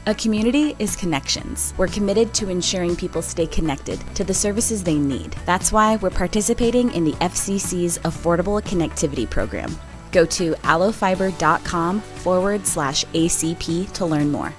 A community is connections. We're committed to ensuring people stay connected to the services they need. That's why we're participating in the FCC's Affordable Connectivity Program. Go to allofiber.com/ACP to learn more.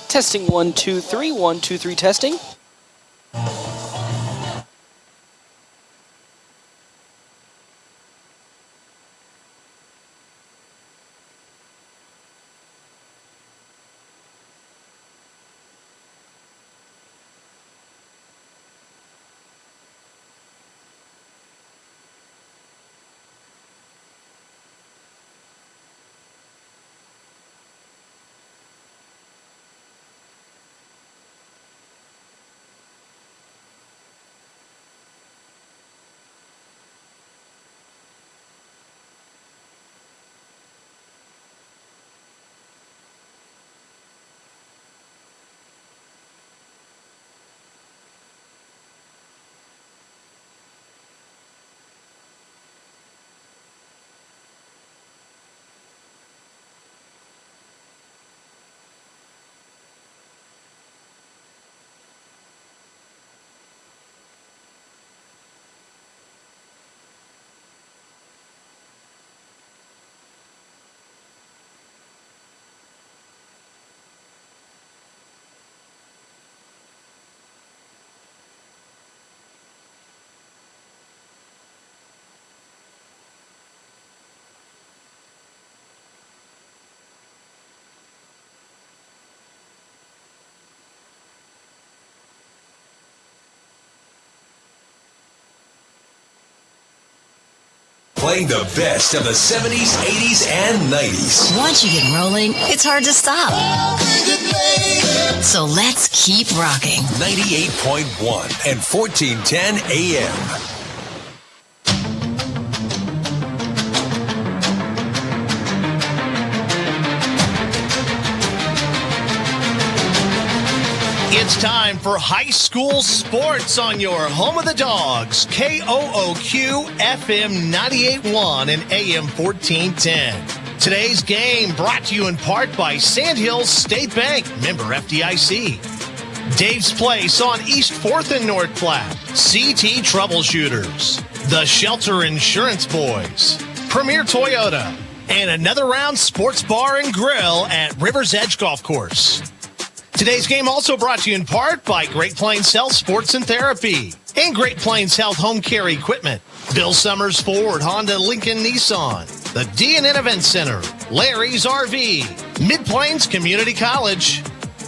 Testing 1, 2, 3, 1, 2, 3 testing. playing the best of the 70s, 80s, and 90s. Once you get rolling, it's hard to stop. So let's keep rocking. 98.1 and 1410 AM. It's time for high school sports on your home of the Dogs, KOOQ FM 98.1 and AM 1410. Today's game brought to you in part by Sandhills State Bank, member FDIC. Dave's Place on East 4th and North Platte, CT Troubleshooters, The Shelter Insurance Boys, Premier Toyota, and Another Round Sports Bar and Grill at River's Edge Golf Course. Today's game also brought to you in part by Great Plains Health Sports and Therapy and Great Plains Health Home Care Equipment, Bill Summers Ford, Honda, Lincoln, Nissan, the D&N Event Center, Larry's RV, Mid-Plains Community College,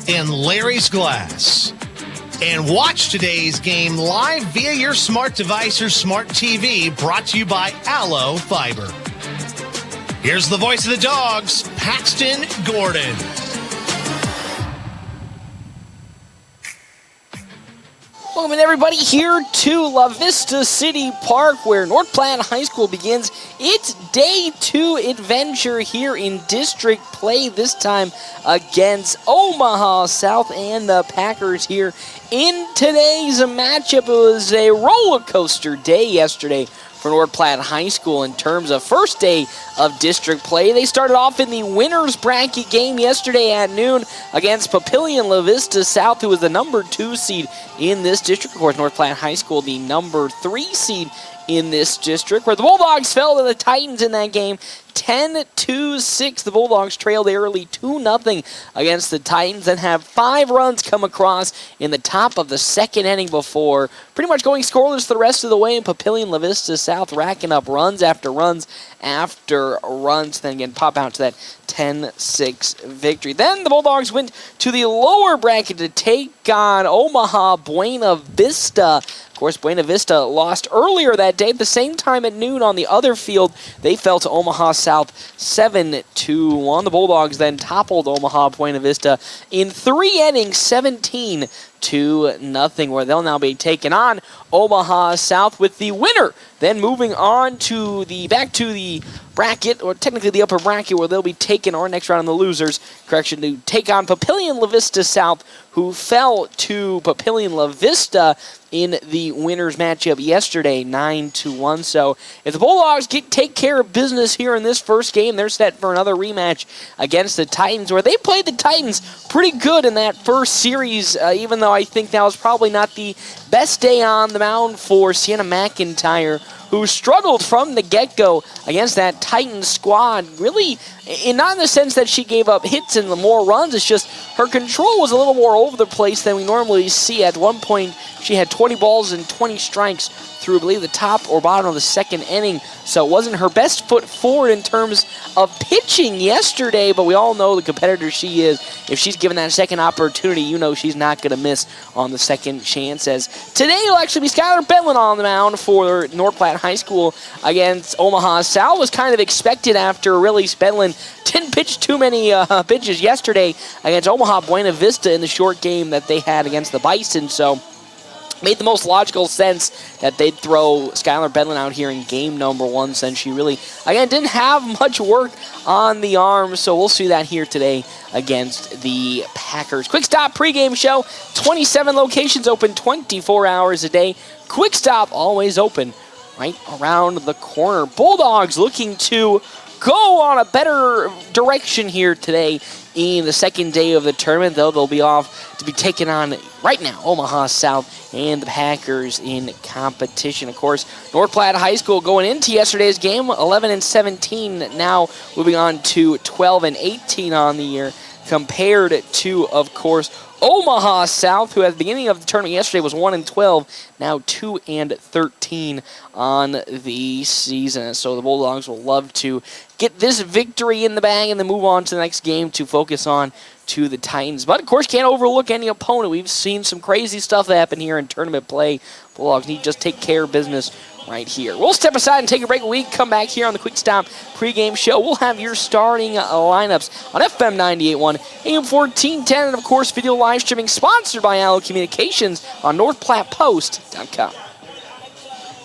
and Larry's Glass. And watch today's game live via your smart device or smart TV, brought to you by Allo Fiber. Here's the voice of the Dogs, Paxton Gordon. Welcome everybody here to La Vista City Park, where North Platte High School begins its Day 2 adventure here in district play, this time against Omaha South and the Packers here in today's matchup. It was a roller coaster day yesterday for North Platte High School in terms of first day of district play. They started off in the winner's bracket game yesterday at noon against Papillion La Vista South, who was the number 2 seed in this district. Of course, North Platte High School, the number 3 seed in this district, where the Bulldogs fell to the Titans in that game 10-6. The Bulldogs trailed early 2-0 against the Titans and have 5 runs come across in the top of the second inning before pretty much going scoreless the rest of the way, and Papillion La Vista South racking up runs after runs after runs, then again pop out to that 10-6 victory. Then the Bulldogs went to the lower bracket to take on Omaha Buena Vista. Of course, Buena Vista lost earlier that day. At the same time at noon on the other field, they fell to Omaha South 7-1. The Bulldogs then toppled Omaha Buena Vista in 3 innings, 17-0, where they'll now be taking on Omaha South with the winner then moving on to the back to the bracket, or technically the upper bracket, where they'll be taking our next round on the losers. Correction, to take on Papillion La Vista South, who fell to Papillion La Vista in the winners matchup yesterday, 9-1. So if the Bulldogs take care of business here in this first game, they're set for another rematch against the Titans, where they played the Titans pretty good in that first series, even though I think that was probably not the best day on the mound for Sienna McIntyre, who struggled from the get-go against that Titans squad. Really, not in the sense that she gave up hits and more runs, it's just her control was a little more over the place than we normally see. At one point, she had 20 balls and 20 strikes through, I believe, the top or bottom of the second inning, so it wasn't her best foot forward in terms of pitching yesterday, but we all know the competitor she is. If she's given that second opportunity, you know she's not going to miss on the second chance. As today will actually be Skylar Bedlin on the mound for North Platte High School against Omaha South. Was kind of expected after really Bedlin didn't pitch too many pitches yesterday against Omaha Buena Vista in the short game that they had against the Bison, so made the most logical sense that they'd throw Skylar Bedlin out here in game number 1, since she really, again, didn't have much work on the arm. So we'll see that here today against the Packers. Quick Stop pregame show, 27 locations open 24 hours a day. Quick Stop always open right around the corner. Bulldogs looking to go on a better direction here today in the second day of the tournament, though they'll be off to be taking on right now Omaha South and the Packers in competition. Of course, North Platte High School going into yesterday's game 11-17, now moving on to 12-18 on the year, compared to, of course, Omaha South, who at the beginning of the tournament yesterday was 1-12, now 2-13 on the season. So the Bulldogs will love to get this victory in the bag and then move on to the next game to focus on to the Titans. But, of course, can't overlook any opponent. We've seen some crazy stuff happen here in tournament play. Bulldogs need to just take care of business right here. We'll step aside and take a break. When we come back here on the Quick Stop pregame show, we'll have your starting lineups on FM 98.1, AM 1410, and of course, video live streaming sponsored by Allo Communications on NorthPlattePost.com.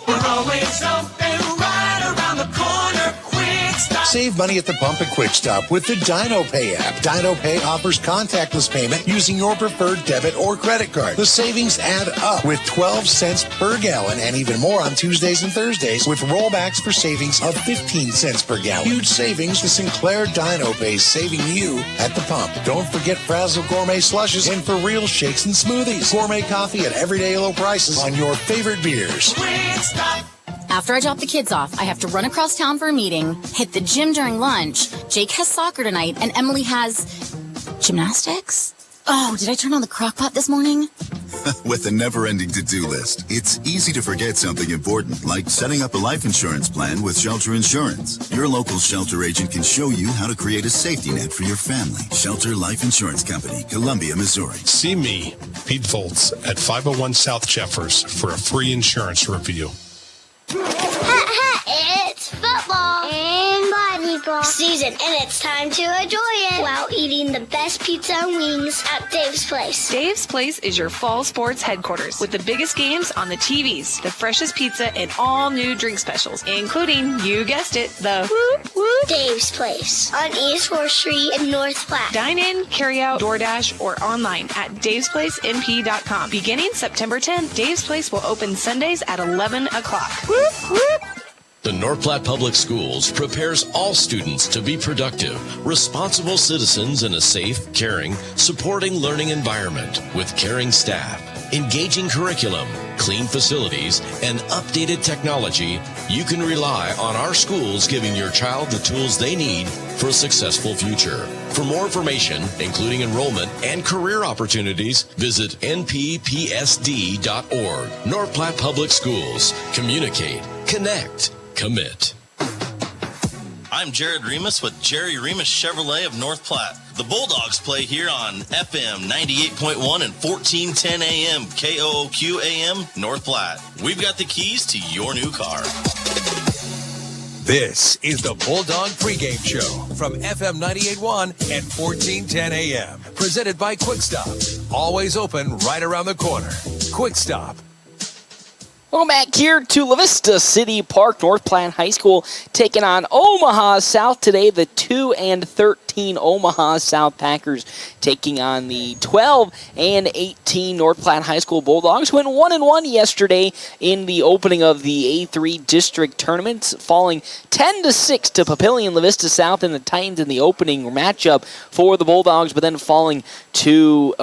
We're always something right around the corner. Quick Stop. Save money at the pump at Quick Stop with the DinoPay app. DinoPay offers contactless payment using your preferred debit or credit card. The savings add up with 12 cents per gallon and even more on Tuesdays and Thursdays with rollbacks for savings of 15 cents per gallon. Huge savings to Sinclair DinoPay, saving you at the pump. Don't forget Frazzle Gourmet Slushes and For Real Shakes and Smoothies. Gourmet coffee at everyday low prices on your favorite beers. Quick Stop. After I drop the kids off, I have to run across town for a meeting, hit the gym during lunch. Jake has soccer tonight, and Emily has gymnastics? Oh, did I turn on the crock pot this morning? With a never-ending to-do list, it's easy to forget something important, like setting up a life insurance plan with Shelter Insurance. Your local Shelter agent can show you how to create a safety net for your family. Shelter Life Insurance Company, Columbia, Missouri. See me, Pete Volz, at 501 South Jeffers for a free insurance review. It's football and volleyball season, and it's time to enjoy it while eating the best pizza and wings at Dave's Place. Dave's Place is your fall sports headquarters with the biggest games on the TVs, the freshest pizza, and all new drink specials, including, you guessed it, the Whoop Whoop Dave's Place on East 4th Street in North Platte. Dine in, carry out, DoorDash, or online at davesplacenp.com. Beginning September 10th, Dave's Place will open Sundays at 11 o'clock. Whoop Whoop. The North Platte Public Schools prepares all students to be productive, responsible citizens in a safe, caring, supporting learning environment with caring staff, engaging curriculum, clean facilities, and updated technology. You can rely on our schools giving your child the tools they need for a successful future. For more information, including enrollment and career opportunities, visit nppsd.org. North Platte Public Schools. Communicate, connect, commit. I'm Jared Remus with Jerry Remus Chevrolet of North Platte. The Bulldogs play here on FM 98.1 and 1410 AM, KOOQ AM, North Platte. We've got the keys to your new car. This is the Bulldog Pregame Show from FM 98.1 and 1410 AM. Presented by Quick Stop. Always open right around the corner. Quick Stop. Welcome back here to La Vista City Park. North Platte High School taking on Omaha South today. The 2-13 Omaha South Packers taking on the 12-18 North Platte High School Bulldogs, who went 1-1 yesterday in the opening of the A3 District Tournament, falling 10-6 to Papillion La Vista South and the Titans in the opening matchup for the Bulldogs, but then falling to,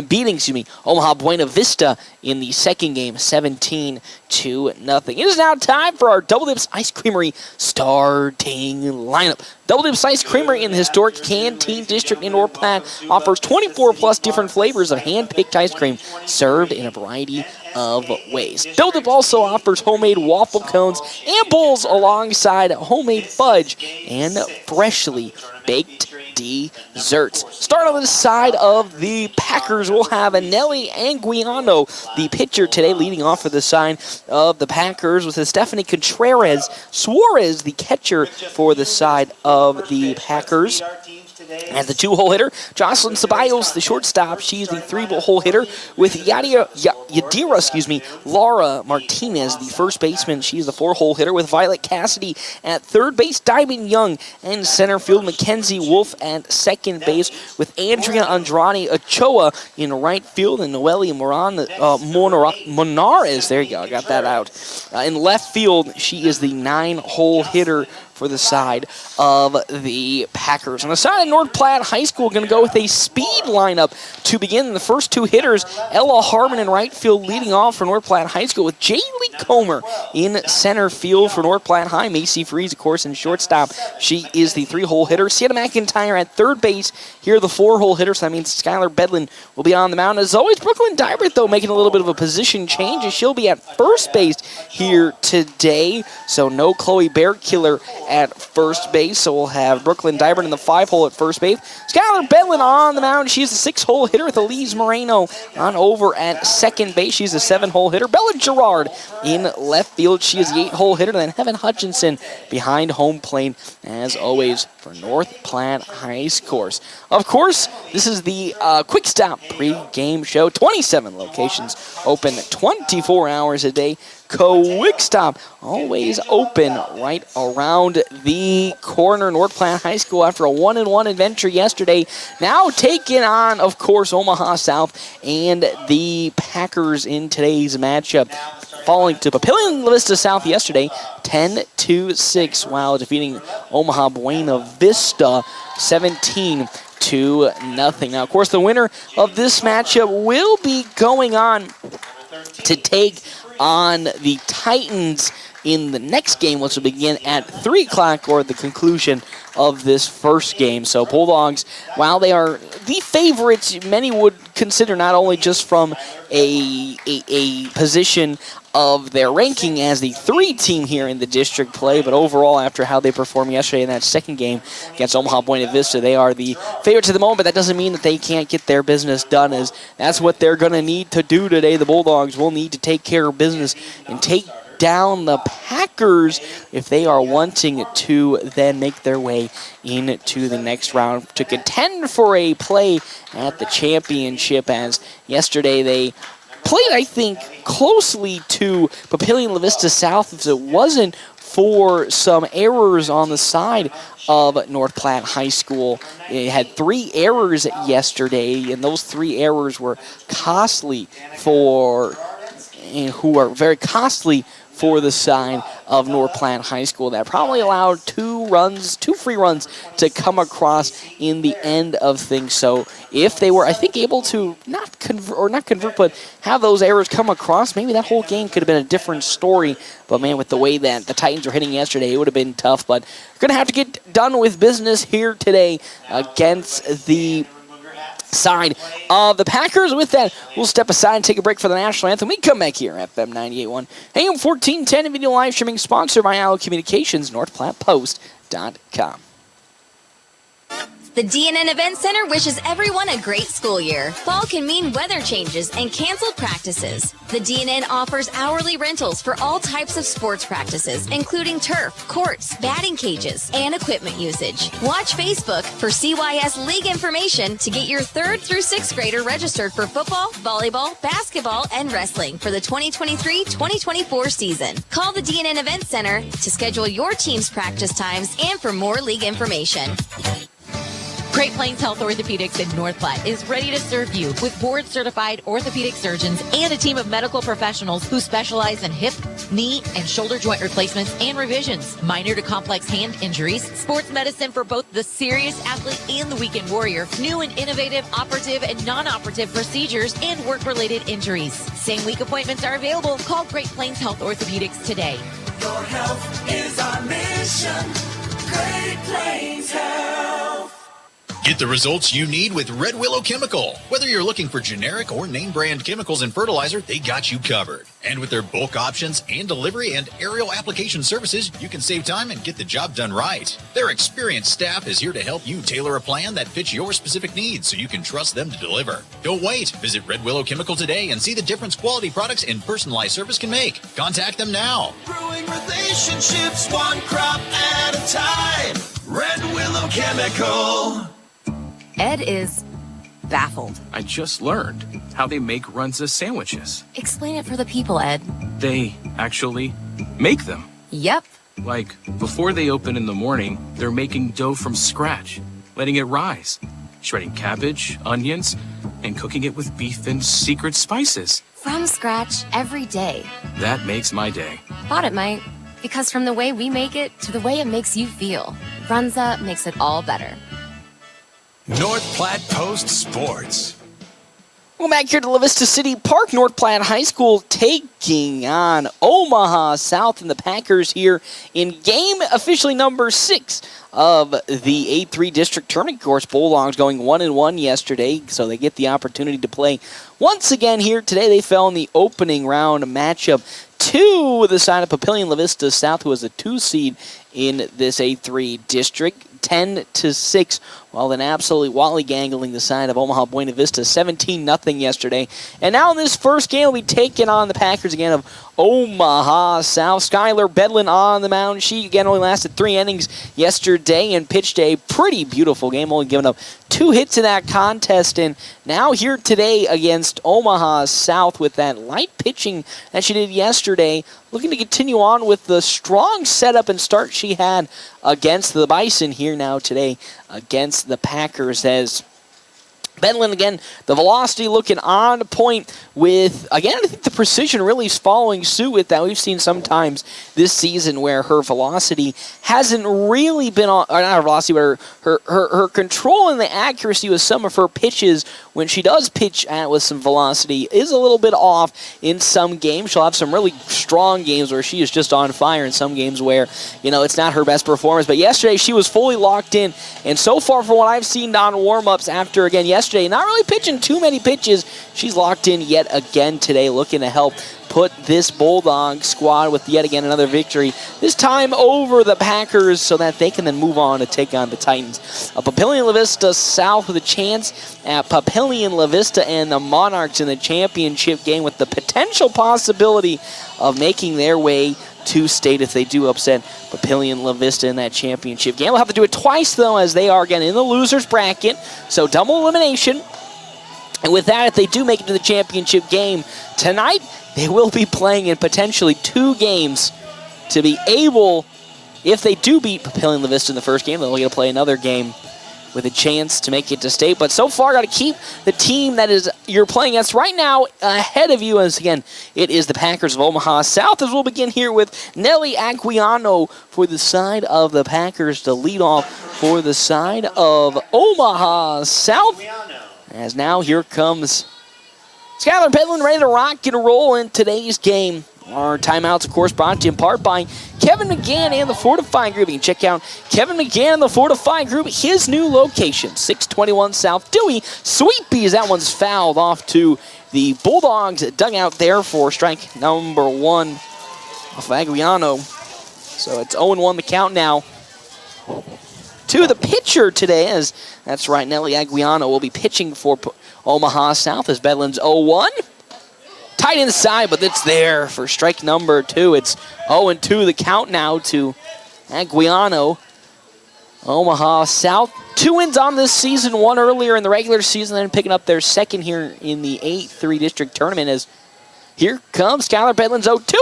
beating Omaha Buena Vista in the second game, 17-0. It is now time for our Double Dips Ice Creamery starting lineup. Double Dips Ice Creamery in the historic Canteen District in North Platte offers 24+ different flavors of hand-picked ice cream served in a variety of ways. Double Dip also offers homemade waffle cones and bowls alongside homemade fudge and freshly baked desserts. Start on the side of the Packers. We'll have Nelly Anguiano, the pitcher today, leading off for the side of the Packers, with Stephanie Contreras Suarez, the catcher for the side of the Packers. As the 2-hole hitter, Jocelyn Ceballos, the shortstop. She's the 3-hole hitter with Yadira, Laura Martinez, the first baseman. She's the 4-hole hitter with Violet Cassidy at third base, Diamond Young, and center field Mackenzie Wolf at second base with Andrea Andrade Ochoa in right field and Noelia Monares. There you go, I got that out. In left field, she is the 9-hole hitter for the side of the Packers. On the side of North Platte High School, going to go with a speed lineup to begin. The first two hitters, Ella Harmon in right field, leading off for North Platte High School with Jaylee Comer in center field for North Platte High. Macy Freeze, of course, in shortstop. She is the 3-hole hitter. Sienna McIntyre at third base. Here, the 4-hole hitter, so that means Skylar Bedlin will be on the mound. As always, Brooklyn Dybert, though, making a little bit of a position change, as she'll be at first base here today. So no Chloe Bearkiller at first base, so we'll have Brooklyn Dybert in the 5-hole at first base. Skylar Bedlin on the mound. She's the 6-hole hitter with Elise Moreno on over at second second base. She's a 7-hole hitter. Bella Gerard in left field. She is the 8-hole hitter. Then Heaven Hutchinson behind home plate, as always, for North Platte High School. Of course, this is the Quick Stop pre-game show. 27 locations open 24 hours a day. Quick Stop always open right around the corner. North Platte High School, after a 1-1 adventure yesterday, now taking on, of course, Omaha South and the Packers in today's matchup, falling to Papillion Vista South yesterday 10-6, while defeating Omaha Buena Vista 17-0. Now, of course, the winner of this matchup will be going on to take on the Titans in the next game, which will begin at 3 o'clock, or the conclusion of this first game. So Bulldogs, while they are the favorites, many would consider, not only just from a position of their ranking as the 3 team here in the district play, but overall, after how they performed yesterday in that second game against Omaha Buena Vista, they are the favorites at the moment. But that doesn't mean that they can't get their business done, as that's what they're going to need to do today. The Bulldogs will need to take care of business and take down the Packers if they are wanting to then make their way into the next round to contend for a play at the championship, as yesterday they played, I think, closely to Papillion Vista South. If it wasn't for some errors on the side of North Platte High School, it had 3 errors yesterday, and those 3 errors were costly for the side of North Platte High School. That probably allowed 2 free runs to come across in the end of things. So if they were, I think, able to not convert, but have those errors come across, maybe that whole game could have been a different story. But man, with the way that the Titans were hitting yesterday, it would have been tough. But we're going to have to get done with business here today against the side of the Packers. With that, we'll step aside and take a break for the national anthem. We come back here, FM 98.1, AM 1410, and video live streaming, sponsored by Allo Communications, NorthPlattePost.com. The DNN Event Center wishes everyone a great school year. Fall can mean weather changes and canceled practices. The DNN offers hourly rentals for all types of sports practices, including turf, courts, batting cages, and equipment usage. Watch Facebook for CYS League information to get your 3rd through 6th grader registered for football, volleyball, basketball, and wrestling for the 2023-2024 season. Call the DNN Event Center to schedule your team's practice times and for more league information. Great Plains Health Orthopedics in North Platte is ready to serve you with board-certified orthopedic surgeons and a team of medical professionals who specialize in hip, knee, and shoulder joint replacements and revisions, minor to complex hand injuries, sports medicine for both the serious athlete and the weekend warrior, new and innovative operative and non-operative procedures, and work-related injuries. Same-week appointments are available. Call Great Plains Health Orthopedics today. Your health is our mission. Great Plains Health. Get the results you need with Red Willow Chemical. Whether you're looking for generic or name brand chemicals and fertilizer, they got you covered. And with their bulk options and delivery and aerial application services, you can save time and get the job done right. Their experienced staff is here to help you tailor a plan that fits your specific needs so you can trust them to deliver. Don't wait. Visit Red Willow Chemical today and see the difference quality products and personalized service can make. Contact them now. Growing relationships, one crop at a time. Red Willow Chemical. Ed is baffled. I just learned how they make Runza sandwiches. Explain it for the people, Ed. They actually make them. Yep. Like, before they open in the morning, they're making dough from scratch, letting it rise, shredding cabbage, onions, and cooking it with beef and secret spices. From scratch every day. That makes my day. Thought it might. Because from the way we make it to the way it makes you feel, Runza makes it all better. North Platte Post Sports. Well, back here to La Vista City Park, North Platte High School taking on Omaha South and the Packers here in game officially number 6 of the 8-3 district tournament. Of course, Bulldogs going 1-1 yesterday, so they get the opportunity to play once again here today. They fell in the opening round matchup to the side of Papillion La Vista South, who was a 2 seed in this A3 district. 10-6, while then absolutely wally-gangling the side of Omaha Buena Vista, 17-0 yesterday. And now in this first game, we'll be taking on the Packers again of Omaha South. Skylar Bedlin on the mound. She, again, only lasted 3 innings yesterday and pitched a pretty beautiful game, only giving up 2 hits in that contest. And now here today against Omaha South with that light pitching that she did yesterday, looking to continue on with the strong setup and start she had against the Bison here now today against the Packers, as Bedlin, again, the velocity looking on point with, again, I think the precision really is following suit with that we've seen sometimes this season where her velocity hasn't really been on, or not her velocity, but her control and the accuracy with some of her pitches when she does pitch at with some velocity is a little bit off in some games. She'll have some really strong games where she is just on fire, in some games where, you know, it's not her best performance. But yesterday she was fully locked in, and so far from what I've seen on warm-ups after, again, yesterday, not really pitching too many pitches, she's locked in yet again today, looking to help put this Bulldog squad with yet again another victory, this time over the Packers, so that they can then move on to take on the Titans. Papillion La Vista South with a chance at Papillion La Vista and the Monarchs in the championship game, with the potential possibility of making their way to state if they do upset Papillion La Vista in that championship game. We'll have to do it twice, though, as they are, again, in the losers bracket, so double elimination. And with that, if they do make it to the championship game tonight, they will be playing in potentially 2 games to be able, if they do beat Papillion La Vista in the first game, they'll get to play another game with a chance to make it to state. But so far, got to keep the team that is you're playing against right now ahead of you, as again, it is the Packers of Omaha South, as we'll begin here with Nelly Aguiano for the side of the Packers to lead off for the side of Omaha South. As now here comes Skylar Bedlin, ready to rock and roll in today's game. Our timeouts, of course, brought to you in part by Kevin McGann and the Fortify Group. You can check out Kevin McGann and the Fortify Group, his new location, 621 South Dewey. Sweepy, as that one's fouled off to the Bulldogs dugout there for strike number 1 off of Aguiano. So it's 0-1 the count now to the pitcher today, as that's right, Nelly Aguiano will be pitching for Omaha South as Bedlin's 0-1. Tight inside, but it's there for strike number 2. It's 0-2 the count now to Aguiano. Omaha South, 2 wins on this season, 1 earlier in the regular season, then picking up their second here in the 8-3 district tournament, as here comes Skylar Bedlin's 0-2.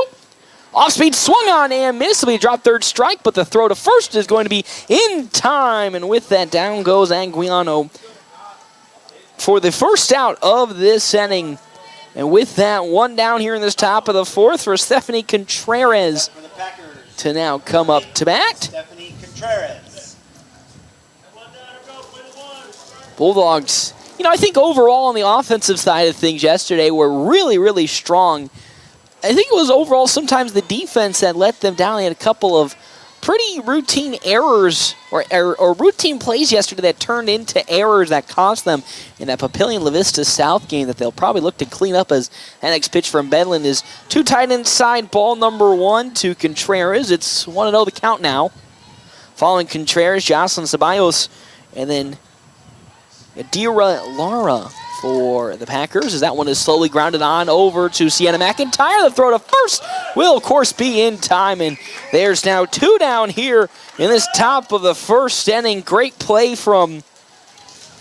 Off-speed swung on and missed. It'll be a drop third strike, but the throw to first is going to be in time. And with that, down goes Aguiano for the first out of this inning. And with that, 1 down here in this top of the 4th for Stephanie Contreras to now come up to bat. Stephanie Contreras. Bulldogs, you know, I think overall on the offensive side of things yesterday were really, really strong. I think it was overall sometimes the defense that let them down. They had a couple of pretty routine errors or routine plays yesterday that turned into errors that cost them in that Papillion La Vista South game that they'll probably look to clean up, as that next pitch from Bedlin is too tight inside, ball number 1 to Contreras. It's 1-0 the count now. Following Contreras, Jocelyn Ceballos, and then Adira Lara for the Packers, as that one is slowly grounded on over to Sienna McIntyre. The throw to first will, of course, be in time, and there's now 2 down here in this top of the first inning. Great play from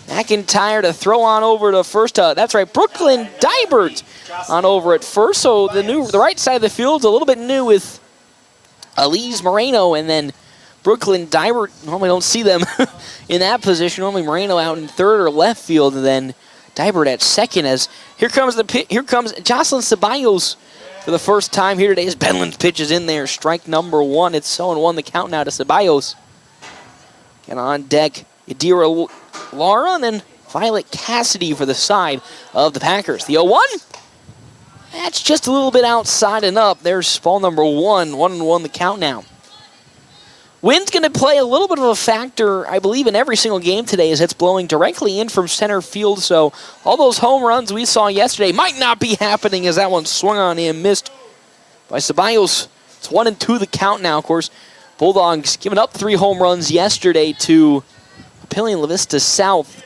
McIntyre to throw on over to first. That's right, Brooklyn Dybert on over at first. So the right side of the field is a little bit new with Elise Moreno, and then Brooklyn Dybert. Normally don't see them in that position. Normally Moreno out in third or left field, and then Dybert at second, as here comes Jocelyn Ceballos for the first time here today as Bedlin's pitch is in there. Strike number 1. It's 0-1 the count now to Ceballos. And on deck, Adira Lara, and then Violet Cassidy for the side of the Packers. The 0-1. That's just a little bit outside and up. There's ball number 1. 1-1 the count now. Wind's going to play a little bit of a factor, I believe, in every single game today, as it's blowing directly in from center field. So all those home runs we saw yesterday might not be happening, as that one swung on and missed by Ceballos. It's 1-2 the count now, of course. Bulldogs giving up 3 home runs yesterday to Papillion La Vista South.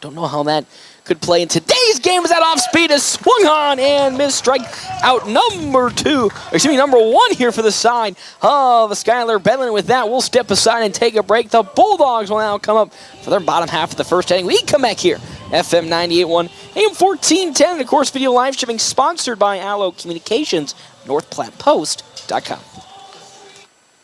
Don't know how that could play in today's game as that off speed is swung on and missed. Strike out number 1 here for the side of Skylar Bedlin. With that, we'll step aside and take a break. The Bulldogs will now come up for their bottom half of the first inning. We come back here, FM 98.1, AM 1410, and of course, video live streaming sponsored by Allo Communications, NorthPlattePost.com.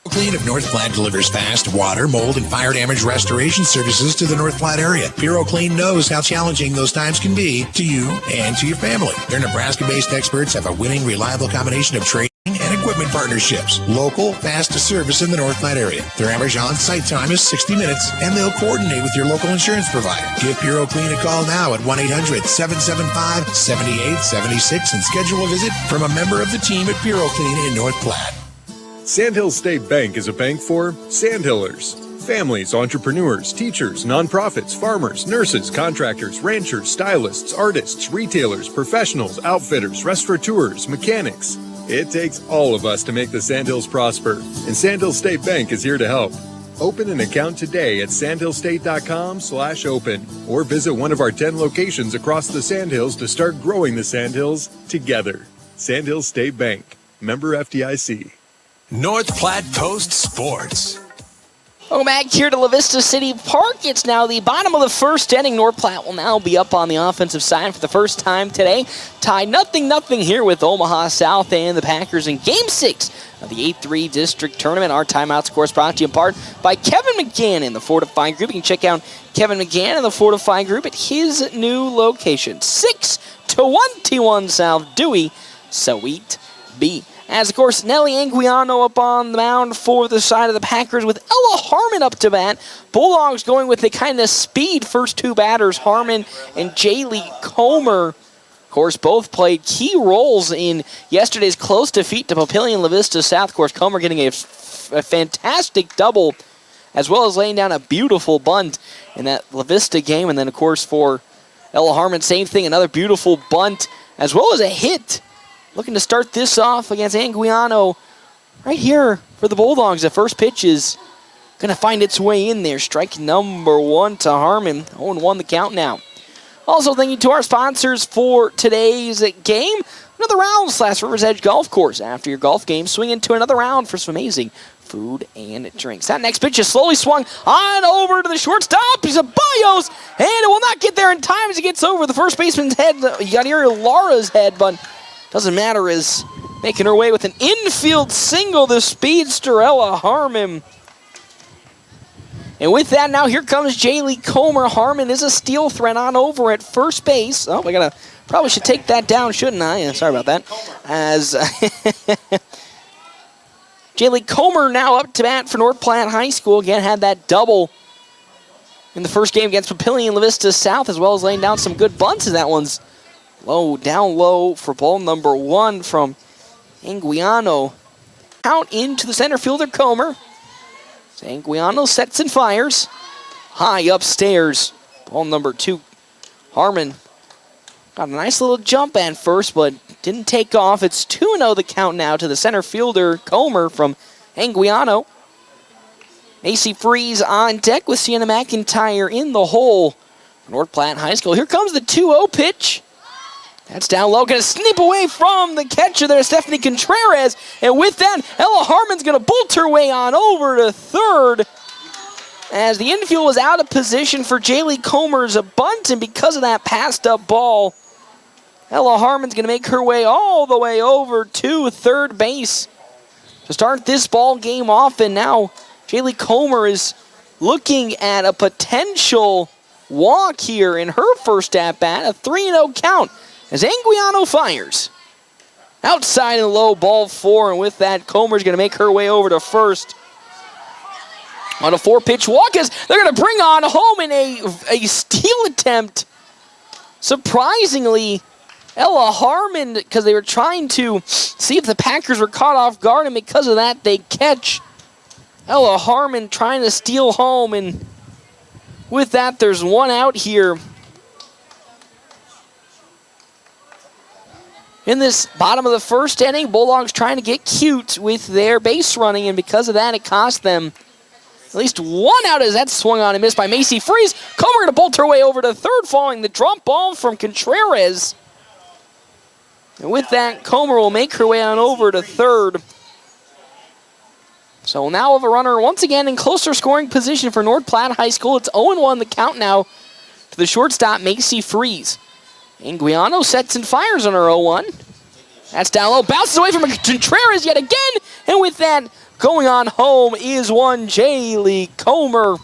Clean of North Platte delivers fast water, mold, and fire damage restoration services to the North Platte area. PuroClean knows how challenging those times can be to you and to your family. Their Nebraska-based experts have a winning, reliable combination of training and equipment partnerships. Local, fast service in the North Platte area. Their average on-site time is 60 minutes, and they'll coordinate with your local insurance provider. Give PuroClean a call now at 1-800-775-7876 and schedule a visit from a member of the team at PuroClean in North Platte. Sandhill State Bank is a bank for Sandhillers. Families, entrepreneurs, teachers, nonprofits, farmers, nurses, contractors, ranchers, stylists, artists, retailers, professionals, outfitters, restaurateurs, mechanics. It takes all of us to make the Sandhills prosper, and Sandhill State Bank is here to help. Open an account today at sandhillstate.com/open or visit one of our 10 locations across the Sandhills to start growing the Sandhills together. Sandhill State Bank, member FDIC. North Platte Post Sports. Welcome back here to La Vista City Park. It's now the bottom of the first inning. North Platte will now be up on the offensive side for the first time today. Tied 0-0 here with Omaha South and the Packers in Game 6 of the 8-3 District Tournament. Our timeouts, of course, brought to you in part by Kevin McGann in the Fortify Group. You can check out Kevin McGann in the Fortify Group at his new location, 621 South Dewey, Suite B. As, of course, Nelly Anguiano up on the mound for the side of the Packers with Ella Harmon up to bat. Bulldogs going with the kind of speed first 2 batters, Harmon and Jaylee Comer. Of course, both played key roles in yesterday's close defeat to Papillion La Vista South. Of course, Comer getting a fantastic double, as well as laying down a beautiful bunt in that La Vista game. And then, of course, for Ella Harmon, same thing, another beautiful bunt, as well as a hit. Looking to start this off against Anguiano right here for the Bulldogs. The first pitch is going to find its way in there. Strike number 1 to Harmon. 0-1 the count now. Also, thank you to our sponsors for today's game. Another round / Rivers Edge Golf Course. After your golf game, swing into another round for some amazing food and drinks. That next pitch is slowly swung on over to the shortstop. He's a Bios, and it will not get there in time as he gets over the first baseman's head, Yadier Lara's head, but doesn't matter, is making her way with an infield single, the speedster Ella Harmon. And with that, now here comes Jaylee Comer. Harmon is a steal threat on over at first base. Oh, probably should take that down, shouldn't I? Yeah, sorry about that. As Jaylee Comer now up to bat for North Platte High School. Again, had that double in the first game against Papillion La Vista South, as well as laying down some good bunts, and that one's low, down low for ball number 1 from Anguiano. Out into the center fielder, Comer. So Anguiano sets and fires. High upstairs. Ball number 2. Harmon got a nice little jump at first, but didn't take off. It's 2-0 the count now to the center fielder, Comer from Anguiano. AC Freeze on deck with Sienna McIntyre in the hole for North Platte High School. Here comes the 2-0 pitch. That's down low, going to snip away from the catcher there, Stephanie Contreras. And with that, Ella Harmon's going to bolt her way on over to third. As the infield was out of position for Jaylee Comer's bunt, and because of that passed up ball, Ella Harmon's going to make her way all the way over to third base to start this ball game off. And now Jaylee Comer is looking at a potential walk here in her first at-bat, a 3-0 count. As Anguiano fires. Outside and low, ball 4, and with that, Comer's going to make her way over to first. On a 4-pitch walk, as they're going to bring on home in a steal attempt. Surprisingly, Ella Harmon, because they were trying to see if the Packers were caught off guard, and because of that, they catch Ella Harmon trying to steal home, and with that, there's one out here. In this bottom of the first inning, Bulldogs trying to get cute with their base running, and because of that, it cost them at least one out as that swung on and missed by Macy Freeze. Comer going to bolt her way over to third, following the drop ball from Contreras. And with that, Comer will make her way on over to third. So now have a runner once again in closer scoring position for North Platte High School. It's 0-1 the count now to the shortstop, Macy Freeze. Anguiano sets and fires on her 0-1. That's down low, bounces away from Contreras yet again. And with that, going on home is one Jaylee Comer.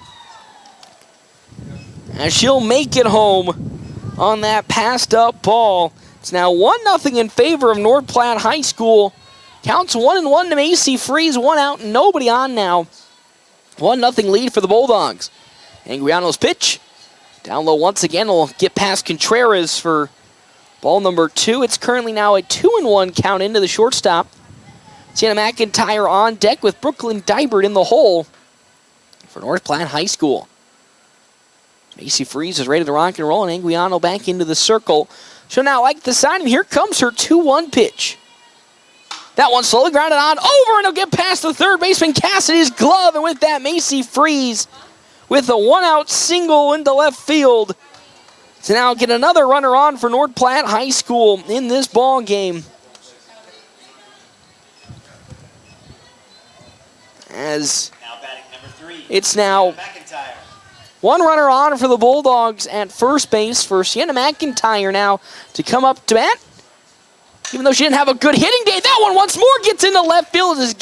And she'll make it home on that passed up ball. It's now 1-0 in favor of North Platte High School. Counts 1-1 to Macy Freeze, one out, nobody on now. 1-0 lead for the Bulldogs. Anguiano's pitch. Down low once again, will get past Contreras for ball number 2. It's currently now a 2-1 count into the shortstop. Sienna McIntyre on deck with Brooklyn Dybert in the hole for North Platte High School. Macy Freeze is ready to rock and roll, and Anguiano back into the circle. She'll now like the sign, and here comes her 2-1 pitch. That one slowly grounded on over, and it'll get past the third baseman Cassidy's glove, and with that, Macy Freeze with a one-out single into left field to now get another runner on for North Platte High School in this ball game. As it's now one runner on for the Bulldogs at first base for Sienna McIntyre now to come up to bat. Even though she didn't have a good hitting day, that one once more gets into left field as it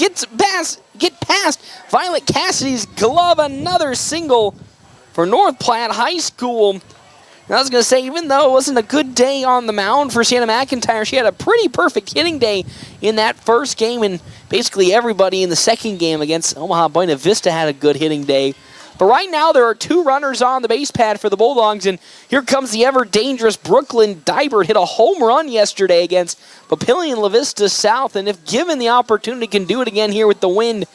get past Violet Cassidy's glove. Another single for North Platte High School. And I was going to say, even though it wasn't a good day on the mound for Sienna McIntyre, she had a pretty perfect hitting day in that first game, and basically everybody in the second game against Omaha Buena Vista had a good hitting day. But right now, there are 2 runners on the base pad for the Bulldogs, and here comes the ever-dangerous Brooklyn Dybert. Hit a home run yesterday against Papillion La Vista South, and if given the opportunity, can do it again here with the wind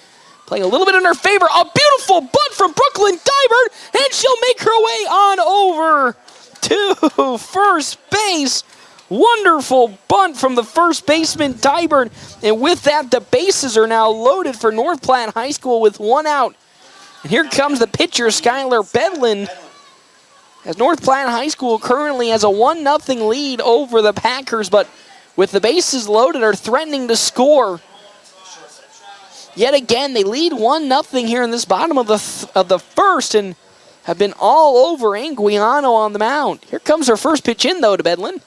playing a little bit in her favor. A beautiful bunt from Brooklyn Dybert, and she'll make her way on over to first base. Wonderful bunt from the first baseman, Dybert, and with that, the bases are now loaded for North Platte High School with 1 out. And here comes the pitcher, Skylar Bedlin, as North Platte High School currently has a 1-0 lead over the Packers, but with the bases loaded are threatening to score. Yet again, they lead 1-0 here in this bottom of the first and have been all over Anguiano on the mound. Here comes her first pitch in, though, to Bedlin.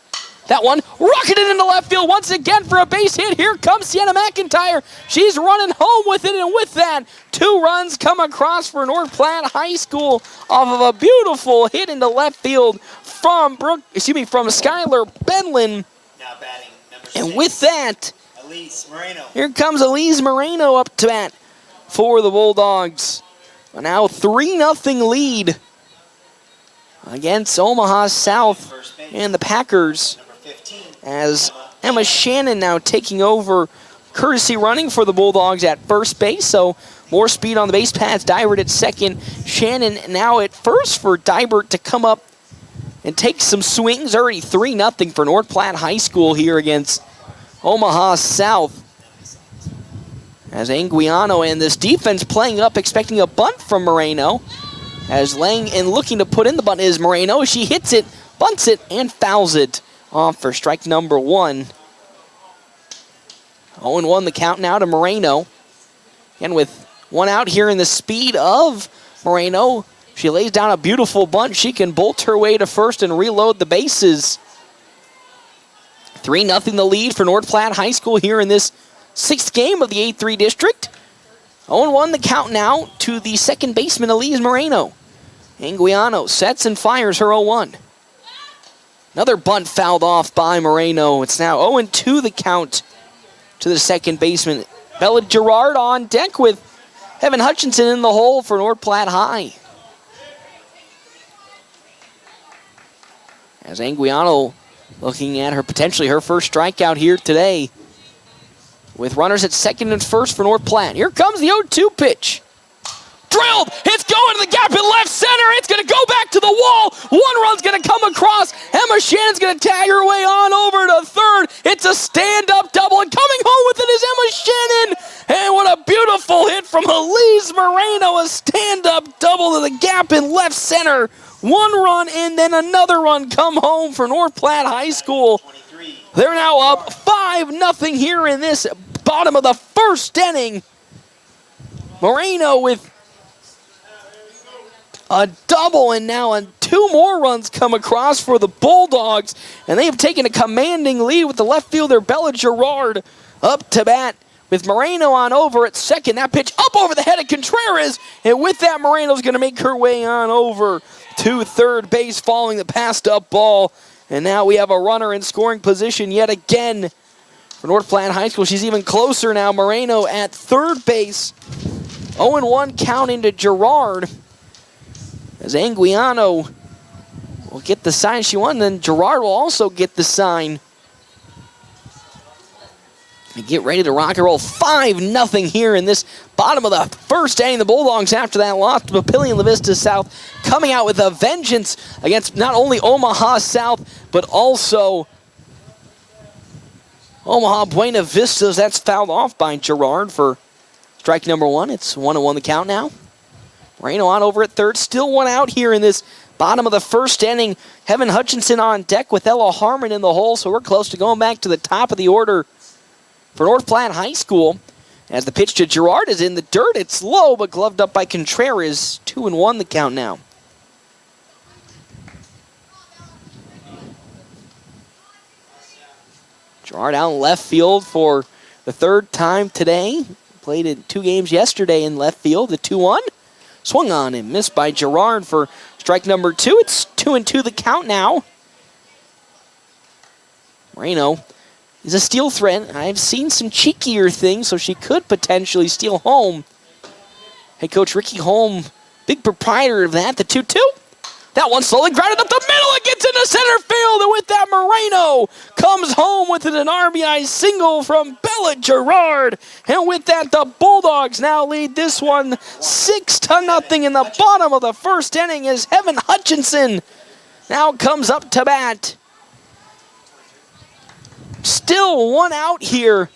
That one rocketed into left field once again for a base hit. Here comes Sienna McIntyre. She's running home with it, and with that, 2 runs come across for North Platte High School off of a beautiful hit into left field from Skylar Bedlin. Now batting number 6. And with that, Elise Moreno. Here comes Elise Moreno up to bat for the Bulldogs. Now 3-0 lead against Omaha South and the Packers, as Emma Shannon now taking over courtesy running for the Bulldogs at first base. So more speed on the base paths. Dybert at second. Shannon now at first for Dybert to come up and take some swings. Already 3-0 for North Platte High School here against Omaha South. As Anguiano and this defense playing up, expecting a bunt from Moreno. As laying and looking to put in the bunt is Moreno. She hits it, bunts it, and fouls it off for strike number 1. 0-1 the count now to Moreno. And with 1 out here in the speed of Moreno, she lays down a beautiful bunt. She can bolt her way to first and reload the bases. 3-0 the lead for North Platte High School here in this 6th game of the 8-3 district. 0-1 the count now to the second baseman, Elise Moreno. Anguiano sets and fires her 0-1. Another bunt fouled off by Moreno. It's now 0-2 the count to the second baseman. Bella Gerard on deck with Evan Hutchinson in the hole for North Platte High. As Anguiano looking at potentially her first strikeout here today, with runners at second and first for North Platte. Here comes the 0-2 pitch. Drilled! It's going to the gap in left center. It's going to go back to the wall. 1 run's going to come across. Emma Shannon's going to tag her way on over to third. third. It's a stand-up double, and coming home with it is Emma Shannon. And what a beautiful hit from Elise Moreno, a stand-up double to the gap in left center. One run and then another run come home for North Platte High School. They're now up 5-0 here in this bottom of the first inning. Moreno with a double, and now two more runs come across for the Bulldogs, and they have taken a commanding lead with the left fielder Bella Gerard up to bat with Moreno on over at second. That pitch up over the head of Contreras, and with that, Moreno's going to make her way on over to third base following the passed up ball. And now we have a runner in scoring position yet again for North Platte High School. She's even closer now. Moreno at third base. 0-1 count into Gerard, as Anguiano will get the sign she won, then Gerard will also get the sign. And get ready to rock and roll. 5-0 here in this bottom of the first inning. The Bulldogs, after that loss to Papillion Vista South, coming out with a vengeance against not only Omaha South, but also Omaha Buena Vistas. That's fouled off by Gerard for strike number one. It's 1-1 the count now. Moreno on over at third. Still one out here in this bottom of the first inning. Heaven Hutchinson on deck with Ella Harmon in the hole, so we're close to going back to the top of the order for North Platte High School. As the pitch to Gerard is in the dirt. It's low, but gloved up by Contreras. 2-1 the count now. Gerard out in left field for the third time today. Played in 2 games yesterday in left field. The 2-1. Swung on and missed by Gerard for strike number 2. It's 2-2 the count now. Moreno is a steal threat. I've seen some cheekier things, so she could potentially steal home. Head coach Ricky Holm, big proprietor of that. The 2-2. That one slowly grounded up the middle. It gets into center field, and with that, Moreno comes home with an RBI single from Bella Gerard. And with that, the Bulldogs now lead this one 6-0 in the bottom of the first inning as Heaven Hutchinson now comes up to bat. Still one out here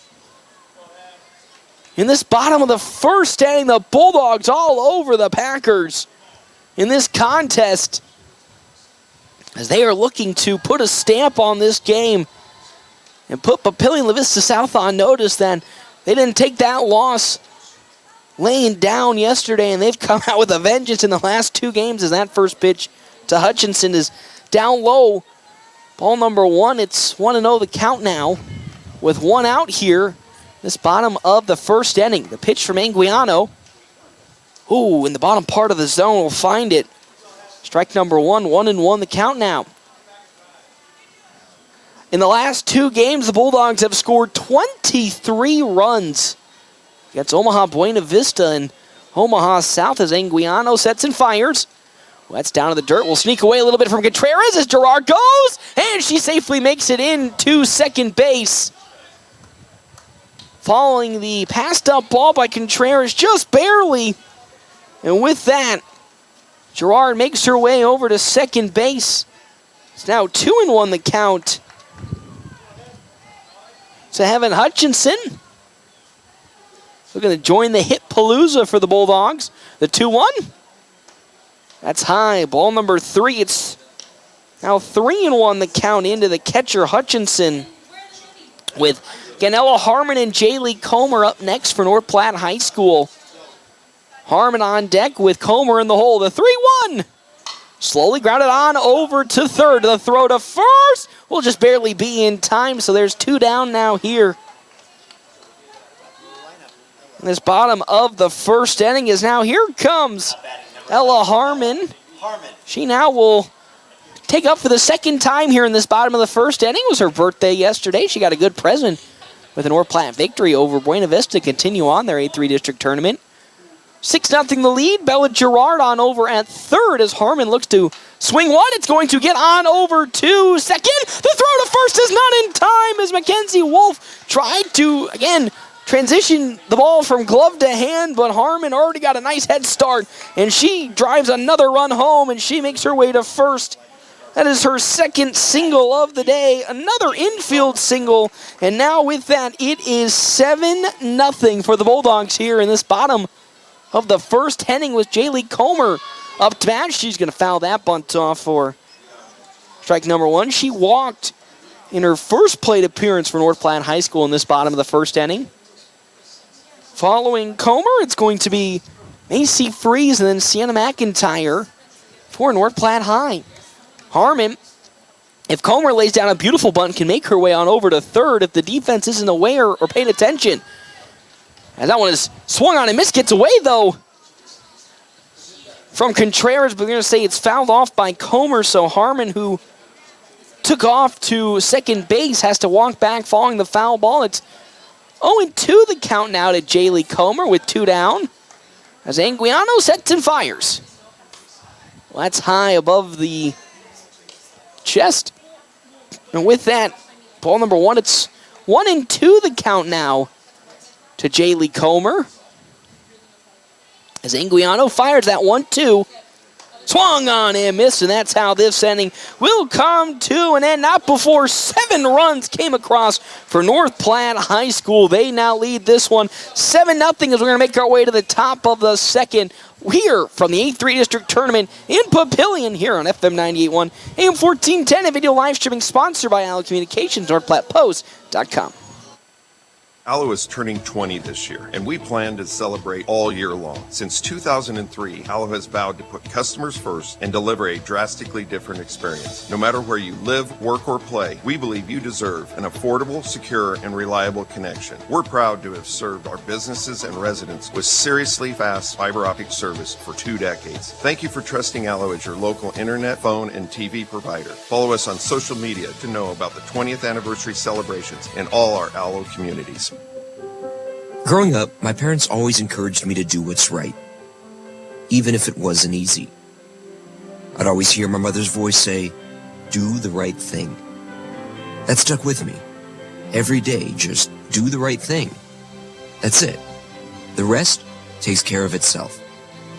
in this bottom of the first inning. The Bulldogs all over the Packers in this contest, as they are looking to put a stamp on this game and put Papillion Vista South on notice that they didn't take that loss laying down yesterday, and they've come out with a vengeance in the last 2 games as that first pitch to Hutchinson is down low. Ball number 1, it's 1-0 the count now with 1 out here. This bottom of the first inning. The pitch from Anguiano. Ooh, in the bottom part of the zone, we'll find it. Strike number 1, 1-1 the count now. In the last 2 games, the Bulldogs have scored 23 runs against Omaha Buena Vista and Omaha South as Anguiano sets and fires. Well, that's down to the dirt. We'll sneak away a little bit from Contreras as Gerard goes, and she safely makes it into second base. Following the passed up ball by Contreras just barely. And with that, Gerard makes her way over to second base. It's now 2-1 the count to Heaven Hutchinson. Looking to join the hit palooza for the Bulldogs. The 2-1. That's high. Ball number 3. It's now 3-1 the count into the catcher Hutchinson, with Ganella Harmon and Jaylee Comer up next for North Platte High School. Harmon on deck with Comer in the hole. The 3-1. Slowly grounded on over to third. The throw to first will just barely be in time, so there's 2 down now here. And this bottom of the first inning is now, here comes Ella Harmon. She now will take up for the second time here in this bottom of the first inning. It was her birthday yesterday. She got a good present with a North Platte victory over Buena Vista to continue on their A3 district tournament. 6-0 the lead. Bella Gerard on over at third as Harmon looks to swing one. It's going to get on over to second. The throw to first is not in time as Mackenzie Wolf tried to, again, transition the ball from glove to hand, but Harmon already got a nice head start, and she drives another run home, and she makes her way to first That is her second single of the day, another infield single, and now with that, it is 7-0 for the Bulldogs here in this bottom of the first inning with Jaylee Comer up to bat. She's going to foul that bunt off for strike number one. She walked in her first plate appearance for North Platte High School in this bottom of the first inning. Following Comer, it's going to be Macy Freeze and then Sienna McIntyre for North Platte High. Harmon, if Comer lays down a beautiful bunt, can make her way on over to third if the defense isn't aware or paying attention. And that one is swung on and missed, gets away though from Contreras, but we're going to say it's fouled off by Comer, so Harmon, who took off to second base, has to walk back following the foul ball. It's 0-2 the count now to Jaylee Comer with 2 down as Anguiano sets and fires. Well, that's high above the chest. And with that, ball number one, it's 1-2 the count now to Jaylee Comer. As Anguiano fires that 1-2. Swung on and missed, and that's how this inning will come to an end. Not before 7 runs came across for North Platte High School. They now lead this one 7-0 as we're going to make our way to the top of the second here from the 8-3 District Tournament in Papillion here on FM 98.1, AM 1410, a video live streaming sponsored by Allo Communications, NorthPlattePost.com. Allo is turning 20 this year, and we plan to celebrate all year long. Since 2003, Allo has vowed to put customers first and deliver a drastically different experience. No matter where you live, work, or play, we believe you deserve an affordable, secure, and reliable connection. We're proud to have served our businesses and residents with seriously fast fiber optic service for 2 decades. Thank you for trusting Allo as your local internet, phone, and TV provider. Follow us on social media to know about the 20th anniversary celebrations in all our Allo communities. Growing up, my parents always encouraged me to do what's right, even if it wasn't easy. I'd always hear my mother's voice say, "Do the right thing." That stuck with me. Every day, just do the right thing. That's it. The rest takes care of itself.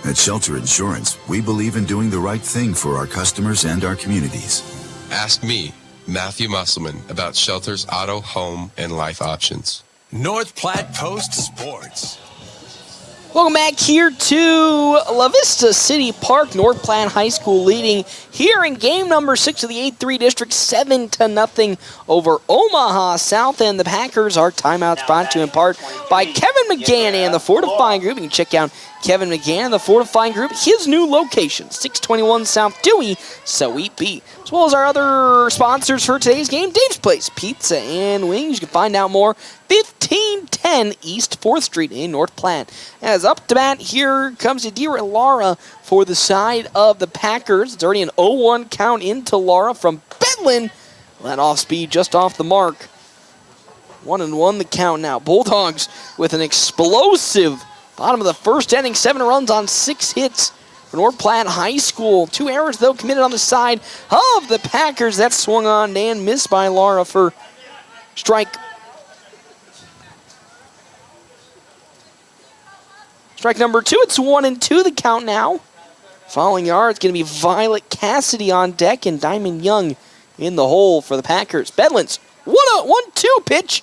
At Shelter Insurance, we believe in doing the right thing for our customers and our communities. Ask me, Matthew Musselman, about Shelter's auto, home, and life options. North Platte Post Sports. Welcome back here to La Vista City Park. North Platte High School leading here in game number 6 of the 8-3 District, 7-0 over Omaha South. And the Packers, our timeouts brought to you in part by Kevin McGann and the Fortifying Group. You can check out Kevin McGann, the Fortifying Group, his new location, 621 South Dewey, Sweet Pea. As well as our other sponsors for today's game, Dave's Place Pizza and Wings. You can find out more, 1510 East 4th Street in North Platte. As up to bat, here comes Adira Lara for the side of the Packers. It's already an 0-1 count into Lara from Bedlin. That off speed just off the mark. 1-1 the count now. Bulldogs with an explosive bottom of the first inning, 7 runs on 6 hits for North Platte High School. 2 errors, though, committed on the side of the Packers. That swung on and missed by Lara for strike number 2. It's 1-2 the count now. Following yard, it's going to be Violet Cassidy on deck and Diamond Young in the hole for the Packers. Bedlin's 1-2 pitch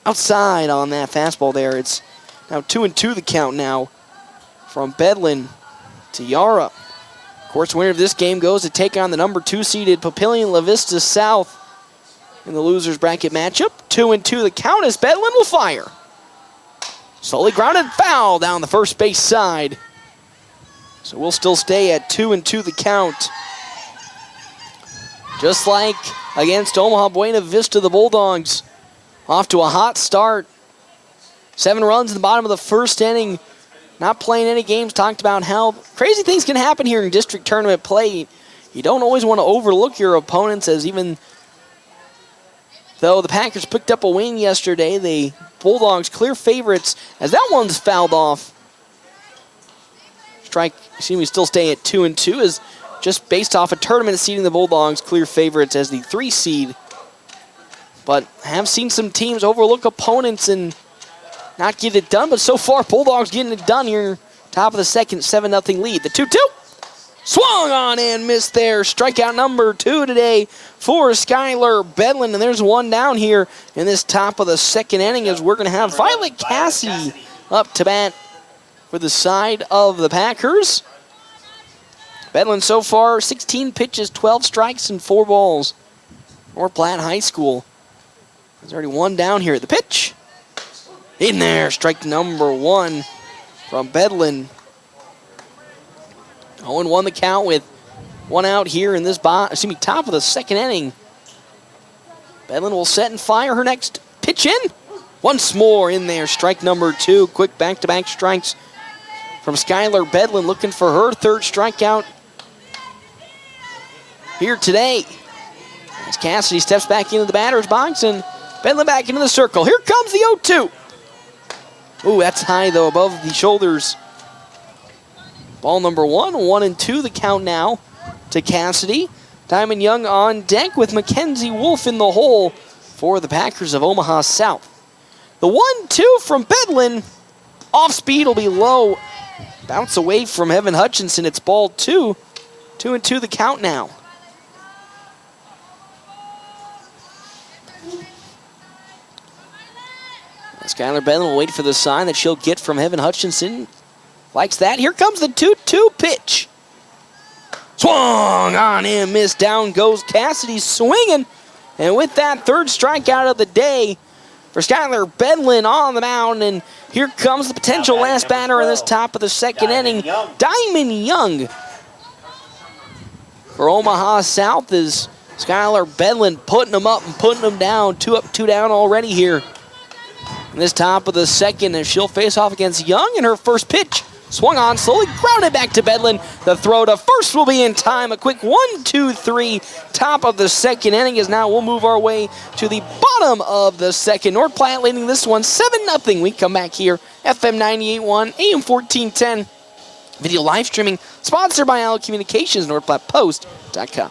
outside on that fastball there. It's now 2-2 the count now from Bedlin to Yara. Of course, winner of this game goes to take on the number 2 seeded Papillion La Vista South in the losers bracket matchup. 2-2 the count as Bedlin will fire. Slowly grounded foul down the first base side. So we'll still stay at 2-2 the count. Just like against Omaha Buena Vista, the Bulldogs off to a hot start. 7 runs in the bottom of the first inning. Not playing any games. Talked about how crazy things can happen here in district tournament play. You don't always want to overlook your opponents, as even though the Packers picked up a win yesterday, the Bulldogs clear favorites as that one's fouled off. We still stay at 2-2 as just based off a tournament seeding, the Bulldogs clear favorites as the 3 seed. But have seen some teams overlook opponents and not get it done, but so far Bulldogs getting it done here. Top of the second, 7-0 lead. The 2-2. Swung on and missed there. Strikeout number 2 today for Skylar Bedlin. And there's one down here in this top of the second inning as we're going to have Violet Cassidy up to bat for the side of the Packers. Bedlin so far, 16 pitches, 12 strikes, and 4 balls. North Platte High School. There's already one down here at the pitch. In there, strike number 1 from Bedlin. 0-1 the count with one out here in this top of the second inning. Bedlin will set and fire her next pitch in. Once more in there, strike number 2. Quick back-to-back strikes from Skylar Bedlin, looking for her third strikeout here today. As Cassidy steps back into the batter's box and Bedlin back into the circle. Here comes the 0-2. Ooh, that's high though, above the shoulders. Ball number 1, 1-2 the count now to Cassidy. Diamond Young on deck with Mackenzie Wolf in the hole for the Packers of Omaha South. The 1-2 from Bedlin. Off speed will be low. Bounce away from Evan Hutchinson. It's ball 2. 2-2 the count now. Skylar Bedlin will wait for the sign that she'll get from Evan Hutchinson. Likes that. Here comes the 2-2 pitch. Swung on and missed. Down goes Cassidy swinging. And with that, third strikeout of the day for Skylar Bedlin on the mound. And here comes the potential last batter in this top of the second inning. Diamond Young for Omaha South is Skylar Bedlin putting them up and putting them down. 2 up, 2 down already here in this top of the second. And she'll face off against Young in her first pitch. Swung on, slowly grounded back to Bedlin. The throw to first will be in time. A quick 1-2-3 top of the second inning is now we'll move our way to the bottom of the second. North Platte leading this one 7-0. We come back here, FM 98.1, AM 1410. Video live streaming sponsored by Allen Communications, NorthPlattePost.com.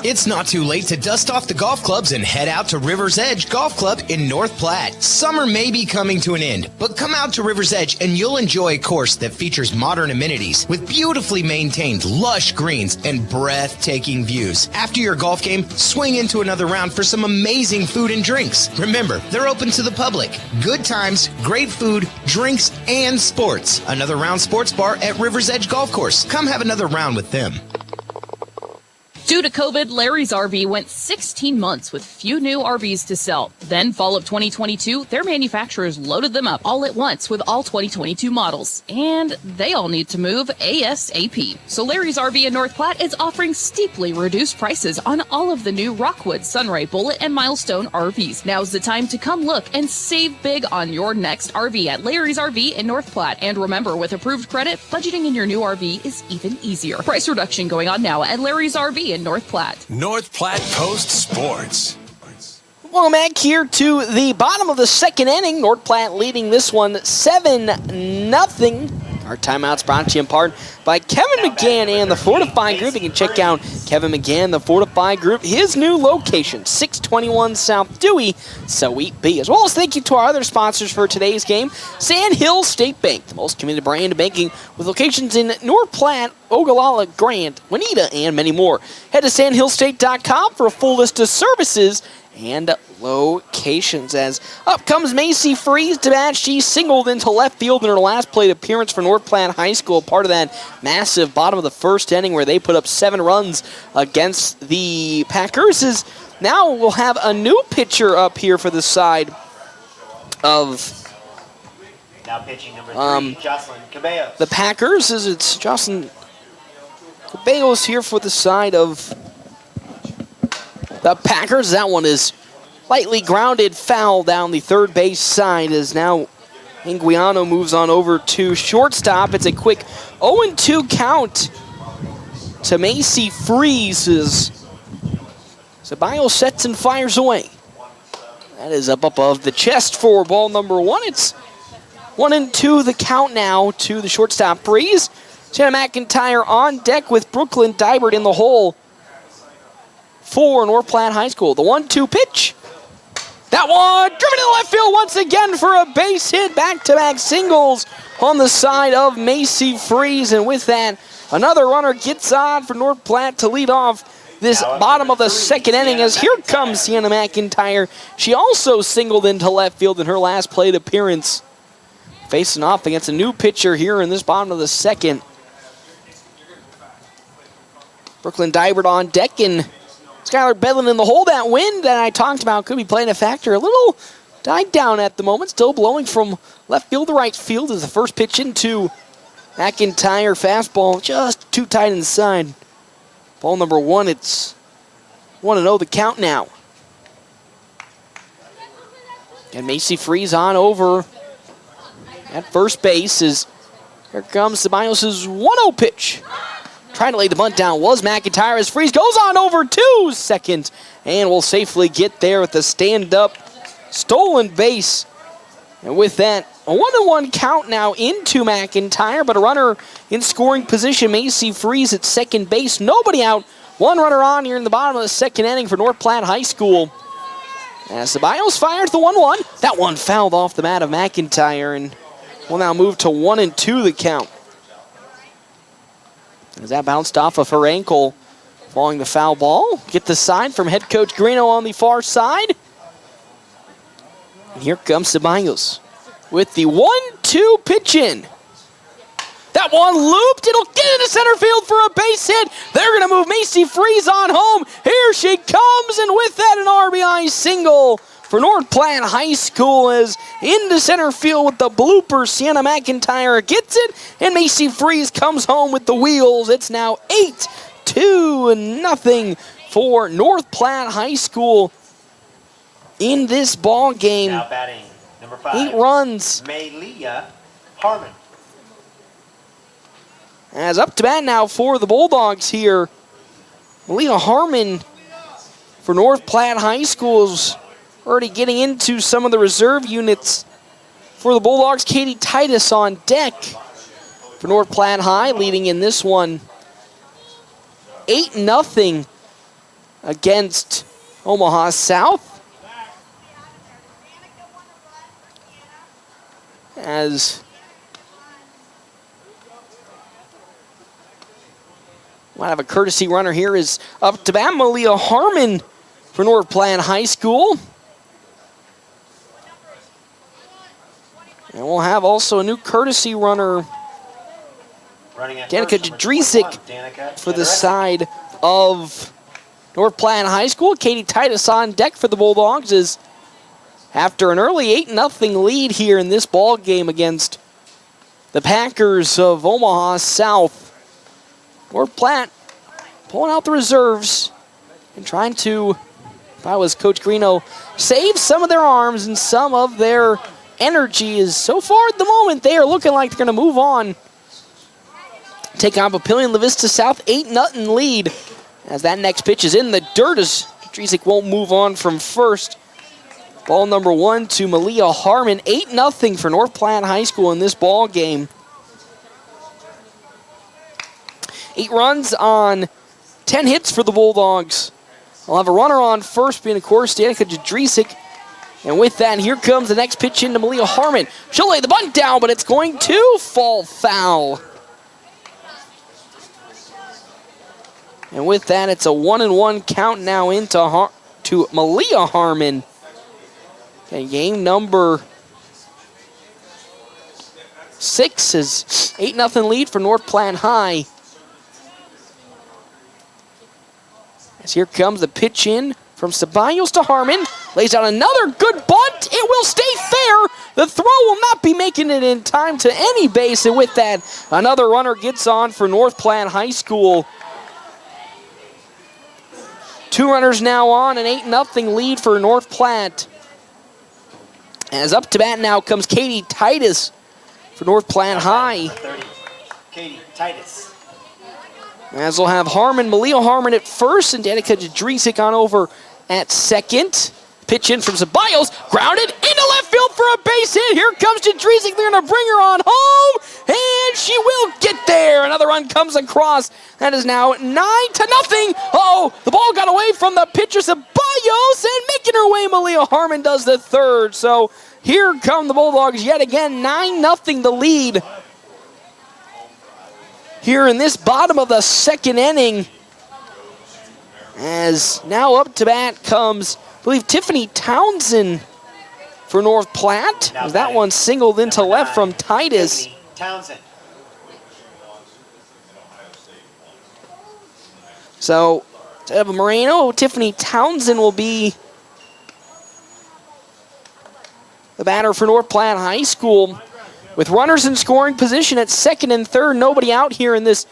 It's not too late to dust off the golf clubs and head out to River's Edge Golf Club in North Platte. Summer may be coming to an end, but come out to River's Edge and you'll enjoy a course that features modern amenities with beautifully maintained lush greens and breathtaking views. After your golf game, swing into another round for some amazing food and drinks. Remember, they're open to the public. Good times, great food, drinks, and sports. Another Round Sports Bar at River's Edge Golf Course. Come have another round with them. Due to COVID, Larry's RV went 16 months with few new RVs to sell. Then, fall of 2022, their manufacturers loaded them up all at once with all 2022 models. And they all need to move ASAP. So Larry's RV in North Platte is offering steeply reduced prices on all of the new Rockwood, Sunray, Bullet, and Milestone RVs. Now's the time to come look and save big on your next RV at Larry's RV in North Platte. And remember, with approved credit, budgeting in your new RV is even easier. Price reduction going on now at Larry's RV in North Platte. North Platte Post Sports. Welcome back here to the bottom of the second inning. North Platte leading this one 7-0. Our timeout's brought to you in part by Kevin McGann and the Fortify Group. You can check out Kevin McGann, the Fortify Group, his new location, 621 South Dewey, Suite B. As well as thank you to our other sponsors for today's game, Sand Hill State Bank, the most committed brand of banking with locations in North Platte, Ogallala, Grant, Juanita, and many more. Head to sandhillstate.com for a full list of services and locations. As up comes Macy Freeze to bat. She singled into left field in her last plate appearance for North Platte High School, part of that massive bottom of the first inning where they put up 7 runs against the Packers. Is now we'll have a new pitcher up here for the side of now pitching number 3, Jocelyn Caballos. The Packers. It's Jocelyn Caballos here for the side of the Packers. That one is lightly grounded foul down the third base side as now Inguiano moves on over to shortstop. It's a quick 0-2 count to Macy Freeze as Ceballos sets and fires away. That is up above the chest for ball number 1. It's 1-2 the count now to the shortstop Freeze. Shanna McIntyre on deck with Brooklyn Dybert in the hole for North Platte High School. The 1-2 pitch. That one driven to left field once again for a base hit. Back-to-back singles on the side of Macy Freeze. And with that, Another runner gets on for North Platte to lead off this bottom of the second inning as here comes Sienna McIntyre. She also singled into left field in her last plate appearance. Facing off against a new pitcher here in this bottom of the second. Brooklyn Divert on deck, and Skylar Bedlin in the hole. That wind that I talked about could be playing a factor. A little died down at the moment, still blowing from left field to right field as the first pitch into McIntyre. Fastball just too tight inside. Ball number one, it's 1-0 the count now. And Macy Freeze on over at first base as here comes Ceballos' 1-0 pitch. Trying to lay the bunt down was McIntyre as Freeze goes on over to second and will safely get there with the stand-up stolen base. And with that, a 1-1 count now into McIntyre, but a runner in scoring position. Macy Freeze at second base. Nobody out. One runner on here in the bottom of the second inning for North Platte High School. As Ceballos fires the 1-1. That one fouled off the bat of McIntyre, and will now move to 1-2 the count. As that bounced off of her ankle, following the foul ball. Get the sign from head coach Greeno on the far side. And here comes Ceballos with the 1-2 pitch in. That one looped. It'll get into center field for a base hit. They're going to move Macy Freeze on home. Here she comes, and with that, an RBI single for North Platte High School is into center field with the blooper. Sienna McIntyre gets it, and Macy Freeze comes home with the wheels. It's now 8-2-0 for North Platte High School in this ball game. Now batting number 5. 8 runs. Maylia Harmon. As up to bat now for the Bulldogs here. Malia Harmon for North Platte High School is already getting into some of the reserve units for the Bulldogs. Katie Titus on deck for North Platte High, leading in this one 8-0 against Omaha South. As we'll have a courtesy runner here is up to bat, Malia Harmon for North Platte High School. And we'll have also a new courtesy runner, Danica Jadrisic, for the side of North Platte High School. Katie Titus on deck for the Bulldogs is after an early 8-0 lead here in this ball game against the Packers of Omaha South. North Platte pulling out the reserves and trying to, if I was Coach Greeno, save some of their arms and some of their energy. Is so far at the moment they are looking like they're going to move on. Take on Papillion, La Vista South, 8-0 lead. As that next pitch is in the dirt as Jadrisic won't move on from first. Ball number 1 to Malia Harmon. 8-0 for North Platte High School in this ball game. 8 runs on 10 hits for the Bulldogs. I'll have a runner on first, being, of course, Danica Jadrisic. And with that, here comes the next pitch into Malia Harmon. She'll lay the bunt down, but it's going to fall foul. And with that, it's a 1-1 count now into to Malia Harmon. Okay, game number 6 is 8-0 lead for North Platte High. As here comes the pitch in from Ceballos to Harmon. Lays out another good bunt. It will stay fair. The throw will not be making it in time to any base. And with that, another runner gets on for North Platte High School. 2 runners now on, an 8-0 lead for North Platte. As up to bat now comes Katie Titus for North Platte High. 30. Katie Titus. As we'll have Malia Harmon at first, and Danica Jadrisic on over at second. Pitch in from Ceballos, grounded into left field for a base hit. Here comes Jadrisic. They're going to bring her on home, and she will get there. Another run comes across. That is now 9-0. Uh-oh, the ball got away from the pitcher Ceballos, and making her way, Malia Harmon does the third. So here come the Bulldogs yet again, 9-0 the lead here in this bottom of the second inning. As now up to bat comes, I believe, Tiffany Townsend for North Platte. As that one singled into left from Titus. Tiffany Townsend. So, instead of Moreno, Tiffany Townsend will be the batter for North Platte High School. With runners in scoring position at second and third, nobody out here in this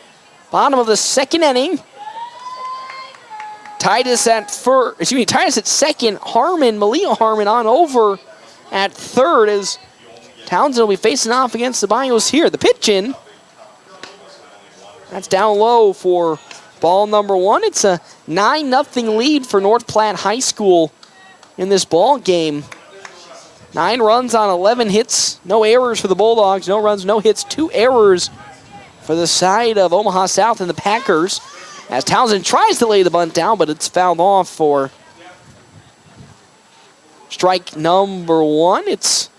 bottom of the second inning. Titus at second. Malia Harmon on over at third as Townsend will be facing off against the Bios here. The pitch in. That's down low for ball number one. It's a 9-0 lead for North Platte High School in this ball game. 9 runs on 11 hits. No errors for the Bulldogs. No runs, no hits. 2 errors for the side of Omaha South and the Packers. As Townsend tries to lay the bunt down, but it's fouled off for strike number 1. It's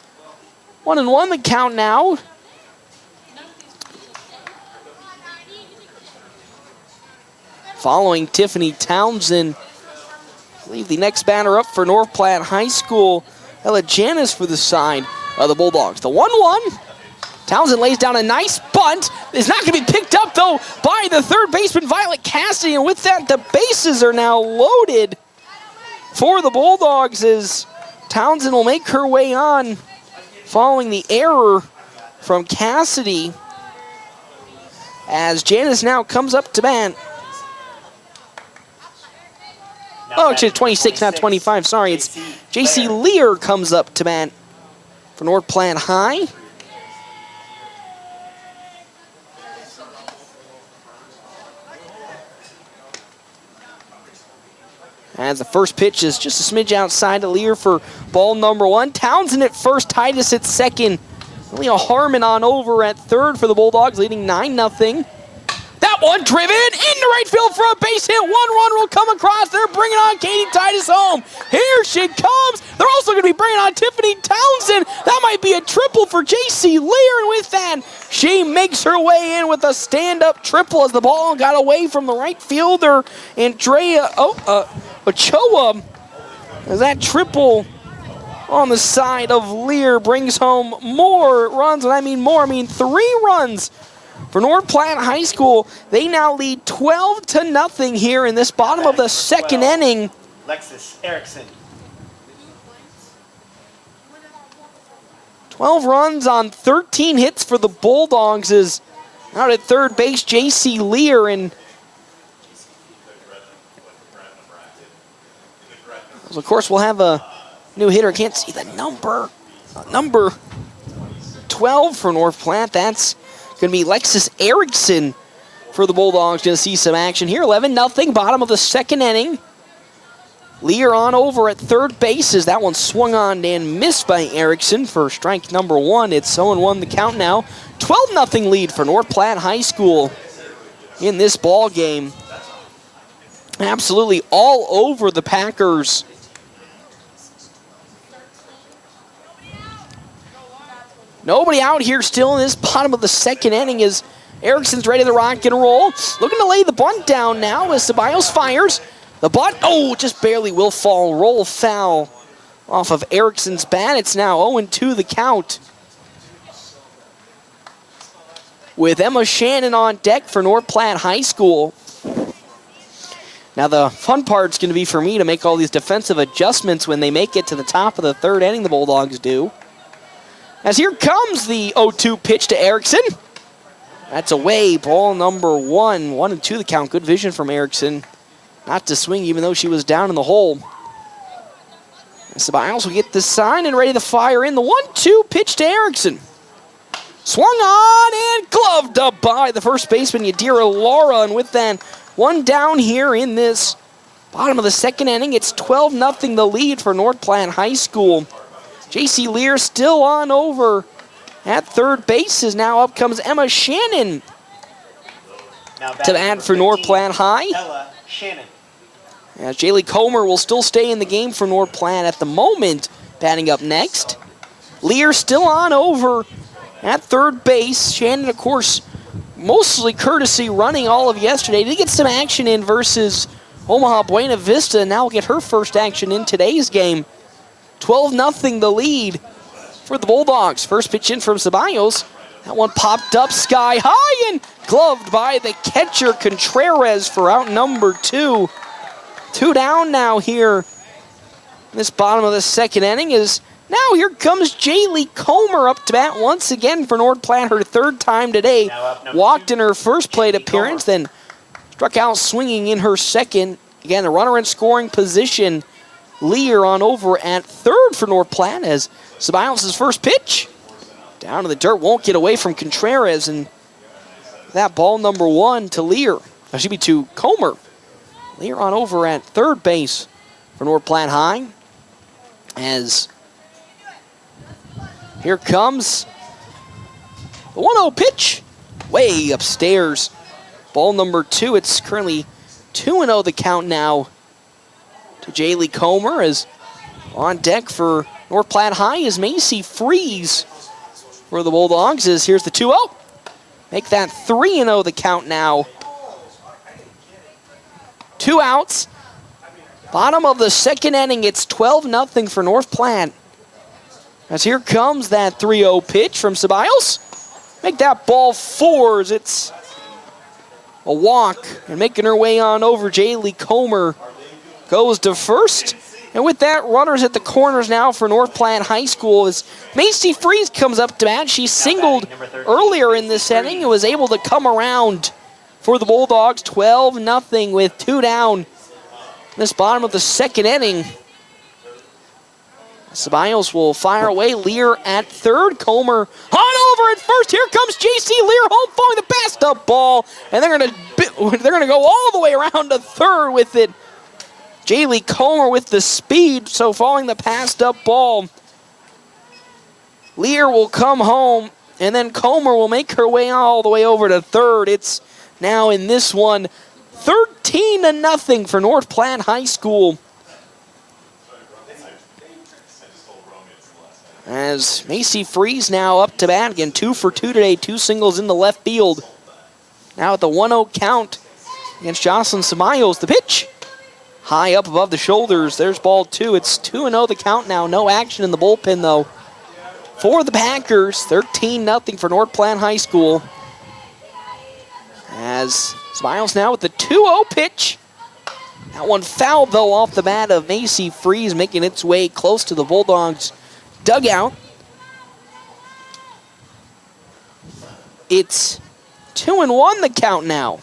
1-1 the count now. Following Tiffany Townsend, I believe the next batter up for North Platte High School, Ella Janis for the side of the Bulldogs. The 1-1. Townsend lays down a nice bunt. It's not going to be picked up, though, by the third baseman, Violet Cassidy. And with that, the bases are now loaded for the Bulldogs as Townsend will make her way on following the error from Cassidy. As Janice now comes up to bat. Oh, actually 26, not 25. Sorry, it's J.C. Lear comes up to bat for North Platte High. As the first pitch is just a smidge outside to Lear for ball number 1. Townsend at first, Titus at second. Leo Harmon on over at third for the Bulldogs, leading 9-0. That one driven into right field for a base hit. 1 run will come across. They're bringing on Katie Titus home. Here she comes. They're also going to be bringing on Tiffany Townsend. That might be a triple for J.C. Lear. And with that, she makes her way in with a stand-up triple as the ball got away from the right fielder, Andrea Ochoa. As that triple on the side of Lear brings home more runs. And I mean more, I mean 3 runs for North Platte High School. They now lead 12-0 here in this bottom of the second inning. Lexus Erickson. 12 runs on 13 hits for the Bulldogs is out at third base, J.C. Lear. And of course, we'll have a new hitter. Can't see the number. Number 12 for North Platte. That's going to be Lexus Erickson for the Bulldogs. Going to see some action here. 11-0, bottom of the second inning. Lear on over at third base as that one swung on and missed by Erickson for strike number 1. It's 0-1 the count now. 12-0 lead for North Platte High School in this ball game. Absolutely all over the Packers. Nobody out here still in this bottom of the second inning as Erickson's ready to rock and roll. Looking to lay the bunt down now as Ceballos fires. The bunt, just barely will fall. Roll foul off of Erickson's bat. It's now 0-2 the count. With Emma Shannon on deck for North Platte High School. Now the fun part's going to be for me to make all these defensive adjustments when they make it to the top of the third inning, the Bulldogs do. As here comes the 0-2 pitch to Erickson. That's away, ball number 1. 1-2 the count. Good vision from Erickson. Not to swing even though she was down in the hole. Ceballos will get the sign and ready to fire in. The 1-2 pitch to Erickson. Swung on and gloved up by the first baseman, Yadira Laura. And with that, one down here in this bottom of the second inning, it's 12-0 the lead for North Platte High School. J.C. Lear still on over at third base. As now up comes Emma Shannon to bat for North Platte High. Ella Shannon. As Jaylee Comer will still stay in the game for North Platte at the moment, batting up next. Lear still on over at third base. Shannon, of course, mostly courtesy running all of yesterday. Did get some action in versus Omaha Buena Vista, and now will get her first action in today's game. 12-0 the lead for the Bulldogs. First pitch in from Ceballos. That one popped up sky high and gloved by the catcher Contreras for out number 2. 2 down now here. This bottom of the second inning is now here comes Jaylee Comer up to bat once again for North Platte, her third time today. Walked in her first plate appearance, then struck out swinging in her second. Again, the runner in scoring position. Lear on over at third for North Platte as Ceballos' first pitch. Down to the dirt, won't get away from Contreras, and that ball number 1 to Lear. Excuse me, to Comer. Lear on over at third base for North Platte High. As here comes the 1-0 pitch. Way upstairs. Ball number 2. It's currently 2-0 the count now to Jaylee Comer. As on deck for North Platte High is Macy Freeze for the Bulldogs. As here's the 2-0. Make that 3-0 the count now. 2 outs. Bottom of the second inning, it's 12-0 for North Platte. As here comes that 3-0 pitch from Ceballos. Make that ball 4 as it's a walk. And making her way on over, Jaylee Comer goes to first. And with that, runners at the corners now for North Platte High School as Macy Freeze comes up to bat. She singled earlier in this inning and was able to come around for the Bulldogs. 12-0 with 2 down. This bottom of the second inning. Ceballos will fire away. Lear at third. Comer on over at first. Here comes JC Lear home, following the passed up ball, and they're gonna go all the way around to third with it. Jaylee Comer with the speed, so following the passed up ball, Lear will come home, and then Comer will make her way all the way over to third. It's now in this one 13-0 for North Platte High School. As Macy Freeze now up to bat again, 2 for 2 today, 2 singles in the left field. Now at the 1-0 count against Jocelyn Ceballos. The pitch high up above the shoulders. There's ball 2. It's 2-0 the count now. No action in the bullpen though. For the Packers, 13-0 for North Platte High School. As Ceballos now with the 2-0 pitch. That one fouled though off the bat of Macy Freeze, making its way close to the Bulldogs dugout. It's 2-1 the count now.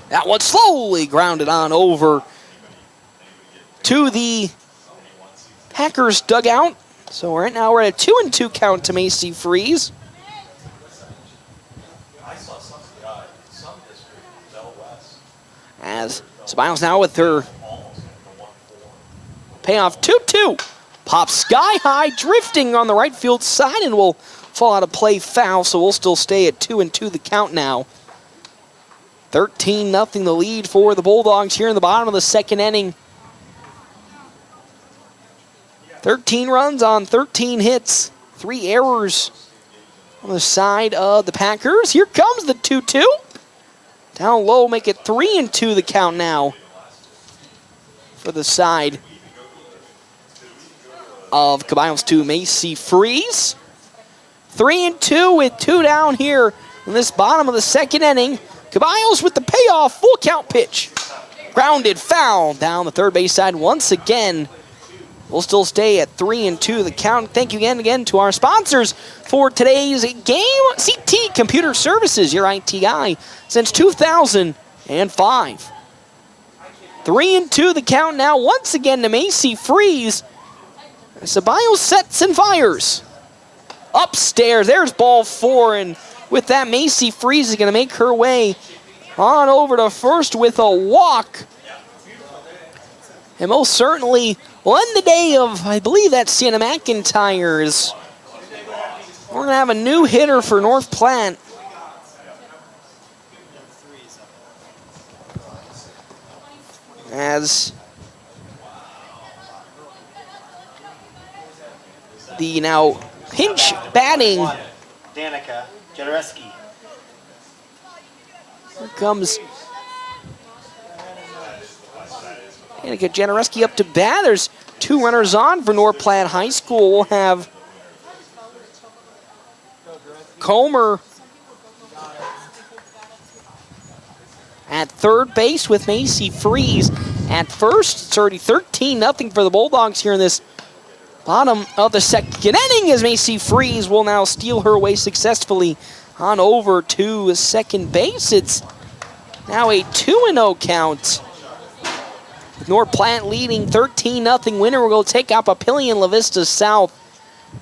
That one slowly grounded on over to the Packers dugout. So right now we're at a 2-2 count to Macy Freeze. As Ceballos now with her payoff 2-2. Pops sky high, drifting on the right field side, and will fall out of play foul, so we'll still stay at 2-2 the count now. 13-0 the lead for the Bulldogs here in the bottom of the second inning. 13 runs on 13 hits, 3 errors on the side of the Packers. Here comes the 2-2. Down low, make it 3-2 the count now for the side of Ceballos to Macy Freeze. 3-2 with 2 down here in this bottom of the second inning. Ceballos with the payoff, full count pitch. Grounded foul down the third base side once again. We'll still stay at 3-2 the count. Thank you again to our sponsors for today's game. CT Computer Services, your IT guy since 2005. 3-2 the count now once again to Macy Freeze. Ceballos sets and fires. Upstairs, there's ball 4, and with that, Macy Freeze is going to make her way on over to first with a walk. And most certainly will end the day of, I believe that's Sienna McIntyre's. We're going to have a new hitter for North Platte. As the now pinch batting. Danica Jodorowsky. Here comes Danica Jodorowsky up to bat. There's 2 runners on for North Platte High School. We'll have Comer at third base with Macy Freeze at first. It's already 13-0 for the Bulldogs here in this bottom of the second inning, as Macy Freeze will now steal her way successfully on over to second base. It's now a 2-0 count. With North Platte leading 13-0 winner. We're going to take out Papillion La Vista South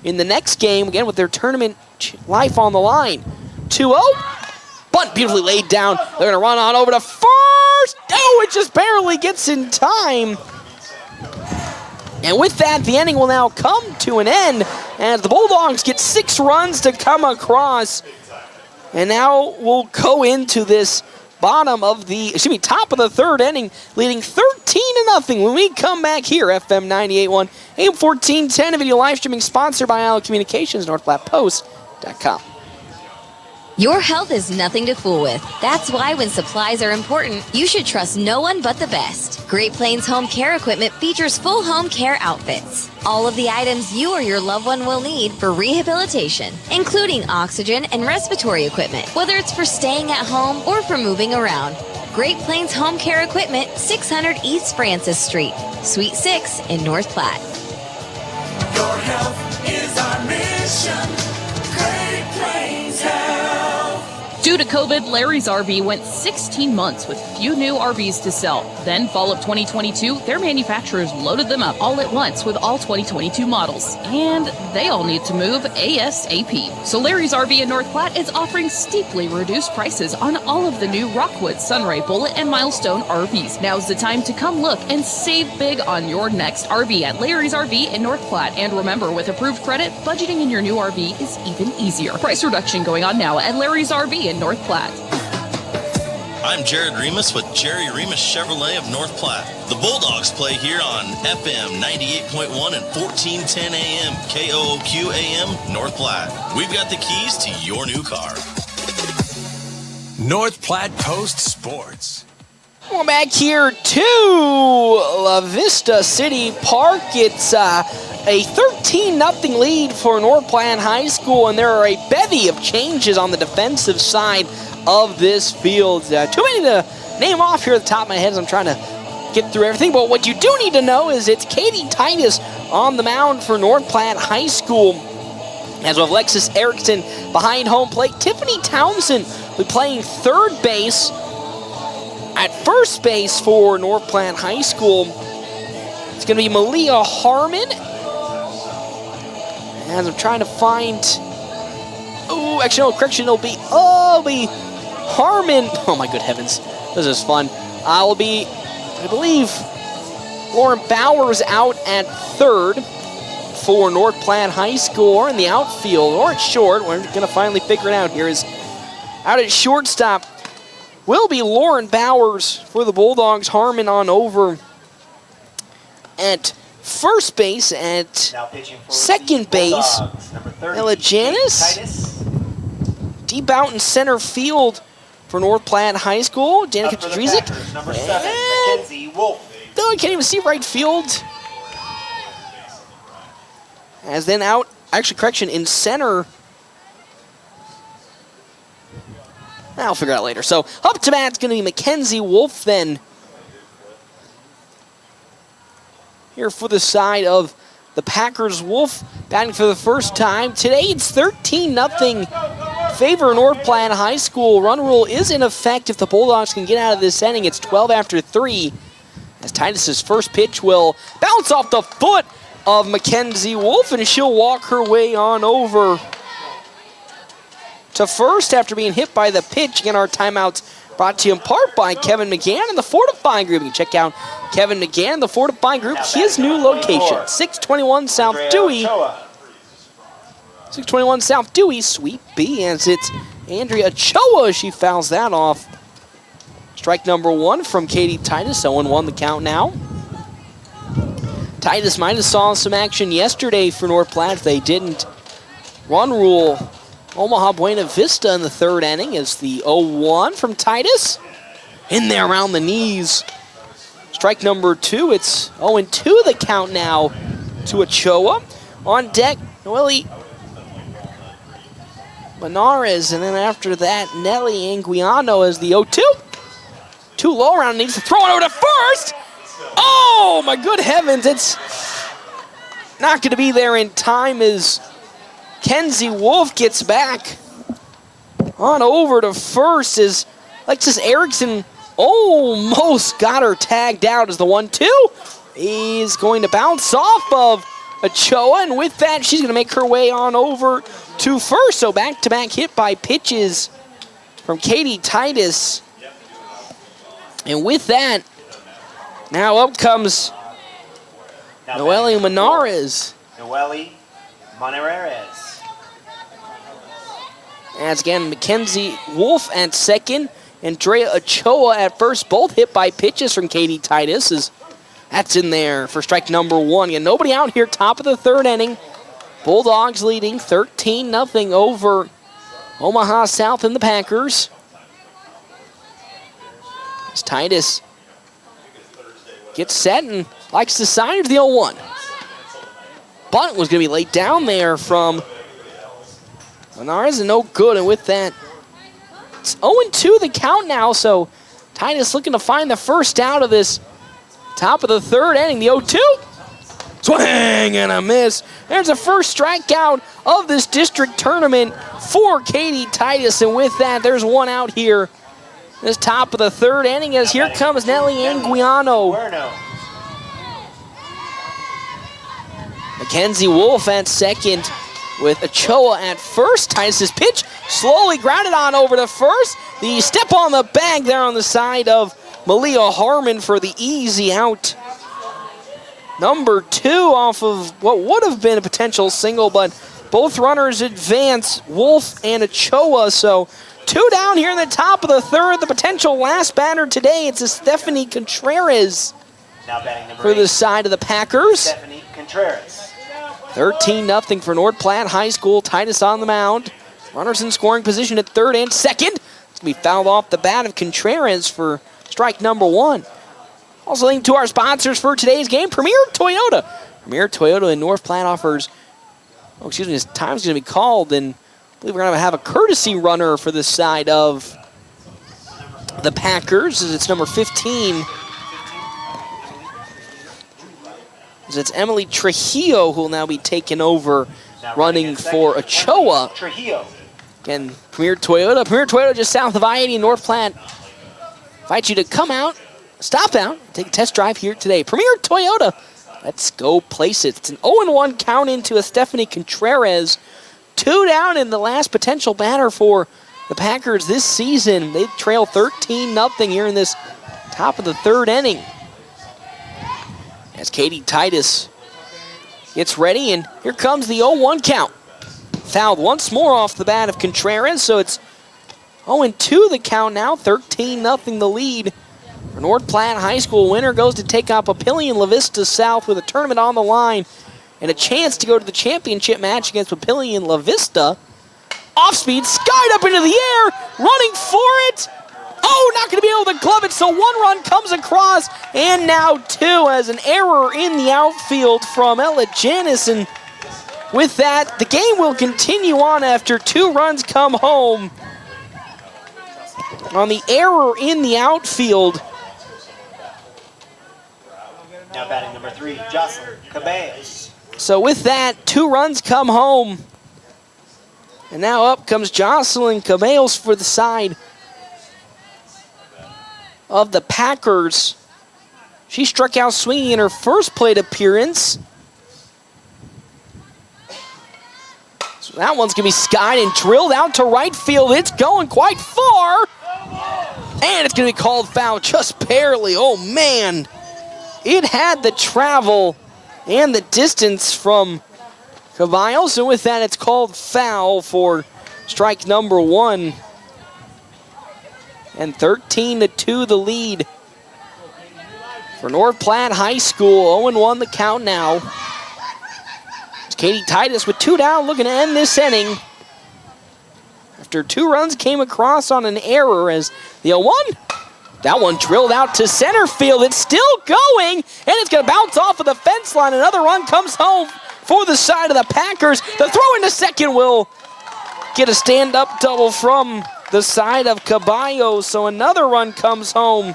in the next game, again with their tournament life on the line. 2-0. Bunt beautifully laid down. They're going to run on over to first. Oh, it just barely gets in time. And with that, the inning will now come to an end as the Bulldogs get 6 runs to come across. And now we'll go into this top of the third inning, leading 13-0 when we come back here. FM 98.1, AM 1410, a video live streaming sponsored by Allen Communications, NorthPlattePost.com. Your health is nothing to fool with. That's why when supplies are important, you should trust no one but the best. Great Plains Home Care Equipment features full home care outfits. All of the items you or your loved one will need for rehabilitation, including oxygen and respiratory equipment, whether it's for staying at home or for moving around. Great Plains Home Care Equipment, 600 East Francis Street, Suite 6 in North Platte. Your health is our mission. Great Plains Health. Due to COVID, Larry's RV went 16 months with few new RVs to sell. Then, fall of 2022, their manufacturers loaded them up all at once with all 2022 models. And they all need to move ASAP. So Larry's RV in North Platte is offering steeply reduced prices on all of the new Rockwood, Sunray, Bullet, and Milestone RVs. Now's the time to come look and save big on your next RV at Larry's RV in North Platte. And remember, with approved credit, budgeting in your new RV is even easier. Price reduction going on now at Larry's RV in North Platte. I'm Jared Remus with Jerry Remus Chevrolet of North Platte. The Bulldogs play here on FM 98.1 and 1410 AM KOOQ AM North Platte. We've got the keys to your new car. North Platte Post Sports. We're back here to La Vista City Park. It's a 13-0 lead for North Platte High School, and there are a bevy of changes on the defensive side of this field. Too many to name off here at the top of my head as I'm trying to get through everything, but what you do need to know is it's Katie Titus on the mound for North Platte High School, as well as Alexis Erickson behind home plate. Tiffany Townsend will be playing third base. At first base for North Platte High School, it's going to be Malia Harmon. As I'm trying to find... Oh, actually, no, correction, it'll be Harmon. Oh, my good heavens. This is fun. Will be, I believe, Lauren Bowers out at third for North Platte High School, or in the outfield, or at short. We're going to finally figure it out here. Is out at shortstop will be Lauren Bowers for the Bulldogs. Harmon on over at first base. At second base, Ella Janis. Deep out in center field for North Platte High School, Danica Tadrizik. Number 7, Mackenzie Wolf. No, I can't even see right field. As then out, actually, correction, in center. I'll figure it out later. So up to bat's going to be Mackenzie Wolf then. Here for the side of the Packers. Wolf batting for the first time. Today it's 13-0 favor North Platte High School. Run rule is in effect if the Bulldogs can get out of this inning. It's 12 after 3. As Titus's first pitch will bounce off the foot of Mackenzie Wolf, and she'll walk her way on over to first after being hit by the pitch. Again, our timeouts brought to you in part by Kevin McGann and the Fortify Group. You can check out Kevin McGann, the Fortify Group, his new location, 621 South Dewey. 621 South Dewey, Suite B, as it's Andrea Ochoa. She fouls that off. Strike number 1 from Katie Titus, 0-1 the count now. Titus might have saw some action yesterday for North Platte. They didn't run rule Omaha Buena Vista in the third inning as the 0-1 from Titus. In there around the knees. Strike number 2. It's 0-2 the count now to Ochoa. On deck, Noelle Benares, and then after that, Nelly Anguiano as the 0-2. Too low around, needs to throw it over to first. Oh, my good heavens, it's not going to be there in time as Kenzie Wolf gets back on over to first as Alexis Erickson almost got her tagged out as the 1-2. He's going to bounce off of Ochoa, and with that, she's going to make her way on over to first. So back-to-back hit by pitches from Katie Titus. And with that, now up comes Noelle Benares. Noelle Benares. As again, Mackenzie Wolf at second, Andrea Ochoa at first, both hit by pitches from Katie Titus. That's in there for strike number 1. And nobody out here, top of the third inning. Bulldogs leading 13-0 over Omaha South and the Packers. As Titus gets set and likes the side of the 0-1. Bunt was going to be laid down there from Benares, and no good. And with that, it's 0-2 the count now. So Titus looking to find the first out of this top of the third inning. The 0-2. Swing and a miss. There's a first strikeout of this district tournament for Katie Titus. And with that, there's one out here. This top of the third inning as here comes Nelly Anguiano. Mackenzie Wolf at second with Ochoa at first. Titus's pitch slowly grounded on over to first. The step on the bag there on the side of Malia Harmon for the easy out. Number 2 off of what would have been a potential single, but both runners advance, Wolf and Ochoa. So 2 down here in the top of the third. The potential last batter today, it's a Stephanie Contreras for the side of the Packers. Stephanie Contreras. 13-0 for North Platte High School. Titus on the mound. Runners in scoring position at third and second. It's going to be fouled off the bat of Contreras for strike number 1. Also linked to our sponsors for today's game, Premier Toyota. Premier Toyota in North Platte offers, his time's going to be called, and I believe we're going to have a courtesy runner for the side of the Packers, as it's number 15. As it's Emily Trujillo who will now be taking over, running for Ochoa. Trujillo. Again, Premier Toyota just south of I-80 in North Platte. Invite you to come out, stop out, take a test drive here today. Premier Toyota, let's go place it. It's an 0-1 count into a Stephanie Contreras. 2 down in the last potential batter for the Packers this season. They trail 13-0 here in this top of the third inning. As Katie Titus gets ready, and here comes the 0-1 count. Fouled once more off the bat of Contreras, so it's 0-2 the count now, 13-0 the lead. For North Platte High School, winner goes to take out Papillion La Vista South with a tournament on the line and a chance to go to the championship match against Papillion La Vista. Off speed, skied up into the air, running for it. Oh, not going to be able to glove it, so 1 run comes across, and now 2 as an error in the outfield from Ella Janis. And with that, the game will continue on after 2 runs come home. On the error in the outfield. Now batting number 3, Jocelyn Caballos. So with that, 2 runs come home. And now up comes Jocelyn Caballos for the side of the Packers. She struck out swinging in her first plate appearance. So that one's going to be skied and drilled out to right field. It's going quite far. And it's going to be called foul just barely. Oh, man. It had the travel and the distance from Caballos. And with that, it's called foul for strike number 1. And 13-2 the lead for North Platte High School. 0-1 the count now. It's Katie Titus with 2 down, looking to end this inning. After 2 runs came across on an error as the 0-1. That one drilled out to center field. It's still going, and it's going to bounce off of the fence line. Another run comes home for the side of the Packers. The throw into second will get a stand-up double from the side of Caballos, so another run comes home.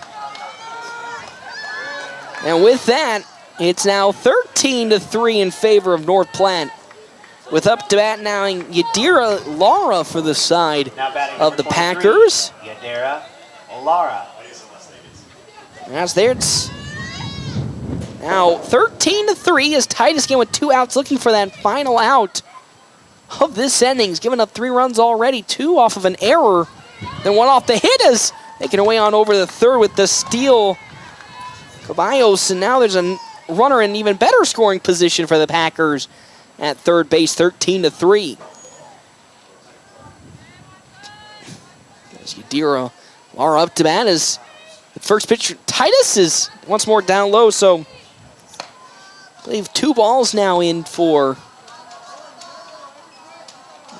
And with that, it's now 13-3 in favor of North Platte. With up to bat now Yadira Lara for the side of the Packers. Yadira Lara. That's there. It's now 13-3 as Titus again with 2 outs, looking for that final out of this inning. He's given up 3 runs already, 2 off of an error, then 1 off the hit as making her way on over the third with the steal. Caballos, and now there's a runner in even better scoring position for the Packers at third base, 13-3. There's Yadira Lara up to bat as the first pitch. Titus is once more down low, so I believe 2 balls now in for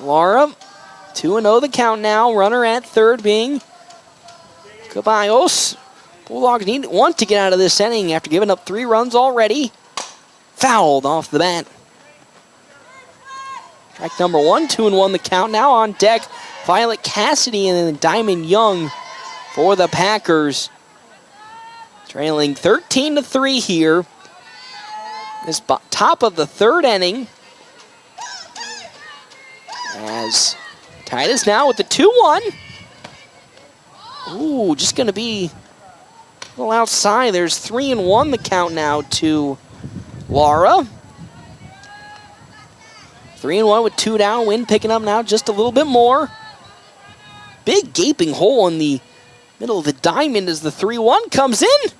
Lara. 2-0 the count now. Runner at third being Caballos. Bulldogs want to get out of this inning after giving up 3 runs already. Fouled off the bat. Strike number 1, 2-1 the count. Now on deck, Violet Cassidy and then Diamond Young for the Packers. Trailing 13-3 here. This top of the third inning. As Titus now with the 2-1. Ooh, just going to be a little outside. There's 3-1 the count now to Lara. 3-1 with 2 down. Wind picking up now just a little bit more. Big gaping hole in the middle of the diamond as the 3-1 comes in.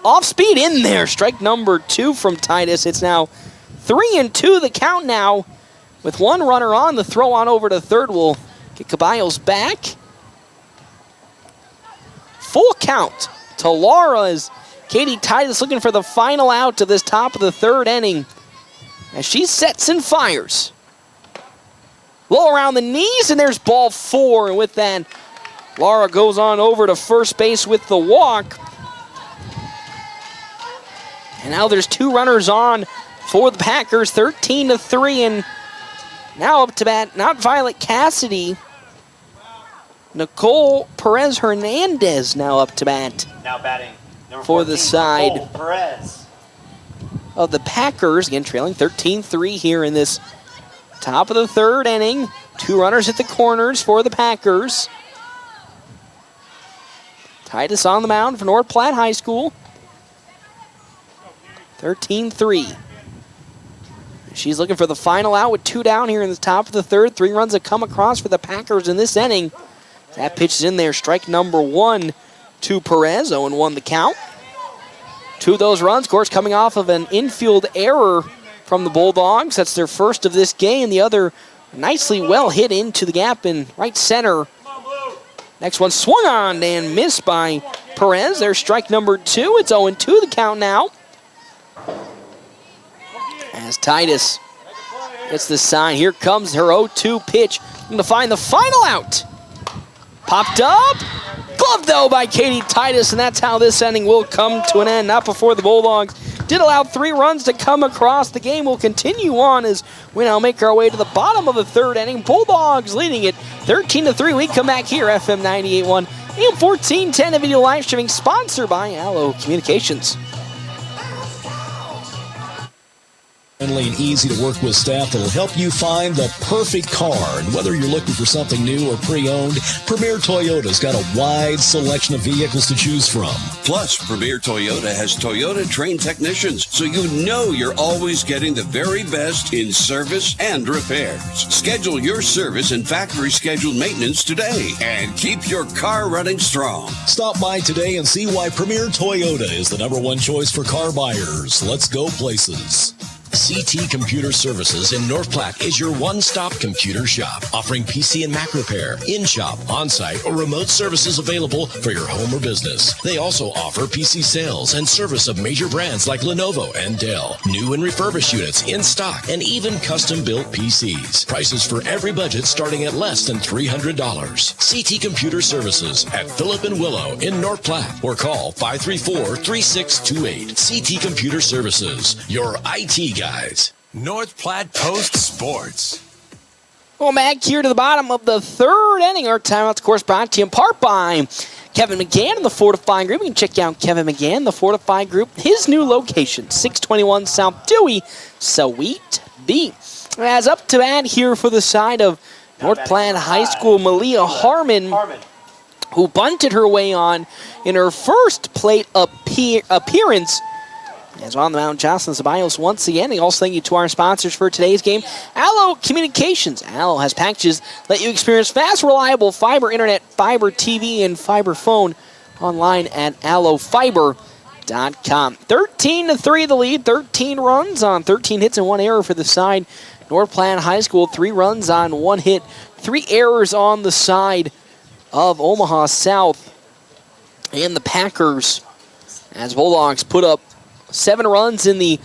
Off speed in there. Strike number 2 from Titus. It's now 3-2 the count now. With 1 runner on, the throw on over to third will get Caballos back. Full count to Lara as Katie Titus looking for the final out of this top of the third inning. As she sets and fires. Low around the knees, and there's ball 4. And with that, Lara goes on over to first base with the walk. And now there's 2 runners on for the Packers, 13-3. And now up to bat, not Violet Cassidy. Nicole Perez Hernandez now up to bat. Now batting number for 14, the side Nicole Perez of the Packers. Again, trailing 13-3 here in this top of the third inning. 2 runners at the corners for the Packers. Titus on the mound for North Platte High School. 13-3. She's looking for the final out with 2 down here in the top of the third. 3 runs have come across for the Packers in this inning. That pitch is in there. Strike number 1 to Perez. 0-1 the count. 2 of those runs, of course, coming off of an infield error from the Bulldogs. That's their first of this game. The other nicely well hit into the gap in right center. Next one swung on and missed by Perez. There's strike number 2. It's 0-2 the count now. As Titus gets the sign. Here comes her 0-2 pitch. Going to find the final out. Popped up. Gloved, though, by Katie Titus, and that's how this inning will come to an end. Not before the Bulldogs did allow 3 runs to come across. The game will continue on as we now make our way to the bottom of the third inning. Bulldogs leading it 13-3. We come back here, FM 98.1, AM 1410, a video live streaming sponsored by Allo Communications. Friendly and easy to work with staff that'll help you find the perfect car. And whether you're looking for something new or pre-owned, Premier Toyota's got a wide selection of vehicles to choose from. Plus, Premier Toyota has Toyota-trained technicians, so you know you're always getting the very best in service and repairs. Schedule your service and factory-scheduled maintenance today and keep your car running strong. Stop by today and see why Premier Toyota is the #1 choice for car buyers. Let's go places. CT Computer Services in North Platte is your one-stop computer shop, offering PC and Mac repair, in-shop, on-site, or remote services available for your home or business. They also offer PC sales and service of major brands like Lenovo and Dell, new and refurbished units in stock, and even custom-built PCs. Prices for every budget starting at less than $300. CT Computer Services at Phillip and Willow in North Platte, or call 534-3628. CT Computer Services, your IT guys. North Platte Post Sports. Well, back here to the bottom of the third inning. Our timeout's, of course, brought to you in part by Kevin McGann and the Fortify Group. You can check out Kevin McGann, the Fortify Group, his new location, 621 South Dewey, Sweet Bee. As up to bat here for the side of North Platte High School, Malia Harmon, who bunted her way on in her first plate appearance. As on the mound, Jocelyn Ceballos once again. And also thank you to our sponsors for today's game, Allo Communications. Allo has packages that let you experience fast, reliable fiber internet, fiber TV, and fiber phone online at allofiber.com. 13-3 the lead, 13 runs on 13 hits and 1 error for the side. North Platte High School, 3 runs on 1 hit, 3 errors on the side of Omaha South. And the Packers, as Bulldogs put up 7 runs in the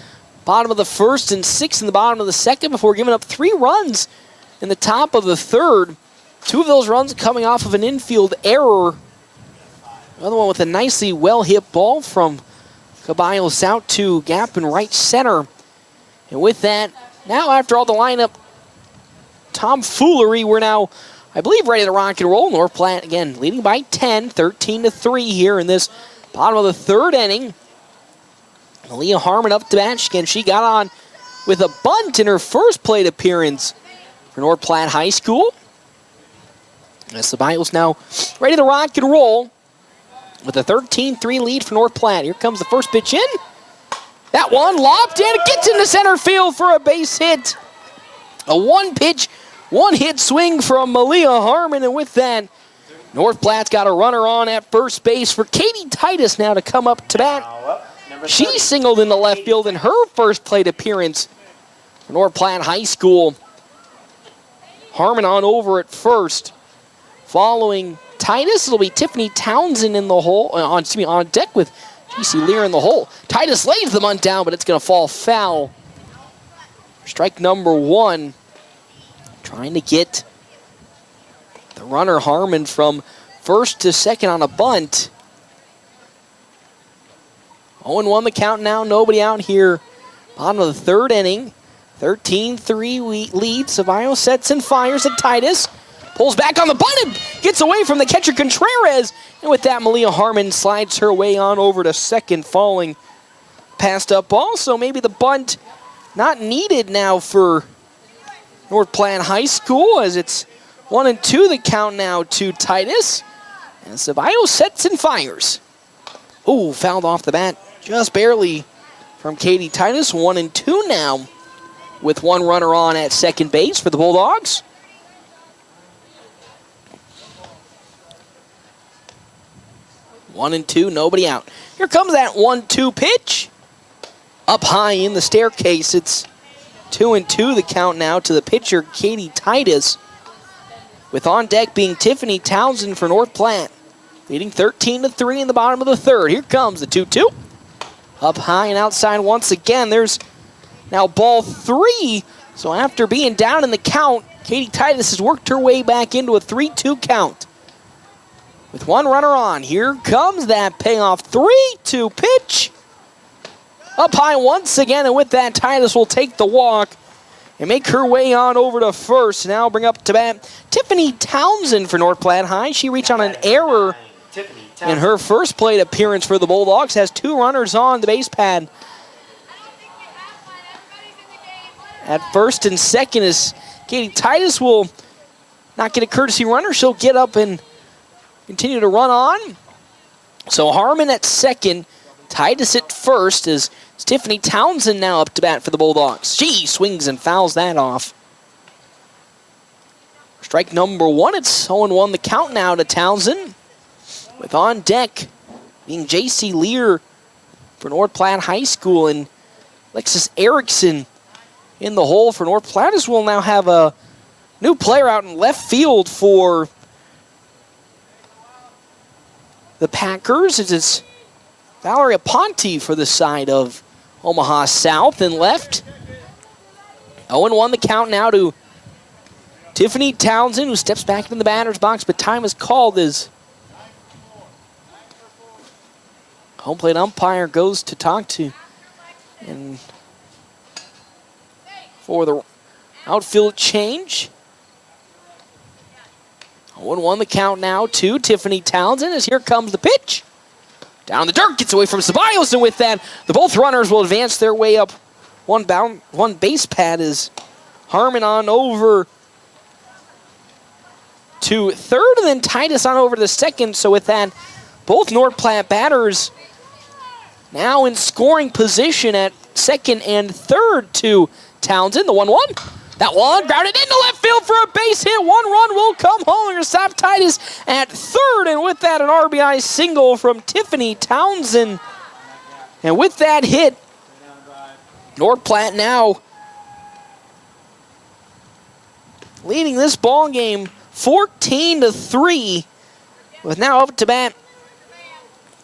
bottom of the first and 6 in the bottom of the second before giving up 3 runs in the top of the third. 2 of those runs coming off of an infield error. Another one with a nicely well-hit ball from Ceballos out to gap in right center. And with that, now after all the lineup tomfoolery, we're now, I believe, ready to rock and roll. North Platte, again, leading by 10, 13-3 here in this bottom of the third inning. Malia Harmon up to bat. Again, she got on with a bunt in her first plate appearance for North Platte High School. As the Ceballos now ready to rock and roll with a 13-3 lead for North Platte. Here comes the first pitch in. That one lobbed in. It gets into center field for a base hit. A 1-pitch, 1-hit swing from Malia Harmon. And with that, North Platte's got a runner on at first base for Katie Titus now to come up to bat. She singled into left field in her first plate appearance for North Platte High School. Harmon on over at first. Following Titus, it'll be Tiffany Townsend in the hole, on deck with J.C. Lear in the hole. Titus lays the bunt down, but it's going to fall foul. Strike number 1. Trying to get the runner Harmon from first to second on a bunt. 0-1 the count now, nobody out here. Bottom of the third inning. 13-3 lead. Ceballos sets and fires at Titus. Pulls back on the bunt and gets away from the catcher Contreras. And with that, Malia Harmon slides her way on over to second, falling past up ball. So maybe the bunt not needed now for North Platte High School, as it's 1-2 the count now to Titus. And Ceballos sets and fires. Ooh, fouled off the bat just barely from Katie Titus. 1-2 now with 1 runner on at second base for the Bulldogs. One and two, nobody out. Here comes that 1-2 pitch. Up high in the staircase. It's 2-2 the count now to the pitcher, Katie Titus. With on deck being Tiffany Townsend for North Platte. Leading 13-3 in the bottom of the third. Here comes the 2-2. Up high and outside once again. There's now ball 3. So after being down in the count, Katie Titus has worked her way back into a 3-2 count. With 1 runner on, here comes that payoff 3-2 pitch. Up high once again, and with that, Titus will take the walk and make her way on over to first. Now bring up to bat Tiffany Townsend for North Platte High. She reached on an error in her first plate appearance for the Bulldogs. Has 2 runners on the base pad. At first and second is Katie Titus will not get a courtesy runner. She'll get up and continue to run on. So Harmon at second, Titus at first, as Tiffany Townsend now up to bat for the Bulldogs. She swings and fouls that off. Strike number 1, it's 0-1 the count now to Townsend. With on deck being J.C. Lear for North Platte High School and Alexis Erickson in the hole for North Platte, as we'll now have a new player out in left field for the Packers. It's Valeria Ponte for the side of Omaha South in left. 0-1 the count now to Tiffany Townsend, who steps back into the batter's box, but time is called as home plate umpire goes to talk to and for the outfield change. 0-1 the count now to Tiffany Townsend as here comes the pitch. Down the dirt, gets away from Ceballos, and with that, the both runners will advance their way up one base pad as Harmon on over to third, and then Titus on over to the second. So with that, both North Platte batters now in scoring position at second and third to Townsend. The 1-1. That one grounded into left field for a base hit. 1 run will come home. You're going to stop Titus at third, and with that, an RBI single from Tiffany Townsend. And with that hit, North Platte now leading this ball game 14-3, with now up to bat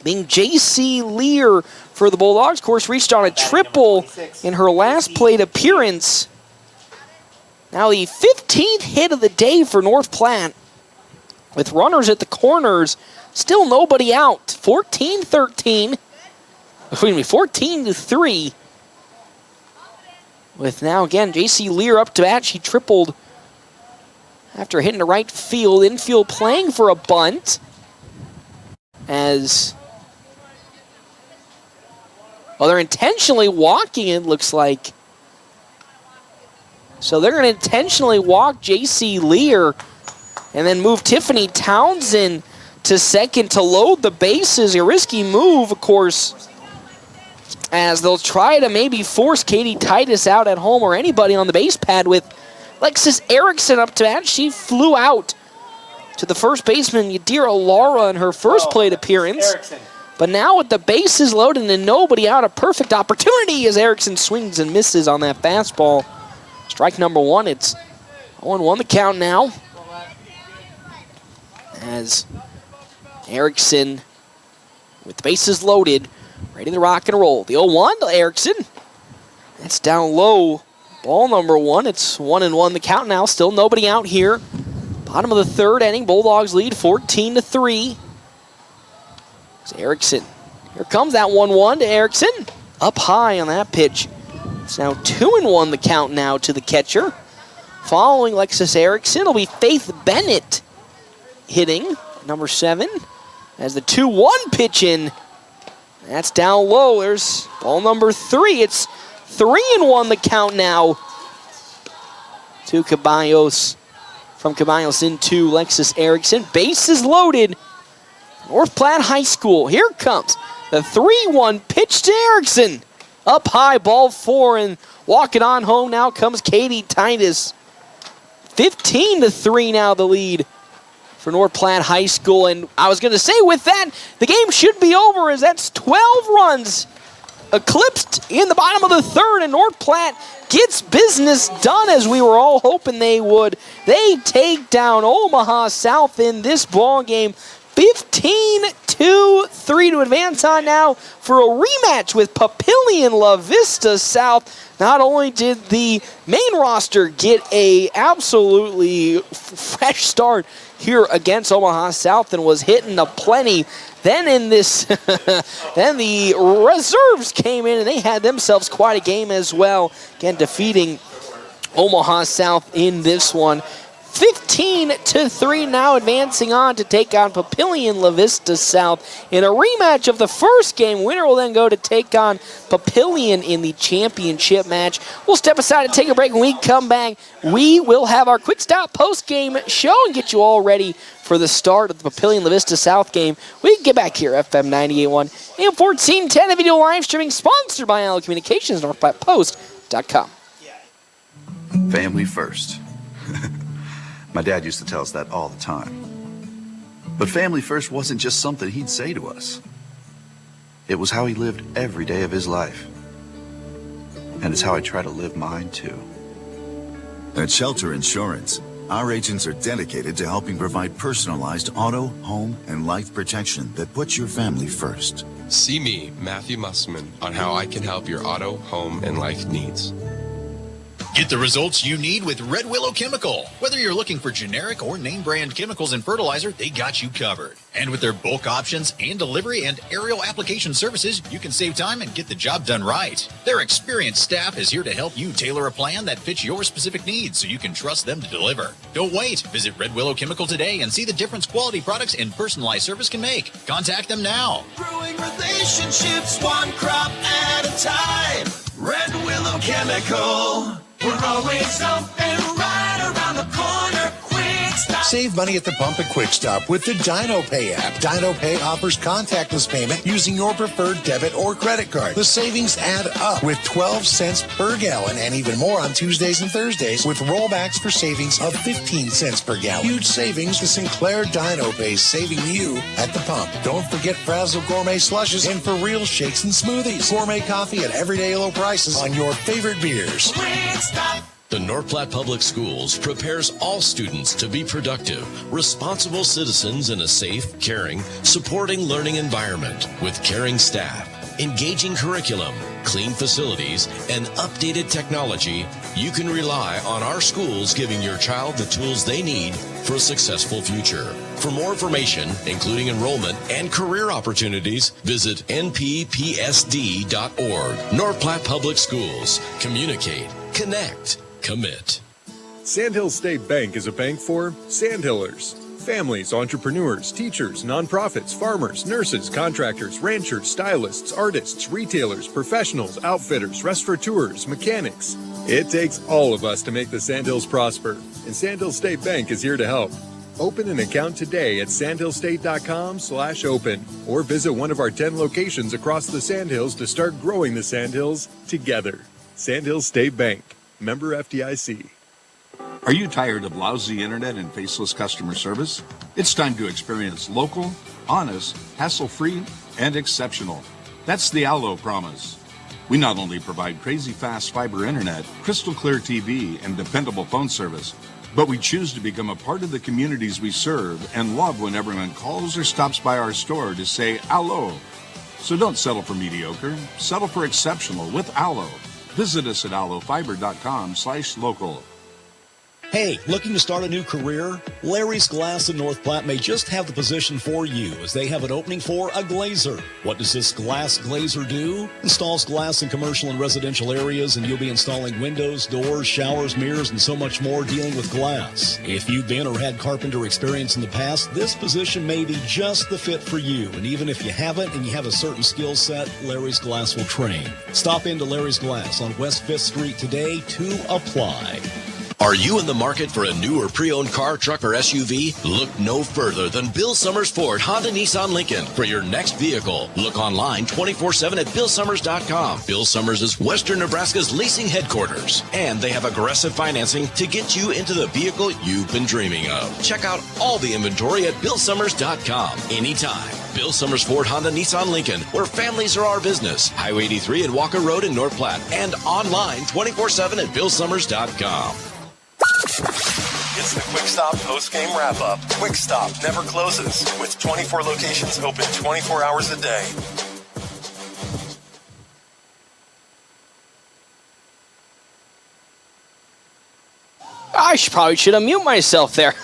being J.C. Lear for the Bulldogs. Of course, reached on a triple in her last plate appearance. Now the 15th hit of the day for North Platte, with runners at the corners, still nobody out. 14-13, 14-3. With now again J.C. Lear up to bat. She tripled after hitting the right field. Infield playing for a bunt. As they're intentionally walking, it looks like. So they're going to intentionally walk J.C. Lear and then move Tiffany Townsend to second to load the bases. A risky move, of course, as they'll try to maybe force Katie Titus out at home or anybody on the base pad with Lexus Erickson up to bat. She flew out to the first baseman, Yadira Lara, in her first plate appearance. Erickson. But now with the bases loaded and nobody out, a perfect opportunity as Erickson swings and misses on that fastball. Strike number one. It's 0-1 the count now, as Erickson, with the bases loaded, ready to rock and roll. The 0-1 to Erickson. That's down low. Ball number one. It's 1-1 the count now. Still nobody out here. Bottom of the third inning. Bulldogs lead 14-3. It's Erickson. Here comes that 1-1 to Erickson. Up high on that pitch. It's now 2-1 the count now to the catcher. Following Lexus Erickson will be Faith Bennett hitting, number 7, as the 2-1 pitch in. That's down low. There's ball number 3. It's 3-1 the count now to Caballos. From Caballos into Lexus Erickson. Bases loaded. North Platte High School. Here comes the 3-1 pitch to Erickson. Up high, ball 4, and walking on home now comes Katie Titus. 15-3 now the lead for North Platte High School. And I was going to say, with that, the game should be over, as that's 12 runs eclipsed in the bottom of the third, and North Platte gets business done as we were all hoping they would. They take down Omaha South in this ball game, 15-3 to advance on now for a rematch with Papillion La Vista South. Not only did the main roster get a absolutely fresh start here against Omaha South and was hitting a plenty, then in this, then the reserves came in and they had themselves quite a game as well. Again, defeating Omaha South in this one. 15-3 now, advancing on to take on Papillion La Vista South in a rematch of the first game. Winner will then go to take on Papillion in the championship match. We'll step aside and take a break. When we come back, we will have our quick stop post-game show and get you all ready for the start of the Papillion La Vista South game. We can get back here, FM 98.1 AM 1410, a video live streaming sponsored by Allen Communications, NorthPlattePost.com. Family first. My dad used to tell us that all the time. But family first wasn't just something he'd say to us. It was how he lived every day of his life. And it's how I try to live mine, too. At Shelter Insurance, our agents are dedicated to helping provide personalized auto, home, and life protection that puts your family first. See me, Matthew Musselman, on how I can help your auto, home, and life needs. Get the results you need with Red Willow Chemical. Whether you're looking for generic or name brand chemicals and fertilizer, they got you covered. And with their bulk options and delivery and aerial application services, you can save time and get the job done right. Their experienced staff is here to help you tailor a plan that fits your specific needs so you can trust them to deliver. Don't wait. Visit Red Willow Chemical today and see the difference quality products and personalized service can make. Contact them now. Growing relationships one crop at a time. Red Willow Chemical. We're always open right around the corner. Quick Stop. Save money at the pump at Quick Stop with the Dino Pay app. Dino Pay offers contactless payment using your preferred debit or credit card. The savings add up with 12 cents per gallon and even more on Tuesdays and Thursdays with rollbacks for savings of 15 cents per gallon. Huge savings. The Sinclair Dino Pay saving you at the pump. Don't forget Frazzle Gourmet Slushes and For Real Shakes and Smoothies. Gourmet coffee at everyday low prices on your favorite beers. The North Platte Public Schools prepares all students to be productive, responsible citizens in a safe, caring, supporting learning environment with caring staff, engaging curriculum, clean facilities, and updated technology. You can rely on our schools giving your child the tools they need for a successful future. For more information, including enrollment and career opportunities, visit nppsd.org. North Platte Public Schools. Communicate, connect, commit. Sandhill State Bank is a bank for Sandhillers. Families, entrepreneurs, teachers, nonprofits, farmers, nurses, contractors, ranchers, stylists, artists, retailers, professionals, outfitters, restaurateurs, mechanics. It takes all of us to make the Sandhills prosper, and Sandhill State Bank is here to help. Open an account today at sandhillstate.com/open or visit one of our 10 locations across the Sandhills to start growing the Sandhills together. Sandhill State Bank, member FDIC. Are you tired of lousy internet and faceless customer service? It's time to experience local, honest, hassle-free, and exceptional. That's the Allo promise. We not only provide crazy fast fiber internet, crystal clear TV, and dependable phone service, but we choose to become a part of the communities we serve and love when everyone calls or stops by our store to say Allo. So don't settle for mediocre, settle for exceptional with Allo. Visit us at allofiber.com/local. Hey, looking to start a new career? Larry's Glass in North Platte may just have the position for you as they have an opening for a glazer. What does this glass glazer do? Installs glass in commercial and residential areas, and you'll be installing windows, doors, showers, mirrors, and so much more dealing with glass. If you've been or had carpenter experience in the past, this position may be just the fit for you. And even if you haven't and you have a certain skill set, Larry's Glass will train. Stop into Larry's Glass on West 5th Street today to apply. Are you in the market for a new or pre-owned car, truck, or SUV? Look no further than Bill Summers Ford, Honda, Nissan, Lincoln for your next vehicle. Look online 24/7 at BillSummers.com. Bill Summers is Western Nebraska's leasing headquarters, and they have aggressive financing to get you into the vehicle you've been dreaming of. Check out all the inventory at BillSummers.com anytime. Bill Summers Ford, Honda, Nissan, Lincoln, where families are our business. Highway 83 and Walker Road in North Platte, and online 24/7 at BillSummers.com. It's the Quick Stop post-game wrap-up. Quick Stop never closes, with 24 locations open 24 hours a day. I probably should unmute myself there.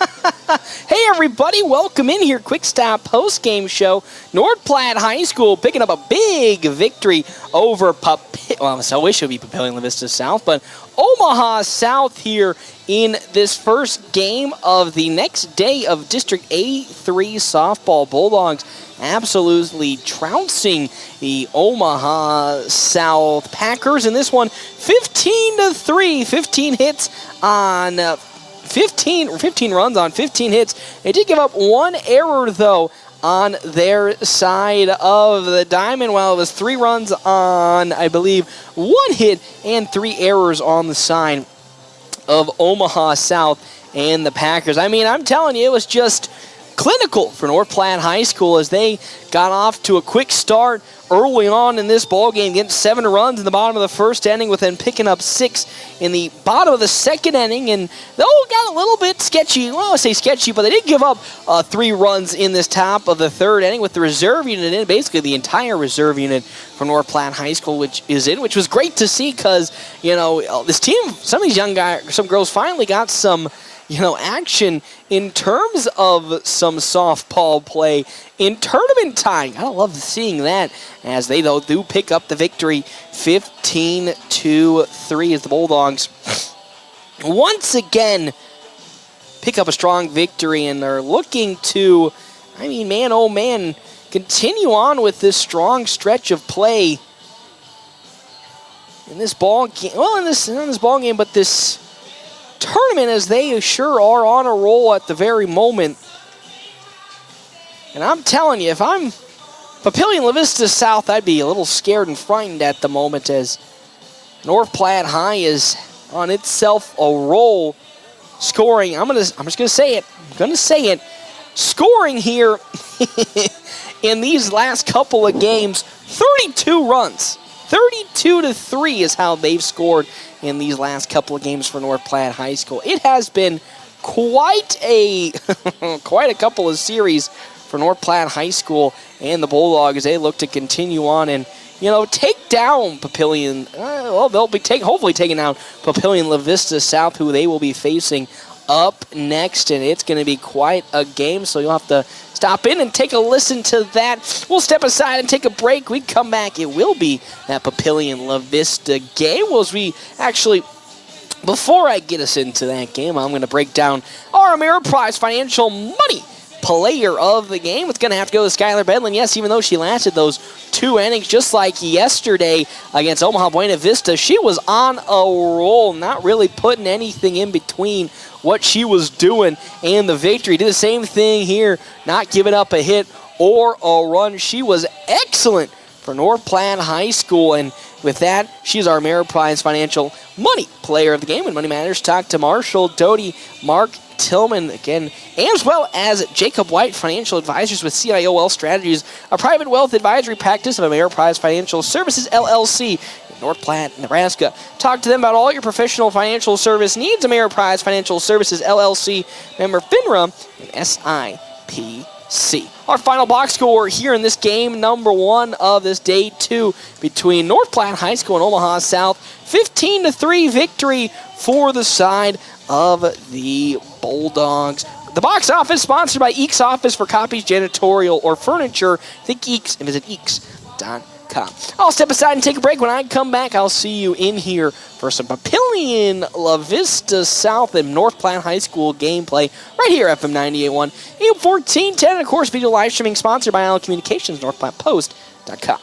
Hey everybody, welcome in here. Quick Stop post-game show. North Platte High School picking up a big victory over Papillion. Well, I wish it would be Papillion Vista South, but Omaha South here in this first game of the next day of District A3 softball. Bulldogs absolutely trouncing the Omaha South Packers in this one 15-3. 15 hits on 15 runs on 15 hits. They did give up one error though on their side of the diamond, while it was 3 runs on, I believe, 1 hit and 3 errors on the side of Omaha South and the Packers. I mean, I'm telling you, it was just clinical for North Platte High School as they got off to a quick start early on in this ball game, getting 7 runs in the bottom of the first inning, with then picking up 6 in the bottom of the second inning, and they all got a little bit sketchy. Well, I say sketchy, but they did give up 3 runs in this top of the third inning with the reserve unit in, basically the entire reserve unit for North Platte High School, which was great to see because, this team, some of these young guys, some girls finally got some action in terms of some softball play in tournament time. I love seeing that as they, though, do pick up the victory 15-3 as the Bulldogs once again pick up a strong victory, and they're looking to, man, oh man, continue on with this strong stretch of play in this ball game. Well, in this ball game, but this tournament, as they sure are on a roll at the very moment. And I'm telling you, if I'm Papillion La Vista South, I'd be a little scared and frightened at the moment, as North Platte High is on itself a roll, scoring. I'm just gonna say it. Scoring here in these last couple of games, 32 runs. 32-3 is how they've scored in these last couple of games for North Platte High School. It has been quite a couple of series for North Platte High School and the Bulldogs as they look to continue on and take down Papillion. They'll be hopefully taking down Papillion La Vista South, who they will be facing up next, and it's going to be quite a game, so you'll have to stop in and take a listen to that. We'll step aside and take a break. We come back. It will be that Papillion La Vista game. Before I get us into that game, I'm going to break down our Ameriprise Financial Money player of the game. It's going to have to go to Skylar Bedlin. Yes, even though she lasted those 2 innings, just like yesterday against Omaha Buena Vista, she was on a roll, not really putting anything in between what she was doing and the victory. Did the same thing here, not giving up a hit or a run. She was excellent for North Platte High School, and with that, she's our Ameriprise Financial Money player of the game. And Money Matters talk to Marshall Doty, Mark Tillman again, as well as Jacob White, Financial Advisors with CIOL Strategies, a private wealth advisory practice of Ameriprise Financial Services, LLC, in North Platte, Nebraska. Talk to them about all your professional financial service needs. Ameriprise Financial Services, LLC, member FINRA and SIPC. Our final box score here in this game, number 1 of this day 2 between North Platte High School and Omaha South. 15-3 victory for the side of the Bulldogs. The box office sponsored by Eeks Office for copies, janitorial, or furniture. Think Eeks and visit eeks.com. I'll step aside and take a break. When I come back, I'll see you in here for some Papillion La Vista South and North Platte High School gameplay right here at FM 98.1, AM 1410, and of course, video live streaming sponsored by Allen Communications, NorthPlattePost.com.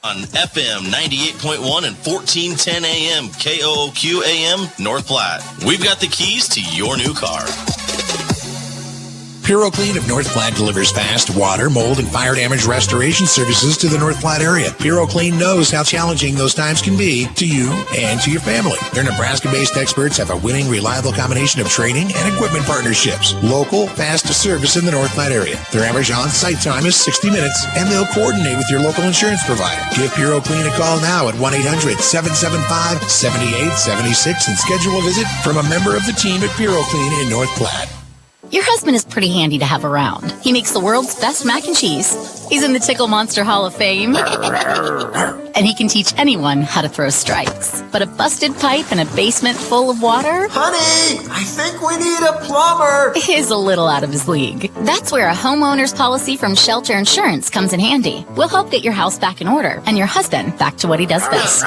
On FM 98.1 and 1410 AM, KOOQ AM, North Platte. We've got the keys to your new car. PuroClean of North Platte delivers fast water, mold, and fire damage restoration services to the North Platte area. PuroClean knows how challenging those times can be to you and to your family. Their Nebraska-based experts have a winning, reliable combination of training and equipment partnerships. Local, fast service in the North Platte area. Their average on-site time is 60 minutes, and they'll coordinate with your local insurance provider. Give PuroClean a call now at 1-800-775-7876 and schedule a visit from a member of the team at PuroClean in North Platte. Your husband is pretty handy to have around. He makes the world's best mac and cheese. He's in the Tickle Monster Hall of Fame. And he can teach anyone how to throw strikes. But a busted pipe in a basement full of water? Honey, I think we need a plumber. Is a little out of his league. That's where a homeowner's policy from Shelter Insurance comes in handy. We'll help get your house back in order and your husband back to what he does best.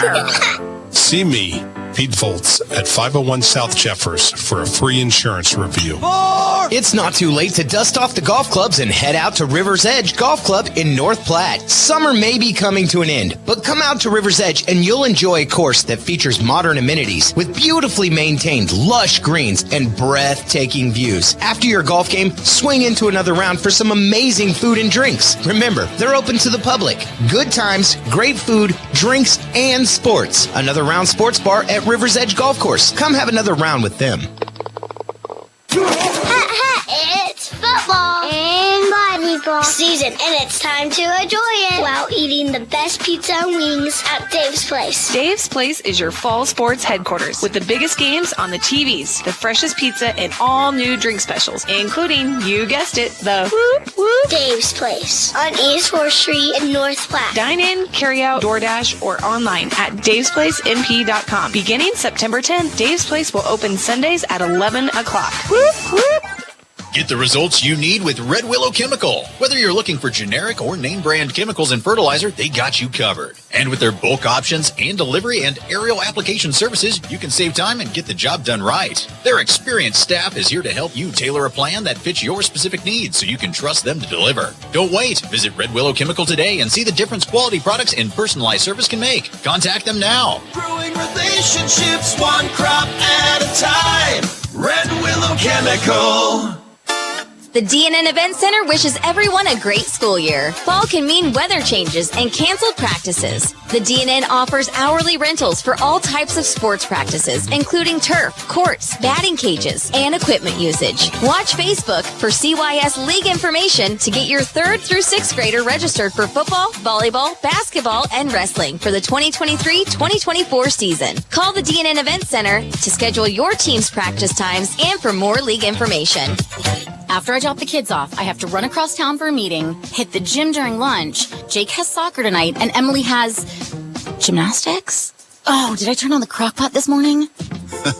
See me, Pete Volz, at 501 South Jeffers for a free insurance review. It's not too late to dust off the golf clubs and head out to River's Edge Golf Club in North Platte. Summer may be coming to an end, but come out to River's Edge and you'll enjoy a course that features modern amenities with beautifully maintained lush greens and breathtaking views. After your golf game, swing into another round for some amazing food and drinks. Remember, they're open to the public. Good times, great food, drinks, and sports. Another Round Sports Bar at River's Edge Golf Course. Come have another round with them. It's football and volleyball season, and it's time to enjoy it while eating the best pizza and wings at Dave's Place. Dave's Place is your fall sports headquarters with the biggest games on the TVs, the freshest pizza, and all new drink specials, including, you guessed it, the Dave's Place on East 4th Street in North Platte. Dine in, carry out, DoorDash, or online at davesplacenp.com. Beginning September 10th, Dave's Place will open Sundays at 11 o'clock. Get the results you need with Red Willow Chemical. Whether you're looking for generic or name brand chemicals and fertilizer, they got you covered. And with their bulk options and delivery and aerial application services, you can save time and get the job done right. Their experienced staff is here to help you tailor a plan that fits your specific needs so you can trust them to deliver. Don't wait. Visit Red Willow Chemical today and see the difference quality products and personalized service can make. Contact them now. Growing relationships one crop at a time. Red Willow Chemical. The DNN Event Center wishes everyone a great school year. Fall can mean weather changes and canceled practices. The DNN offers hourly rentals for all types of sports practices, including turf, courts, batting cages, and equipment usage. Watch Facebook for CYS League information to get your 3rd through 6th grader registered for football, volleyball, basketball, and wrestling for the 2023-2024 season. Call the DNN Event Center to schedule your team's practice times and for more league information. After I drop the kids off, I have to run across town for a meeting, hit the gym during lunch. Jake has soccer tonight, and Emily has gymnastics? Oh, did I turn on the crock pot this morning?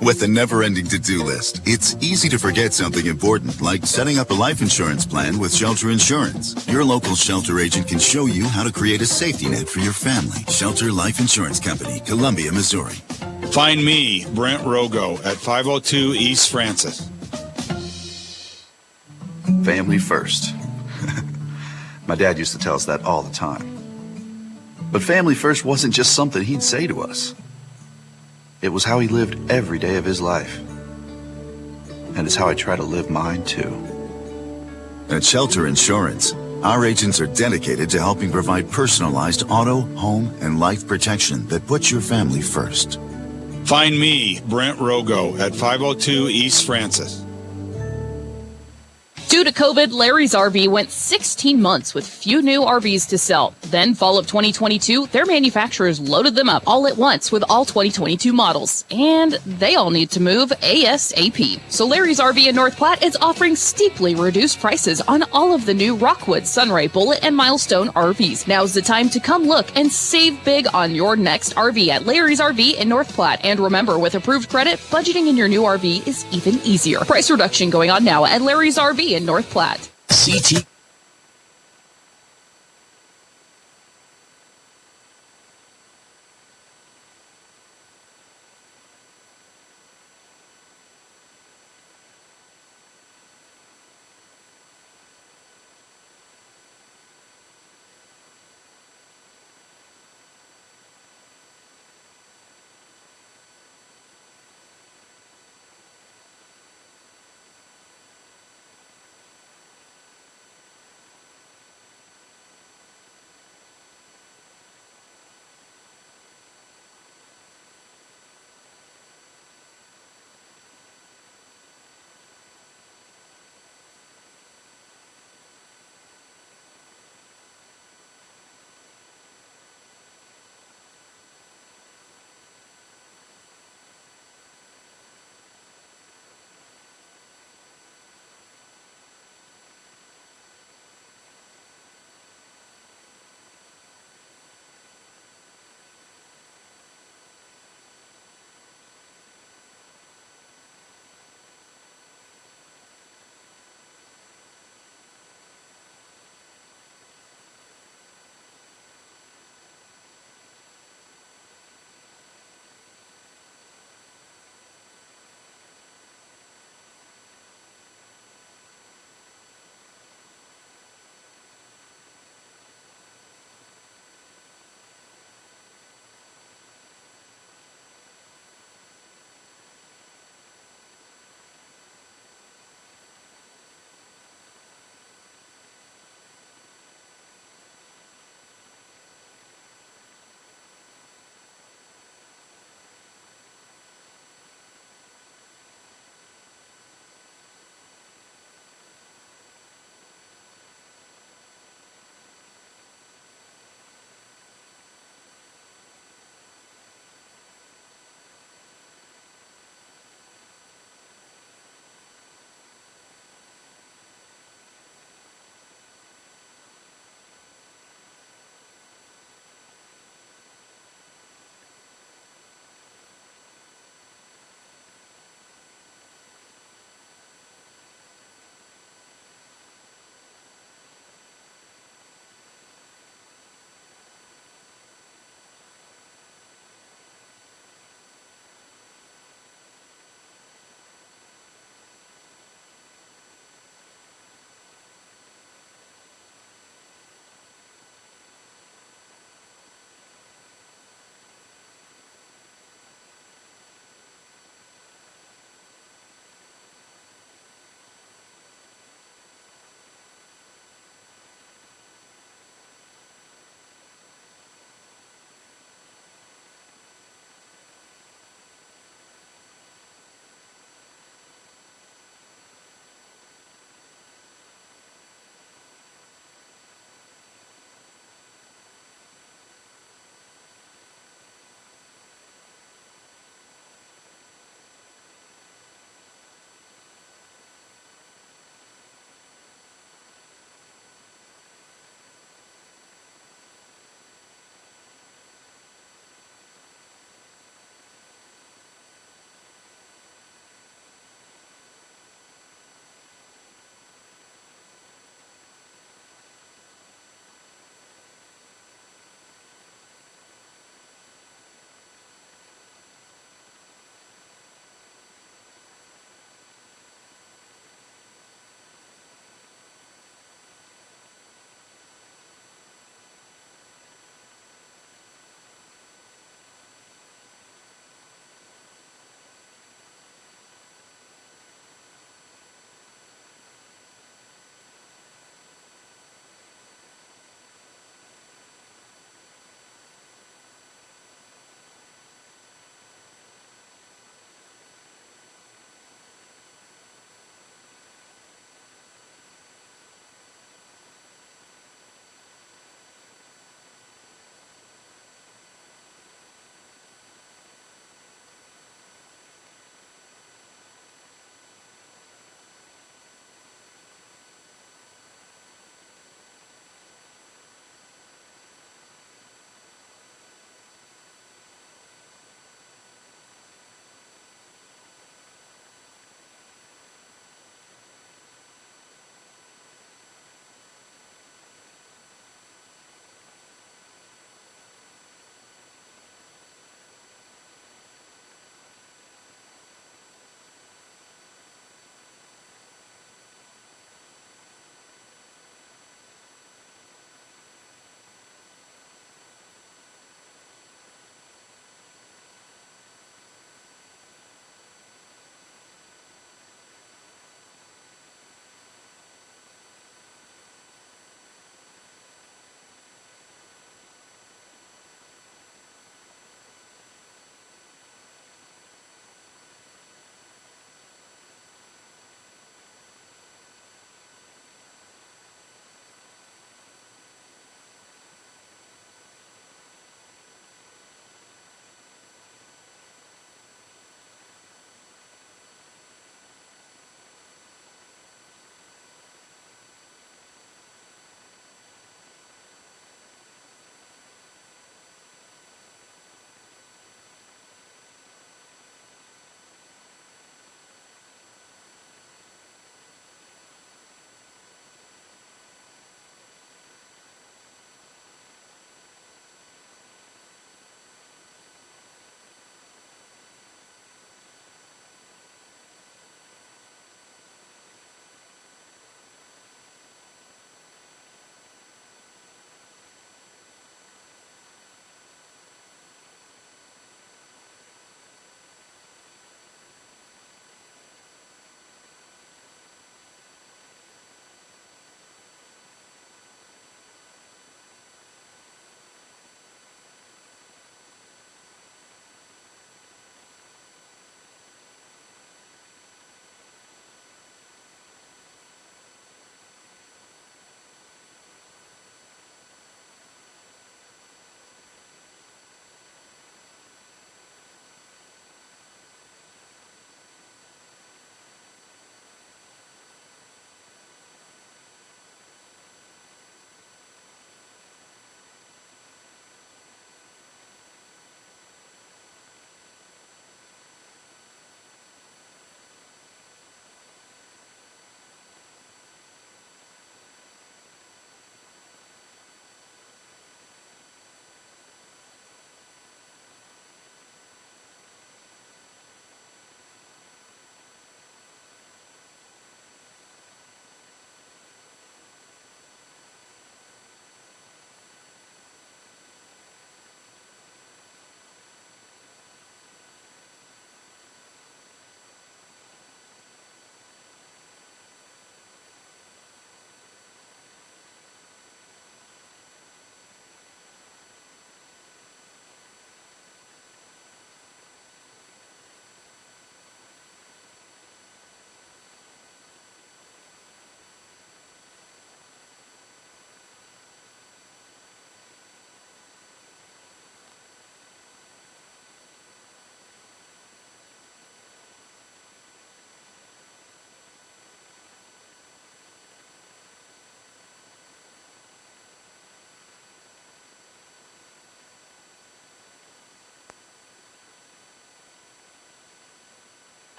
With a never-ending to-do list, it's easy to forget something important, like setting up a life insurance plan with Shelter Insurance. Your local Shelter agent can show you how to create a safety net for your family. Shelter Life Insurance Company, Columbia, Missouri. Find me, Brent Rogo, at 502 East Francis. Family first. My dad used to tell us that all the time. But family first wasn't just something he'd say to us. It was how he lived every day of his life. And it's how I try to live mine too. At Shelter Insurance, our agents are dedicated to helping provide personalized auto, home, and life protection that puts your family first. Find me, Brent Rogo, at 502 East Francis. Due to COVID, Larry's RV went 16 months with few new RVs to sell. Then, fall of 2022, their manufacturers loaded them up all at once with all 2022 models. And they all need to move ASAP. So Larry's RV in North Platte is offering steeply reduced prices on all of the new Rockwood, Sunray, Bullet, and Milestone RVs. Now's the time to come look and save big on your next RV at Larry's RV in North Platte. And remember, with approved credit, budgeting in your new RV is even easier. Price reduction going on now at Larry's RV in North Platte. CT.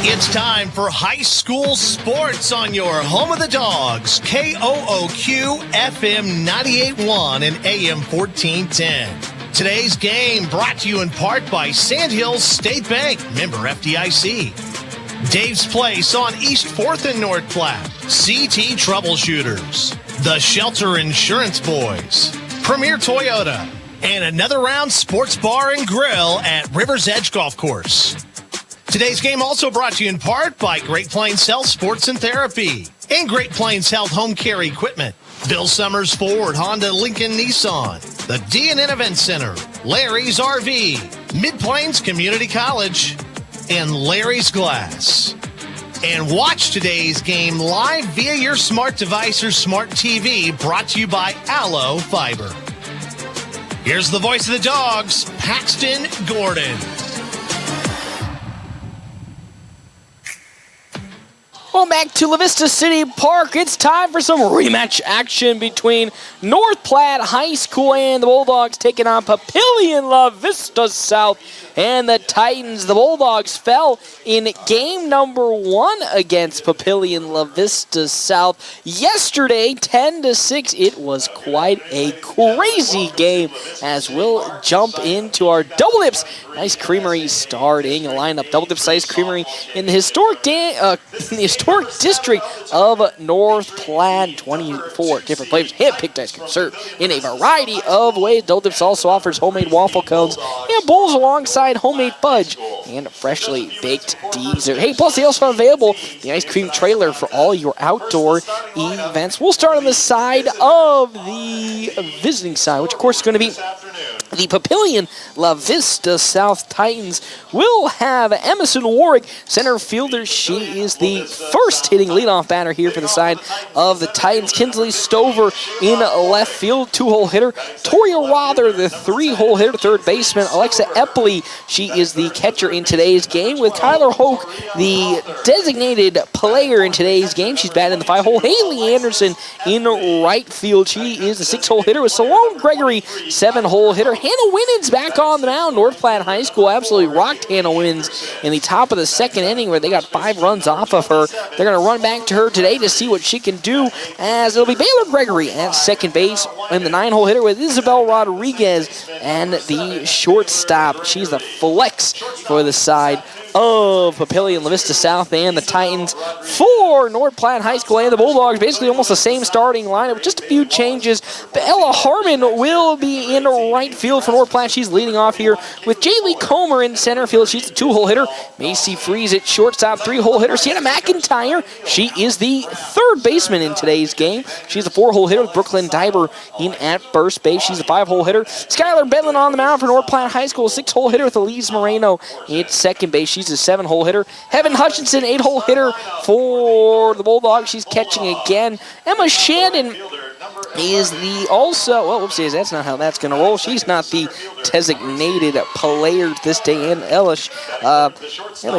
It's time for high school sports on your home of the Dogs, KOOQ FM 98.1 and AM 1410. Today's game brought to you in part by Sandhills State Bank, member FDIC. Dave's Place on East 4th and North Platte, CT Troubleshooters, The Shelter Insurance Boys, Premier Toyota, and Another Round Sports Bar and Grill at River's Edge Golf Course. Today's game also brought to you in part by Great Plains Health Sports and Therapy and Great Plains Health Home Care Equipment, Bill Summers Ford, Honda, Lincoln, Nissan, the D&N Event Center, Larry's RV, Mid-Plains Community College, and Larry's Glass. And watch today's game live via your smart device or smart TV, brought to you by Allo Fiber. Here's the voice of the Dogs, Paxton Gordon. Well, back to La Vista City Park. It's time for some rematch action between North Platte High School and the Bulldogs taking on Papillion La Vista South and the Titans. The Bulldogs fell in game number 1 against Papillion La Vista South yesterday, 10-6. It was quite a crazy game as we'll jump into our Double Dips Ice Creamery starting lineup. Double Dips Ice Creamery in the historic district of North Platte. 24 different flavors, hand-picked ice cream served in a variety of ways. Double Dips also offers homemade waffle cones and bowls alongside homemade fudge and freshly baked dessert. Hey, plus they also have available the ice cream trailer for all your outdoor events. We'll start on the side of the visiting side, which of course is going to be the Papillion La Vista South Titans. Will have Emerson Warwick, center fielder. She is the first hitting leadoff batter here for the side of the Titans. Kinsley Stover in left field, 2-hole hitter. Toria Rother, the 3-hole hitter, third baseman. Alexa Epley, she is the catcher in today's game, with Kyler Hoke, the designated player in today's game. She's batting in the 5-hole. Haley Anderson in right field. She is the 6-hole hitter, with Salome Gregory, 7-hole hitter. Hannah Winans back on the mound. North Platte High School absolutely rocked Hannah Winans in the top of the second inning, where they got 5 runs off of her. They're going to run back to her today to see what she can do, as it'll be Baylor Gregory at second base and the 9-hole hitter, with Isabel Rodriguez and the shortstop. She's the flex for the side of Papillion La Vista South and the Titans. For North Platte High School and the Bulldogs, basically almost the same starting lineup with just a few changes. But Ella Harmon will be in right field for North Platte. She's leading off here with Jaylee Comer in center field. She's the 2-hole hitter. Macy Freeze at shortstop, 3-hole hitter. Sienna McIntyre, she is the third baseman in today's game. She's the 4-hole hitter with Brooklyn Diber in at first base. She's the 5-hole hitter. Skylar Bedlin on the mound for North Platte High School, 6-hole hitter with Elise Moreno at second base. She's a 7-hole hitter. Heaven Hutchinson, 8-hole hitter for the Bulldogs. She's catching again. Emma Shannon is the also, well, whoopsies, that's not how that's going to roll. She's not the designated player this day. And Emma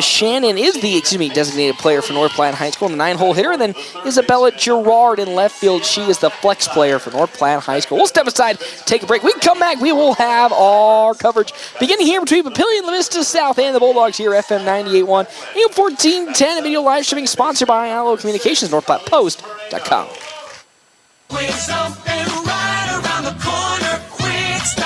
Shannon is the, designated player for North Platte High School, the 9-hole hitter. And then Isabella Gerard in left field. She is the flex player for North Platte High School. We'll step aside, take a break. We can come back. We will have our coverage beginning here between Papillion La Vista South and the Bulldogs here, FM 98.1, AM 1410, and video live streaming sponsored by Allo Communications, NorthPlattePost.com.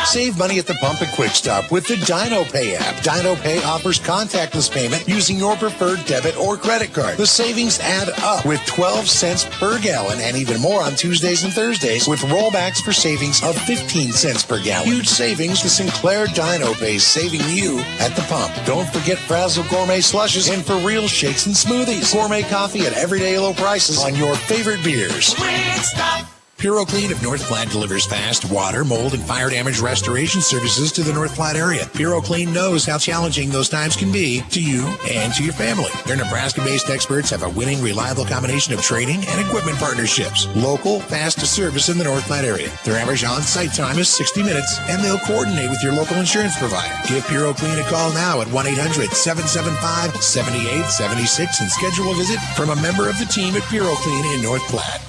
Save money at the pump at Quick Stop with the Dino Pay app. Dino Pay offers contactless payment using your preferred debit or credit card. The savings add up with 12 cents per gallon and even more on Tuesdays and Thursdays with rollbacks for savings of 15 cents per gallon. Huge savings to Sinclair Dino Pay, saving you at the pump. Don't forget Frazzle Gourmet Slushes and For Real Shakes and Smoothies. Gourmet coffee at everyday low prices on your favorite beers. Quick Stop. PuroClean of North Platte delivers fast water, mold, and fire damage restoration services to the North Platte area. PuroClean knows how challenging those times can be to you and to your family. Their Nebraska-based experts have a winning, reliable combination of training and equipment partnerships. Local, fast service in the North Platte area. Their average on-site time is 60 minutes, and they'll coordinate with your local insurance provider. Give PuroClean a call now at 1-800-775-7876 and schedule a visit from a member of the team at PuroClean in North Platte.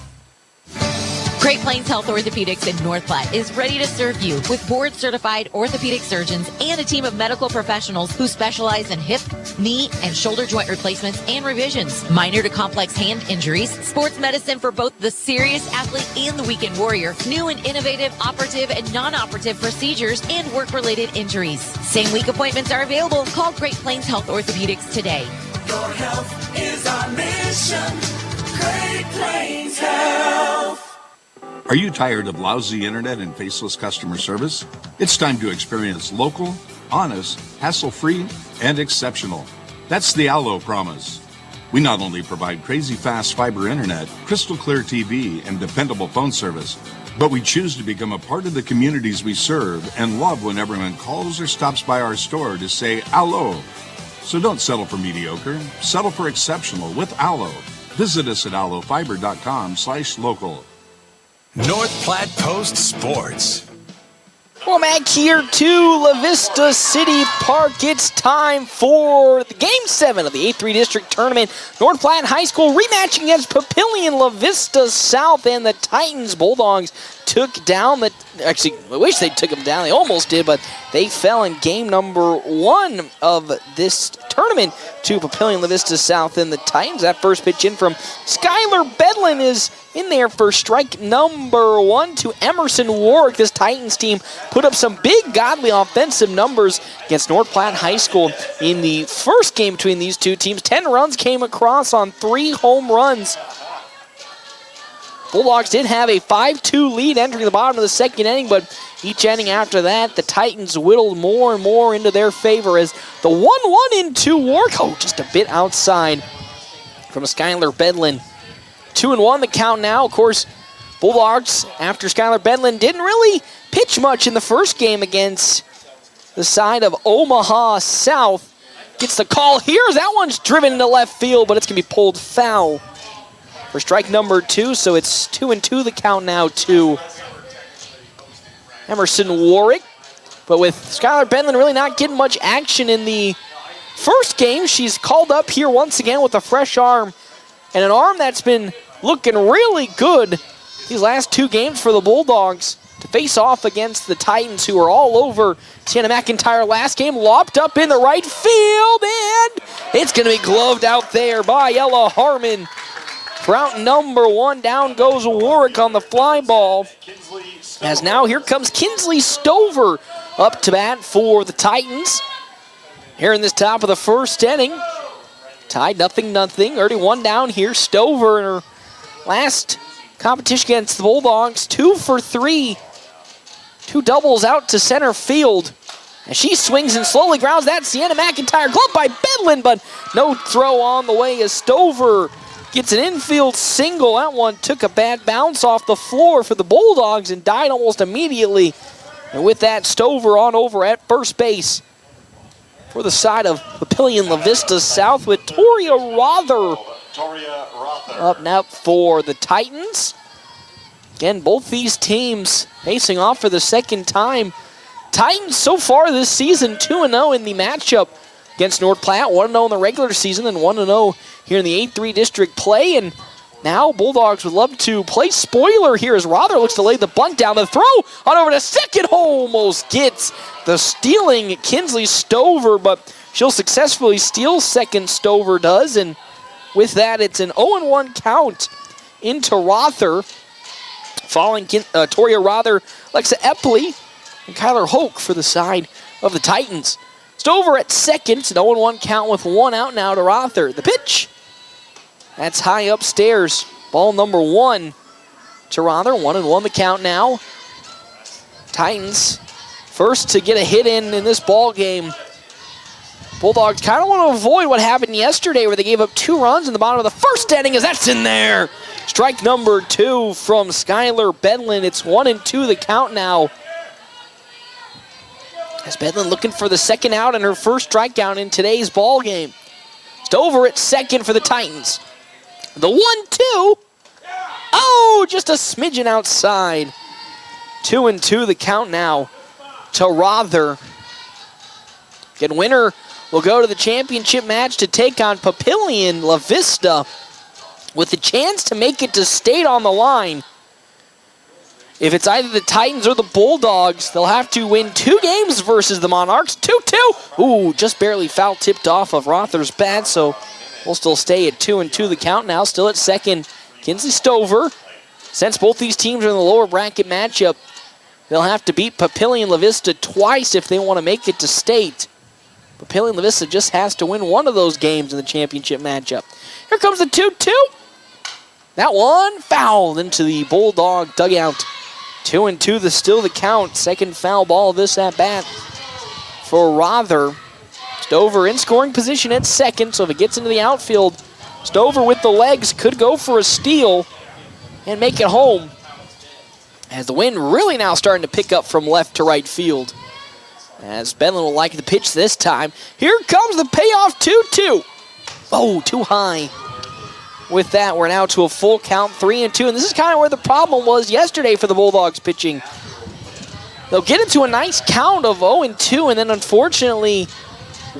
Great Plains Health Orthopedics in North Platte is ready to serve you with board-certified orthopedic surgeons and a team of medical professionals who specialize in hip, knee, and shoulder joint replacements and revisions, minor to complex hand injuries, sports medicine for both the serious athlete and the weekend warrior, new and innovative operative and non-operative procedures, and work-related injuries. Same-week appointments are available. Call Great Plains Health Orthopedics today. Your health is our mission. Great Plains Health. Are you tired of lousy internet and faceless customer service? It's time to experience local, honest, hassle-free, and exceptional. That's the Allo promise. We not only provide crazy fast fiber internet, crystal clear TV, and dependable phone service, but we choose to become a part of the communities we serve and love when everyone calls or stops by our store to say Allo. So don't settle for mediocre, settle for exceptional with Allo. Visit us at allofiber.com/local. North Platte Post Sports. Well, back here to La Vista City Park. It's time for the Game 7 of the 8-3 District Tournament. North Platte High School rematching against Papillion, La Vista South, and the Titans. Bulldogs took down the... Actually, I wish they took them down. They almost did, but they fell in game number 1 of this tournament to Papillion, La Vista South, and the Titans. That first pitch in from Skylar Bedlin is in there for strike number 1 to Emerson Warwick. This Titans team put up some big, godly offensive numbers against North Platte High School in the first game between these two teams. 10 runs came across on 3 home runs. Bulldogs did have a 5-2 lead entering the bottom of the second inning, but each inning after that, the Titans whittled more and more into their favor as the 1-1 into Warwick. Oh, just a bit outside from Skylar Bedlin. 2-1 the count now. Of course, Bulldogs, after Skylar Bedlin, didn't really pitch much in the first game against the side of Omaha South. Gets the call here. That one's driven into left field, but it's going to be pulled foul for strike number 2, so it's 2-2 the count now to Emerson Warwick. But with Skylar Bedlin really not getting much action in the first game, she's called up here once again with a fresh arm, and an arm that's been looking really good these last 2 games for the Bulldogs to face off against the Titans, who are all over Sienna McIntyre last game. Lopped up in the right field, and it's going to be gloved out there by Ella Harmon. For out number 1, down goes Warwick on the fly ball. As now here comes Kinsley Stover up to bat for the Titans. Here in this top of the first inning. Tied 0-0. Already 1 down here. Stover in her last competition against the Bulldogs. 2 for 3. 2 doubles out to center field. And she swings and slowly grounds that Sienna McIntyre. Glove by Bedlin, but no throw on the way as Stover gets an infield single. That one took a bad bounce off the floor for the Bulldogs and died almost immediately. And with that, Stover on over at first base for the side of Papillion La Vista South with Toria Rother up now for the Titans. Again, both these teams facing off for the second time. Titans so far this season 2-0 in the matchup against North Platte. 1-0 in the regular season and 1-0 here in the 8-3 district play. And now Bulldogs would love to play spoiler here as Rother looks to lay the bunt down. The throw on over to second. Almost gets the stealing Kinsley Stover, but she'll successfully steal second, Stover does. And with that, it's an 0-1 count into Rother. Following Toria Rother, Alexa Epley, and Kyler Hoke for the side of the Titans. Stover at second. It's an 0-1 count with 1 out now to Rother. The pitch. That's high upstairs. Ball number 1 to Rother. 1-1 the count now. Titans first to get a hit in this ball game. Bulldogs kind of want to avoid what happened yesterday where they gave up 2 runs in the bottom of the first inning as that's in there. Strike number 2 from Skylar Bedlin. It's 1-2 the count now. As Bedlin looking for the second out and her first strikeout in today's ball game. Stover at second for the Titans. The 1-2. Oh, just a smidgen outside. 2-2 the count now to Rother. Again, winner will go to the championship match to take on Papillion La Vista with the chance to make it to state on the line. if it's either the Titans or the Bulldogs, they'll have to win 2 games versus the Monarchs. 2-2. Ooh, just barely foul tipped off of Rother's bat, so we'll still stay at 2-2 the count now. Still at second, Kinsley Stover. Since both these teams are in the lower bracket matchup, they'll have to beat Papillion La Vista twice if they want to make it to state. Papillion La Vista just has to win one of those games in the championship matchup. Here comes the 2-2. That one fouled into the Bulldog dugout. 2-2, still the count. Second foul ball of this at bat for Rother. Stover in scoring position at second, so if it gets into the outfield, Stover with the legs could go for a steal and make it home. As the wind really now starting to pick up from left to right field. As Bedlin will like the pitch this time. Here comes the payoff 2-2. Oh, too high. With that, we're now to a full count, 3-2. And this is kind of where the problem was yesterday for the Bulldogs pitching. They'll get into a nice count of 0-2 and then unfortunately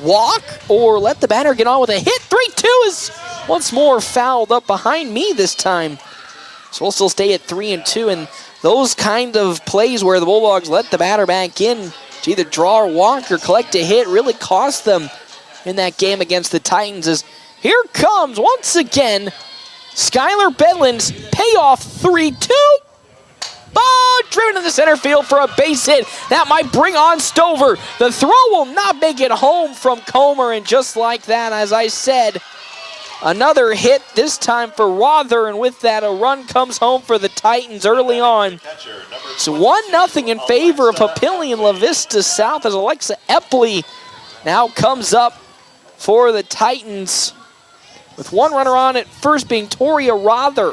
walk or let the batter get on with a hit. 3-2 is once more fouled up behind me this time. So we'll still stay at 3-2, and those kind of plays where the Bulldogs let the batter back in to either draw or walk or collect a hit really cost them in that game against the Titans. As here comes, once again, Skylar Bedlin's payoff 3-2. Oh, driven to the center field for a base hit. That might bring on Stover. The throw will not make it home from Comer, and just like that, as I said, another hit, this time for Rother, and with that, a run comes home for the Titans early on. It's 1-0 in favor of Papillion La Vista South as Alexa Epley now comes up for the Titans with one runner on at first being Toria Rother.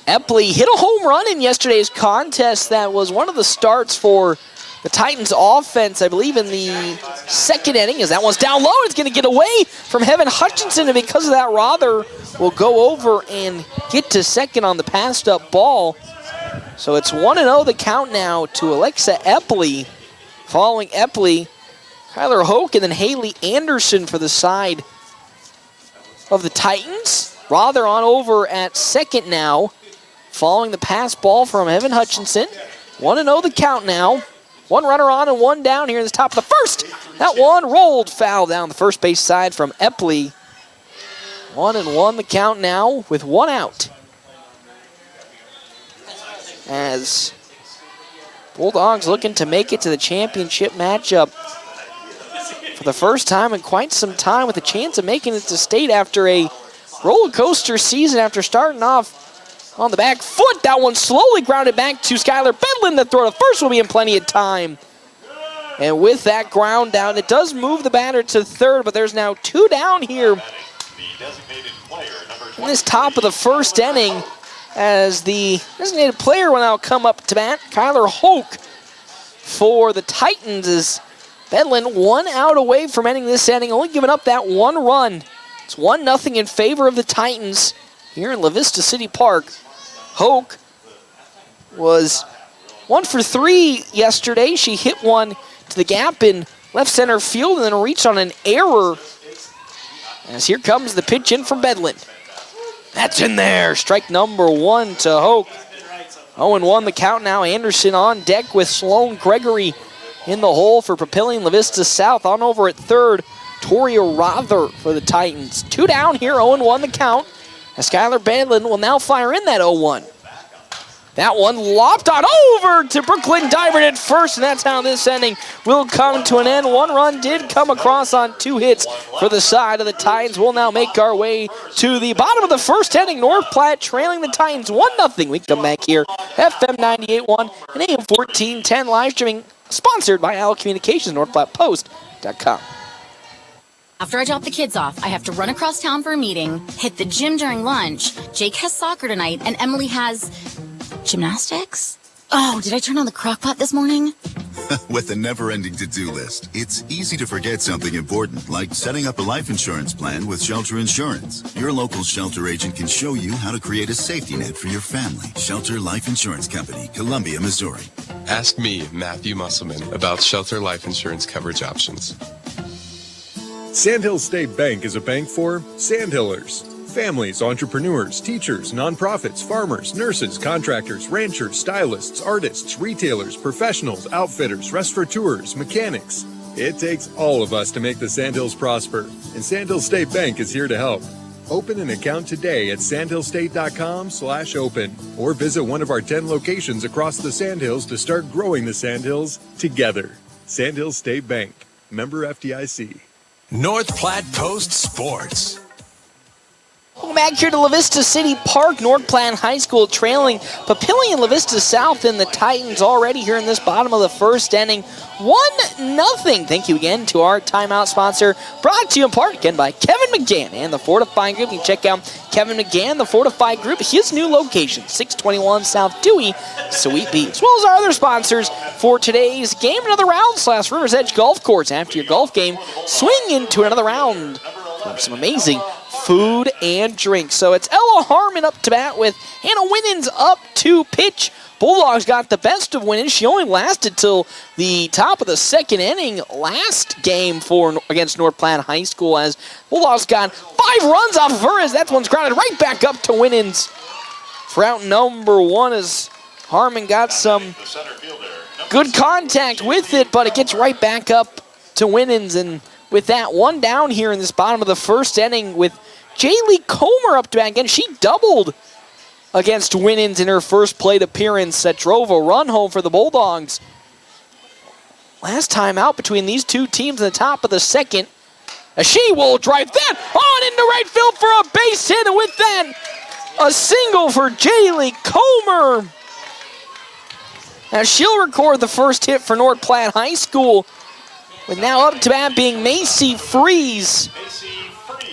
Epley hit a home run in yesterday's contest. That was one of the starts for the Titans offense, I believe, in the second inning, as that one's down low. It's going to get away from Heaven Hutchinson, and because of that, Rother will go over and get to second on the passed-up ball. So it's 1-0 the count now to Alexa Epley. Following Epley, Kyler Hoke, and then Haley Anderson for the side of the Titans. Rother on over at second now, following the pass ball from Heaven Hutchinson. 1-0 the count now. One runner on and one down here in the top of the first. That one rolled foul down the first base side from Epley. 1-1 the count now with one out. As Bulldogs looking to make it to the championship matchup for the first time in quite some time, with a chance of making it to state after a roller coaster season after starting off on the back foot. That one slowly grounded back to Skylar Bedlin. The throw to first will be in plenty of time. And with that ground down, it does move the batter to third, but there's now 2 down here in this top of the first inning, as the designated player will now come up to bat. Kyler Hoke for the Titans, is Bedlin 1 out away from ending this inning, only giving up that 1 run. It's 1-0 in favor of the Titans here in La Vista City Park. Hoke was 1 for 3 yesterday. She hit one to the gap in left center field and then reached on an error. As here comes the pitch in from Bedlin. That's in there. Strike number 1 to Hoke. 0-1 the count now. Anderson on deck with Sloan Gregory in the hole for Papillion La Vista South. On over at third, Toria Rother for the Titans. 2 down here, 0-1 the count. As Skylar Bedlin will now fire in that 0-1. That one lopped on over to Brooklyn Divert at first, and that's how this inning will come to an end. 1 run did come across on 2 hits for the side of the Titans. We'll now make our way to the bottom of the first inning. North Platte trailing the Titans 1-0. We come back here, FM 98.1 and AM 1410, live streaming, sponsored by Owl Communications, NorthPlattePost.com. After I drop the kids off, I have to run across town for a meeting, hit the gym during lunch. Jake has soccer tonight, and Emily has gymnastics? Oh, did I turn on the crock pot this morning? With a never-ending to-do list, it's easy to forget something important, like setting up a life insurance plan with Shelter Insurance. Your local Shelter agent can show you how to create a safety net for your family. Shelter Life Insurance Company, Columbia, Missouri. Ask me, Matthew Musselman, about Shelter Life Insurance coverage options. Sandhill State Bank is a bank for Sandhillers. Families, entrepreneurs, teachers, nonprofits, farmers, nurses, contractors, ranchers, stylists, artists, retailers, professionals, outfitters, restaurateurs, mechanics. It takes all of us to make the Sandhills prosper, and Sandhills State Bank is here to help. Open an account today at sandhillstate.com/open or visit one of our 10 locations across the Sandhills to start growing the Sandhills together. Sandhills State Bank, member FDIC. North Platte Post Sports. Welcome back here to La Vista City Park. North Platte High School trailing Papillion La Vista South and the Titans already here in this bottom of the first inning. 1-0. Thank you again to our timeout sponsor, brought to you in part again by Kevin McGann and the Fortify Group. You can check out Kevin McGann, the Fortify Group, his new location, 621 South Dewey, Sweet Bee, as well as our other sponsors for today's game. Another round / Rivers Edge Golf Course. After your golf game, swing into another round for some amazing food and drink. So it's Ella Harmon up to bat with Hannah Winans up to pitch. Bulldogs got the best of Winans. She only lasted till the top of the second inning last game against North Platte High School, as Bulldogs got 5 runs off of her, as that one's grounded right back up to Winans for out number 1, as Harmon got some good contact with it, but it gets right back up to Winans. And with that, one down here in this bottom of the first inning with Jaylee Comer up to bat again. She doubled against Winans in her first plate appearance that drove a run home for the Bulldogs. Last time out between these two teams in the top of the second, as she will drive that on into right field for a base hit, and with that, a single for Jaylee Comer. Now she'll record the first hit for North Platte High School, with now up to bat being Macy Freeze.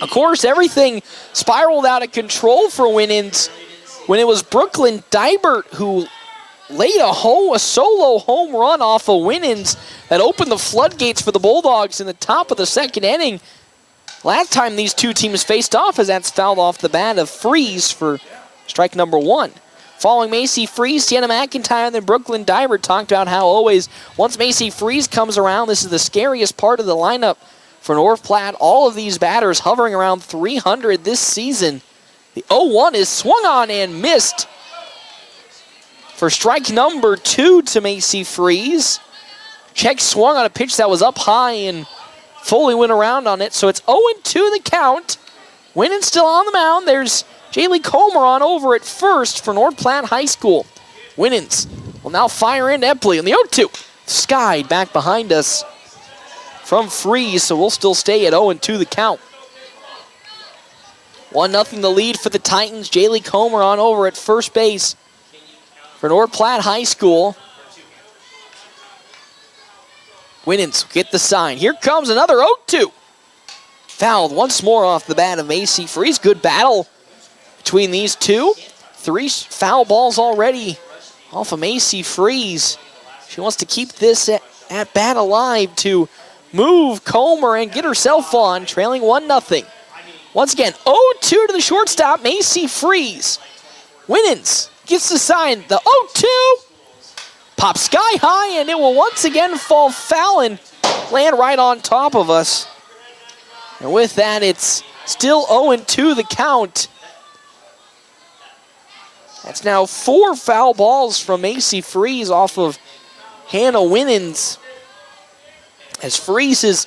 Of course, everything spiraled out of control for Winans when it was Brooklyn Dybert who laid a solo home run off of Winans that opened the floodgates for the Bulldogs in the top of the second inning. Last time these two teams faced off, as that's fouled off the bat of Freeze for strike number 1. Following Macy Freeze, Sienna McIntyre and then Brooklyn Dybert talked about how always, once Macy Freeze comes around, this is the scariest part of the lineup for North Platte. All of these batters hovering around 300 this season. The 0-1 is swung on and missed for strike number 2 to Macy Freeze. Check swung on a pitch that was up high and Foley went around on it, so it's 0-2 the count. Winans still on the mound. There's Jaylee Comer on over at first for North Platte High School. Winans will now fire into Epley, and the 0-2 skied back behind us from Freeze, so we'll still stay at 0-2 the count. 1-0 the lead for the Titans. Jaylee Comer on over at first base for North Platte High School. Winans get the sign. Here comes another 0-2. Fouled once more off the bat of Macy Freeze. Good battle between these two. 3 foul balls already off of Macy Freeze. She wants to keep this at bat alive to move Comer and get herself on, trailing 1-0. Once again, 0-2 to the shortstop, Macy Freeze. Winans gets the sign. The 0-2 pops sky high, and it will once again fall foul and land right on top of us. And with that, it's still 0-2 the count. That's now 4 foul balls from Macy Freeze off of Hannah Winans, as Freeze is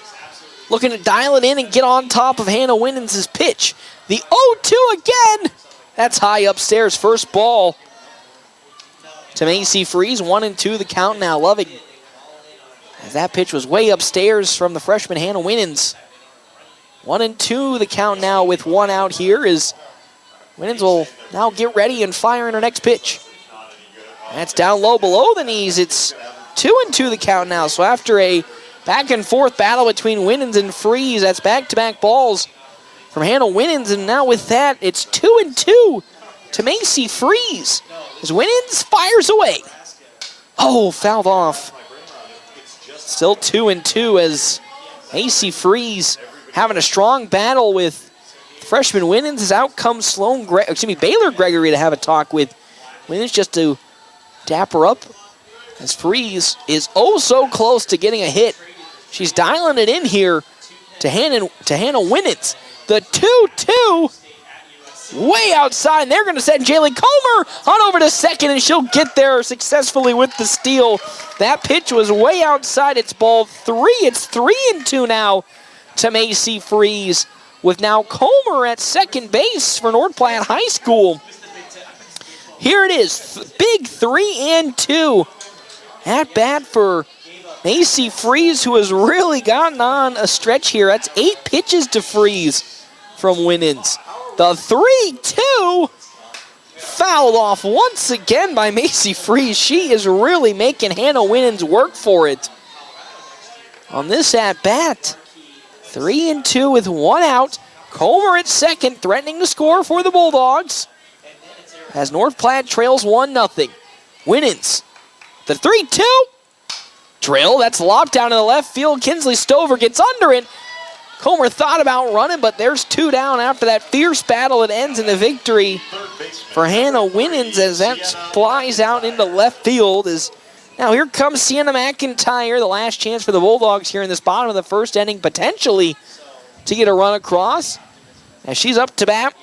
looking to dial it in and get on top of Hannah Winans' pitch. The 0-2 again. That's high upstairs. First ball to Macy Freeze. 1-2 the count now. Loving, as that pitch was way upstairs from the freshman Hannah Winans. 1-2 the count now with 1 out here, as Winans will now get ready and fire in her next pitch. That's down low below the knees. It's 2-2 the count now. So after a back and forth battle between Winans and Freeze, that's back-to-back balls from Hannah Winans, and now with that, it's 2-2 to Macy Freeze as Winans fires away. Oh, fouled off. Still 2-2 as Macy Freeze having a strong battle with freshman Winans, as out comes Baylor Gregory to have a talk with Winans just to dap her up, as Freeze is oh so close to getting a hit. She's dialing it in here to Hannah Winans. The 2-2 way outside, and they're going to send Jaylee Comer on over to second, and she'll get there successfully with the steal. That pitch was way outside. It's ball 3. It's 3-2 now to Macy Freeze, with now Comer at second base for North Platte High School. Here it is, big 3-2 at bat for Macy Freeze, who has really gotten on a stretch here. That's 8 pitches to Freeze from Winans. The 3-2 fouled off once again by Macy Freeze. She is really making Hannah Winans work for it on this at-bat. 3-2 with 1 out. Comer at second, threatening to score for the Bulldogs as North Platte trails 1-0. Winans, the 3-2. Drill, that's lopped down in the left field. Kinsley Stover gets under it. Comer thought about running, but there's 2 down after that fierce battle. It ends in a victory for Hannah Winans as that flies out into left field. Now here comes Sienna McIntyre, the last chance for the Bulldogs here in this bottom of the first inning, potentially to get a run across. As she's up to bat.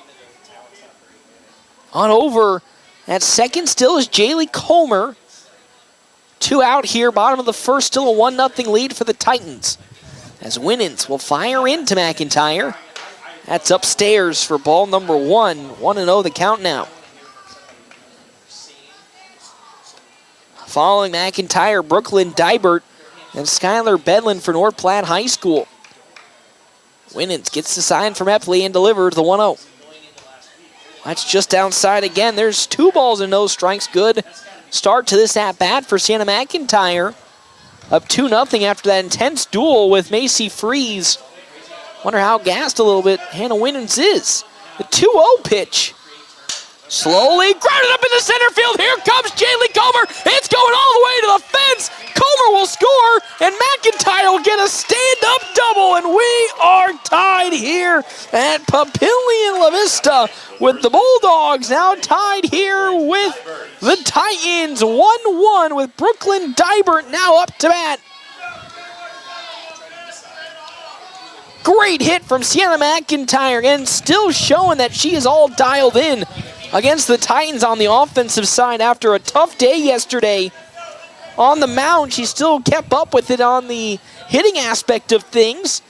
On over at second still is Jaylee Comer. 2 out here, bottom of the first, still a 1-0 lead for the Titans. As Winans will fire into McIntyre. That's upstairs for ball number 1. 1-0 the count now. Following McIntyre, Brooklyn Dybert and Skylar Bedlin for North Platte High School. Winans gets the sign from Epley and delivers the 1-0. That's just outside again. There's 2 balls and no strikes. Good start to this at-bat for Sienna McIntyre. Up 2-0 after that intense duel with Macy Freeze. Wonder how gassed a little bit Hannah Winans is. The 2-0 pitch. Slowly grounded up in the center field. Here comes Jaylee Comer. It's going all the way to the fence. Comer will score, and McIntyre will get a stand-up double, and we are tied here at Papillion La Vista with the Bulldogs now tied here with the Titans. 1-1 with Brooklyn Dybert now up to bat. Great hit from Sienna McIntyre, and still showing that she is all dialed in against the Titans on the offensive side after a tough day yesterday. On the mound, she still kept up with it on the hitting aspect of things.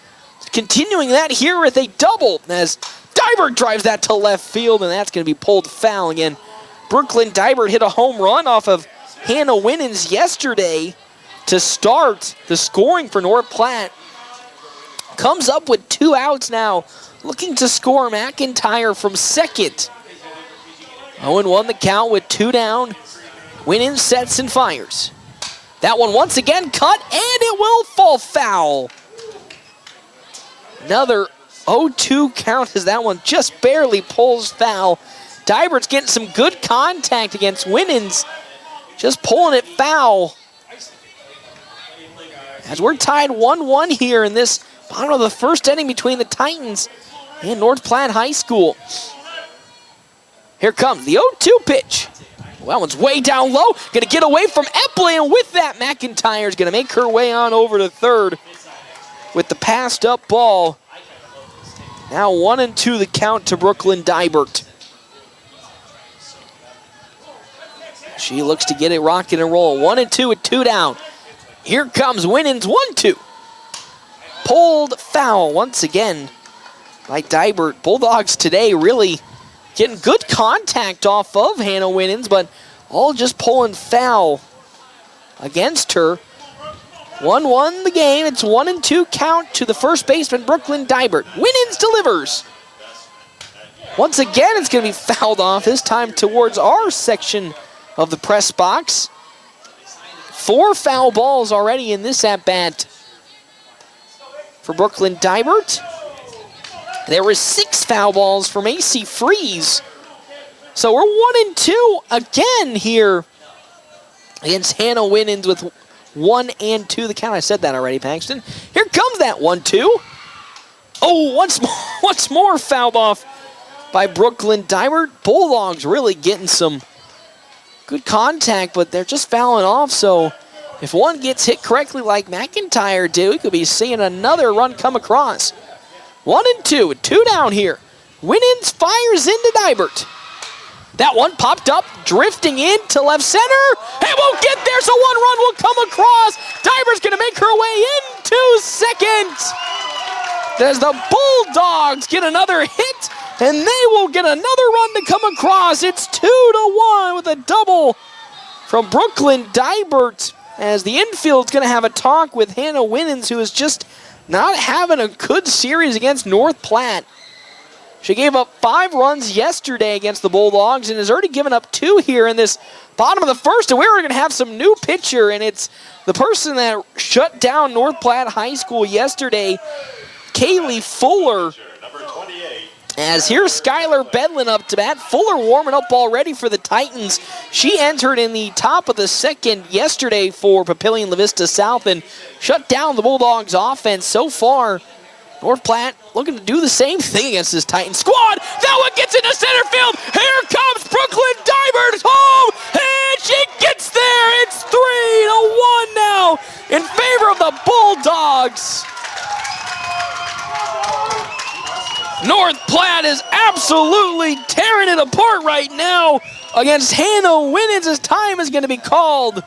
Continuing that here with a double as Dybert drives that to left field, and that's going to be pulled foul again. Brooklyn Dybert hit a home run off of Hannah Winans yesterday to start the scoring for North Platte. Comes up with 2 outs now, looking to score McIntyre from second. 0-1 the count with 2 down. Winans sets and fires. That one once again cut, and it will fall foul. Another 0-2 count as that one just barely pulls foul. Dybert's getting some good contact against Winans, just pulling it foul. As we're tied 1-1 here in this bottom of the first inning between the Titans and North Platte High School. Here comes the 0-2 pitch. Well, that one's way down low. Going to get away from Epley, and with that, McIntyre's going to make her way on over to third with the passed up ball. Now 1-2 the count to Brooklyn Dybert. She looks to get it rocking and roll. 1-2 with 2 down. Here comes Winans, 1-2. Pulled foul once again by Dybert. Bulldogs today really getting good contact off of Hannah Winans, but all just pulling foul against her. 1-1 the game. It's 1-2 count to the first baseman, Brooklyn Dybert. Winans delivers. Once again, it's going to be fouled off, this time towards our section of the press box. 4 foul balls already in this at-bat for Brooklyn Dybert. There were 6 foul balls for Macy Freeze. So we're 1-2 again here against Hannah Winans with 1-2 the count. I said that already, Paxton. Here comes that 1-2. Oh, once more fouled off by Brooklyn Dybert. Bulldogs really getting some good contact, but they're just fouling off. So if one gets hit correctly like McIntyre did, we could be seeing another run come across. 1-2 with 2 down here. Winans fires into Dibert. That one popped up, drifting into left center. It won't get there, so one run will come across. Diver's going to make her way into second. As the Bulldogs get another hit, and they will get another run to come across. It's 2-1 with a double from Brooklyn Dibert, as the infield's going to have a talk with Hannah Winans, who is just not having a good series against North Platte. She gave up 5 runs yesterday against the Bulldogs and has already given up 2 here in this bottom of the first. And we're going to have some new pitcher, and it's the person that shut down North Platte High School yesterday, Kaylee Fuller. As here's Skylar Bedlin up to bat. Fuller warming up already for the Titans. She entered in the top of the second yesterday for Papillion Vista South and shut down the Bulldogs offense. So far, North Platte looking to do the same thing against this Titan squad. That one gets into center field. Here comes Brooklyn Dibert home, and she gets there. It's 3-1 now in favor of the Bulldogs. North Platte is absolutely tearing it apart right now against Hannah Winans, as time is going to be called.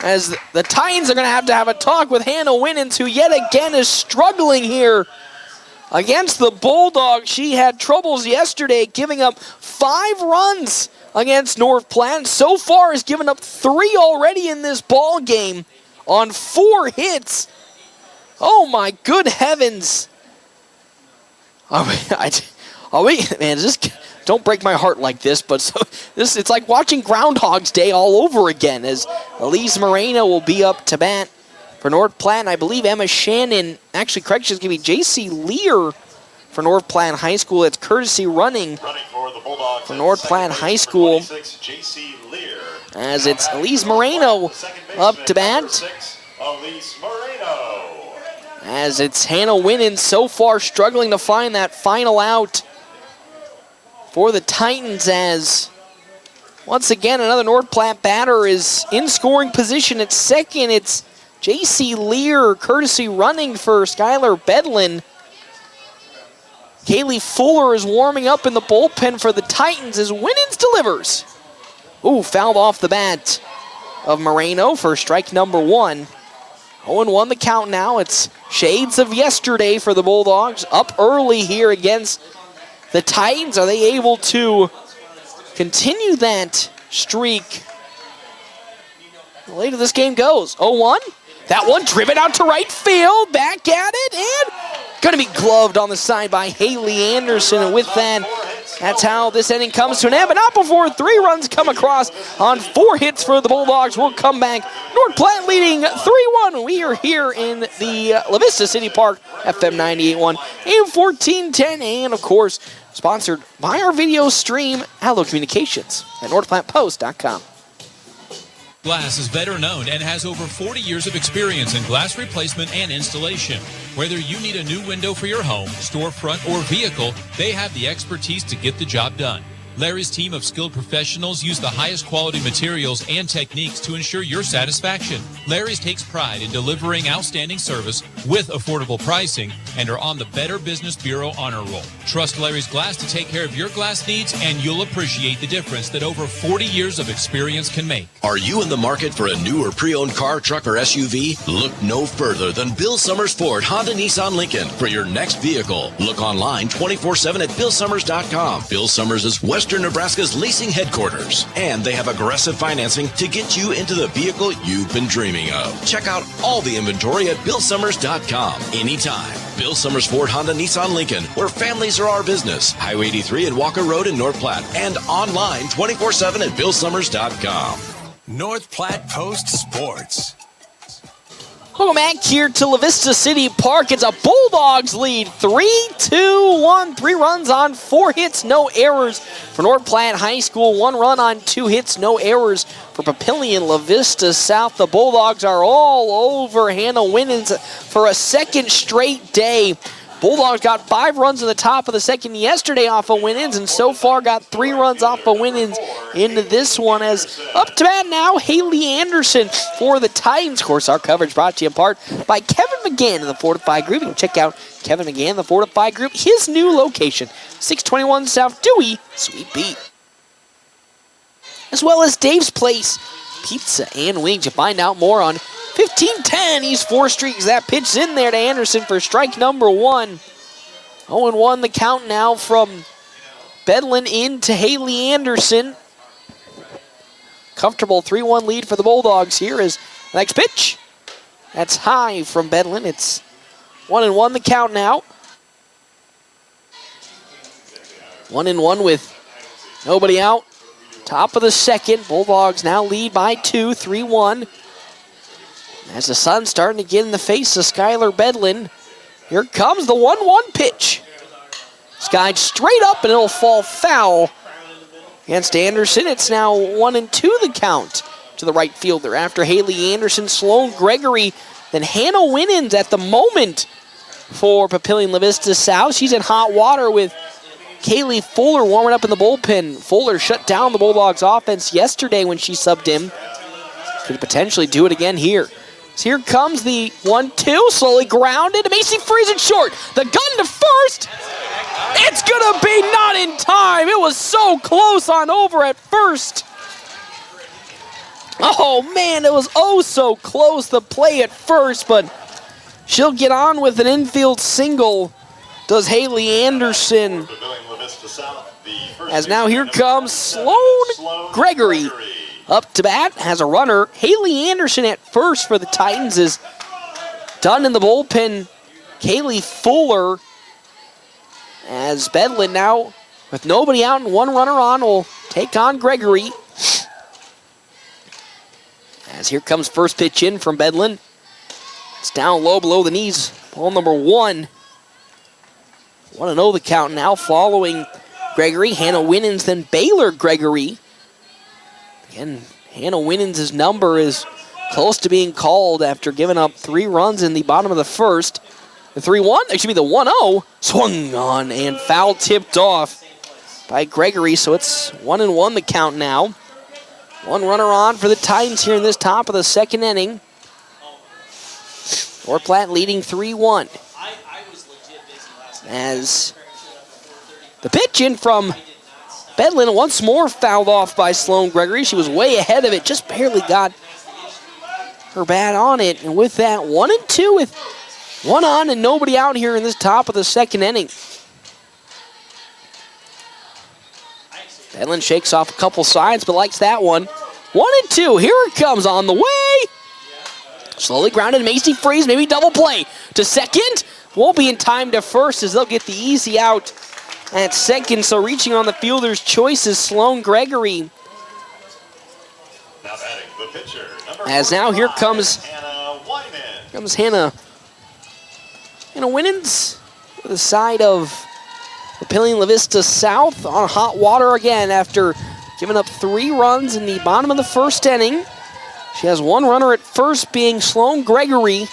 As the Titans are going to have a talk with Hannah Winans, who yet again is struggling here against the Bulldogs. She had troubles yesterday, giving up 5 runs against North Platte. So far has given up 3 already in this ball game on 4 hits. Oh my good heavens. Don't break my heart like this, but it's like watching Groundhog's Day all over again, as Elise Moreno will be up to bat for North Platte. And I believe Emma Shannon, actually correct, she's going to be J.C. Lear for North Platte High School. It's courtesy running for North Platte High School, as it's Elise Moreno up to bat. As it's Hannah Winans so far struggling to find that final out for the Titans, as once again another North Platte batter is in scoring position at second. It's J.C. Lear courtesy running for Skylar Bedlin. Kaylee Fuller is warming up in the bullpen for the Titans as Winans delivers. Ooh, fouled off the bat of Moreno for strike number 1. 0-1 the count now. It's shades of yesterday for the Bulldogs. Up early here against the Titans. Are they able to continue that streak? The later this game goes. 0-1. That one driven out to right field. Back at it, and going to be gloved on the side by Haley Anderson. And with that, that's how this inning comes to an end. But not before 3 runs come across on 4 hits for the Bulldogs. We'll come back. North Platte leading 3-1. We are here in the La Vista City Park, FM 98.1, AM 1410, and of course, sponsored by our video stream, Allo Communications at NorthPlattePost.com. Glass is veteran owned and has over 40 years of experience in glass replacement and installation. Whether you need a new window for your home, storefront, or vehicle, they have the expertise to get the job done. Larry's team of skilled professionals use the highest quality materials and techniques to ensure your satisfaction. Larry's takes pride in delivering outstanding service with affordable pricing and are on the Better Business Bureau honor roll. Trust Larry's Glass to take care of your glass needs, and you'll appreciate the difference that over 40 years of experience can make. Are you in the market for a new or pre-owned car, truck, or SUV? Look no further than Bill Summers Ford, Honda, Nissan, Lincoln for your next vehicle. Look online 24/7 at BillSummers.com. Bill Summers is Western Nebraska's leasing headquarters, and they have aggressive financing to get you into the vehicle you've been dreaming of. Check out all the inventory at BillSummers.com anytime. Bill Summers Ford, Honda, Nissan, Lincoln, where families are our business. Highway 83 and Walker Road in North Platte, and online 24/7 at BillSummers.com. North Platte Post Sports. Welcome back here to La Vista City Park. It's a Bulldogs lead, 3-2-1. 3 runs on 4 hits, no errors for North Platte High School. 1 run on 2 hits, no errors for Papillion La Vista South. The Bulldogs are all over Hannah Winans for a second straight day. Bulldogs got 5 runs in the top of the second yesterday off of Winans, and so far got 3 runs off of Winans into this one. As up to bat now, Haley Anderson for the Titans. Of course, our coverage brought to you in part by Kevin McGann of the Fortify Group. You can check out Kevin McGann, the Fortify Group, his new location, 621 South Dewey, Sweet Beat. As well as Dave's Place Pizza and Wings. You find out more on 15-10 East 4th Street as that pitch's in there to Anderson for strike number 1. 0-1 the count now from Bedlin into Haley Anderson. Comfortable 3-1 lead for the Bulldogs. Here is the next pitch. That's high from Bedlin. It's 1-1 the count now. 1-1 with nobody out. Top of the second. Bulldogs now lead by 2, 3-1. As the sun's starting to get in the face of Skylar Bedlin, here comes the 1-1 pitch. Skied straight up and it'll fall foul against Anderson. It's now 1-2 the count to the right fielder. After Haley Anderson, Sloan Gregory, then Hannah Winans at the moment for Papillion La Vista South. She's in hot water with Kaylee Fuller warming up in the bullpen. Fuller shut down the Bulldogs offense yesterday when she subbed him. Could potentially do it again here. So here comes the 1-2, slowly grounded. Macy Freeze it short. The gun to first. It's going to be not in time. It was so close on over at first. Oh, man, it was oh so close, the play at first, but she'll get on with an infield single. Does Haley Anderson. As now here comes Sloan Gregory. Up to bat, has a runner. Haley Anderson at first for the Titans is done in the bullpen. Kaylee Fuller, as Bedlin now with nobody out and 1 runner on, will take on Gregory. As here comes first pitch in from Bedlin. It's down low below the knees. Ball number 1. 1-0 the count now following Gregory. Hannah Winans, then Baylor Gregory. Again, Hannah Winans' number is close to being called after giving up 3 runs in the bottom of the first. The 3-1, excuse me, the 1-0, swung on and foul tipped off by Gregory, so it's 1-1 the count now. 1 runner on for the Titans here in this top of the second inning. North Platte leading 3-1. As the pitch in from Bedlin once more fouled off by Sloan Gregory. She was way ahead of it, just barely got her bat on it. And with that, 1-2 with 1 on and nobody out here in this top of the second inning. Bedlin shakes off a couple sides, but likes that one. 1-2, here it comes on the way. Slowly grounded, Macy Freeze, maybe double play to second. Won't be in time to first as they'll get the easy out at second, so reaching on the fielder's choice is Sloan Gregory. As now here comes Hannah Winans to the side of Papillion La Vista South on hot water again after giving up 3 runs in the bottom of the first inning. She has 1 runner at first, being Sloan Gregory.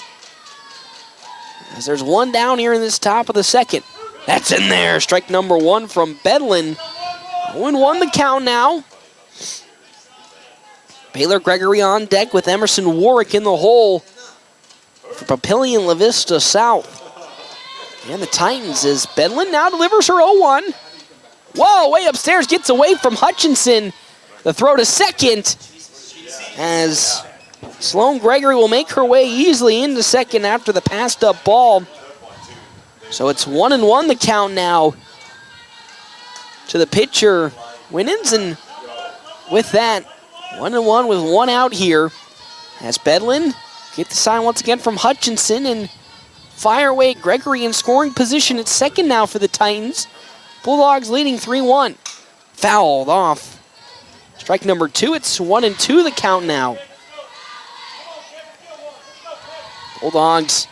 As there's 1 down here in this top of the second. That's in there. Strike number 1 from Bedlin. 0-1 the count now. Baylor Gregory on deck with Emerson Warwick in the hole for Papillion La Vista South. And the Titans as Bedlin now delivers her 0-1. Whoa, way upstairs, gets away from Hutchinson. The throw to second as Sloan Gregory will make her way easily into second after the passed up ball. So it's 1-1 the count now to the pitcher, Winans, and with that, 1-1 with 1 out here as Bedlin get the sign once again from Hutchinson and fire away Gregory in scoring position at second now for the Titans. Bulldogs leading 3-1. Fouled off. Strike number 2, it's 1-2 the count now. Bulldogs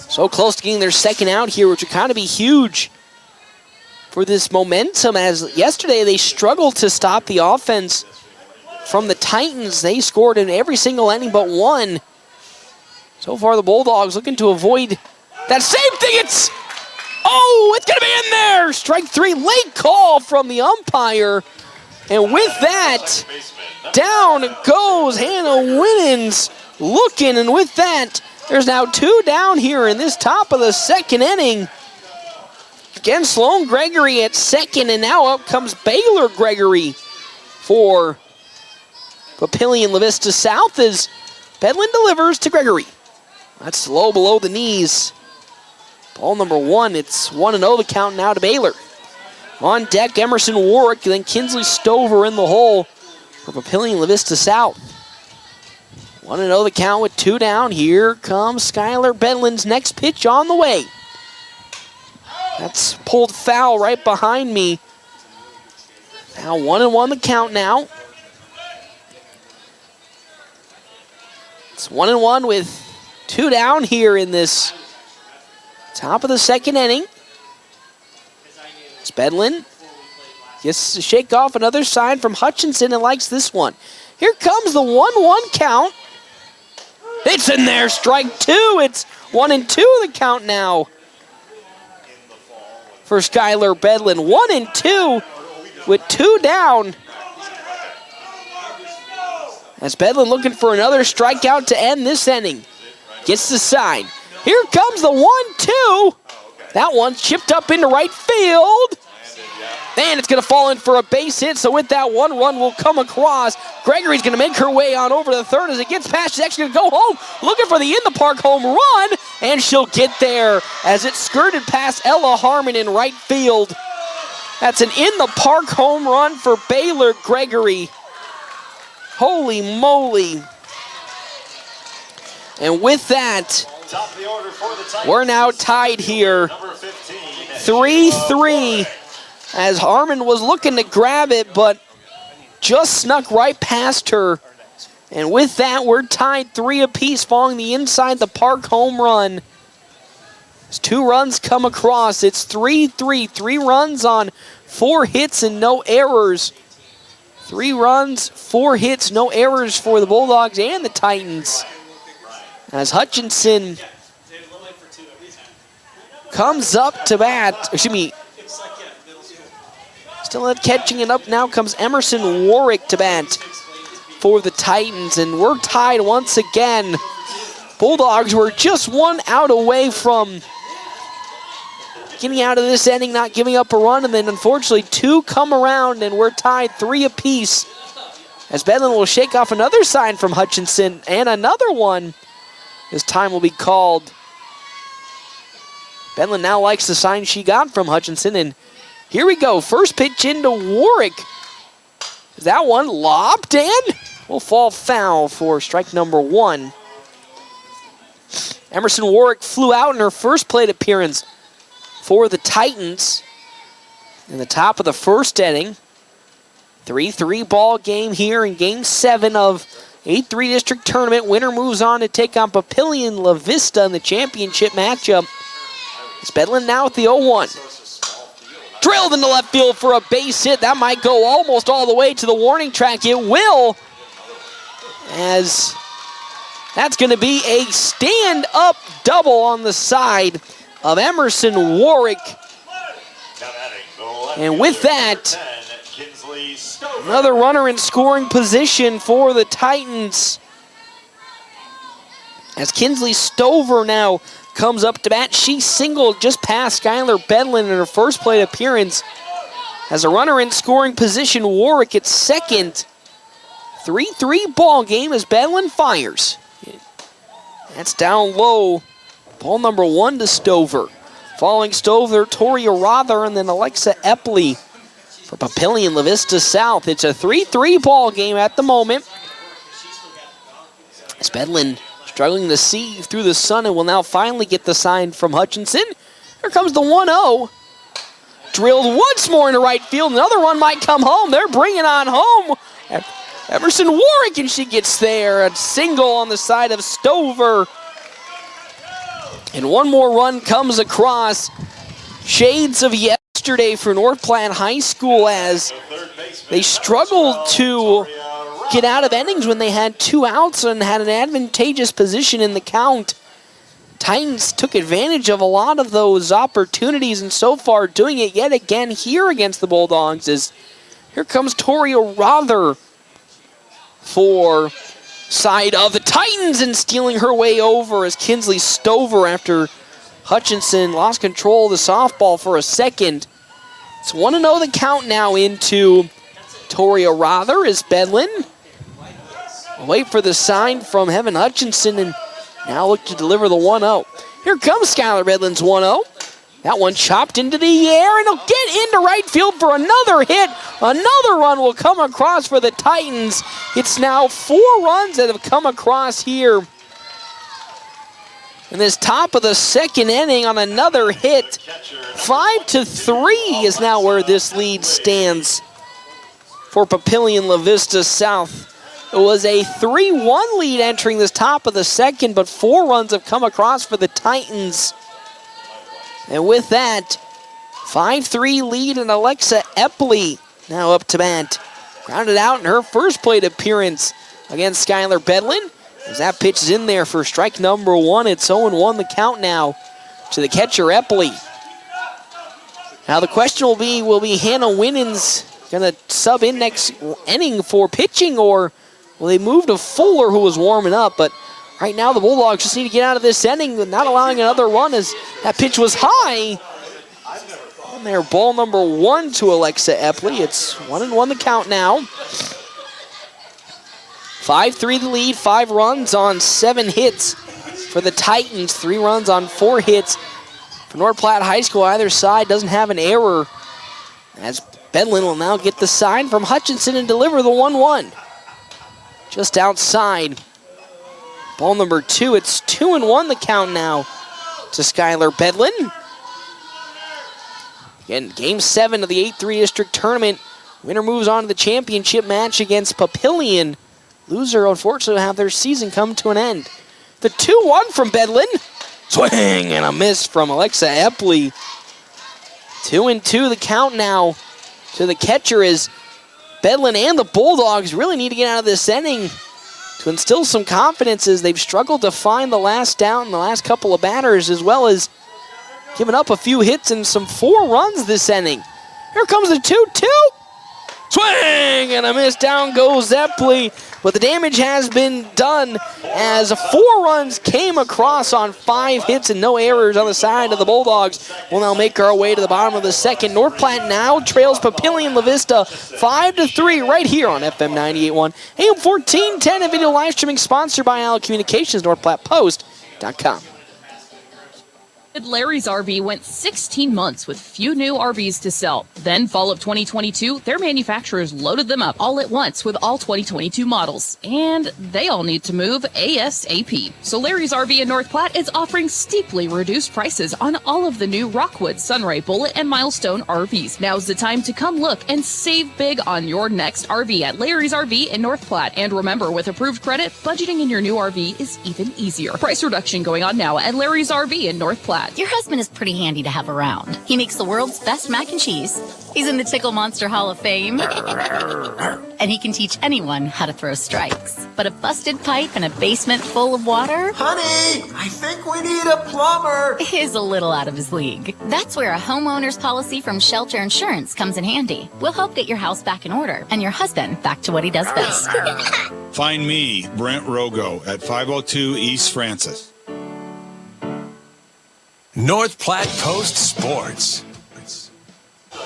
so close to getting their second out here, which would kind of be huge for this momentum, as yesterday they struggled to stop the offense from the Titans. They scored in every single inning but 1. So far the Bulldogs looking to avoid that same thing. It's Oh, it's going to be in there. Strike 3, late call from the umpire. And with that, down goes Hannah Winans looking. And with that, there's now 2 down here in this top of the second inning. Again, Sloan Gregory at second, and now up comes Baylor Gregory for Papillion La Vista South as Bedlin delivers to Gregory. That's low below the knees. Ball number 1, it's 1-0 the count now to Baylor. On deck, Emerson Warwick, then Kinsley Stover in the hole for Papillion La Vista South. 1-0 the count with 2 down. Here comes Skylar Bedlin's next pitch on the way. That's pulled foul right behind me. Now 1-1 the count now. It's 1-1 with 2 down here in this top of the second inning. It's Bedlin. Gets to shake off another sign from Hutchinson and likes this one. Here comes the 1-1 count. It's in there, strike 2. It's 1-2 the count now for Skylar Bedlin. 1-2 with 2 down. As Bedlin looking for another strikeout to end this inning. Gets the sign. Here comes the 1-2. That one's chipped up into right field. And it's going to fall in for a base hit, so with that, 1 run will come across. Gregory's going to make her way on over to the third as it gets past. She's actually going to go home, looking for the in-the-park home run, and she'll get there as it skirted past Ella Harmon in right field. That's an in-the-park home run for Baylor Gregory. Holy moly. And with that, we're now tied here. 3-3. As Harmon was looking to grab it, but just snuck right past her. And with that, we're tied 3 apiece following the inside the park home run. As 2 runs come across, it's 3-3. 3 runs on 4 hits and no errors. 3 runs, 4 hits, no errors for the Bulldogs and the Titans. As Hutchinson comes up to bat, still catching it up now comes Emerson Warwick to bat for the Titans, and we're tied once again. Bulldogs were just 1 out away from getting out of this inning, not giving up a run, and then unfortunately 2 come around, and we're tied 3 apiece. As Bedlin will shake off another sign from Hutchinson, and another one. This time will be called. Bedlin now likes the sign she got from Hutchinson, and here we go. First pitch into Warwick. Is that one lobbed in? Will fall foul for strike number 1. Emerson Warwick flew out in her first plate appearance for the Titans in the top of the first inning. 3-3 ball game here in game 7 of 8-3 district tournament. Winner moves on to take on Papillion La Vista in the championship matchup. It's Bedlin now with the 0-1. Drilled into left field for a base hit. That might go almost all the way to the warning track. It will, as that's going to be a stand-up double on the side of Emerson Warwick. And with that, another runner in scoring position for the Titans. As Kinsley Stover now comes up to bat. She singled just past Skylar Bedlin in her first plate appearance. As a runner in scoring position, Warwick at second. 3-3 ball game as Bedlin fires. That's down low. Ball number 1 to Stover. Following Stover, Toria Rother, and then Alexa Epley for Papillion La Vista South. It's a 3-3 ball game at the moment. As Bedlin struggling to see through the sun and will now finally get the sign from Hutchinson. Here comes the 1-0. Drilled once more into right field. Another one might come home. They're bringing on home Emerson Warwick, and she gets there. A single on the side of Stover. And one more run comes across. Shades of yesterday for North Platte High School as they struggled to get out of innings when they had 2 outs and had an advantageous position in the count. Titans took advantage of a lot of those opportunities, and so far doing it yet again here against the Bulldogs is here comes Toria Rother for side of the Titans and stealing her way over as Kinsley Stover after Hutchinson lost control of the softball for a second. It's 1-0 the count now into Toria Rother as Bedlin wait for the sign from Heaven Hutchinson and now look to deliver the 1-0. Here comes Skylar Bedlin's 1-0. That one chopped into the air, and it'll get into right field for another hit. Another run will come across for the Titans. It's now 4 runs that have come across here in this top of the second inning on another hit. 5-3 is now where this lead stands for Papillion La Vista South. It was a 3-1 lead entering this top of the second, but 4 runs have come across for the Titans. And with that, 5-3 lead, and Alexa Epley now up to bat. Grounded out in her first plate appearance against Skylar Bedlin. As that pitch is in there for strike number 1, it's 0-1 the count now to the catcher Epley. Now the question will be Hannah Winans going to sub in next inning for pitching, or will they move to Fuller, who was warming up? But right now the Bulldogs just need to get out of this inning, not allowing another run as that pitch was high. And there, ball number 1 to Alexa Epley. It's 1-1 the count now. 5-3 the lead, 5 runs on 7 hits for the Titans, 3 runs on 4 hits for North Platte High School. Either side doesn't have an error, as Bedlin will now get the sign from Hutchinson and deliver the 1-1. Just outside. Ball number 2, it's 2-1 the count now to Skylar Bedlin. Again, game 7 of the 8-3 district tournament. Winner moves on to the championship match against Papillion. Loser, unfortunately, will have their season come to an end. The 2-1 from Bedlin. Swing and a miss from Alexa Epley. 2-2 the count now to the catcher as Bedlin and the Bulldogs really need to get out of this inning to instill some confidence, as they've struggled to find the last down in the last couple of batters, as well as giving up a few hits and some 4 runs this inning. Here comes the 2-2. Swing and a miss. Down goes Epley. But the damage has been done as 4 runs came across on 5 hits and no errors on the side of the Bulldogs. We'll now make our way to the bottom of the second. North Platte now trails Papillion La Vista 5-3 right here on FM 98.1, AM 1410, and video live streaming sponsored by Allen Communications, NorthPlattePost.com. Larry's RV went 16 months with few new RVs to sell. Then fall of 2022, their manufacturers loaded them up all at once with all 2022 models. And they all need to move ASAP. So Larry's RV in North Platte is offering steeply reduced prices on all of the new Rockwood, Sunray, Bullet, and Milestone RVs. Now's the time to come look and save big on your next RV at Larry's RV in North Platte. And remember, with approved credit, budgeting in your new RV is even easier. Price reduction going on now at Larry's RV in North Platte. Your husband is pretty handy to have around. He makes the world's best mac and cheese. He's in the Tickle Monster Hall of Fame. And he can teach anyone how to throw strikes. But a busted pipe and a basement full of water? Honey, I think we need a plumber. Is a little out of his league. That's where a homeowner's policy from Shelter Insurance comes in handy. We'll help get your house back in order and your husband back to what he does best. Find me, Brent Rogo, at 502 East Francis. North Platte Post Sports.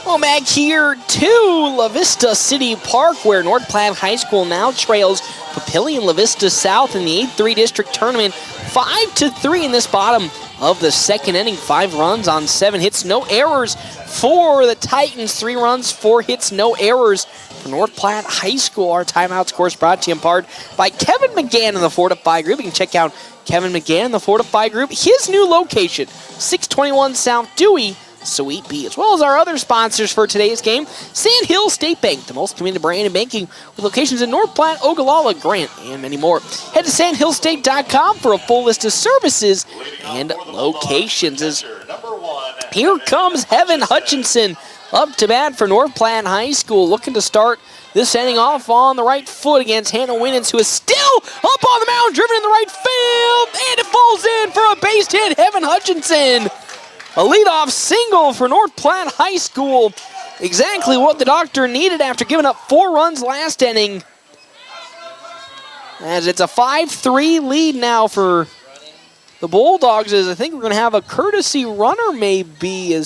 Well, back here to La Vista City Park, where North Platte High School now trails Papillion La Vista South in the 8-3 district tournament. 5-3 in this bottom of the second inning. 5 runs on 7 hits, no errors for the Titans. 3 runs, 4 hits, no errors for North Platte High School. Our timeouts, of course, brought to you in part by Kevin McGann in the Fortify Group. You can check out Kevin McGann in the Fortify Group, his new location, 621 South Dewey, Suite B, as well as our other sponsors for today's game. Sand Hill State Bank, the most convenient brand in banking, with locations in North Platte, Ogallala, Grant, and many more. Head to sandhillstate.com for a full list of services and locations. As here comes Heaven Hutchinson up to bat for North Platte High School, looking to start this inning off on the right foot against Hannah Winans, who is still up on the mound, driven in the right field, and it falls in for a base hit. Heaven Hutchinson, a leadoff single for North Platte High School. Exactly what the doctor needed after giving up 4 runs last inning. As it's a 5-3 lead now for the Bulldogs, as I think we're going to have a courtesy runner maybe.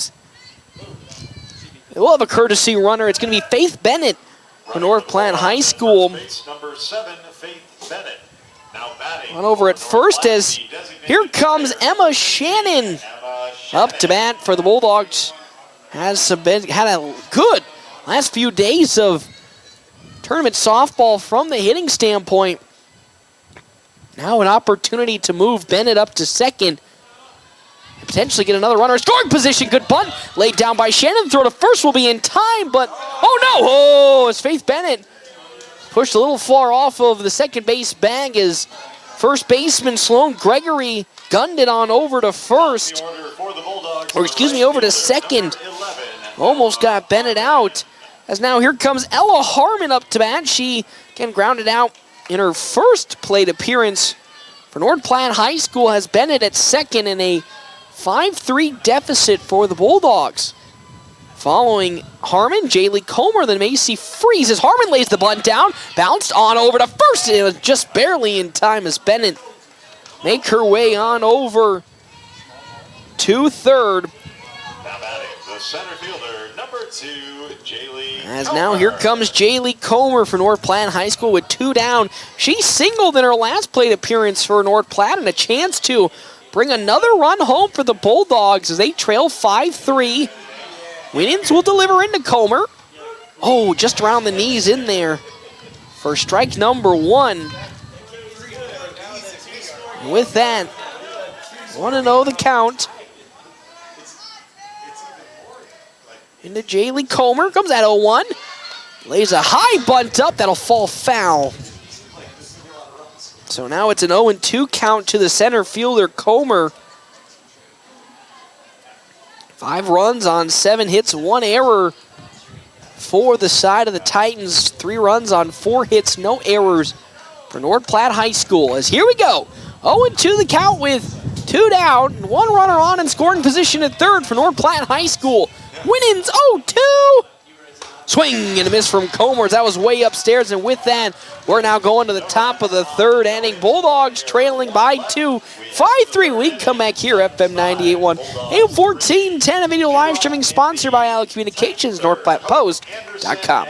We'll have a courtesy runner. It's going to be Faith Bennett for North Platte High School. Number 7, Faith Bennett. Now batting. On over at first as here comes Emma Shannon. Up to bat for the Bulldogs. Had a good last few days of tournament softball from the hitting standpoint. Now an opportunity to move Bennett up to second. And potentially get another runner in scoring position. Good bunt laid down by Shannon. Throw to first will be in time, but oh no! Oh, it's Faith Bennett pushed a little far off of the second base bag as first baseman Sloan Gregory gunned it on over to first. Over to second. Almost got Bennett out. As now here comes Ella Harmon up to bat. She can ground it out in her first plate appearance for North Platte High School. Has Bennett at second in a 5-3 deficit for the Bulldogs. Following Harmon, Jaylee Comer, then Macy freezes. Harmon lays the bunt down, bounced on over to first. It was just barely in time as Bennett make her way on over to third. Now batting, the center fielder, number 2, Jaylee. As now here comes Jaylee Comer for North Platte High School with 2 down. She singled in her last plate appearance for North Platte and a chance to bring another run home for the Bulldogs as they trail 5-3. Winans will deliver into Comer. Oh, just around the knees in there for strike number 1. And with that, 1-0 the count. Into Jaylee Comer, comes at 0-1. Lays a high bunt up, that'll fall foul. So now it's an 0-2 count to the center fielder, Comer. 5 runs on 7 hits, 1 error for the side of the Titans. 3 runs on 4 hits, no errors for North Platte High School. As here we go, 0-2 the count with 2 down, 1 runner on in scoring position at third for North Platte High School. Winans 0-2. Swing and a miss from Comer. That was way upstairs, and with that, we're now going to the top of the third inning. Bulldogs trailing by 2. 5-3. We come back here, FM 98.1. AM 1410, a video live streaming sponsored by Allied Communications, NorthPlattePost.com.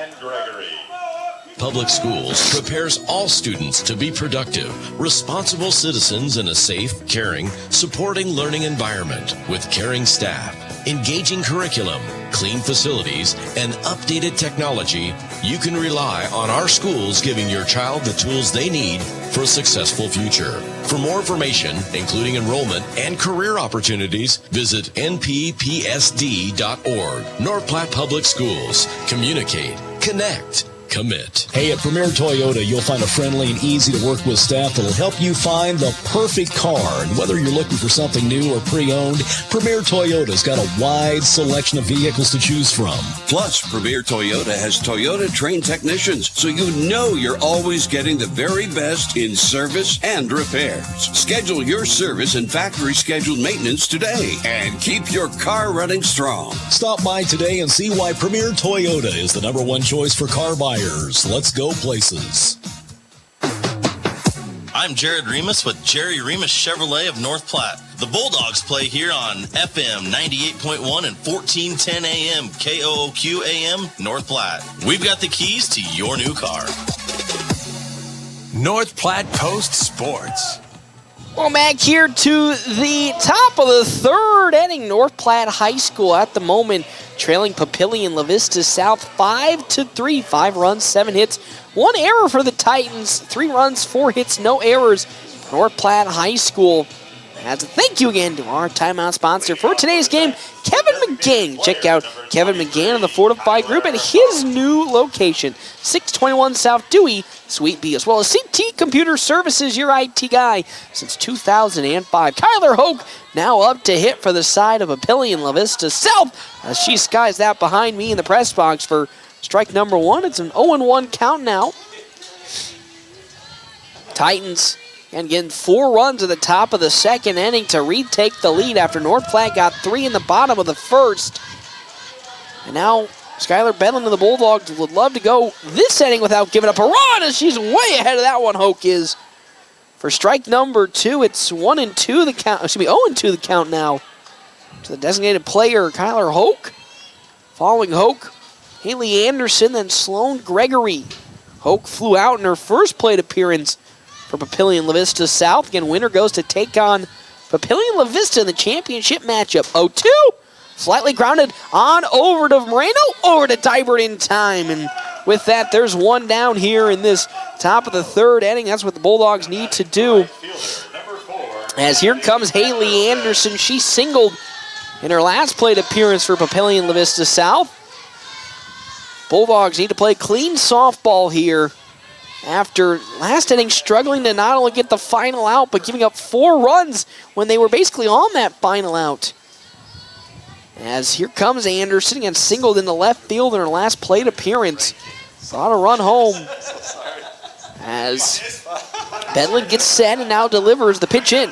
Public Schools prepares all students to be productive, responsible citizens in a safe, caring, supporting learning environment with caring staff, engaging curriculum, clean facilities, and updated technology. You can rely on our schools giving your child the tools they need for a successful future. For more information, including enrollment and career opportunities, visit nppsd.org. North Platte Public Schools. Communicate, connect, commit. Hey, at Premier Toyota, you'll find a friendly and easy to work with staff that'll help you find the perfect car. And whether you're looking for something new or pre-owned, Premier Toyota's got a wide selection of vehicles to choose from. Plus, Premier Toyota has Toyota trained technicians, so you know you're always getting the very best in service and repairs. Schedule your service and factory scheduled maintenance today and keep your car running strong. Stop by today and see why Premier Toyota is the #1 choice for car buyers. Let's go places. I'm Jared Remus with Jerry Remus Chevrolet of North Platte. The Bulldogs play here on FM 98.1 and 1410 AM KOOQ AM North Platte. We've got the keys to your new car. North Platte Post Sports. Well, back here to the top of the third inning. North Platte High School at the moment trailing Papillion La Vista South 5-3. 5 runs, 7 hits, 1 error for the Titans. 3 runs, 4 hits, no errors. North Platte High School As a thank you again to our timeout sponsor for today's game, Kevin McGann. Check out Kevin McGann in the Fortified Group at his new location, 621 South Dewey, Suite B, as well as CT Computer Services, your IT guy since 2005. Kyler Hoke now up to hit for the side of Papillion La Vista South as she skies that behind me in the press box for strike number 1. It's an 0-1 count now. Titans and getting 4 runs at the top of the second inning to retake the lead after North Platte got 3 in the bottom of the first. And now Skylar Bedlin and the Bulldogs would love to go this inning without giving up a run, as she's way ahead of that one, Hoke is. For strike number 2, it's 1-2 the count. 0-2 the count now to the designated player, Kyler Hoke. Following Hoke, Haley Anderson, then Sloan Gregory. Hoke flew out in her first plate appearance for Papillion La Vista South. Again, winner goes to take on Papillion La Vista in the championship matchup. 0-2. Slightly grounded on over to Moreno, over to Dybert in time. And with that, there's one down here in this top of the third inning. That's what the Bulldogs need to do. As here comes Haley Anderson. She singled in her last plate appearance for Papillion La Vista South. Bulldogs need to play clean softball here after last inning struggling to not only get the final out, but giving up 4 runs when they were basically on that final out. As here comes Anderson and singled into left field in her last plate appearance. Thought a run home. As Bedlin gets set and now delivers the pitch in.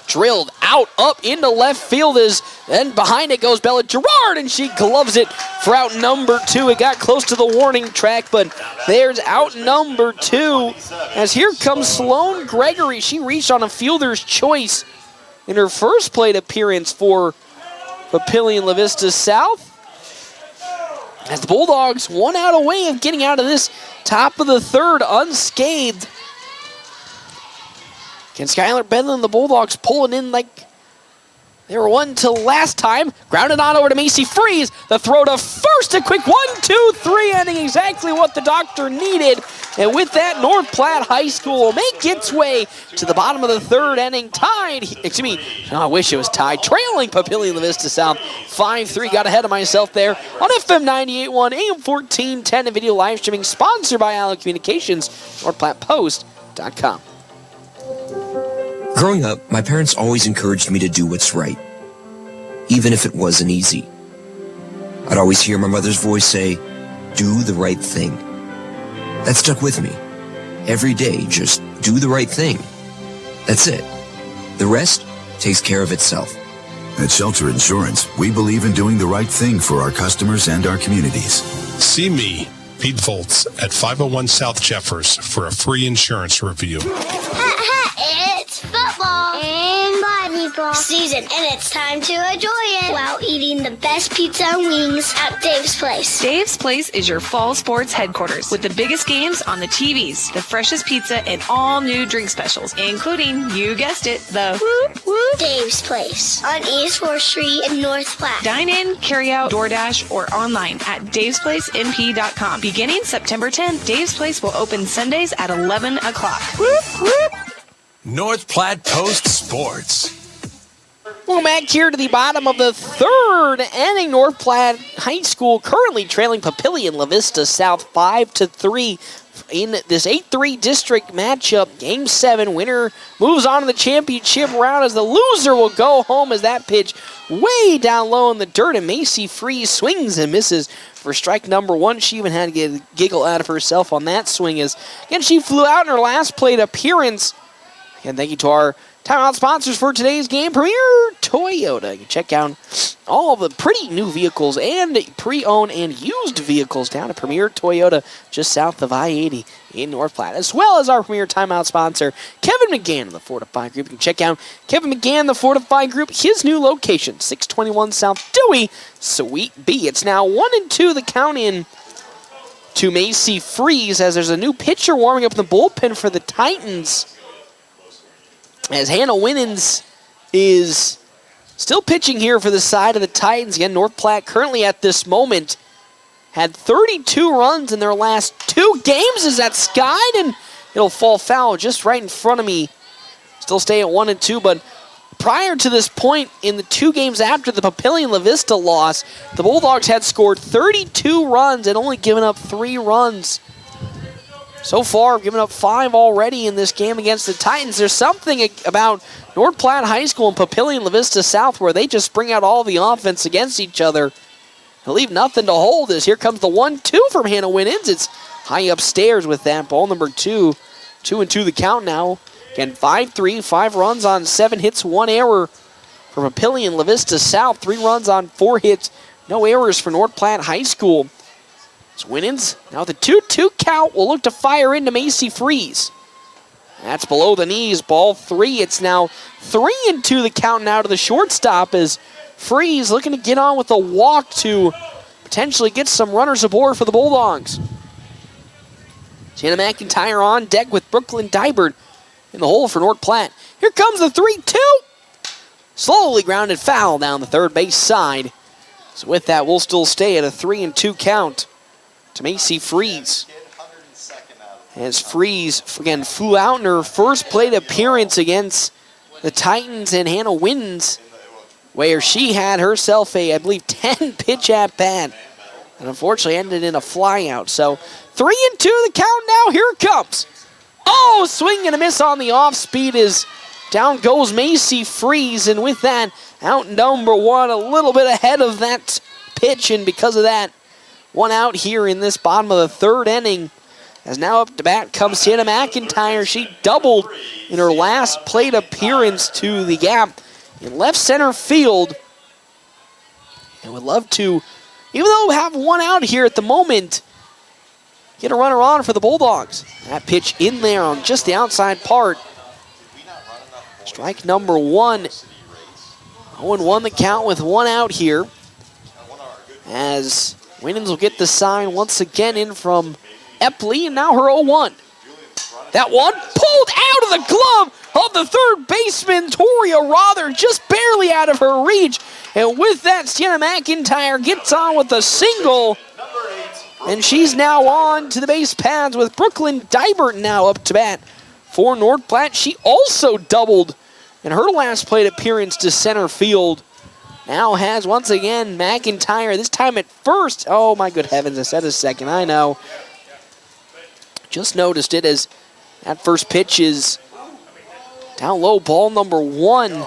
Drilled out, up into left field, then behind it goes Bella Gerard, and she gloves it for out number 2. It got close to the warning track, but there's out number 2. As here comes Sloan Gregory. She reached on a fielder's choice in her first plate appearance for Papillion La Vista South. As the Bulldogs 1 out away of getting out of this top of the third unscathed. Can Skylar Bedlin and the Bulldogs pulling in like they were 1 last time? Grounded on over to Macy Freeze. The throw to first, a quick 1-2-3 ending exactly what the doctor needed. And with that, North Platte High School will make its way to the bottom of the third inning. Tied, I wish it was tied. Trailing Papillion La Vista South 5-3. Got ahead of myself there on FM 98.1, AM 1410, and video live streaming sponsored by Allen Communications, NorthPlattePost.com. Growing up, my parents always encouraged me to do what's right, even if it wasn't easy. I'd always hear my mother's voice say, "Do the right thing." That stuck with me. Every day, just do the right thing. That's it. The rest takes care of itself. At Shelter Insurance, we believe in doing the right thing for our customers and our communities. See me, Pete Volz, at 501 South Jeffers for a free insurance review. It's football and volleyball season, and it's time to enjoy it while eating the best pizza and wings at Dave's Place. Dave's Place is your fall sports headquarters with the biggest games on the TVs, the freshest pizza, and all new drink specials, including, you guessed it, the Whoop Whoop Dave's Place on East 4th Street in North Platte. Dine in, carry out, DoorDash, or online at davesplacenp.com. Beginning September 10th, Dave's Place will open Sundays at 11 o'clock. Whoop whoop! North Platte Post Sports. Well, back here to the bottom of the third inning. North Platte High School currently trailing Papillion La Vista South 5-3 in this 8-3 district matchup. Game 7 winner moves on to the championship round as the loser will go home as that pitch way down low in the dirt, and Macy Freeze swings and misses for strike number 1. She even had to get a giggle out of herself on that swing as, again, she flew out in her last plate appearance. And thank you to our timeout sponsors for today's game, Premier Toyota. You can check out all of the pretty new vehicles and pre-owned and used vehicles down at Premier Toyota just south of I-80 in North Platte, as well as our Premier timeout sponsor, Kevin McGann of the Fortified Group. You can check out Kevin McGann, the Fortified Group, his new location, 621 South Dewey, Suite B. It's now 1-2 the count in to Macy Freeze as there's a new pitcher warming up in the bullpen for the Titans. As Hannah Winans is still pitching here for the side of the Titans. Again, North Platte currently at this moment had 32 runs in their last 2 games as that skied, and it'll fall foul just right in front of me. Still stay at 1-2, but prior to this point, in the 2 games after the Papillion La Vista loss, the Bulldogs had scored 32 runs and only given up 3 runs. So far, given up 5 already in this game against the Titans. There's something about North Platte High School and Papillion La Vista South where they just bring out all the offense against each other. They'll leave nothing to hold as here comes the 1-2 from Hannah Winans. It's high upstairs with that ball number 2. 2-2 the count now. Again, 5-3, 5 runs on 7 hits, 1 error for Papillion La Vista South. 3 runs on 4 hits, no errors for North Platte High School. It's Winans. Now the 2-2 count will look to fire into Macy Freeze. That's below the knees, ball 3. It's now 3-2 the count now to the shortstop as Freeze looking to get on with a walk to potentially get some runners aboard for the Bulldogs. Jana McIntyre on deck with Brooklyn Dybert in the hole for North Platte. Here comes the 3-2. Slowly grounded foul down the third base side. So with that, we'll still stay at a 3-2 count to Macy Freeze. As Freeze, again, flew out in her first plate appearance against the Titans and Hannah Winans, where she had herself a, I believe, 10-pitch at-bat. And unfortunately ended in a flyout. So 3-2 the count now. Here it comes. Oh, swing and a miss on the off-speed as down goes Macy Freeze. And with that, out number 1, a little bit ahead of that pitch. And because of that, 1 out here in this bottom of the 3rd inning. As now up to bat comes Hannah McIntyre. She doubled in her last plate appearance to the gap in left center field. And would love to, even though we have 1 out here at the moment, get a runner on for the Bulldogs. That pitch in there on just the outside part. Strike number 1. 0-1 the count with 1 out here. As Winans will get the sign once again in from Epley, and now her 0-1. That one pulled out of the glove of the third baseman, Toria Rother, just barely out of her reach. And with that, Sienna McIntyre gets on with a single. And she's now on to the base paths with Brooklyn Dybert now up to bat for North Platte. She also doubled in her last plate appearance to center field. Now has, once again, McIntyre, this time at first. Oh, my good heavens, I said a second, I know. Just noticed it as that first pitch is down low, ball number 1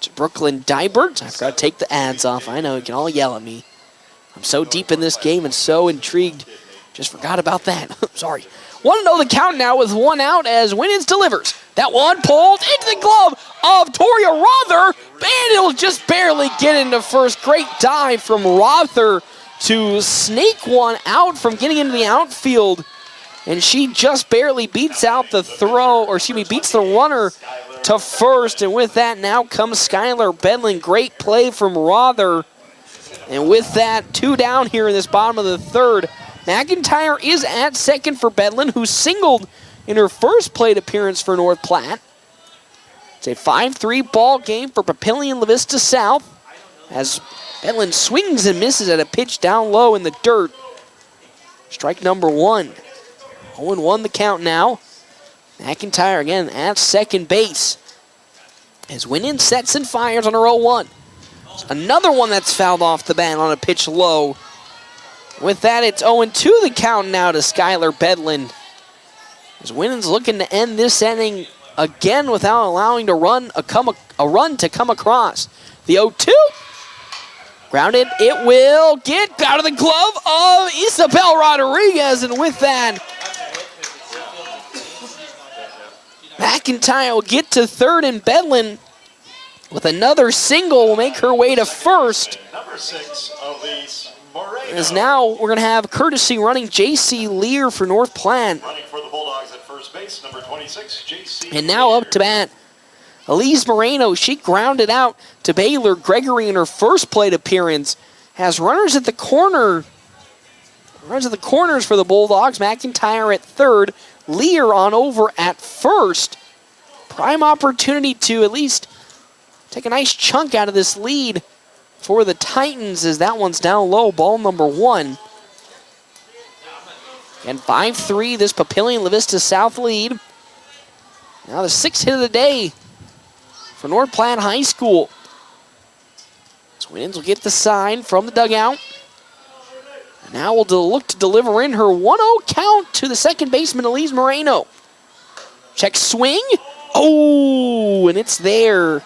to Brooklyn Dybert. I forgot to take the ads off. I know, you can all yell at me. I'm so deep in this game and so intrigued. Just forgot about that. Sorry. 1-0 the count now with 1 out as Winans delivers. That one pulled into the glove of Toria Rother, and it'll just barely get into first. Great dive from Rother to snake 1 out from getting into the outfield. And she just barely beats out the throw, or excuse me, beats the runner to first. And with that, now comes Skylar Bedlin. Great play from Rother. And with that, 2 down here in this bottom of the 3rd. McIntyre is at second for Bedlin, who singled in her first plate appearance for North Platte. It's a 5-3 ball game for Papillion La Vista South as Bedlin swings and misses at a pitch down low in the dirt. Strike number 1. 0-1 the count now. McIntyre again at second base as Winans sets and fires on her 0-1. Another one that's fouled off the bat on a pitch low. With that, it's 0-2 the count now to Skylar Bedlin. As Winans looking to end this inning again without allowing a run to come across. The 0-2. Grounded, it will get out of the glove of Isabel Rodriguez, and with that, McIntyre will get to third, and Bedlin with another single will make her way to first. Number 6, Elise Moreno. As now we're going to have courtesy running J.C. Lear for North Platte. Running for the Bulldogs at first base, number 26, J.C. And now up to bat, Elise Moreno. She grounded out to Baylor Gregory in her first plate appearance. Has runners at the corner. Runners at the corners for the Bulldogs. McIntyre at third. Lear on over at first. Prime opportunity to at least take a nice chunk out of this lead for the Titans as that one's down low, ball number 1. And 5-3, this Papillion La Vista South lead. Now the 6th hit of the day for North Platte High School. So Winans will get the sign from the dugout. And now we'll look to deliver in her 1-0 count to the second baseman, Elise Moreno. Check swing. Oh, and it's there.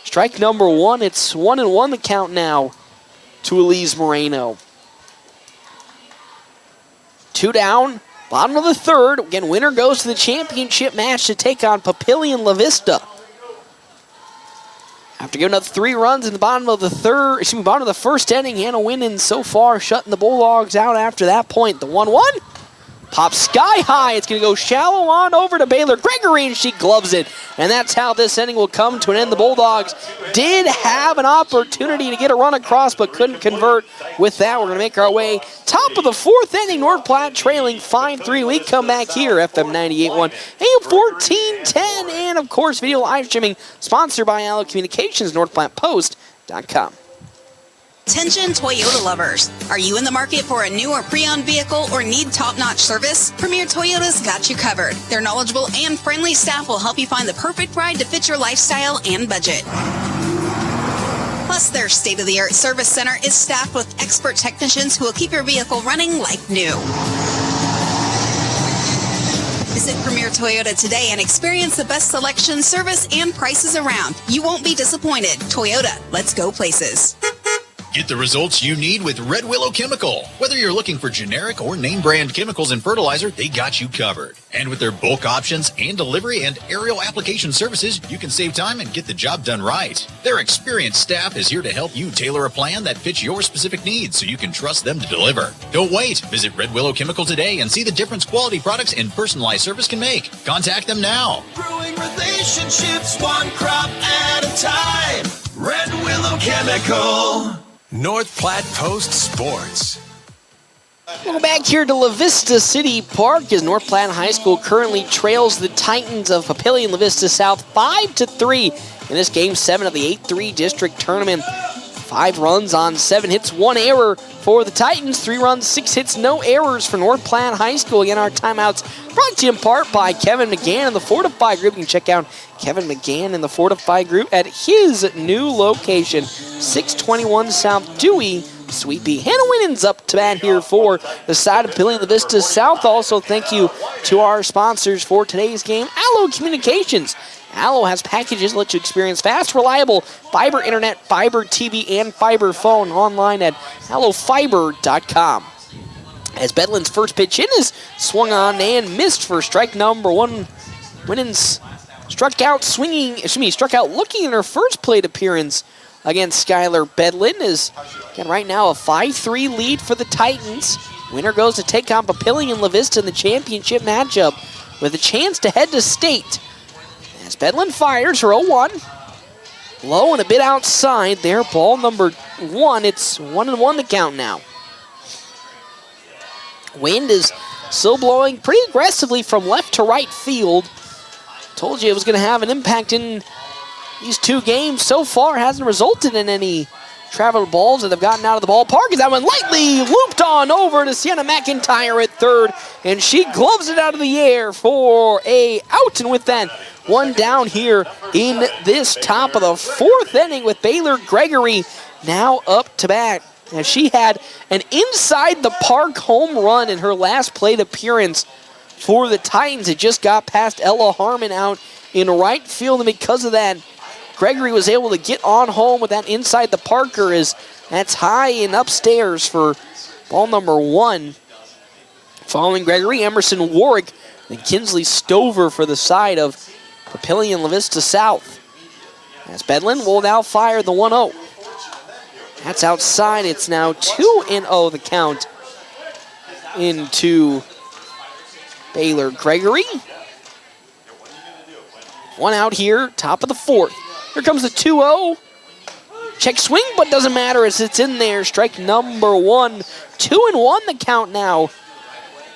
Strike number 1. It's 1-1 the count now to Elise Moreno. 2 down, bottom of the third. Again, winner goes to the championship match to take on Papillion La Vista. After giving up 3 runs in the bottom of the first inning, Hannah Winans so far shutting the Bulldogs out after that point. The 1-1 pops sky high. It's going to go shallow on over to Baylor Gregory, and she gloves it. And that's how this inning will come to an end. The Bulldogs did have an opportunity to get a run across, but couldn't convert. With that, we're going to make our way top of the 4th inning. North Platte trailing 5-3. We come back here, FM 98.1, AM 1410, and of course, video live streaming sponsored by Allo Communications, NorthPlattePost.com. Attention Toyota lovers. Are you in the market for a new or pre-owned vehicle or need top-notch service? Premier Toyota's got you covered. Their knowledgeable and friendly staff will help you find the perfect ride to fit your lifestyle and budget. Plus, their state-of-the-art service center is staffed with expert technicians who will keep your vehicle running like new. Visit Premier Toyota today and experience the best selection, service, and prices around. You won't be disappointed. Toyota, let's go places. Get the results you need with Red Willow Chemical. Whether you're looking for generic or name brand chemicals and fertilizer, they got you covered. And with their bulk options and delivery and aerial application services, you can save time and get the job done right. Their experienced staff is here to help you tailor a plan that fits your specific needs so you can trust them to deliver. Don't wait. Visit Red Willow Chemical today and see the difference quality products and personalized service can make. Contact them now. Growing relationships one crop at a time. Red Willow Chemical. North Platte Post Sports. We'll go back here to La Vista City Park as North Platte High School currently trails the Titans of Papillion La Vista South 5-3 in this Game 7 of the 8-3 district tournament. 5 runs on 7 hits, 1 error for the Titans. 3 runs, 6 hits, no errors for North Platte High School. Again, our timeouts brought to you in part by Kevin McGann and the Fortify Group. You can check out Kevin McGann and the Fortify Group at his new location, 621 South Dewey, Suite B. Hannah Winans up to bat here for the side of Papillion La Vista South. Also, thank you to our sponsors for today's game, Allo Communications. Allo has packages that let you experience fast, reliable fiber internet, fiber TV, and fiber phone online at allofiber.com. As Bedlin's first pitch in is swung on and missed for strike number 1. Winans struck out looking in her first plate appearance against Skylar Bedlin. Is again right now a 5-3 lead for the Titans. Winner goes to take on Papillion La Vista in the championship matchup with a chance to head to state. As Bedlin fires her 0-1. Low and a bit outside there. Ball number 1. It's 1-1 the count now. Wind is still blowing pretty aggressively from left to right field. Told you it was going to have an impact in these 2 games. So far, hasn't resulted in any travel balls that have gotten out of the ballpark. As that one lightly looped on over to Sienna McIntyre at third, and she gloves it out of the air for a out. And with that, 1 down here in this top of the 4th inning with Baylor Gregory now up to bat. As she had an inside the park home run in her last plate appearance for the Titans. It just got past Ella Harmon out in right field, and because of that, Gregory was able to get on home with that inside the parker, as that's high and upstairs for ball number 1. Following Gregory, Emerson Warwick and Kinsley Stover for the side of Papillion La Vista South. As Bedlin will now fire the 1-0. That's outside. It's now 2-0 the count into Baylor Gregory. 1 out here, top of the 4th. Here comes the 2-0. Check swing, but doesn't matter as it's in there. Strike number 1. 2-1 the count now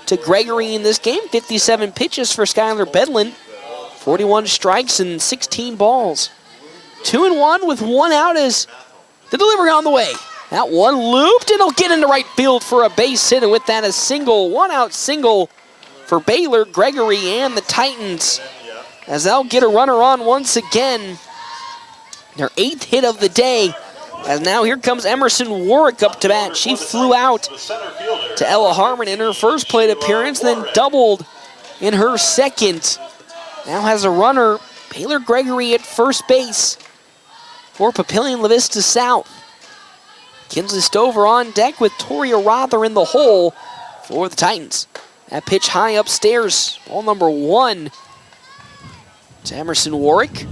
to Gregory in this game. 57 pitches for Skylar Bedlin. 41 strikes and 16 balls. 2-1 with 1 out as the delivery on the way. That one looped, and it'll get into right field for a base hit, and with that a single, 1-out single for Baylor Gregory and the Titans, as they'll get a runner on once again Their 8th hit of the day. As now here comes Emerson Warwick up to bat. She flew out to Ella Harmon in her first plate appearance, then doubled in her second. Now has a runner, Baylor Gregory at first base for Papillion La Vista South. Kinsley Stover on deck with Toria Rother in the hole for the Titans. That pitch high upstairs. Ball number 1 to Emerson Warwick.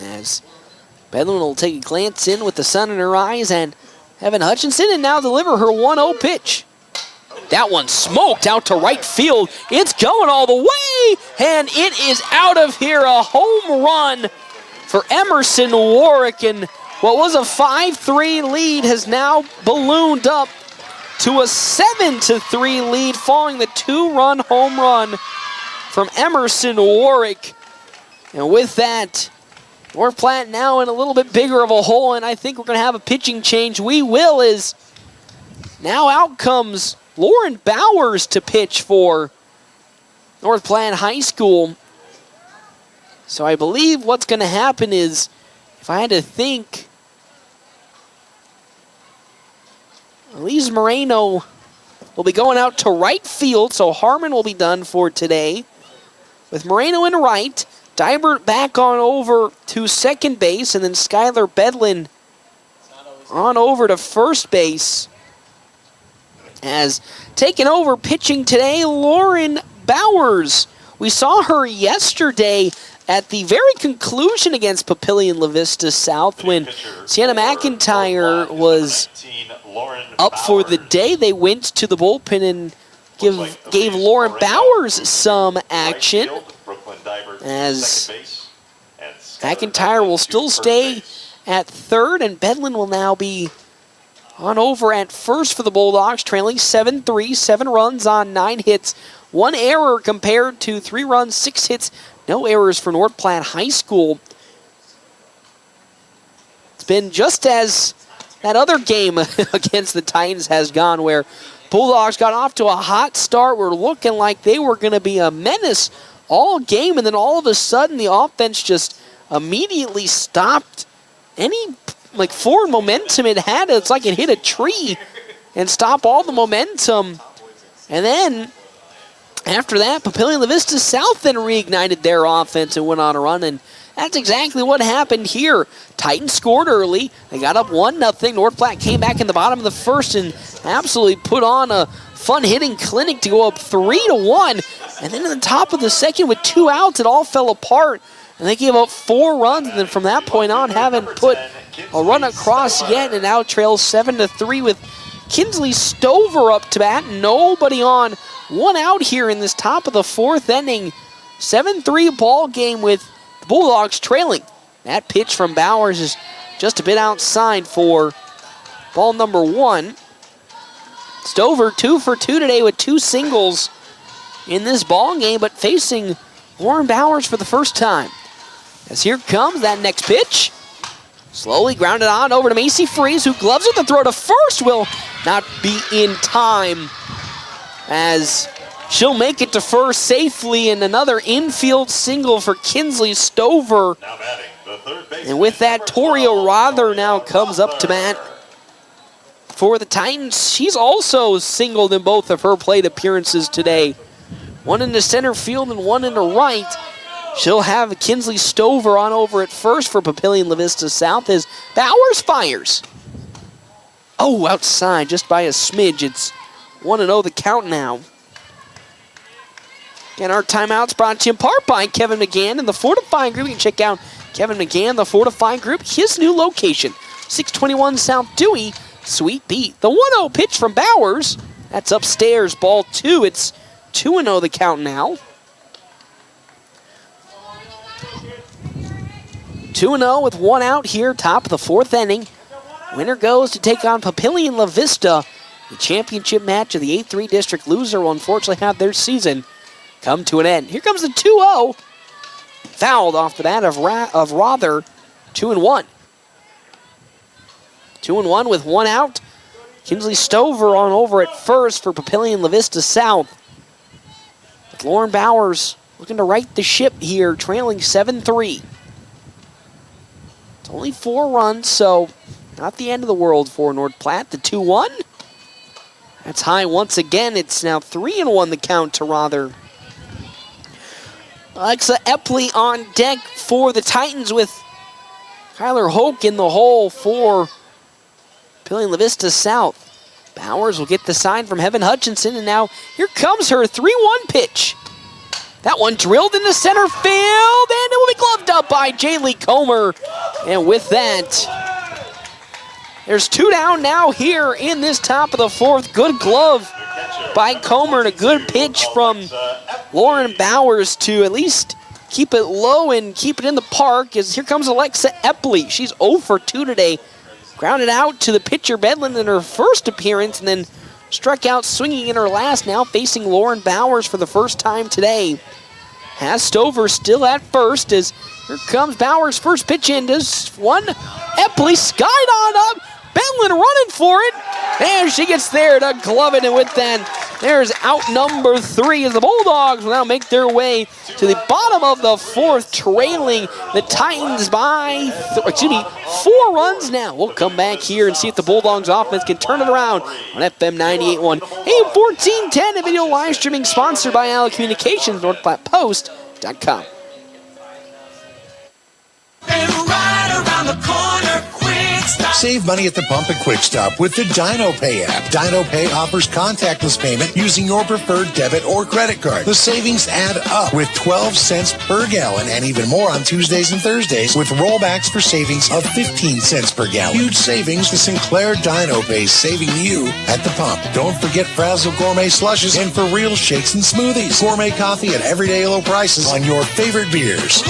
As Bedlin will take a glance in with the sun in her eyes, and Evan Hutchinson and now deliver her 1-0 pitch. That one smoked out to right field. It's going all the way, and it is out of here. A home run for Emerson Warwick, and what was a 5-3 lead has now ballooned up to a 7-3 lead following the 2-run home run from Emerson Warwick. And with that, North Platte now in a little bit bigger of a hole, and I think we're going to have a pitching change. We will, as now out comes Lauren Bowers to pitch for North Platte High School. So I believe what's going to happen is, if I had to think, Elise Moreno will be going out to right field, so Harmon will be done for today. With Moreno in right, Dybert back on over to second base, and then Skylar Bedlin on over to first base. As taken over pitching today, Lauren Bowers. We saw her yesterday at the very conclusion against Papillion La Vista South when Sienna McIntyre was up for the day. They went to the bullpen and gave Lauren Bowers some action, as McIntyre will still stay at third, and Bedlin will now be on over at first for the Bulldogs, trailing 7-3, 7 runs on 9 hits, 1 error compared to 3 runs, 6 hits, no errors for North Platte High School. It's been just as that other game against the Titans has gone, where Bulldogs got off to a hot start. We're looking like they were going to be a menace all game, and then all of a sudden the offense just immediately stopped any forward momentum it had. It's like it hit a tree and stopped all the momentum. And then after that, Papillion La Vista South then reignited their offense and went on a run, and that's exactly what happened here. Titans scored early. They got up 1-0. North Platte came back in the bottom of the first and absolutely put on a fun hitting clinic to go up 3-1. And then in the top of the second with 2 outs, it all fell apart. And they gave up 4 runs, and then from that point on, haven't put a run across yet, and now trails 7-3 with Kinsley Stover up to bat. Nobody on. 1 out here in this top of the 4th inning. 7-3 ball game with the Bulldogs trailing. That pitch from Bowers is just a bit outside for ball number 1. Stover 2 for 2 today with 2 singles in this ball game, but facing Lauren Bowers for the first time. As here comes that next pitch. Slowly grounded on over to Macy Freeze, who gloves it. The throw to first will not be in time, as she'll make it to first safely, and another infield single for Kinsley Stover. And with that, Toria Rother now comes up to bat for the Titans. She's also singled in both of her plate appearances today. 1 into center field and 1 into right. She'll have Kinsley Stover on over at first for Papillion La Vista South as Bowers fires. Oh, outside just by a smidge. It's 1-0 the count now. And our timeout's brought to you in part by Kevin McGann and the Fortifying Group. You can check out Kevin McGann, the Fortifying Group, his new location, 621 South Dewey, Sweet Beat. The 1-0 pitch from Bowers. That's upstairs, ball 2. It's 2-0 the count now. 2-0 with 1 out here, top of the 4th inning. Winner goes to take on Papillion La Vista. The championship match of the 8-3 district. Loser will unfortunately have their season come to an end. Here comes the 2-0. Fouled off the bat of Rother. 2-1. 2-1 with 1 out. Kinsley Stover on over at first for Papillion La Vista South. With Lauren Bowers looking to right the ship here, trailing 7-3. It's only 4 runs, so not the end of the world for North Platte. The 2-1. That's high once again. It's now 3-1 the count to Rother. Alexa Epley on deck for the Titans with Kyler Hoke in the hole for Papillion La Vista South. Bowers will get the sign from Heaven Hutchinson, and now here comes her 3-1 pitch. That one drilled into center field, and it will be gloved up by Jaylee Comer. And with that, there's 2 down now here in this top of the 4th. Good glove by Comer and a good pitch from Lauren Bowers to at least keep it low and keep it in the park. As here comes Alexa Epley. She's 0 for 2 today. Grounded out to the pitcher Bedland in her first appearance and then struck out swinging in her last, now facing Lauren Bowers for the first time today. Has Stover still at first as here comes Bowers' first pitch in. Does one. Epley skied on up. Bedland running for it. And she gets there to glove it. And with that, there's out number 3 as the Bulldogs will now make their way to the bottom of the 4th, trailing the Titans by 4 runs now. We'll come back here and see if the Bulldogs offense can turn it around on FM 98.1. AM 1410, a video live streaming sponsored by Allied Communications, NorthPlattePost.com. And right around the corner, quick stop. Save money at the pump and Quick Stop with the DinoPay app. DinoPay offers contactless payment using your preferred debit or credit card. The savings add up with 12 cents per gallon and even more on Tuesdays and Thursdays with rollbacks for savings of 15 cents per gallon. Huge savings. The Sinclair DinoPay saving you at the pump. Don't forget Frazzle Gourmet Slushes and for real shakes and smoothies. Gourmet coffee at everyday low prices on your favorite beers.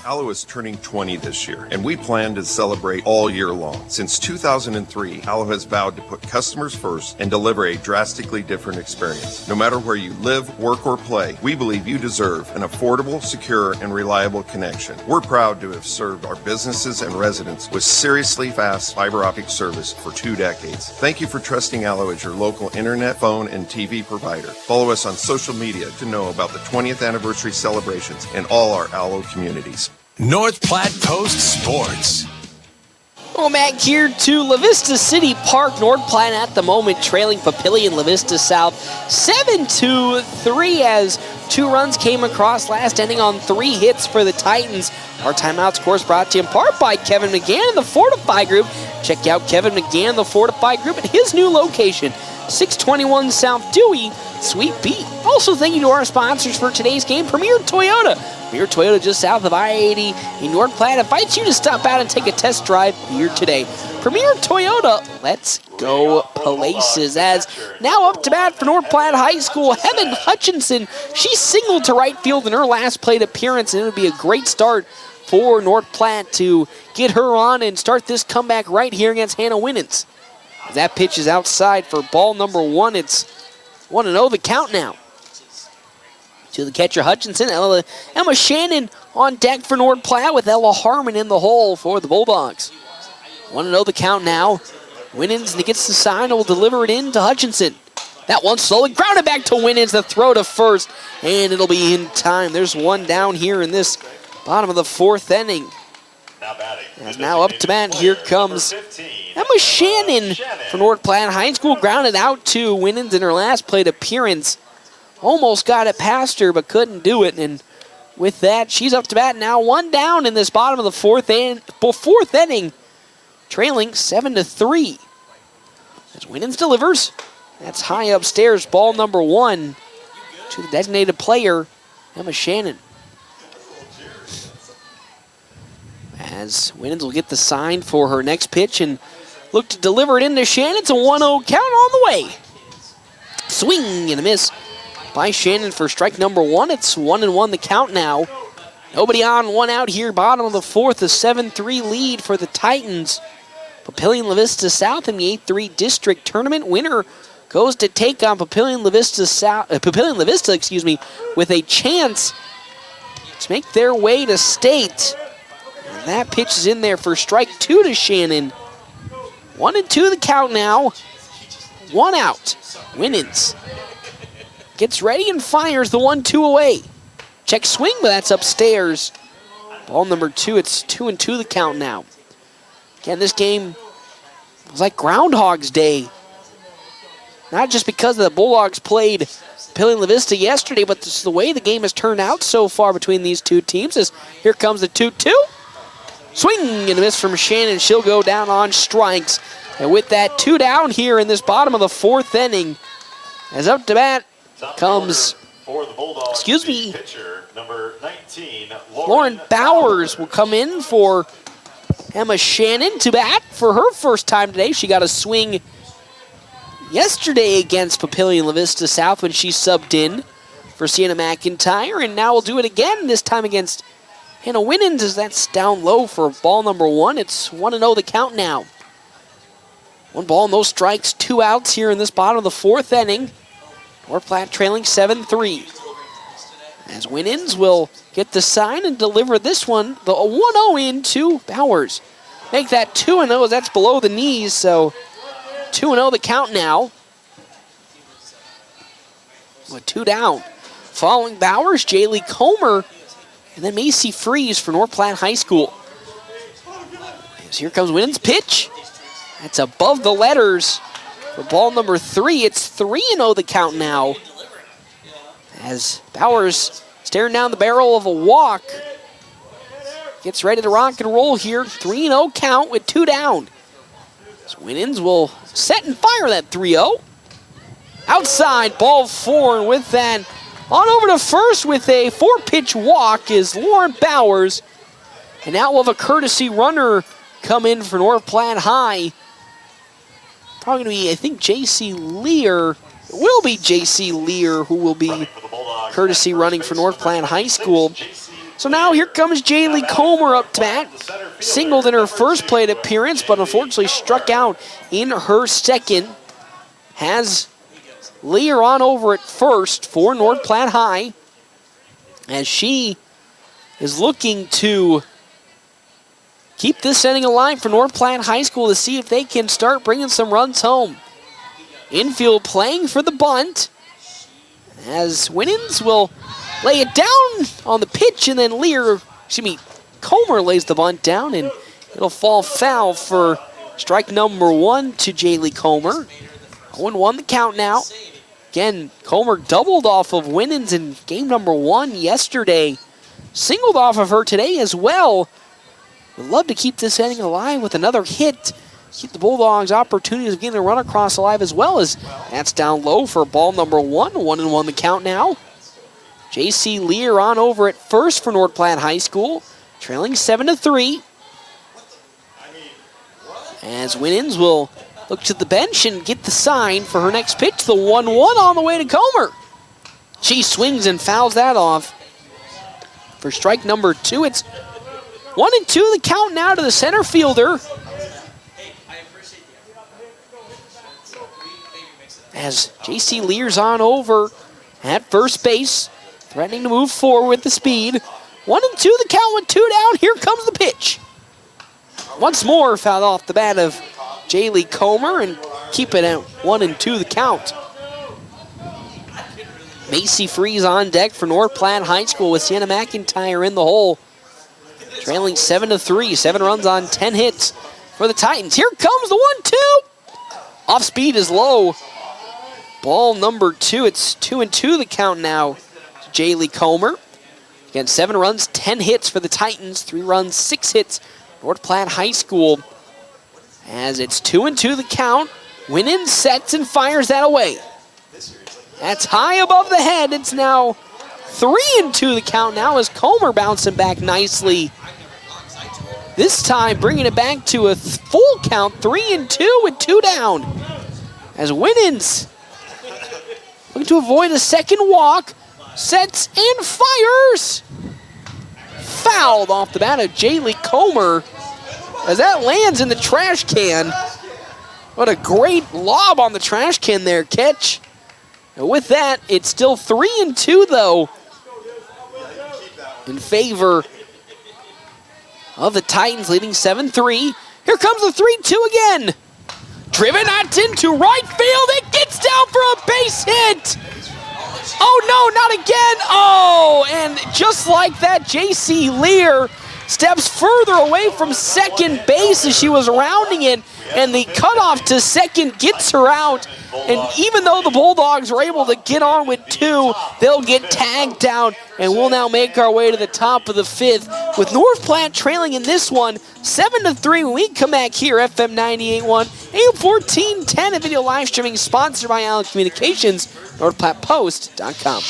Allo is turning 20 this year, and we plan to celebrate all year long. Since 2003, Allo has vowed to put customers first and deliver a drastically different experience. No matter where you live, work, or play, we believe you deserve an affordable, secure, and reliable connection. We're proud to have served our businesses and residents with seriously fast fiber optic service for 2 decades. Thank you for trusting Allo as your local internet, phone, and TV provider. Follow us on social media to know about the 20th anniversary celebrations in all our Allo communities. North Platte Post Sports. Well, back here to La Vista City Park. North Platte at the moment trailing Papillion La Vista South 7-3 as 2 runs came across last inning on 3 hits for the Titans. Our timeouts, of course, brought to you in part by Kevin McGann and the Fortify Group. Check out Kevin McGann and the Fortify Group at his new location, 621 South Dewey, Sweet Beat. Also, thank you to our sponsors for today's game, Premier Toyota. Premier Toyota just south of I-80 in North Platte invites you to stop out and take a test drive here today. Premier Toyota, let's go places. As now up to bat for North Platte High School, Heaven Hutchinson. She singled to right field in her last plate appearance, and it would be a great start for North Platte to get her on and start this comeback right here against Hannah Winans. That pitch is outside for ball number 1. It's 1-0 the count now. To the catcher Hutchinson, Emma Shannon on deck for North Platte with Ella Harmon in the hole for the Bulldogs. 1-0 the count now. Winans gets the sign and will deliver it in to Hutchinson. That one slowly grounded back to Winans, the throw to first, and it'll be in time. There's 1 down here in this bottom of the 4th inning. As now up to bat, here comes Emma Shannon for North Platte High School, grounded out to Winans in her last plate appearance. Almost got it past her, but couldn't do it. And with that, she's up to bat now. 1 down in this bottom of the 4th inning, trailing 7-3. As Winans delivers, that's high upstairs. Ball number 1 to the designated player, Emma Shannon. As Winans will get the sign for her next pitch and look to deliver it into Shannon. It's a 1-0 count on the way. Swing and a miss by Shannon for strike number 1. It's 1-1 the count now. Nobody on, 1 out here. Bottom of the 4th, a 7-3 lead for the Titans. Papillion La Vista South in the 8-3 district tournament. Winner goes to take on Papillion La Vista, with a chance to make their way to state. And that pitch is in there for strike 2 to Shannon. 1-2 the count now. 1 out. Winans gets ready and fires the 1-2 away. check swing, but that's upstairs. Ball number 2, it's 2-2 the count now. Again, this game was like Groundhog's Day. Not just because the Bulldogs played Papillion Vista yesterday, but this is the way the game has turned out so far between these two teams. As here comes the 2-2. Swing and a miss from Shannon. She'll go down on strikes. And with that 2 down here in this bottom of the 4th inning, as up to bat comes, Pitcher, number 19, Lauren Bowers will come in for Emma Shannon to bat for her first time today. She got a swing yesterday against Papillion Vista South when she subbed in for Sienna McIntyre, and now we'll do it again, this time against Hannah Winans, as that's down low for ball number 1. It's 1-0 the count now. 1 ball, no strikes, 2 outs here in this bottom of the 4th inning. North Platte trailing 7-3. As Winans will get the sign and deliver this one, the 1-0 in to Bowers. Make that 2-0 as that's below the knees, so 2-0 the count now. With 2 down. Following Bowers, Jaylee Comer, and then Macy Freeze for North Platte High School. As here comes Winans' pitch. That's above the letters for ball number 3. It's 3-0 the count now. As Bowers staring down the barrel of a walk. Gets ready to rock and roll here. 3-0 count with 2 down. As Winans will set and fire that 3-0. Outside, ball 4, and with that, on over to first with a 4-pitch walk is Lauren Bowers. And now we'll have a courtesy runner come in for North Platte High. Probably going to be, I think, J.C. Lear. It will be J.C. Lear who will be courtesy running for North Platte High School. So now here comes Jaylee Comer up to bat. Singled in her first plate appearance, but unfortunately struck out in her second. Has Lear on over at first for North Platte High, as she is looking to keep this inning alive for North Platte High School to see if they can start bringing some runs home. Infield playing for the bunt, as Winans will lay it down on the pitch, and then Comer lays the bunt down, and it'll fall foul for strike number 1 to Jaylee Comer. 0-1 the count now. Again, Comer doubled off of Winans in game number 1 yesterday. Singled off of her today as well. Would love to keep this inning alive with another hit. Keep the Bulldogs opportunities of getting a run across alive as well, as that's down low for ball number 1. 1-1 the count now. J.C. Lear on over at first for North Platte High School. Trailing 7-3. As Winans will look to the bench and get the sign for her next pitch. The 1-1 on the way to Comer. She swings and fouls that off for strike number 2. It's 1-2 the count now to the center fielder. As J.C. Lear's on over at first base, threatening to move forward with the speed. 1-2 the count with 2 down. Here comes the pitch. Once more fouled off the bat of Jaylee Comer, and keep it at 1-2 the count. Macy Freeze on deck for North Platte High School with Sienna McIntyre in the hole. Trailing 7-3, 7 runs on 10 hits for the Titans. Here comes the 1-2. Off speed is low. Ball number 2. It's 2-2 the count now to Jaylee Comer. Again, 7 runs, 10 hits for the Titans. 3 runs, 6 hits. North Platte High School. As it's 2-2 the count. Winans sets and fires that away. That's high above the head. It's now 3-2 the count now as Comer bouncing back nicely. This time bringing it back to a full count, 3-2 with 2 down. As Winans looking to avoid a second walk, sets and fires. Fouled off the bat of Jaylee Comer as that lands in the trash can. What a great lob on the trash can there, catch. And with that, it's still 3-2 though in favor of the Titans, leading 7-3. Here comes the 3-2 again. Driven out into right field. It gets down for a base hit. Oh, no, not again. Oh, and just like that, J.C. Lear steps further away from second base as she was rounding it, and the cutoff to second gets her out. And even though the Bulldogs were able to get on with 2, they'll get tagged down, and we'll now make our way to the top of the 5th, with North Platte trailing in this one 7-3 when we come back here, FM 98.1, AM 1410, a video live streaming sponsored by Allen Communications, NorthPlattePost.com.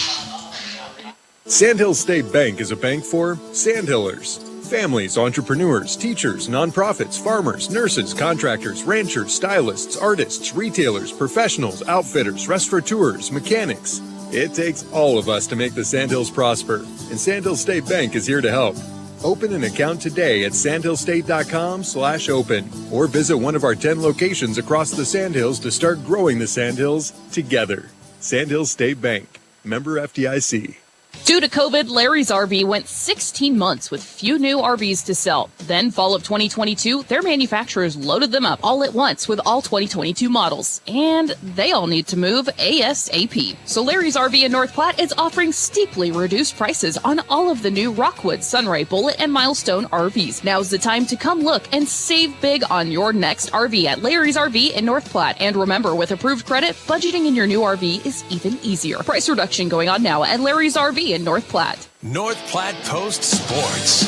Sandhill State Bank is a bank for Sandhillers. Families, entrepreneurs, teachers, nonprofits, farmers, nurses, contractors, ranchers, stylists, artists, retailers, professionals, outfitters, restaurateurs, mechanics. It takes all of us to make the Sandhills prosper, and Sandhill State Bank is here to help. Open an account today at sandhillstate.com/open or visit one of our 10 locations across the Sandhills to start growing the Sandhills together. Sandhill State Bank, member FDIC. Due to COVID, Larry's RV went 16 months with few new RVs to sell. Then, fall of 2022, their manufacturers loaded them up all at once with all 2022 models. And they all need to move ASAP. So Larry's RV in North Platte is offering steeply reduced prices on all of the new Rockwood, Sunray, Bullet, and Milestone RVs. Now's the time to come look and save big on your next RV at Larry's RV in North Platte. And remember, with approved credit, budgeting in your new RV is even easier. Price reduction going on now at Larry's RV in North Platte. North Platte Post Sports.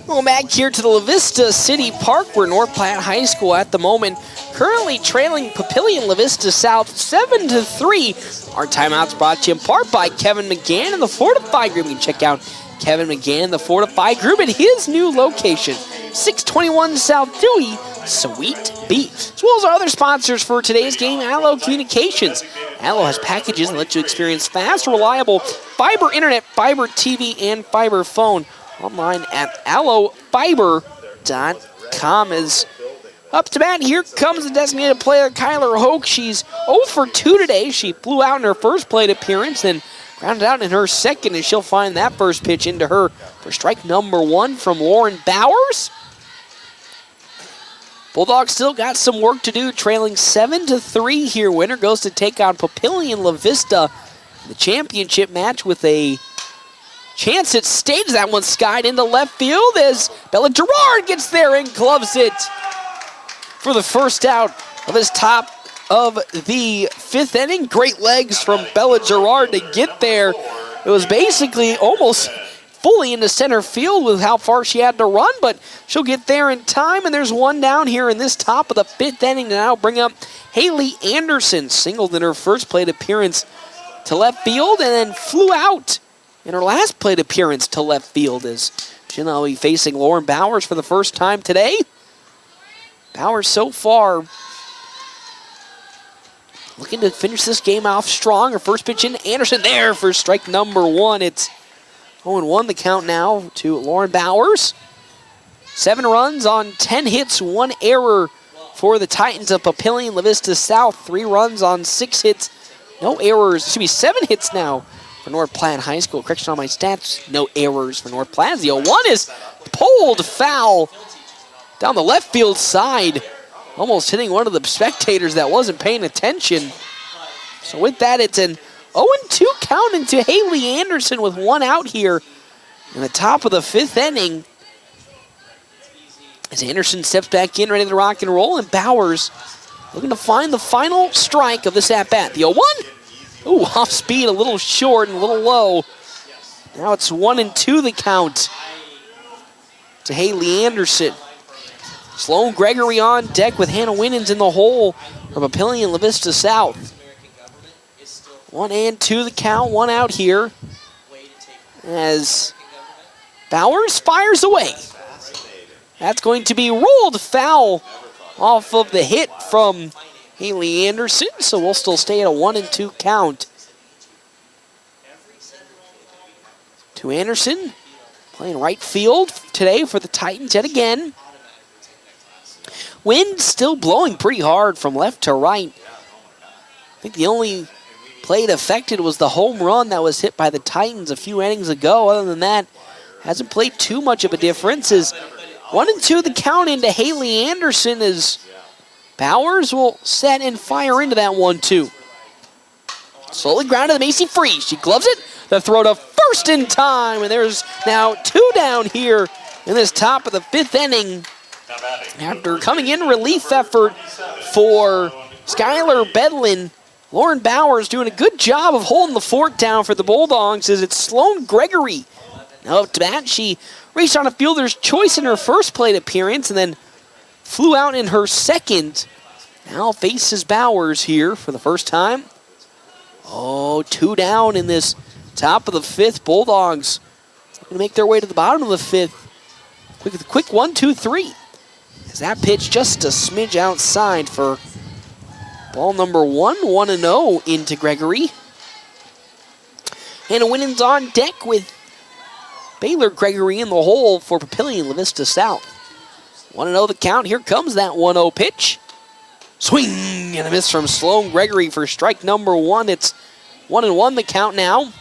Well, back here to the La Vista City Park, where North Platte High School at the moment currently trailing Papillion La Vista South 7-3. Our timeout's brought to you in part by Kevin McGann and the Fortify Group. You can check out Kevin McGann, the Fortify Group, at his new location, 621 South Dewey, Sweet Bee. As well as our other sponsors for today's game, Allo Communications. Allo has packages that let you experience fast, reliable fiber internet, fiber TV, and fiber phone. Online at allofiber.com. As up to bat, here comes the designated player, Kyler Hoke. She's 0 for 2 today. She flew out in her first plate appearance, then grounded out in her second, and she'll find that first pitch into her for strike number 1 from Lauren Bowers. Bulldogs still got some work to do, trailing 7-3 here. Winner goes to take on Papillion La Vista in the championship match with a chance at stage. That one skied into left field as Bella Gerard gets there and gloves it for the first out of his top of the 5th inning. Great legs from Bella Gerard to get there. It was basically almost fully into center field with how far she had to run, but she'll get there in time, and there's one down here in this top of the 5th inning to now bring up Haley Anderson. Singled in her first plate appearance to left field and then flew out in her last plate appearance to left field as she'll now be facing Lauren Bowers for the first time today. Bowers so far looking to finish this game off strong. Her first pitch in Anderson there for strike number 1. It's 0-1 the count now to Lauren Bowers. 7 runs on 10 hits, 1 error for the Titans of Papillion La Vista South. 3 runs on 6 hits, no errors. It should be 7 hits now for North Platte High School. Correction on my stats, no errors for North Platte. The 0-1 is pulled foul down the left field side, almost hitting one of the spectators that wasn't paying attention. So with that, it's an 0-2 count into Haley Anderson with 1 out here in the top of the 5th inning. As Anderson steps back in, ready to rock and roll, and Bowers looking to find the final strike of this at-bat. The 0-1. Ooh, off speed, a little short and a little low. Now it's 1-2 the count to Haley Anderson. Sloan Gregory on deck with Hannah Winans in the hole from Papillion La Vista South. 1-2 the count, 1 out here as Bowers fires away. That's going to be ruled foul off of the hit from Haley Anderson, so we'll still stay at a 1-2 count. To Anderson, playing right field today for the Titans yet again. Wind still blowing pretty hard from left to right. I think the only play it affected was the home run that was hit by the Titans a few innings ago. Other than that, hasn't played too much of a difference. As 1-2 the count into Haley Anderson as Bowers will set and fire into that 1-2. Slowly grounded to Macy Freeze. She gloves it. The throw to first in time. And there's now 2 down here in this top of the 5th inning. After coming in relief effort for Skylar Bedlin, Lauren Bowers doing a good job of holding the fort down for the Bulldogs as it's Sloan Gregory. Now up to bat, she reached on a fielder's choice in her first plate appearance and then flew out in her second. Now faces Bowers here for the first time. 2 down in this top of the 5th. Bulldogs going to make their way to the bottom of the 5th. Quick 1-2-3. As that pitch just a smidge outside for ball number 1, 1-0 into Gregory. And a Winans on deck with Baylor Gregory in the hole for Papillion La Vista South. 1-0 the count. Here comes that 1-0 pitch. Swing and a miss from Sloan Gregory for strike number 1. It's 1-1 the count now.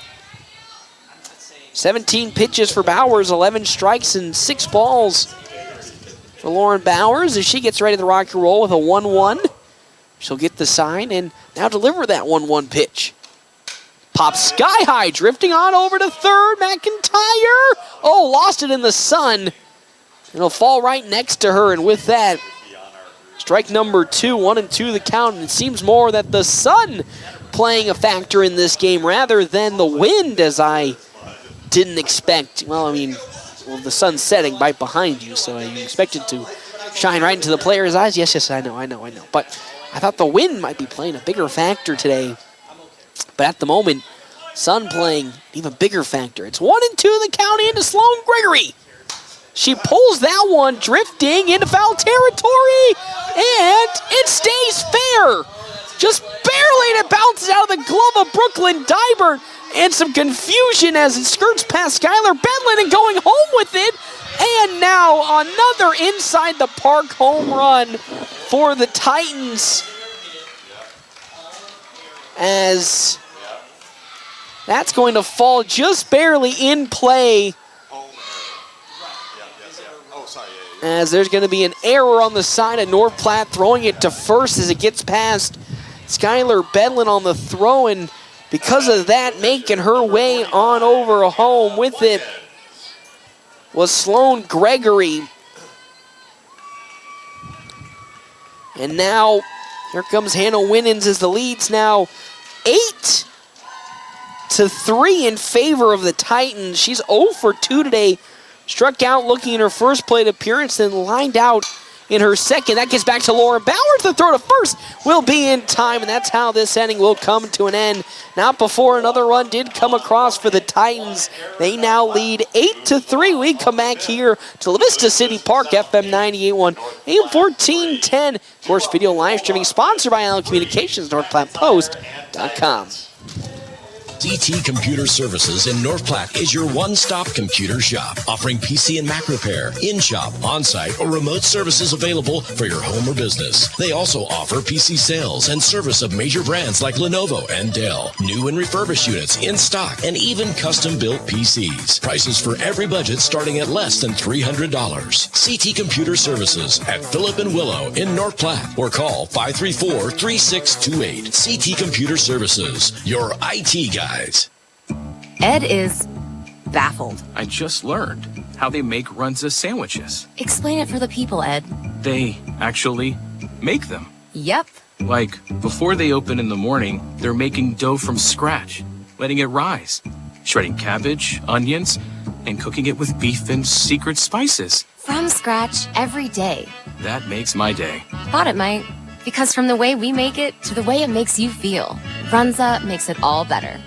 17 pitches for Bowers, 11 strikes and 6 balls for Lauren Bowers as she gets ready to rock and roll with a 1-1. She'll get the sign and now deliver that 1-1 pitch. Pop sky high, drifting on over to third. McIntyre. Lost it in the sun. It'll fall right next to her, and with that, strike number 2, 1-2 the count. And it seems more that the sun playing a factor in this game rather than the wind, as I didn't expect. The sun's setting right behind you, so you expect it to shine right into the player's eyes. Yes, I know. But I thought the wind might be playing a bigger factor today. But at the moment, sun playing an even bigger factor. It's 1-2 the count into Sloan Gregory. She pulls that one, drifting into foul territory, and it stays fair. Just barely, and it bounces out of the glove of Brooklyn Dybert, and some confusion as it skirts past Skylar Bedlin and going home with it. And now another inside the park home run for the Titans, as that's going to fall just barely in play, as there's going to be an error on the side of North Platte, throwing it to first as it gets past Skylar Bedlin on the throw, and because of that, making her way on over home with it was Sloan Gregory. And now here comes Hannah Winans as the lead's now 8-3 in favor of the Titans. She's 0 for 2 today. Struck out looking in her first plate appearance, then lined out in her second. That gets back to Lauren Bowers. The throw to first will be in time, and that's how this inning will come to an end. Not before another run did come across for the Titans. They now lead 8-3. We come back here to La Vista City Park, FM 98.1, AM 1410. Of course, video live streaming sponsored by Allen Communications, NorthPlattePost.com. CT Computer Services in North Platte is your one-stop computer shop, offering PC and Mac repair, in-shop, on-site, or remote services available for your home or business. They also offer PC sales and service of major brands like Lenovo and Dell, new and refurbished units in stock, and even custom-built PCs. Prices for every budget starting at less than $300. CT Computer Services at Phillip and Willow in North Platte, or call 534-3628. CT Computer Services, your IT guy. Ed is baffled. I just learned how they make Runza sandwiches. Explain it for the people, Ed. They actually make them. Yep. Like, before they open in the morning, they're making dough from scratch, letting it rise, shredding cabbage, onions, and cooking it with beef and secret spices. From scratch every day. That makes my day. Thought it might. Because from the way we make it to the way it makes you feel, Runza makes it all better.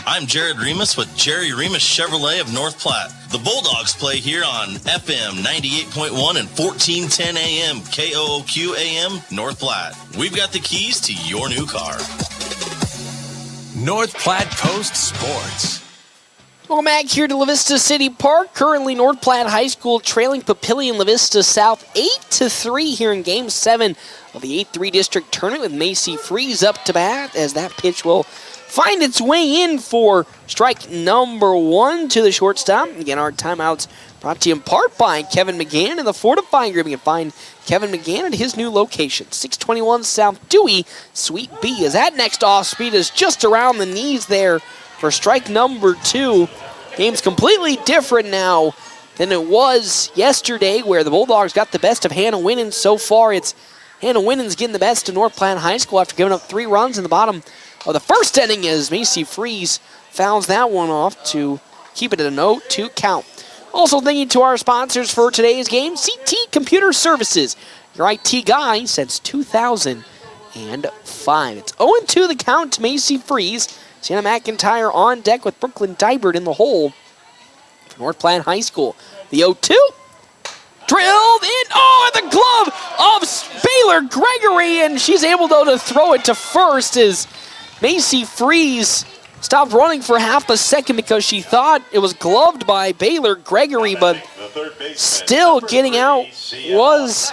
I'm Jared Remus with Jerry Remus Chevrolet of North Platte. The Bulldogs play here on FM 98.1 and 1410 AM, KOOQ AM, North Platte. We've got the keys to your new car. North Platte Post Sports. Welcome back here to La Vista City Park. Currently, North Platte High School trailing Papillion La Vista South 8-3 here in Game 7 of the 8-3 district tournament with Macy Freeze up to bat as that pitch will find its way in for strike number 1 to the shortstop. Again, our timeouts Brought to you in part by Kevin McGann and the Fortifying Group. You can find Kevin McGann at his new location, 621 South Dewey, Suite B. As that next off-speed is just around the knees there for strike number 2. Game's completely different now than it was yesterday, where the Bulldogs got the best of Hannah Winans. So far, it's Hannah Winans getting the best of North Platte High School after giving up 3 runs in the bottom of the first inning as Macy Freeze fouls that one off to keep it at a 0-2 count. Also thank you to our sponsors for today's game, CT Computer Services, your IT guy since 2005. It's 0-2 the count to Macy Freeze. Sienna McIntyre on deck with Brooklyn Dybert in the hole for North Platte High School. The 0-2. Drilled in. Oh, and the glove of Baylor Gregory, and she's able, though, to throw it to first as Macy Freeze stopped running for half a second because she thought it was gloved by Baylor Gregory, but still getting out was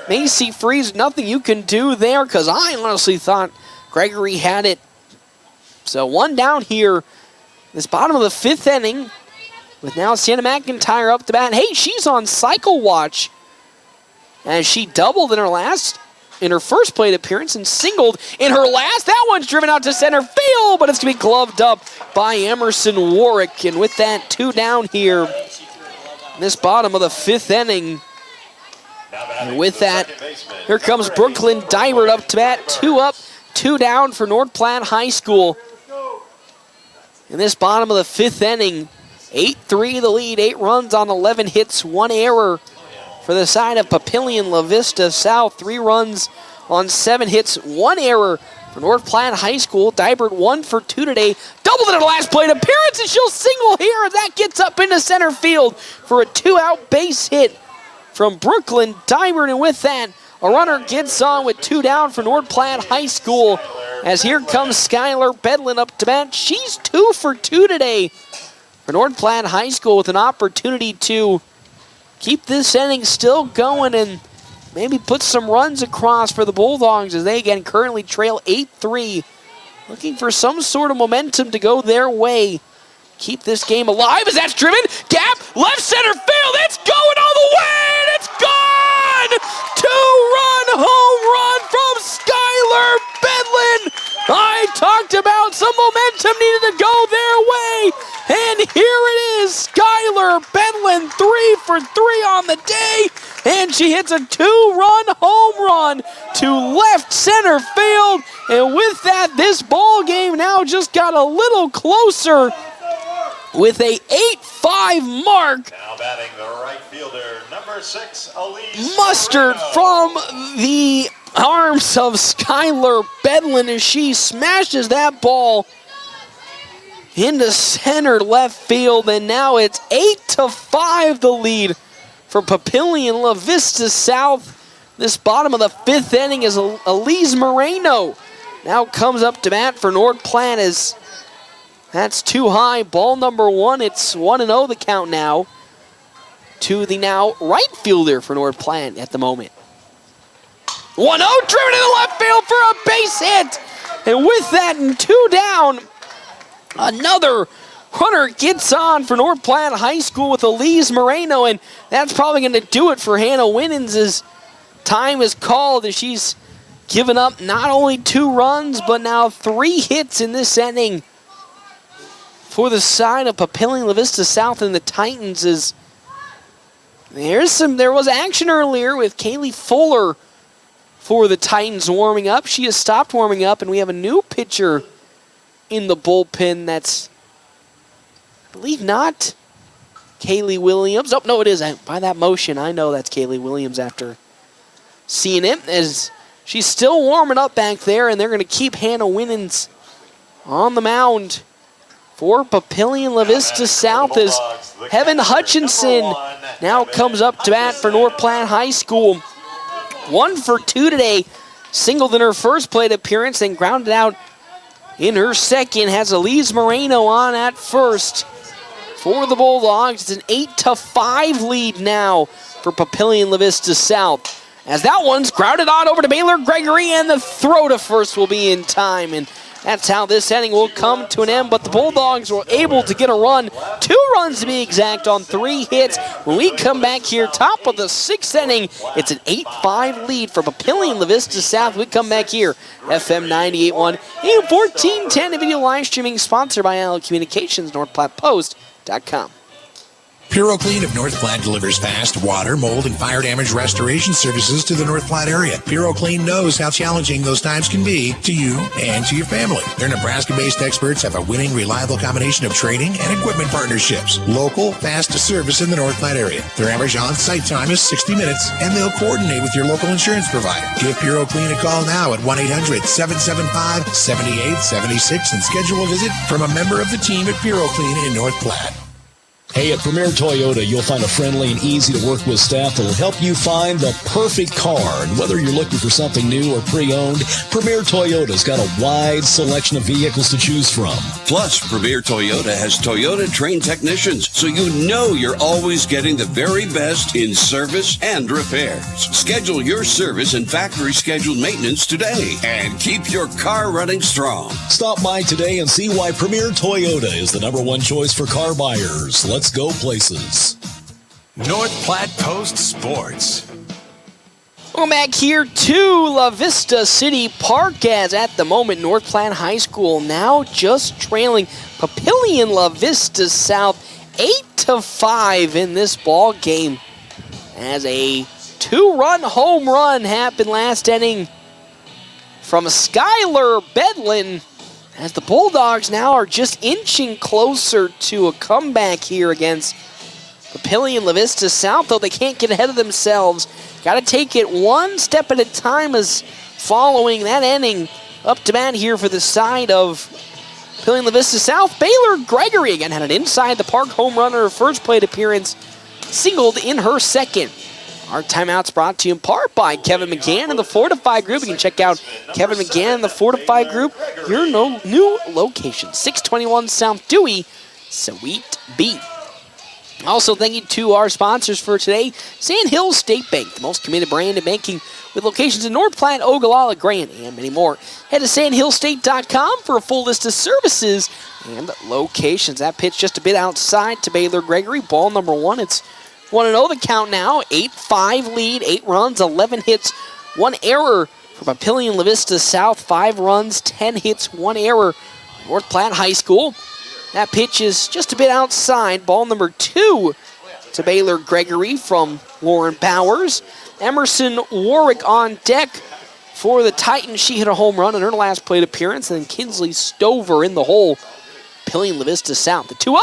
Macy Freeze. Nothing you can do there because I honestly thought Gregory had it. So one down here, this bottom of the 5th inning, with now Sienna McIntyre up to bat. Hey, she's on cycle watch as she doubled in her first plate appearance and singled in her last. That one's driven out to center field, but it's going to be gloved up by Emerson Warwick. And with that, 2 down here in this bottom of the 5th inning. And with that, here comes Brooklyn Dybert up to bat. 2 up, 2 down for North Platte High School. In this bottom of the 5th inning, 8-3 the lead, 8 runs on 11 hits, 1 error for the side of Papillion La Vista South. 3 runs on 7 hits, 1 error for North Platte High School. Dybert 1 for 2 today. Doubled in her last plate appearance, and she'll single here, and that gets up into center field for a 2-out base hit from Brooklyn Dybert. And with that, a runner gets on with 2 down for North Platte High School. As here comes Skylar Bedlin up to bat. She's 2 for 2 today for North Platte High School, with an opportunity to keep this inning still going and maybe put some runs across for the Bulldogs as they again currently trail 8-3. Looking for some sort of momentum to go their way. Keep this game alive as that's driven. Gap, left center field. It's going all the way, and it's gone! 2-run home run from Skylar Bedlin. I talked about some momentum needed to go their way, and here it is. Skylar Bedlin, 3 for 3 on the day, and she hits a 2-run home run to left center field. And with that, this ball game now just got a little closer with a 8-5 mark. Now batting the right fielder, number 6, Elise Mustered from the arms of Skylar Bedlin as she smashes that ball into center left field, and now it's 8-5 the lead for Papillion La Vista South. This bottom of the 5th inning is Elise Moreno now comes up to bat for North Platte as that's too high. Ball number 1. It's 1-0 the count now to the now right fielder for North Platte at the moment. 1-0, driven into left field for a base hit. And with that, and 2 down, another runner gets on for North Platte High School with Elise Moreno, and that's probably going to do it for Hannah Winans as time is called as she's given up not only 2 runs, but now 3 hits in this inning for the side of Papillion La Vista South, and the Titans is there was action earlier with Kaylee Fuller for the Titans warming up. She has stopped warming up, and we have a new pitcher in the bullpen that's, I believe, not Kaylee Williams. Oh, no, it is. By that motion, I know that's Kaylee Williams after seeing it, as she's still warming up back there, and they're going to keep Hannah Winans on the mound for Papillion La Vista South as Heaven Hutchinson now comes up to bat for North Platte High School. 1 for 2 today. Singled in her first plate appearance and grounded out in her second. Has Elise Moreno on at first for the Bulldogs. It's an 8-5 lead now for Papillion La Vista South. As that one's grounded on over to Baylor Gregory, and the throw to first will be in time. And That's how this inning will come to an end, but the Bulldogs were able to get a run, 2 runs to be exact, on 3 hits. When we come back here, top of the 6th inning, it's an 8-5 lead for Papillion Vista South. We come back here, FM 98.1, AM 1410, video live streaming, sponsored by Allied Communications, NorthPlattePost.com. PuroClean of North Platte delivers fast water, mold, and fire damage restoration services to the North Platte area. PuroClean knows how challenging those times can be to you and to your family. Their Nebraska-based experts have a winning, reliable combination of training and equipment partnerships. Local, fast service in the North Platte area. Their average on-site time is 60 minutes, and they'll coordinate with your local insurance provider. Give PuroClean a call now at 1-800-775-7876 and schedule a visit from a member of the team at PuroClean in North Platte. Hey, at Premier Toyota, you'll find a friendly and easy-to-work with staff that'll help you find the perfect car. And whether you're looking for something new or pre-owned, Premier Toyota's got a wide selection of vehicles to choose from. Plus, Premier Toyota has Toyota-trained technicians, so you know you're always getting the very best in service and repairs. Schedule your service and factory-scheduled maintenance today and keep your car running strong. Stop by today and see why Premier Toyota is the #1 choice for car buyers. Let's go places. North Platte Post Sports. Welcome back here to La Vista City Park, as at the moment North Platte High School now just trailing Papillion La Vista South 8-5 in this ball game, as a 2-run home run happened last inning from Skylar Bedlin, as the Bulldogs now are just inching closer to a comeback here against Papillion La Vista South, though they can't get ahead of themselves. Got to take it one step at a time, as following that inning, up to bat here for the side of Papillion La Vista South, Baylor Gregory again had an inside the park home run in her first plate appearance, singled in her second. Our timeout's brought to you in part by Kevin McGann and the Fortify Group. You can check out Kevin McGann and the Fortify Group, your new location, 621 South Dewey, Suite B. Also, thank you to our sponsors for today, Sandhills State Bank, the most committed brand in banking, with locations in North Platte, Ogallala, Grant, and many more. Head to sandhillstate.com for a full list of services and locations. That pitch just a bit outside to Baylor Gregory. Ball number 1. It's 1-0 the count now. 8-5 lead, 8 runs, 11 hits, 1 error for Papillion La Vista South. 5 runs, 10 hits, 1 error. North Platte High School. That pitch is just a bit outside. Ball number 2 to Baylor Gregory from Lauren Bowers. Emerson Warwick on deck for the Titans. She hit a home run in her last plate appearance. And then Kinsley Stover in the hole. Papillion La Vista South. The 2-0.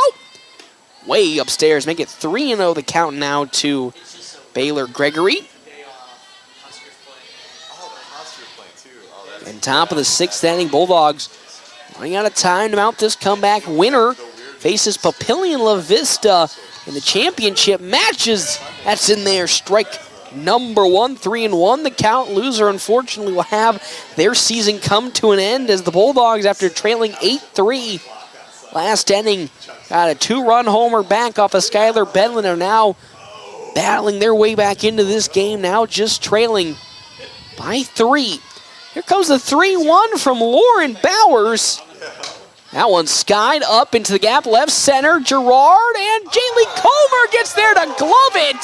Way upstairs. Make it 3-0 the count now to Baylor Gregory. And top of the 6th inning, Bulldogs running out of time to mount this comeback. Winner faces Papillion La Vista in the championship matches. That's in there. Strike number 1, 3-1 the count. Loser, unfortunately, will have their season come to an end, as the Bulldogs, after trailing 8-3 last inning, got a 2-run homer back off of Skylar Bedlin, are now battling their way back into this game, now just trailing by 3. Here comes the 3-1 from Lauren Bowers. That one skied up into the gap, left center, Gerard, and Jaylee Comer gets there to glove it.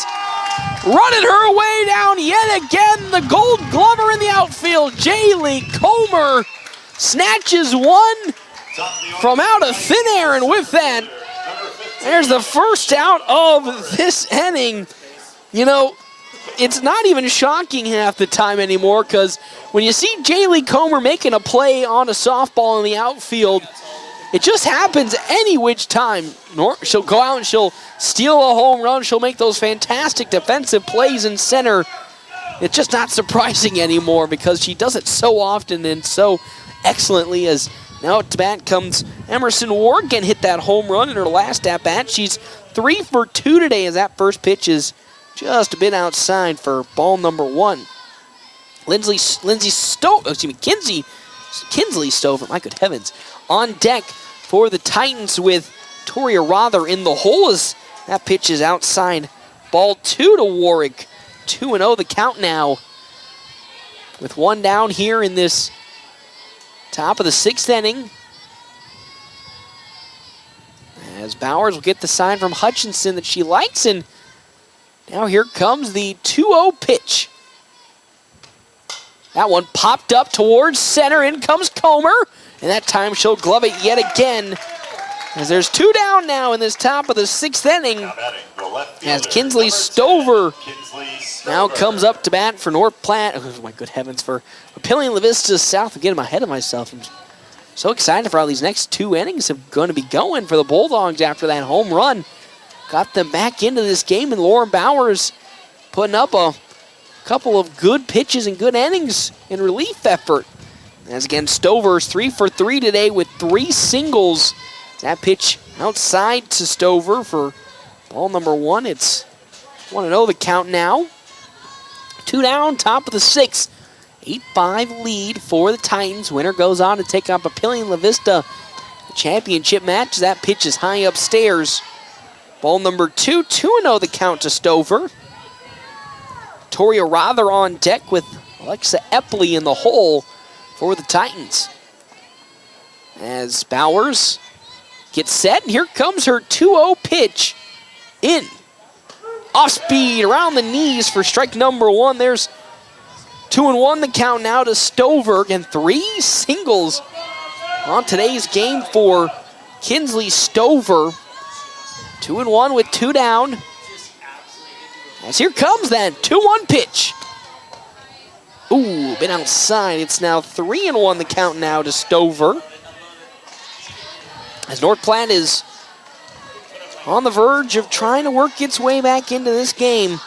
Running her way down yet again, the Gold Glover in the outfield. Jaylee Comer snatches one from out of thin air, and with that, there's the first out of this inning. You know, it's not even shocking half the time anymore, because when you see Jaylee Comer making a play on a softball in the outfield, it just happens any which time. She'll go out and she'll steal a home run. She'll make those fantastic defensive plays in center. It's just not surprising anymore, because she does it so often and so excellently. As now at bat comes Emerson Ward, and hit that home run in her last at-bat. She's 3 for 2 today, as that first pitch is just a bit outside for ball number 1. Kinsley Stover, my good heavens, on deck for the Titans, with Toria Rother in the hole, as that pitch is outside. Ball 2 to Warwick. 2-0 the count now, with one down here in this Top of the 6th inning. As Bowers will get the sign from Hutchinson that she likes, and now here comes the 2-0 pitch. That one popped up towards center. In comes Comer, and that time she'll glove it yet again. As there's 2 down now in this top of the 6th inning. As Kinsley Stover now comes up to bat for North Platte. Oh my good heavens, for Papillion La Vista South. I'm getting ahead of myself. I'm so excited for how these next 2 innings are going to be going for the Bulldogs after that home run. Got them back into this game, and Lauren Bowers putting up a couple of good pitches and good innings in relief effort. As again, Stover's 3 for 3 today with 3 singles. That pitch outside to Stover for ball number 1. It's 1-0 the count now. 2 down, top of the 6th. 8-5 lead for the Titans. Winner goes on to take on Papillion La Vista. The championship match. That pitch is high upstairs. Ball number 2, 2-0 the count to Stover. Toria Rother on deck with Alexa Epley in the hole for the Titans. As Bowers gets set, and here comes her 2-0 pitch. In. Off speed, around the knees for strike number 1. There's 2-1 the count now to Stover, and 3 singles on today's game for Kinsley Stover. 2-1 with 2 down. As here comes that 2-1 pitch. Ooh, been outside. It's now 3-1 the count now to Stover. As North Platte is on the verge of trying to work its way back into this game.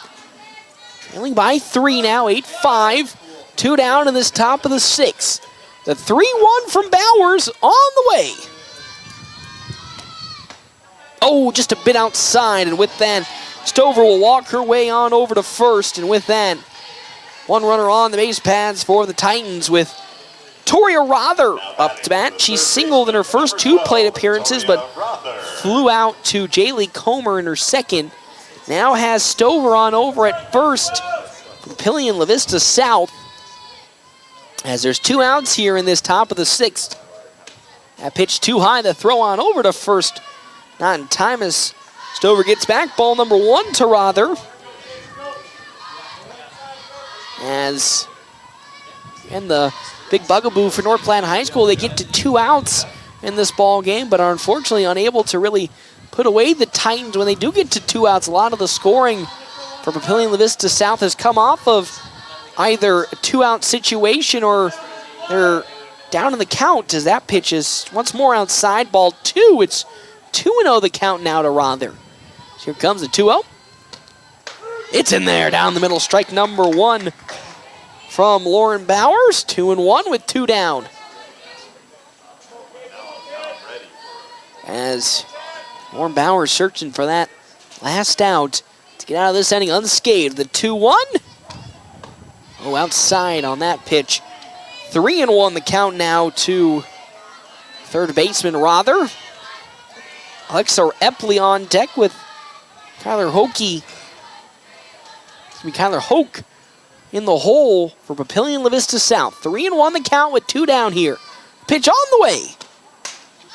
Trailing by 3 now, 8-5. 2 down in this top of the 6th. The 3-1 from Bowers on the way. Oh, just a bit outside, and with that, Stover will walk her way on over to first, and with that, 1 runner on the base paths for the Titans with Toria Rother up to bat. She singled in her first 2 plate appearances, but flew out to Jaylee Comer in her second. Now has Stover on over at first. Papillion La Vista South. As there's 2 outs here in this top of the 6th. That pitch too high, the throw on over to first. Not in time as Stover gets back. Ball number 1 to Rother. As, and the big bugaboo for North Platte High School, they get to 2 outs in this ball game, but are unfortunately unable to really put away the Titans when they do get to 2 outs. A lot of the scoring for Papillion La Vista South has come off of either a 2-out situation or they're down in the count as that pitch is once more outside. Ball 2. It's 2-0 the count now to Rother. So here comes the 2-0. It's in there, down the middle. Strike number 1 from Lauren Bowers. 2-1 with 2 down. As Lauren Bowers searching for that last out to get out of this inning unscathed. The 2-1. Oh, outside on that pitch. 3-1 the count now to third baseman Rother. Alexa Epley on deck with Kyler Hoke in the hole for Papillion La Vista South. 3-1 the count with 2 down here. Pitch on the way.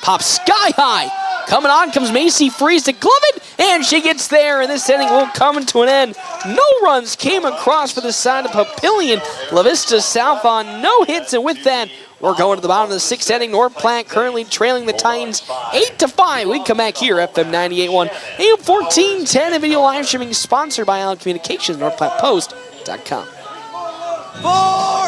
Pops sky high. Coming on comes Macy Freeze to glove it, and she gets there, and this inning will come to an end. No runs came across for the side of Papillion La Vista South on no hits, and with that, we're going to the bottom of the 6th inning. North Platte currently trailing the Titans 8-5. We come back here, FM 98.1, AM 1410, and video live streaming sponsored by Allen Communications, NorthPlattePost.com.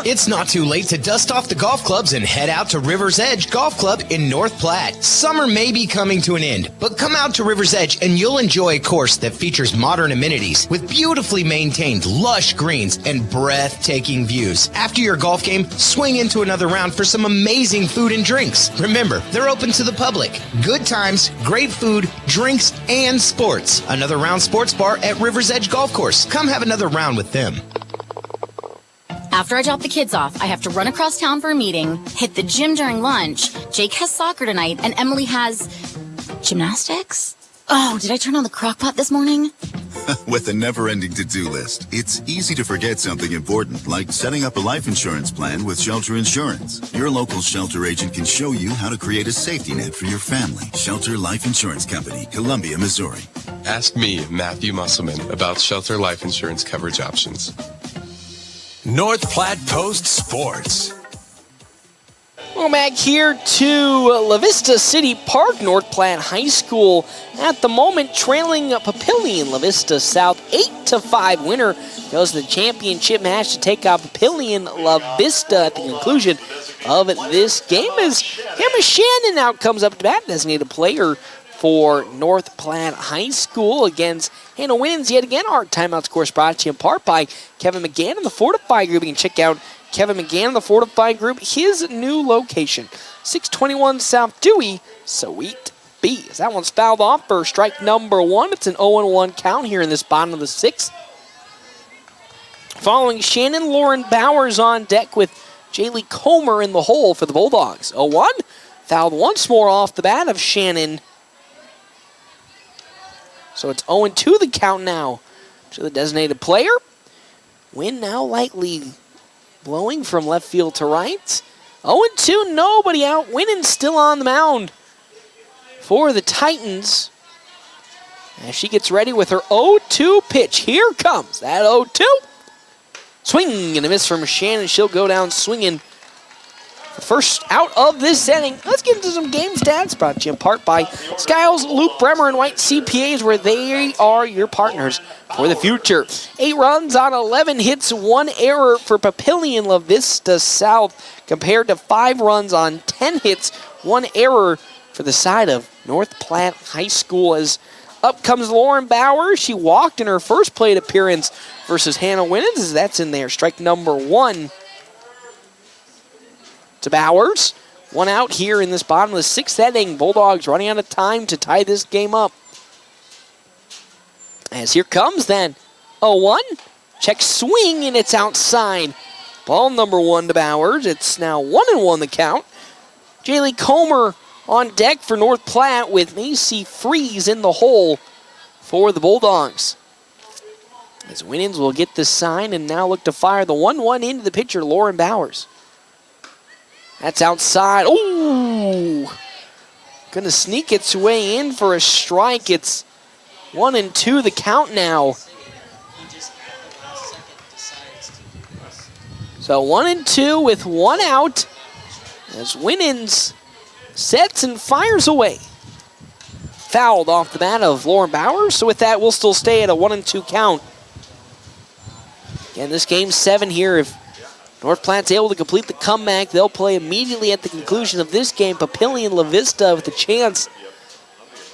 It's not too late to dust off the golf clubs and head out to River's Edge Golf Club in North Platte. Summer may be coming to an end, but come out to River's Edge and you'll enjoy a course that features modern amenities with beautifully maintained lush greens and breathtaking views. After your golf game, swing into another round for some amazing food and drinks. Remember, they're open to the public. Good times, great food, drinks, and sports. Another Round Sports Bar at River's Edge Golf Course. Come have another round with them. After I drop the kids off, I have to run across town for a meeting, hit the gym during lunch. Jake has soccer tonight, and Emily has gymnastics? Oh, did I turn on the crock pot this morning? With a never-ending to-do list, it's easy to forget something important, like setting up a life insurance plan with Shelter Insurance. Your local Shelter agent can show you how to create a safety net for your family. Shelter Life Insurance Company, Columbia, Missouri. Ask me, Matthew Musselman, about Shelter Life Insurance coverage options. North Platte Post Sports. Welcome back here to La Vista City Park. North Platte High School at the moment trailing Papillion. La Vista South 8-5. Winner goes to the championship match to take out Papillion La Vista at the conclusion of this game as Emma Shannon now comes up to bat, designated player for North Platte High School against Hannah Winans yet again. Our timeouts, of course, brought to you in part by Kevin McGann and the Fortify Group. You can check out Kevin McGann and the Fortify Group, his new location, 621 South Dewey, Suite B. As that one's fouled off for strike number 1. It's an 0-1 count here in this bottom of the 6th. Following Shannon, Lauren Bowers on deck with Jaylee Comer in the hole for the Bulldogs. 0-1, fouled once more off the bat of Shannon. So it's 0-2 the count now to the designated player. Wind now lightly blowing from left field to right. 0-2, nobody out. Winning still on the mound for the Titans. As she gets ready with her 0-2 pitch. Here comes that 0-2. Swing and a miss from Shannon. She'll go down swinging. The first out of this inning. Let's get into some game stats brought to you in part by Skiles, Luke Bremer, and White CPAs, where they are your partners for the future. 8 runs on 11 hits, 1 error for Papillion La Vista South, compared to 5 runs on 10 hits, 1 error for the side of North Platte High School. As up comes Lauren Bauer. She walked in her first plate appearance versus Hannah Winans, as that's in there. Strike number 1 to Bowers. 1 out here in this bottom of the 6th inning. Bulldogs running out of time to tie this game up. As here comes then 0-1. Check swing, and it's outside. Ball number 1 to Bowers. It's now 1-1 the count. Jaylee Comer on deck for North Platte with Macy Freeze in the hole for the Bulldogs. As Winans will get this sign and now look to fire the 1-1 into the pitcher, Lauren Bowers. That's outside. Ooh! Gonna sneak its way in for a strike. It's 1-2 the count now. So 1-2 with 1 out as Winans sets and fires away. Fouled off the bat of Lauren Bowers. So with that, we'll still stay at a 1-2 count. Again, this game's 7 here. If North Platte's able to complete the comeback, they'll play immediately at the conclusion of this game. Papillion La Vista with a chance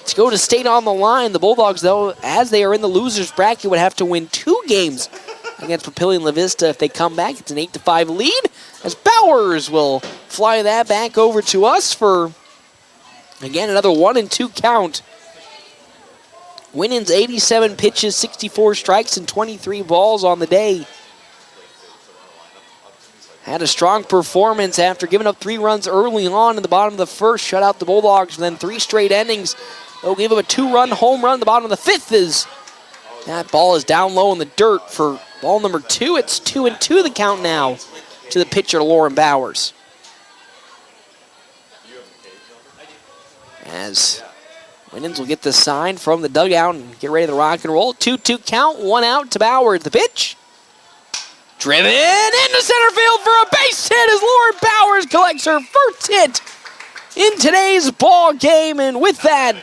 to go to state on the line. The Bulldogs, though, as they are in the loser's bracket, would have to win 2 games against Papillion La Vista if they come back. It's an 8-5 lead, as Bowers will fly that back over to us for, again, another 1-2 count. Winans 87 pitches, 64 strikes, and 23 balls on the day. Had a strong performance after giving up 3 runs early on in the bottom of the first. Shut out the Bulldogs, and then 3 straight innings. They'll give up a 2-run home run in the bottom of the 5th as that ball is down low in the dirt for ball number 2. It's 2-2 the count now to the pitcher, Lauren Bowers. As Winans will get the sign from the dugout and get ready to rock and roll. 2-2 count, 1 out to Bowers. The pitch. Driven into center field for a base hit as Lauren Bowers collects her first hit in today's ball game. And with that,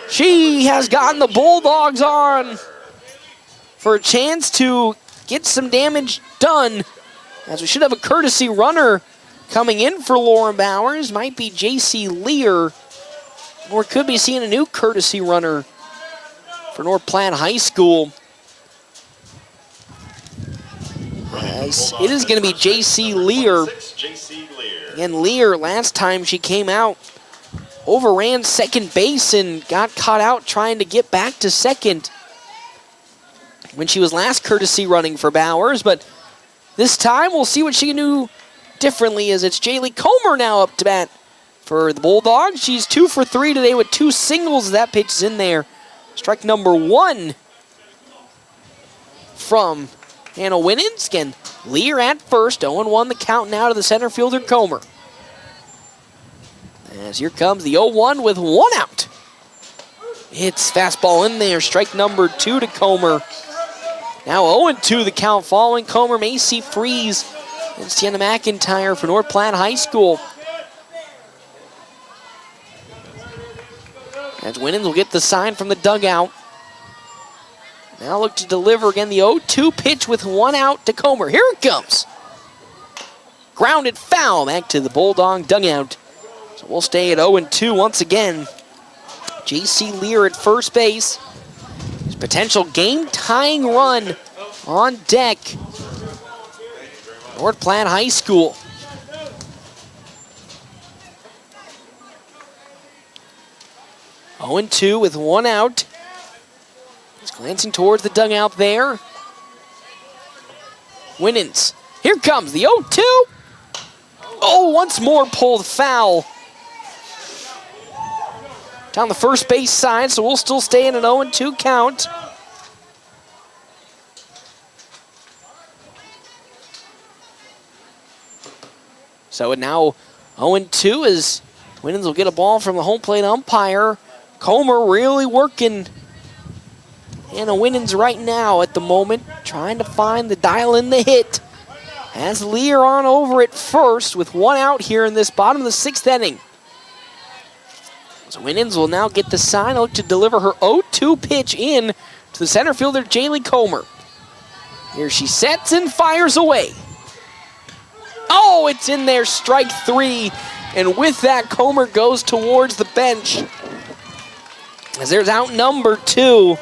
she has gotten the Bulldogs on for a chance to get some damage done. As we should have a courtesy runner coming in for Lauren Bowers. Might be J.C. Lear, or could be seeing a new courtesy runner for North Platte High School. As it is going to be J.C. Lear. Again, Lear, last time she came out, overran second base and got caught out trying to get back to second when she was last courtesy running for Bowers. But this time, we'll see what she can do differently, as it's Jaylee Comer now up to bat for the Bulldogs. She's 2 for 3 today with 2 singles. That pitch is in there. Strike number 1 from Hannah Winans. Again, Lear at first. 0-1 the count now to the center fielder, Comer. As here comes the 0-1 with 1 out. It's fastball in there. Strike number 2 to Comer. Now 0-2 the count following Comer. Macy Freeze and Sienna McIntyre for North Platte High School. As Winans will get the sign from the dugout. Now look to deliver again the 0-2 pitch with 1 out to Comer. Here it comes. Grounded foul back to the Bulldog dugout. So we'll stay at 0-2 once again. J.C. Lear at first base. His potential game-tying run on deck. North Platte High School. Oh, 0-2 with 1 out. He's glancing towards the dugout there. Winans. Here comes the 0-2. Oh, once more pulled foul. Down the first base side, so we'll still stay in an 0-2 count. So now 0-2 as Winans will get a ball from the home plate umpire. Comer really working. And a Winans right now at the moment, trying to find the dial in the hit. Has Lear on over at first with 1 out here in this bottom of the 6th inning. So Winans will now get the sign out to deliver her 0-2 pitch in to the center fielder, Jaylee Comer. Here she sets and fires away. Oh, it's in there, strike 3. And with that, Comer goes towards the bench. As there's out number 2.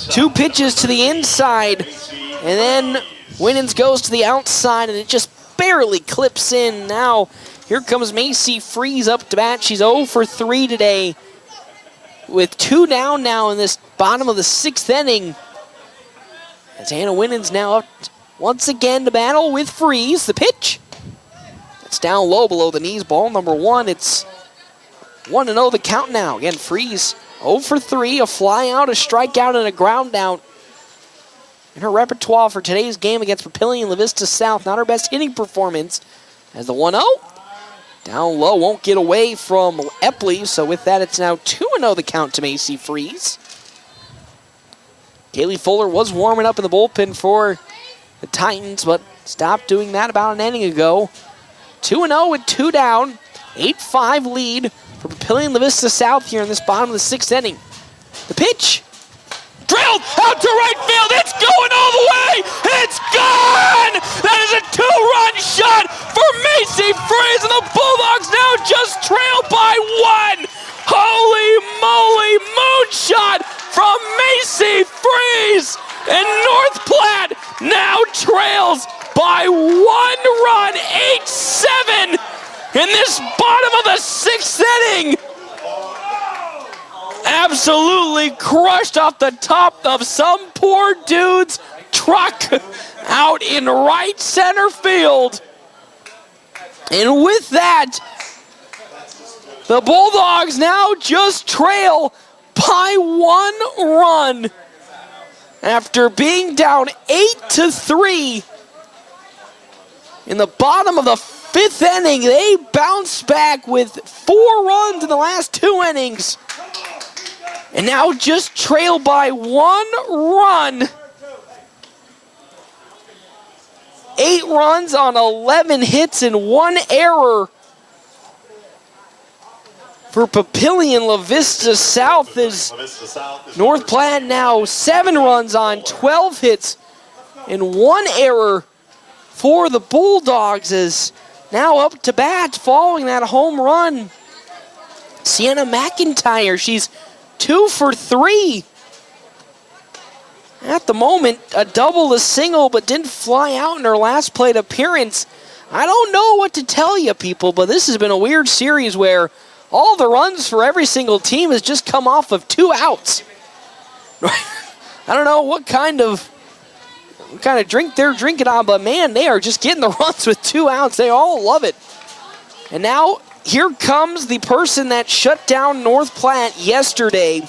2 pitches to the inside. And then Winans goes to the outside, and it just barely clips in. Now, here comes Macy Freeze up to bat. She's 0 for 3 today. With 2 down now in this bottom of the 6th inning. As Hannah Winans now up once again to battle with Freeze. The pitch. It's down low below the knees. Ball number 1. It's 1-0 the count now. Again, Freeze 0 for 3. A fly out, a strikeout, and a ground out. In her repertoire for today's game against Papillion Vista South. Not her best hitting performance. As the 1-0. Down low, won't get away from Epley, so with that, it's now 2-0 the count to Macy Freeze. Kaylee Fuller was warming up in the bullpen for the Titans, but stopped doing that about an inning ago. 2-0 with 2 down, 8-5 lead for Papillion Vista South here in this bottom of the 6th inning. The pitch. Drilled out to right field. It's going all the way. It's gone. That is a 2-run shot for Macy Freeze, and the Bulldogs now just trail by 1. Holy moly, moonshot from Macy Freeze, and North Platte now trails by 1 run, 8-7 in this bottom of the 6th inning. Absolutely crushed off the top of some poor dude's truck out in right center field. And with that, the Bulldogs now just trail by 1 run. After being down 8-3 in the bottom of the 5th inning, they bounced back with 4 runs in the last 2 innings. And now just trail by 1 run. 8 runs on 11 hits and 1 error for Papillion La Vista South. Is North Platte now 7 runs on 12 hits and 1 error for the Bulldogs, is now up to bat following that home run. Sienna McIntyre, she's 2 for 3. At the moment, a double, a single, but didn't fly out in her last plate appearance. I don't know what to tell you, people, but this has been a weird series where all the runs for every single team has just come off of 2 outs. I don't know what kind of drink they're drinking on, but man, they are just getting the runs with 2 outs. They all love it. And now, here comes the person that shut down North Platte yesterday.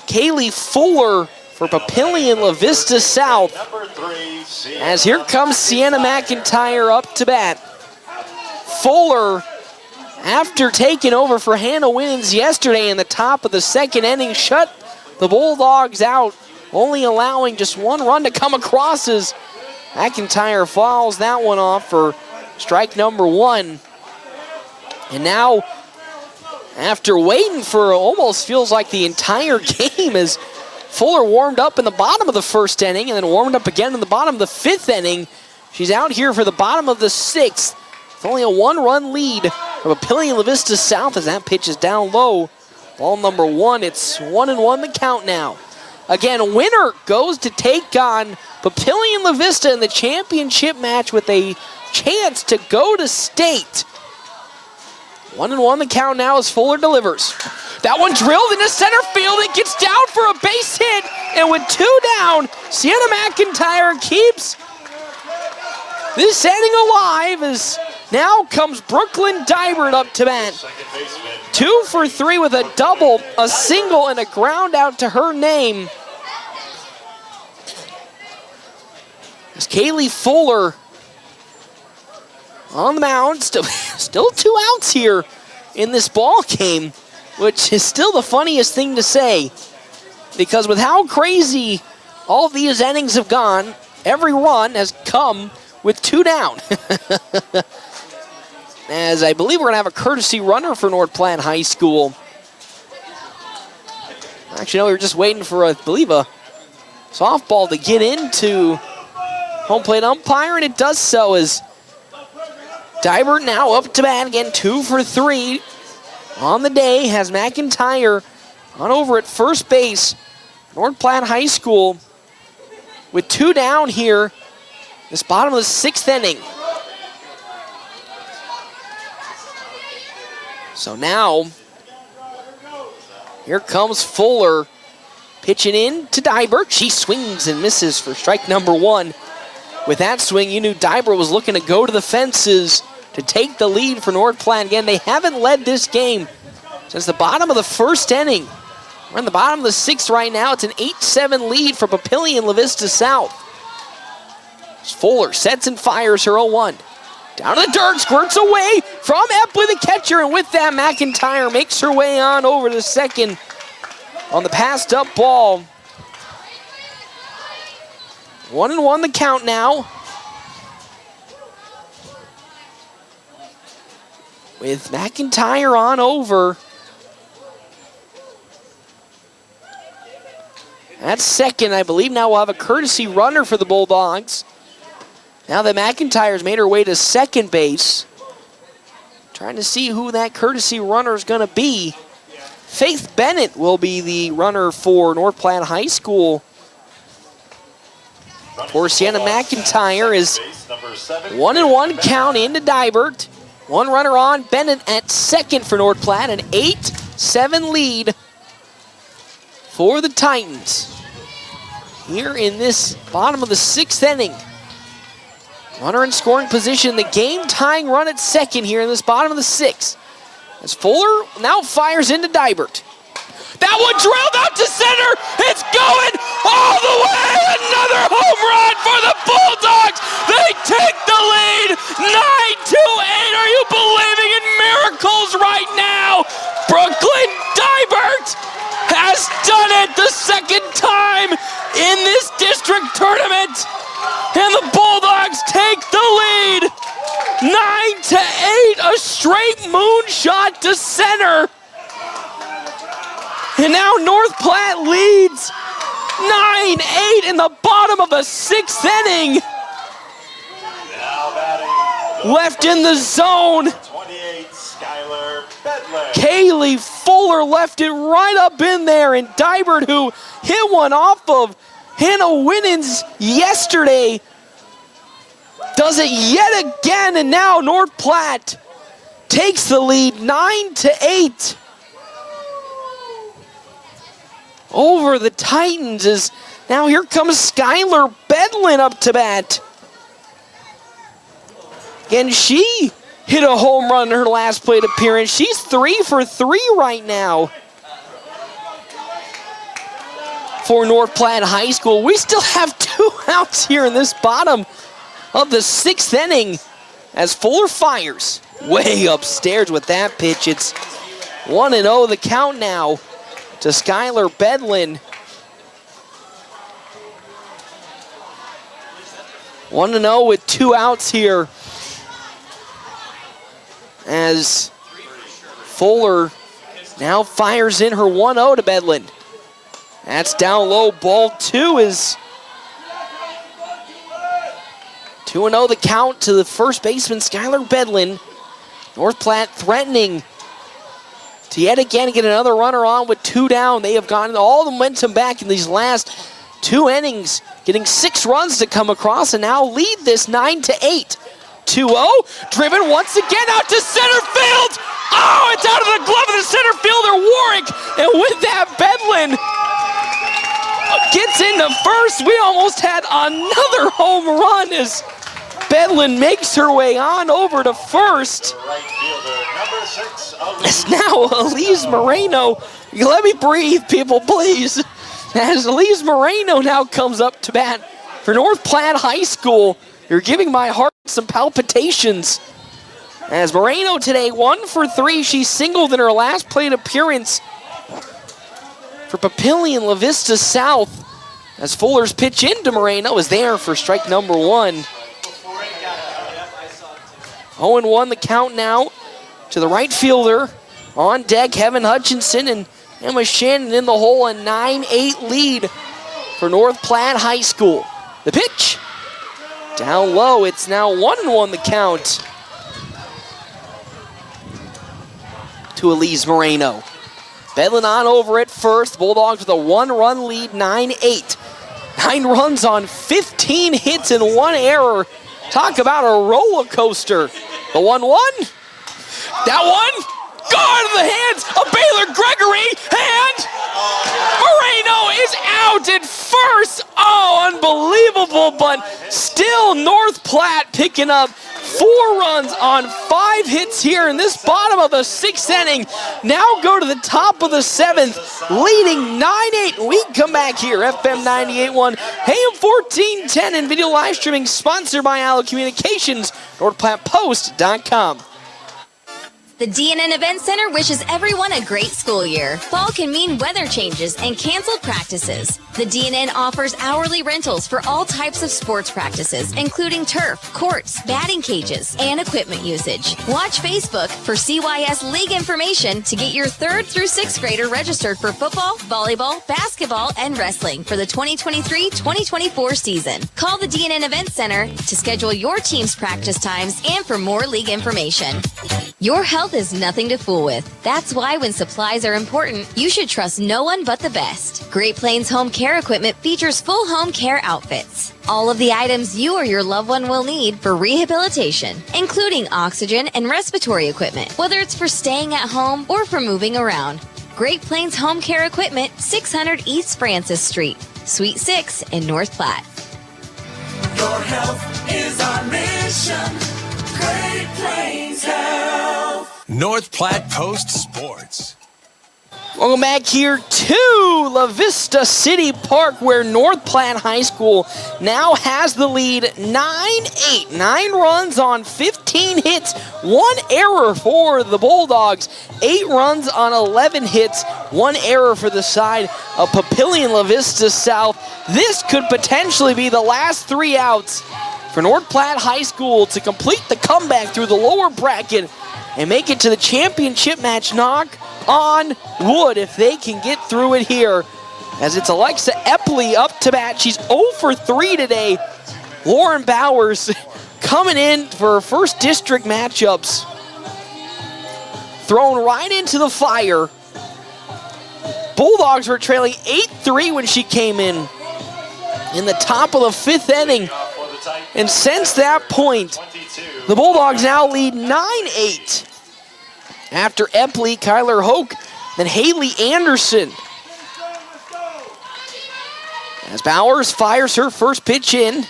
Kaylee Fuller for Papillion La Vista South. As here comes Sienna McIntyre up to bat. Fuller, after taking over for Hannah Winans yesterday in the top of the second inning, shut the Bulldogs out, only allowing just one run to come across as McIntyre fouls that one off for strike number one. And now, after waiting for almost feels like the entire game, as Fuller warmed up in the bottom of the first inning and then warmed up again in the bottom of the fifth inning, she's out here for the bottom of the sixth. It's only a one-run lead from Papillion La Vista South as that pitch is down low. Ball number one, it's 1-1 the count now. Again, winner goes to take on Papillion La Vista in the championship match with a chance to go to state. 1-1 the count now as Fuller delivers. That one drilled into center field. It gets down for a base hit. And with two down, Sienna McIntyre keeps this inning alive as now comes Brooklyn Dybert up to bat. 2 for 3 with a double, a single, and a ground out to her name. As Kaylee Fuller on the mound, still 2 outs here in this ball game, which is still the funniest thing to say, because with how crazy all of these innings have gone, every run has come with 2 down. As I believe we're going to have a courtesy runner for North Platte High School. Actually, no, we were just waiting for, I believe, a softball to get into home plate umpire, and it does so as Dybert now up to bat again, 2 for 3 on the day, has McIntyre on over at first base. North Platte High School with 2 down here, this bottom of the 6th inning. So now, here comes Fuller pitching in to Dybert. She swings and misses for strike number 1. With that swing, you knew Dybert was looking to go to the fences to take the lead for North Platte. Again, they haven't led this game since the bottom of the first inning. We're in the bottom of the 6th right now. It's an 8-7 lead for Papillion La Vista South. Fuller sets and fires her 0-1. Down to the dirt, squirts away from Epley, the catcher, and with that, McIntyre makes her way on over to second on the passed up ball. 1-1 the count now. With McIntyre on over. At second, I believe now we'll have a courtesy runner for the Bulldogs. Now that McIntyre's made her way to second base. Trying to see who that courtesy runner is going to be. Faith Bennett will be the runner for North Platte High School. For Sienna McIntyre is 1-1 count into Dybert. 1 runner on, Bennett at second for North Platte. An 8-7 lead for the Titans. Here in this bottom of the 6th inning. Runner in scoring position, the game-tying run at second here in this bottom of the 6th. As Fuller now fires into Dybert. That one drilled out to center. It's going all the way. Another home run for the Bulldogs. They take the lead 9-8. Are you believing in miracles right now? Brooklyn Dybert has done it the second time in this district tournament. And the Bulldogs take the lead. 9-8, a straight moonshot to center. And now North Platte leads 9-8 in the bottom of the 6th inning. Left in the zone. 28, Skylar Bedler. Kaylee Fuller left it right up in there, and Dybert, who hit one off of Hannah Winans yesterday, does it yet again, and now North Platte takes the lead 9-8 over the Titans. As now here comes Skylar Bedlin up to bat. Again, she hit a home run in her last plate appearance. She's 3 for 3 right now. for North Platte High School. We still have 2 outs here in this bottom of the 6th inning as Fuller fires way upstairs with that pitch. It's 1-0 the count now to Skylar Bedlin. 1-0 with 2 outs here as Fuller now fires in her 1-0 to Bedlin. That's down low. Ball 2 is 2-0 the count to the first baseman, Skylar Bedlin. North Platte threatening to yet again get another runner on with 2 down. They have gotten all the momentum back in these last 2 innings, getting 6 runs to come across and now lead this 9-8. 2-0, driven once again out to center field. Oh, it's out of the glove of the center fielder, Warwick. And with that, Bedlin gets into first. We almost had another home run as Bedlin makes her way on over to first. It's now Elise Moreno. Let me breathe, people, please. As Elise Moreno now comes up to bat for North Platte High School. You're giving my heart some palpitations. As Moreno today, 1 for 3. She singled in her last plate appearance for Papillion La Vista South. As Fuller's pitch into Moreno is there for strike number 1. 0-1 the count now to the right fielder. On deck, Kevin Hutchinson and Emma Shannon in the hole. A 9-8 lead for North Platte High School. The pitch down low. It's now 1-1 the count to Elise Moreno. Bedlin on over at first. Bulldogs with a 1-run lead, 9-8. 9 runs on 15 hits and 1 error. Talk about a roller coaster. The 1-1. That one, gone to the hands of Baylor Gregory, and Moreno is out at first. Oh, unbelievable, but still North Platte picking up 4 runs on 5 hits here in this bottom of the 6th inning. Now go to the top of the 7th, leading 9-8. We come back here, FM 98.1, AM 1410, and video live streaming sponsored by Allo Communications, NorthPlattePost.com. The DNN Event Center wishes everyone a great school year. Fall can mean weather changes and canceled practices. The DNN offers hourly rentals for all types of sports practices, including turf, courts, batting cages, and equipment usage. Watch Facebook for CYS League information to get your 3rd through 6th grader registered for football, volleyball, basketball, and wrestling for the 2023-2024 season. Call the DNN Event Center to schedule your team's practice times and for more league information. Your health is nothing to fool with. That's why when supplies are important, you should trust no one but the best. Great Plains Home Care Equipment features full home care outfits. All of the items you or your loved one will need for rehabilitation, including oxygen and respiratory equipment, whether it's for staying at home or for moving around. Great Plains Home Care Equipment, 600 East Francis Street, Suite 6 in North Platte. Your health is our mission. Great Plains Health. North Platte Post Sports. Welcome back here to La Vista City Park, where North Platte High School now has the lead 9-8. 9 runs on 15 hits, 1 error for the Bulldogs. 8 runs on 11 hits, 1 error for the side of Papillion La Vista South. This could potentially be the last 3 outs for North Platte High School to complete the comeback through the lower bracket and make it to the championship match. Knock on wood if they can get through it here, as it's Alexa Epley up to bat. She's 0 for 3 today. Lauren Bowers coming in for her first district matchups. Thrown right into the fire. Bulldogs were trailing 8-3 when she came in the top of the 5th inning. And since that point, the Bulldogs now lead 9-8. After Epley, Kyler Hoke, then Haley Anderson. As Bowers fires her first pitch in.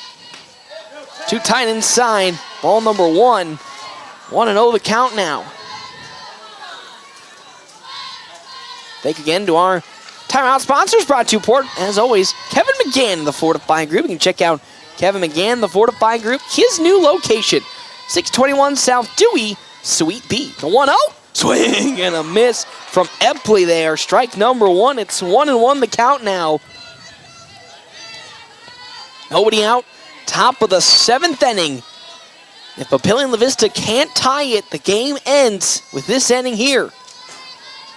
Too tight inside. Ball number 1. 1-0 the count now. Thank again to our timeout sponsors brought to you, Port, as always, Kevin McGann, the Fortify Group. You can check out Kevin McGann, the Fortify Group, his new location, 621 South Dewey, Suite B. The 1-0, swing and a miss from Epley there. Strike number one. It's 1-1 the count now. Nobody out. Top of the 7th inning. If Papillion La Vista can't tie it, the game ends with this inning here.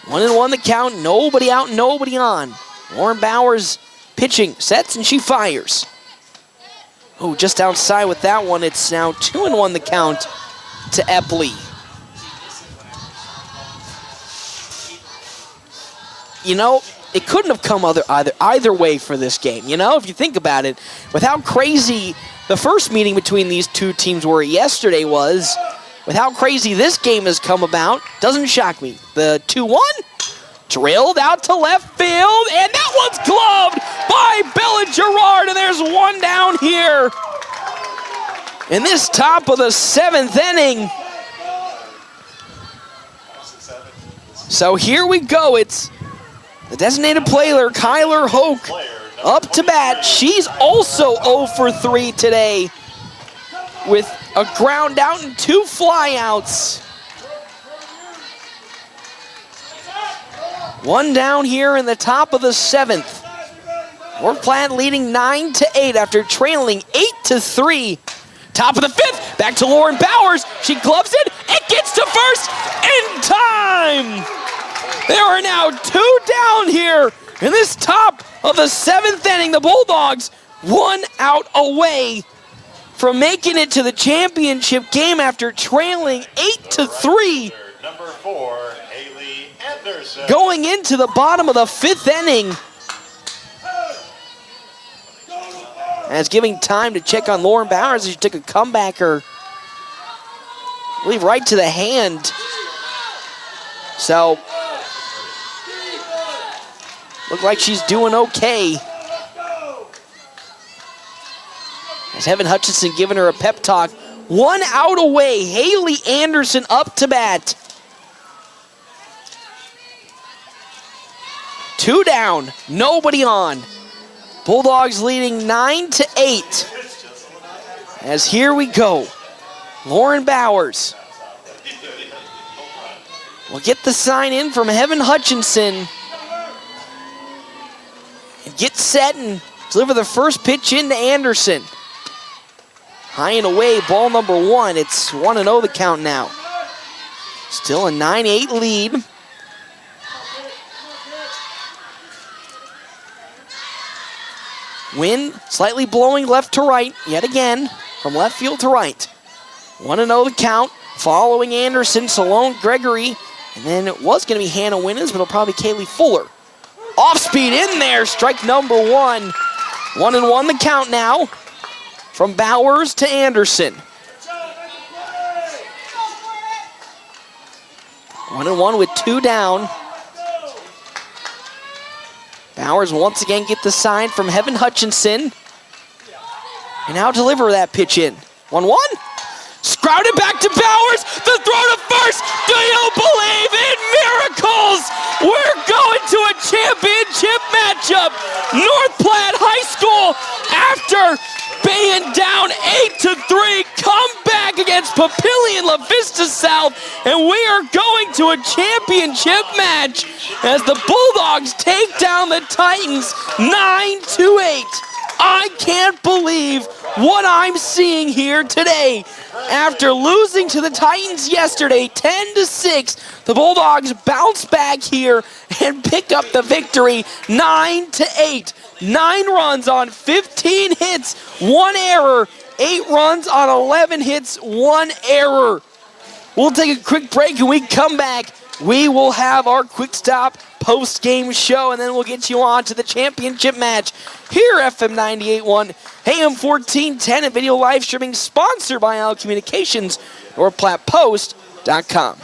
1-1 the count. Nobody out, nobody on. Lauren Bowers pitching, sets, and she fires. Oh, just outside with that one. It's now 2-1 the count to Epley. You know, it couldn't have come either way for this game. You know, if you think about it, with how crazy the first meeting between these two teams were yesterday was, with how crazy this game has come about, doesn't shock me. The 2-1, drilled out to left field, and that one's gloved by Bella Gerard, and there's one down here. In this top of the 7th inning. So here we go. It's the designated player, Kyler Hoke, up to bat. She's also 0 for 3 today with a ground out and 2 flyouts. One down here in the top of the 7th. North Platte leading 9-8 after trailing 8-3. Top of the 5th, back to Lauren Bowers. She gloves it, it gets to first in time. There are now 2 down here in this top of the 7th inning. The Bulldogs 1 out away from making it to the championship game after trailing 8-3. Number 4, Haley Anderson. Going into the bottom of the 5th inning. And it's giving time to check on Lauren Bowers as she took a comebacker, I believe, right to the hand. So, look like she's doing okay. As Heaven Hutchinson giving her a pep talk. 1 out away, Haley Anderson up to bat. 2 down, nobody on. Bulldogs leading 9-8. As here we go. Lauren Bowers will get the sign in from Heaven Hutchinson. And get set and deliver the first pitch into Anderson. High and away, ball number 1. It's 1-0 the count now. Still a 9-8 lead. Wind slightly blowing left to right, yet again, from left field to right. 1-0 the count, following Anderson, Salone Gregory, and then it was going to be Hannah Winans, but it'll probably be Kaylee Fuller. Off speed in there, strike number 1. 1-1 the count now, from Bowers to Anderson. 1-1 with 2 down. Bowers once again get the sign from Heaven Hutchinson. And now deliver that pitch in. 1-1. Scrouted back to Bowers. The throw to first. Do you believe in miracles? We're going to a championship matchup. North Platte High School, after being down 8-3, come back against Papillion La Vista South, and we are going to a championship match as the Bulldogs take down the Titans 9-8. I can't believe what I'm seeing here today. After losing to the Titans yesterday 10-6, the Bulldogs bounce back here and pick up the victory 9-8. 9 runs on 15 hits, 1 error. 8 runs on 11 hits, 1 error. We'll take a quick break, and we come back. We will have our quick stop post-game show, and then we'll get you on to the championship match here, FM 98.1, AM 1410, and video live streaming sponsored by Al Communications, or PlattePost.com.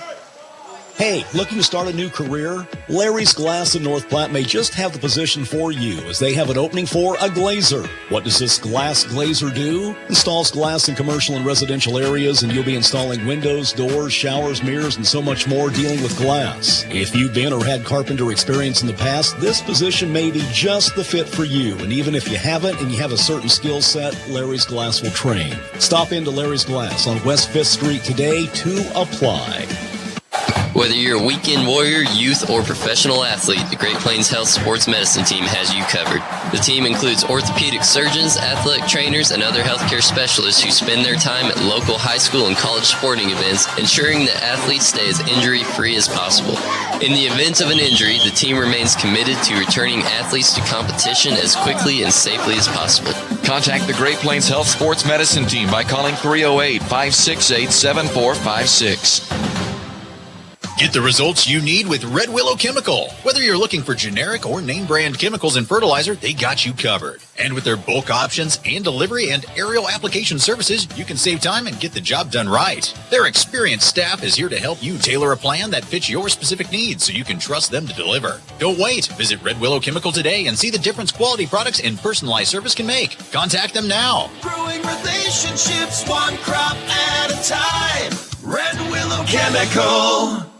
Hey, looking to start a new career? Larry's Glass in North Platte may just have the position for you, as they have an opening for a glazer. What does this glass glazer do? Installs glass in commercial and residential areas, and you'll be installing windows, doors, showers, mirrors, and so much more dealing with glass. If you've been or had carpenter experience in the past, this position may be just the fit for you. And even if you haven't and you have a certain skill set, Larry's Glass will train. Stop into Larry's Glass on West 5th Street today to apply. Whether you're a weekend warrior, youth, or professional athlete, the Great Plains Health Sports Medicine Team has you covered. The team includes orthopedic surgeons, athletic trainers, and other healthcare specialists who spend their time at local high school and college sporting events, ensuring that athletes stay as injury-free as possible. In the event of an injury, the team remains committed to returning athletes to competition as quickly and safely as possible. Contact the Great Plains Health Sports Medicine Team by calling 308-568-7456. Get the results you need with Red Willow Chemical. Whether you're looking for generic or name brand chemicals and fertilizer, they got you covered. And with their bulk options and delivery and aerial application services, you can save time and get the job done right. Their experienced staff is here to help you tailor a plan that fits your specific needs so you can trust them to deliver. Don't wait. Visit Red Willow Chemical today and see the difference quality products and personalized service can make. Contact them now. Growing relationships one crop at a time. Red Willow Chemical.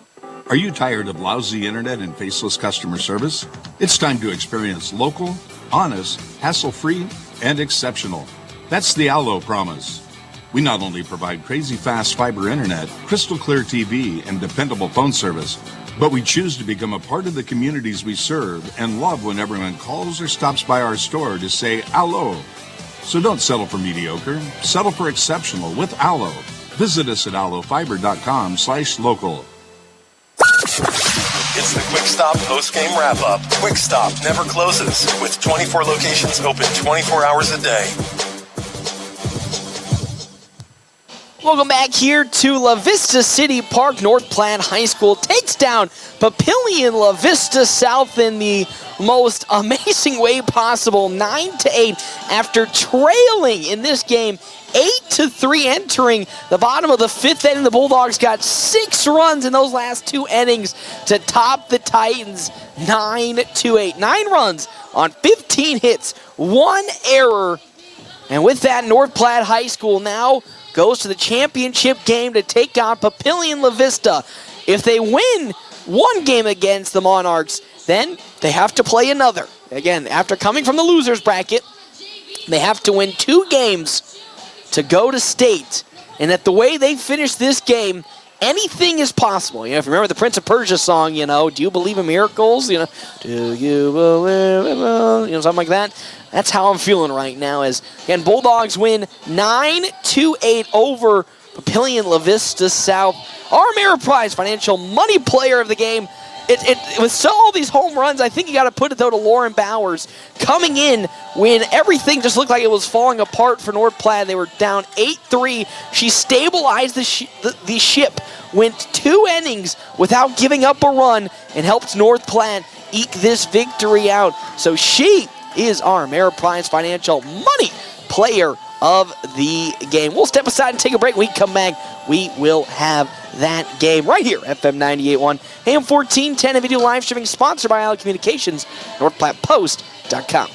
Are you tired of lousy internet and faceless customer service? It's time to experience local, honest, hassle-free, and exceptional. That's the Allo promise. We not only provide crazy fast fiber internet, crystal clear TV, and dependable phone service, but we choose to become a part of the communities we serve and love when everyone calls or stops by our store to say Allo. So don't settle for mediocre, settle for exceptional with Allo. Visit us at allofiber.com/local. It's the Quick Stop post-game wrap-up. Quick Stop never closes, with 24 locations open 24 hours a day. Welcome back here to La Vista City Park. North Platte High School takes down Papillion La Vista South in the most amazing way possible, 9-8, after trailing in this game 8-3 entering the bottom of the fifth inning. The Bulldogs got 6 runs in those last 2 innings to top the Titans 9-8. 9 runs on 15 hits, 1 error. And with that, North Platte High School now goes to the championship game to take on Papillion La Vista. If they win one game against the Monarchs, then they have to play another. Again, after coming from the losers bracket, they have to win 2 games to go to state. And that the way they finish this game, anything is possible. If you remember the Prince of Persia song, do you believe in miracles? Do you believe in, something like that. That's how I'm feeling right now. As again, Bulldogs win 9-8 over Papillion La Vista South. Our Ameriprise Financial Money Player of the game. With all these home runs, I think you got to put it, though, to Lauren Bowers. Coming in when everything just looked like it was falling apart for North Platte. They were down 8-3. She stabilized the ship, went 2 innings without giving up a run, and helped North Platte eke this victory out. So she is our Ameriprise Financial Money Player of the game. We'll step aside and take a break. When we come back, we will have that game right here, FM 98.1, AM 1410, and video live streaming sponsored by Allied Communications, NorthPlattePost.com.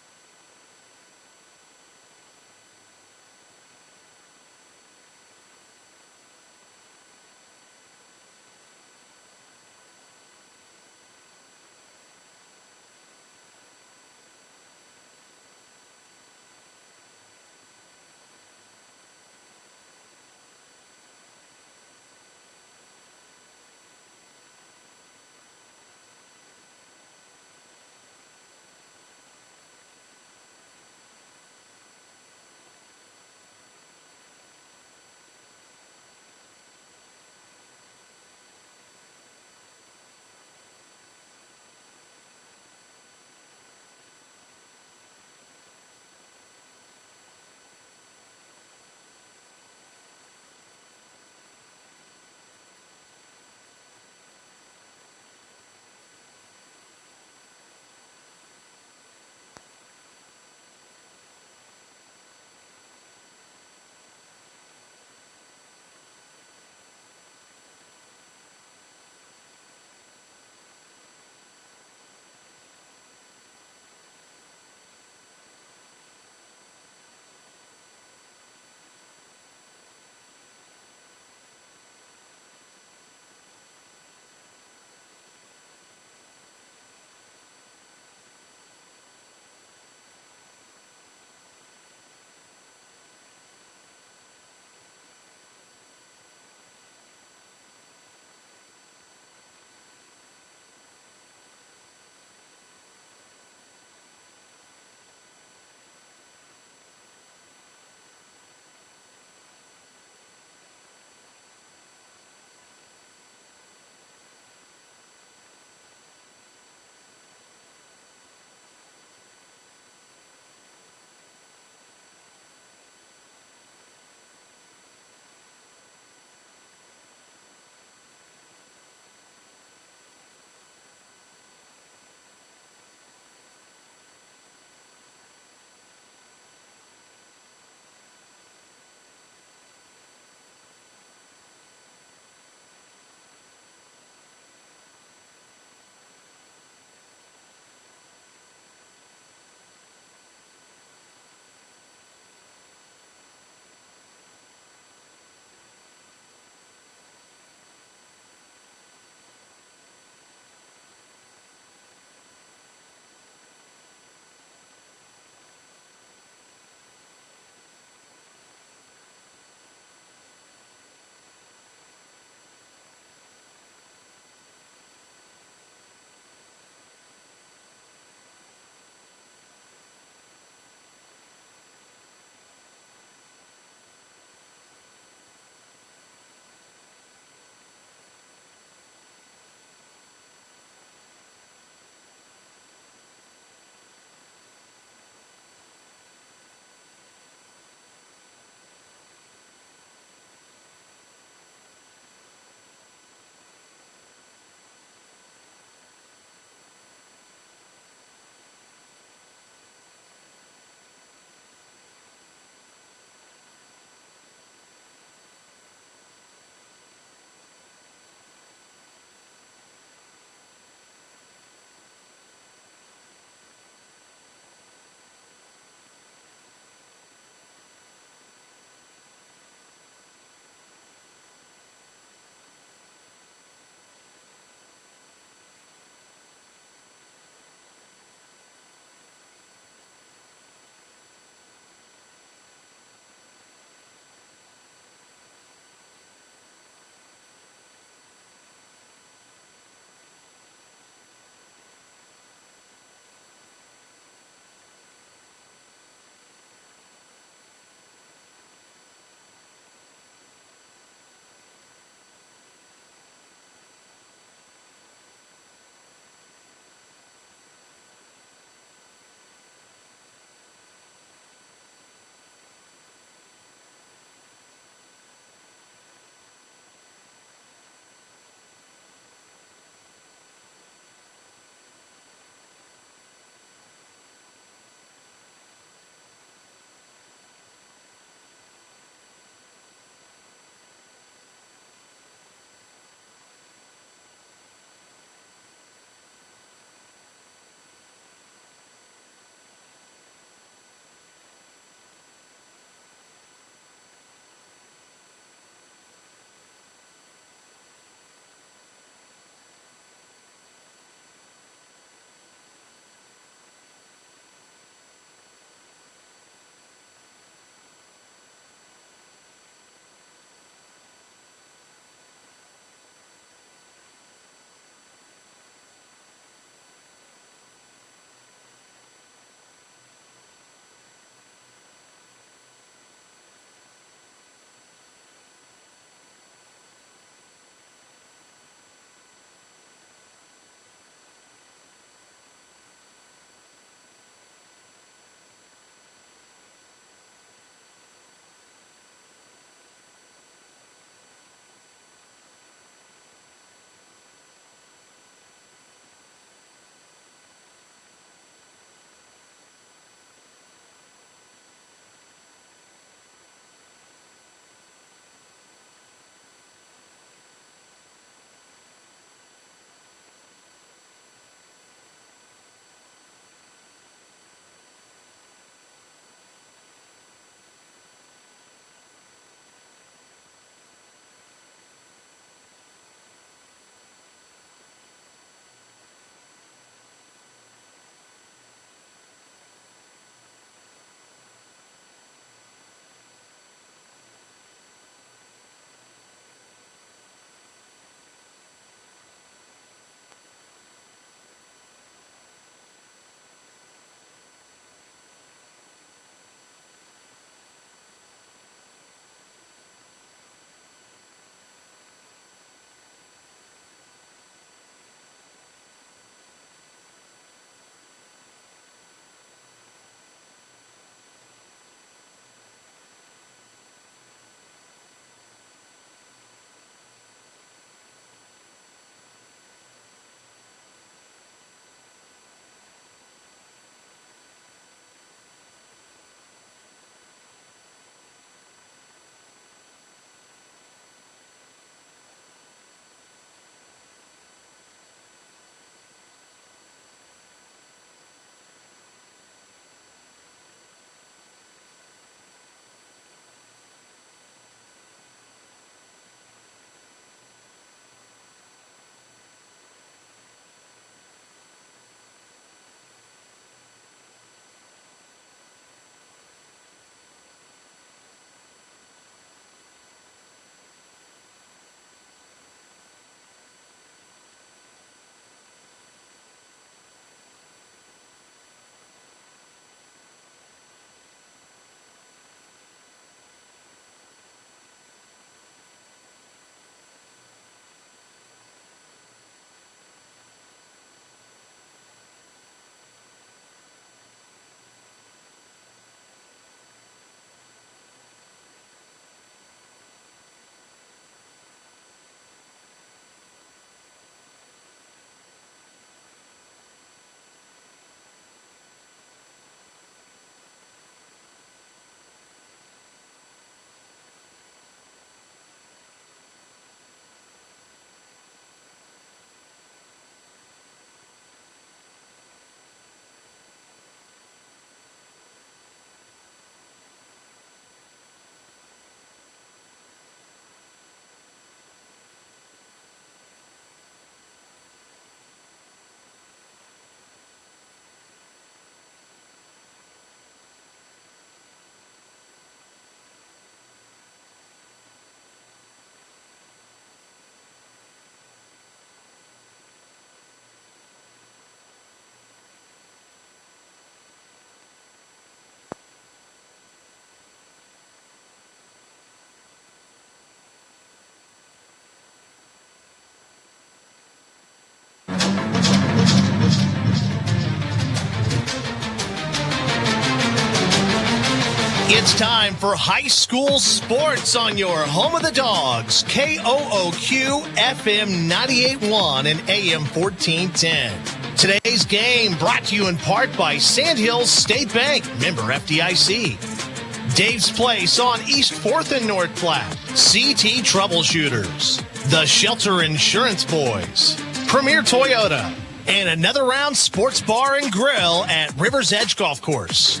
It's time for high school sports on your home of the Dogs, KOOQ FM 98.1 and AM 1410. Today's game brought to you in part by Sandhills State Bank, member FDIC. Dave's Place on East 4th and North Platte, CT Troubleshooters, The Shelter Insurance Boys, Premier Toyota, and Another Round Sports Bar and Grill at River's Edge Golf Course.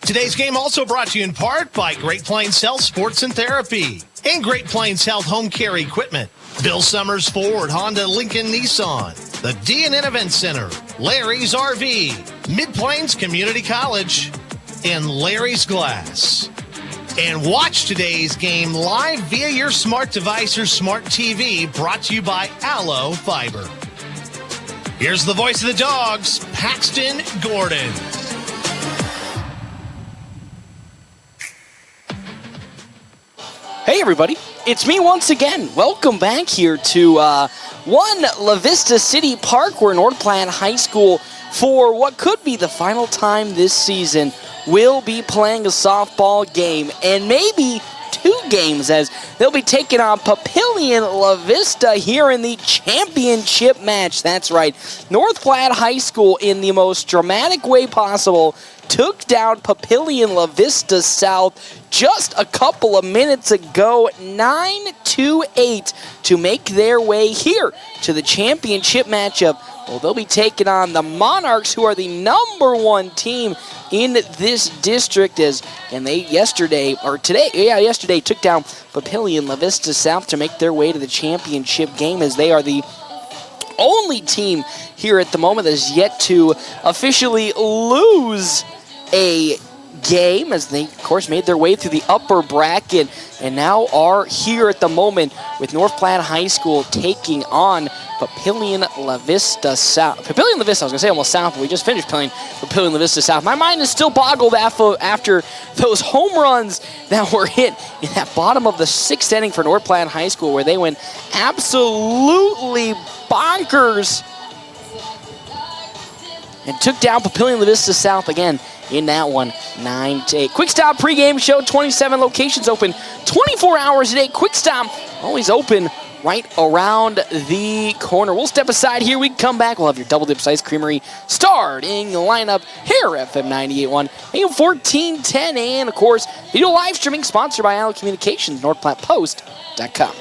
Today's game also brought to you in part by Great Plains Health Sports and Therapy and Great Plains Health Home Care Equipment, Bill Summers Ford, Honda, Lincoln, Nissan, the D&N Event Center, Larry's RV, Mid-Plains Community College, and Larry's Glass. And watch today's game live via your smart device or smart TV, brought to you by Allo Fiber. Here's the voice of the Dogs, Paxton Gordon. Hey everybody, it's me once again. Welcome back here to La Vista City Park, where North Platte High School, for what could be the final time this season, will be playing a softball game, and maybe two games, as they'll be taking on Papillion La Vista here in the championship match. That's right, North Platte High School, in the most dramatic way possible, took down Papillion La Vista South just a couple of minutes ago, 9-8, to make their way here to the championship matchup. Well, they'll be taking on the Monarchs, who are the #1 team in this district, and they yesterday took down Papillion La Vista South to make their way to the championship game, as they are the only team here at the moment that is yet to officially lose a game, as they, of course, made their way through the upper bracket and now are here at the moment with North Platte High School taking on Papillion La Vista South. Papillion La Vista, I was going to say almost South, but we just finished playing Papillion La Vista South. My mind is still boggled after those home runs that were hit in that bottom of the 6th inning for North Platte High School, where they went absolutely bonkers and took down Papillion La Vista South again in that one, 9-8. Quick Stop pregame show, 27 locations open 24 hours a day. Quick Stop, always open right around the corner. We'll step aside here. We come back. We'll have your Double Dip Ice Creamery starting the lineup here at FM 98.1, AM 1410, and of course, video live streaming sponsored by Allo Communications, NorthPlattePost.com.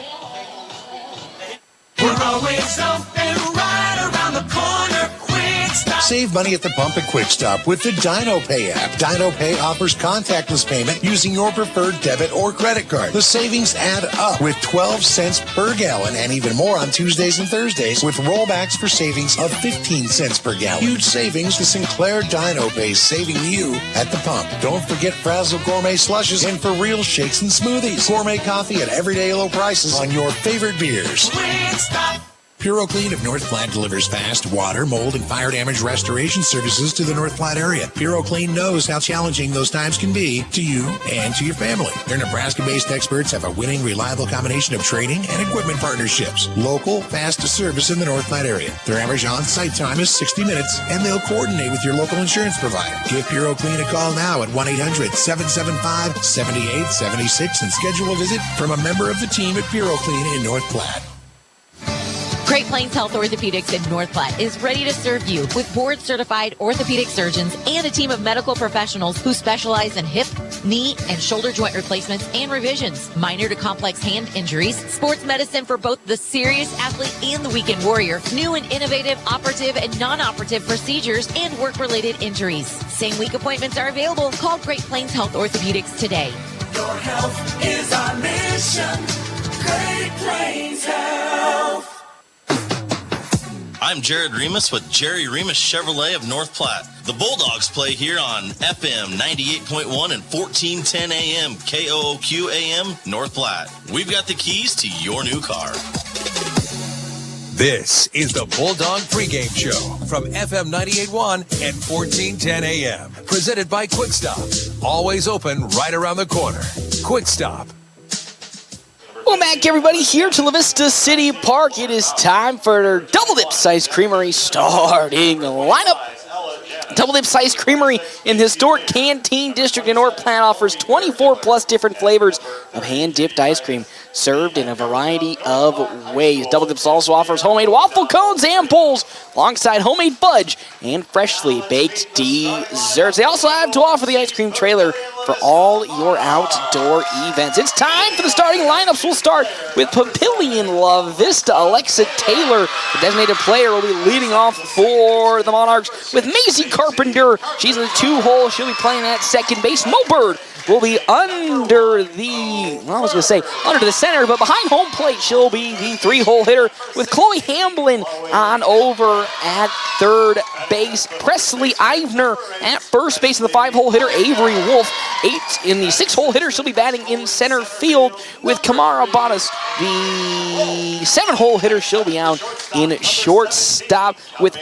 We're always open right around the corner. Quick Stop. Save money at the pump at Quick Stop with the Dino Pay app. Dino Pay offers contactless payment using your preferred debit or credit card. The savings add up with 12 cents per gallon, and even more on Tuesdays and Thursdays with rollbacks for savings of 15 cents per gallon. Huge savings to Sinclair Dino Pay, saving you at the pump. Don't forget Frazzle Gourmet Slushes and For Real Shakes and Smoothies. Gourmet coffee at everyday low prices on your favorite beers. Quick Stop. PuroClean of North Platte delivers fast water, mold, and fire damage restoration services to the North Platte area. PuroClean knows how challenging those times can be to you and to your family. Their Nebraska-based experts have a winning, reliable combination of training and equipment partnerships. Local, fast service in the North Platte area. Their average on-site time is 60 minutes, and they'll coordinate with your local insurance provider. Give PuroClean a call now at 1-800-775-7876 and schedule a visit from a member of the team at PuroClean in North Platte. Great Plains Health Orthopedics in North Platte is ready to serve you with board-certified orthopedic surgeons and a team of medical professionals who specialize in hip, knee, and shoulder joint replacements and revisions, minor to complex hand injuries, sports medicine for both the serious athlete and the weekend warrior, new and innovative operative and non-operative procedures, and work-related injuries. Same-week appointments are available. Call Great Plains Health Orthopedics today. Your health is our mission. Great Plains Health. I'm Jared Remus with Jerry Remus Chevrolet of North Platte. The Bulldogs play here on FM 98.1 and 1410 AM, KOOQ AM, North Platte. We've got the keys to your new car. This is the Bulldog Pregame Show from FM 98.1 and 1410 AM. Presented by Quick Stop. Always open right around the corner. Quick Stop. Welcome back, everybody, here to La Vista City Park. It is time for their Double Dip Ice Creamery starting lineup. Double Dips Ice Creamery in the historic Canteen District in North Platte offers 24 plus different flavors of hand-dipped ice cream served in a variety of ways. Double Dips also offers homemade waffle cones and bowls alongside homemade fudge and freshly baked desserts. They also have to offer the ice cream trailer for all your outdoor events. It's time for the starting lineups. We'll start with Papillion La Vista. Alexa Taylor, the designated player, will be leading off for the Monarchs with Macy Carpenter. She's in the 2-hole. She'll be playing at second base. Mo Bird will be under the center, but behind home plate, she'll be the 3-hole hitter with Chloe Hamblin on over at third base. Presley Ivner at first base, and the 5-hole hitter, Avery Wolf. 8 in the 6-hole hitter, she'll be batting in center field with Kamara Bottas. The 7-hole hitter, she'll be out in shortstop with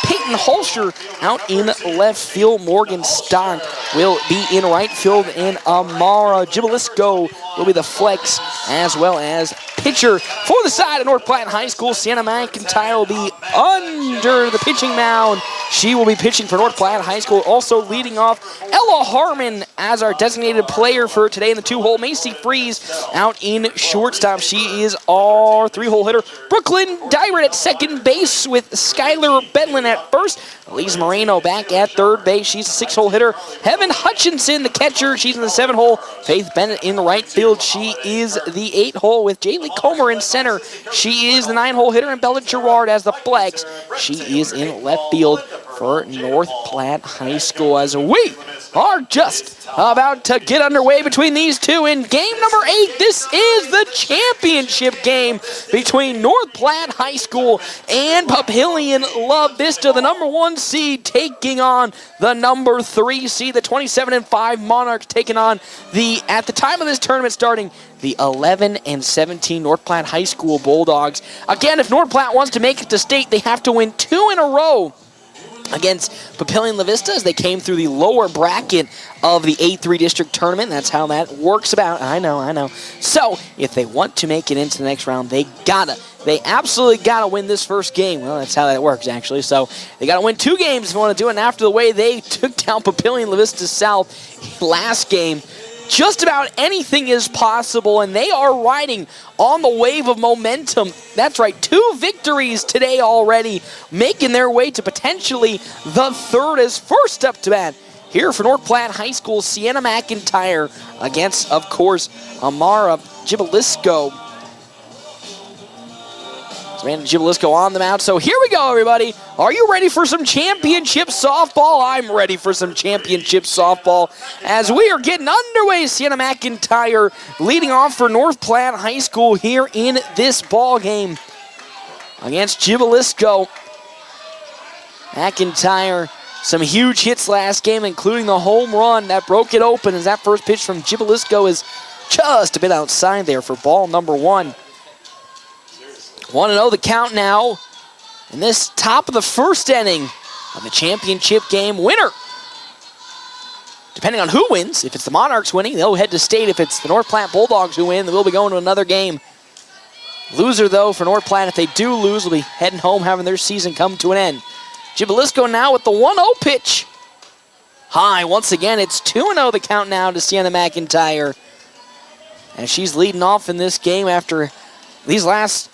Peyton Holscher out in left field. Morgan Stock will be in right field, and Amara Gibalisco will be the flex as well as pitcher. For the side of North Platte High School, Sienna McIntyre will be under the pitching mound. She will be pitching for North Platte High School. Also leading off, Ella Harmon as our designated player for today in the 2-hole. Macy Freeze out in shortstop. She is our 3-hole hitter. Brooklyn Dyrett at second base with Skylar Bedlin at first. Elise Moreno back at third base. She's a 6-hole hitter. Heaven Hutchinson, the catcher. She's in the 7-hole. Faith Bennett in right field. She is the 8-hole with Jaylee Comer in center. She is the 9-hole hitter, and Bella Gerard as the flex. She is in left field for North Platte High School as we are just about to get underway between these two in game number 8. This is the championship game between North Platte High School and Papillion La Vista, the number 1 seed taking on the number 3 seed. The 27-5 Monarchs taking on at the time of this tournament starting, the 11-17 North Platte High School Bulldogs. Again, if North Platte wants to make it to state, they have to win 2 in a row against Papillion La Vista as they came through the lower bracket of the A3 district tournament. That's how that works about. I know. So if they want to make it into the next round, they absolutely gotta win this first game. Well, that's how that works, actually. So they gotta win 2 games if you want to do it. And after the way they took down Papillion La Vista South last game, just about anything is possible, and they are riding on the wave of momentum. That's right, 2 victories today already, making their way to potentially the 3rd as first up to bat. Here for North Platte High School, Sienna McIntyre against, of course, Amara Gibalisco. Amanda Gibalisco on the mound. So here we go, everybody. Are you ready for some championship softball? I'm ready for some championship softball as we are getting underway. Sienna McIntyre leading off for North Platte High School here in this ball game against Gibalisco. McIntyre, some huge hits last game, including the home run that broke it open as that first pitch from Gibalisco is just a bit outside there for ball number 1. 1-0 the count now in this top of the first inning of the championship game. Winner, depending on who wins, if it's the Monarchs winning, they'll head to state. If it's the North Platte Bulldogs who win, they'll be going to another game. Loser, though, for North Platte, if they do lose, will be heading home, having their season come to an end. Gibalisco now with the 1-0 pitch. High once again. It's 2-0 the count now to Sienna McIntyre. And she's leading off in this game after these last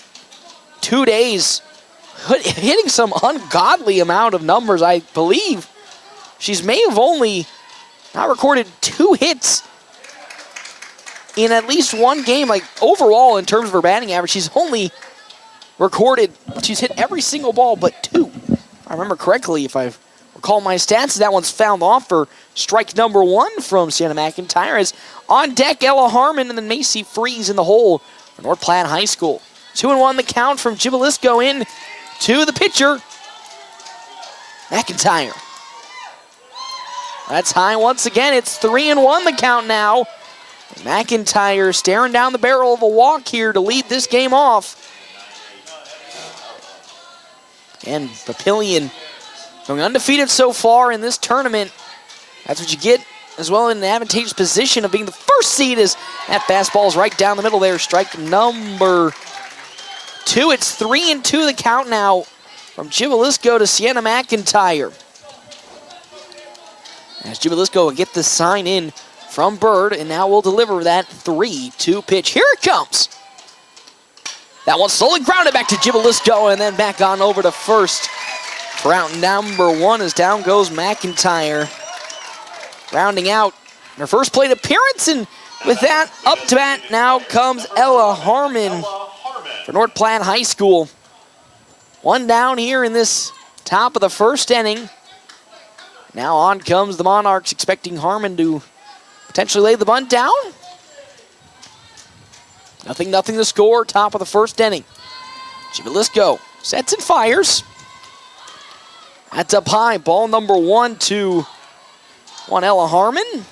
2 days, hitting some ungodly amount of numbers. I believe she's may have only not recorded 2 hits in at least one game. Like overall, in terms of her batting average, she's only she's hit every single ball but 2. If I remember correctly, if I recall my stats, that one's fouled off for strike number 1 from Sienna McIntyre. As on deck, Ella Harmon and then Macy Freeze in the hole for North Platte High School. 2-1 the count from Gibalisco in to the pitcher, McIntyre. That's high once again. It's 3-1 the count now. McIntyre staring down the barrel of a walk here to lead this game off. And Papillion going undefeated so far in this tournament. That's what you get as well in an advantageous position of being the first seed as that fastball's right down the middle there. Strike number 2. It's 3-2 the count now from Jibalisco to Sienna McIntyre. As Jibalisco will get the sign in from Bird, and now we'll deliver that 3-2 pitch. Here it comes. That one slowly grounded back to Jibalisco and then back on over to first. For out number 1 as down goes McIntyre. Rounding out her first plate appearance, and with that, up to bat now comes Ella Harmon for North Platte High School. One down here in this top of the first inning. Now on comes the Monarchs, expecting Harmon to potentially lay the bunt down. Nothing to score, top of the first inning. Jibalisco sets and fires. That's up high, ball number 1 to Ella Harmon.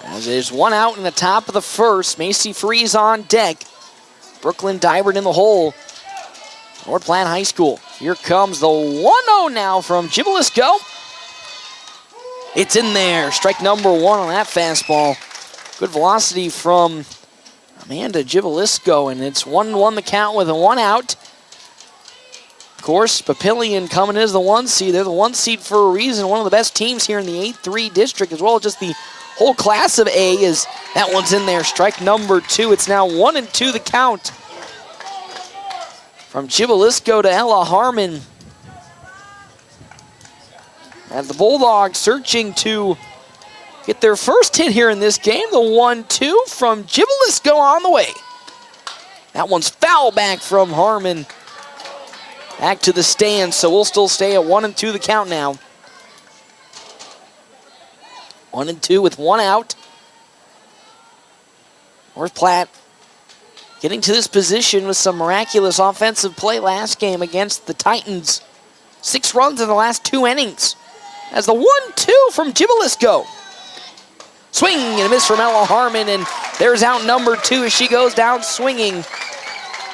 As there's one out in the top of the first, Macy Freeze on deck. Brooklyn Dybert in the hole. North Platte High School. Here comes the 1-0 now from Jibalisco. It's in there. Strike number 1 on that fastball. Good velocity from Amanda Jibalisco, and it's 1-1 the count with a 1 out. Of course, Papillion coming in as the 1 seed. They're the 1 seed for a reason. One of the best teams here in the 8-3 district, as well as just the whole class of A. Is that one's in there. Strike number 2. It's now 1-2 the count. From Jibalisco to Ella Harmon. And the Bulldogs searching to get their first hit here in this game. The 1-2 from Jibalisco on the way. That one's foul back from Harmon. Back to the stand, so we'll still stay at 1-2 the count now. 1-2 with 1 out. North Platte getting to this position with some miraculous offensive play last game against the Titans. 6 runs in the last 2 innings. As the 1-2 from Jibalisco. Swing and a miss from Ella Harmon, and there's out number 2 as she goes down swinging. Now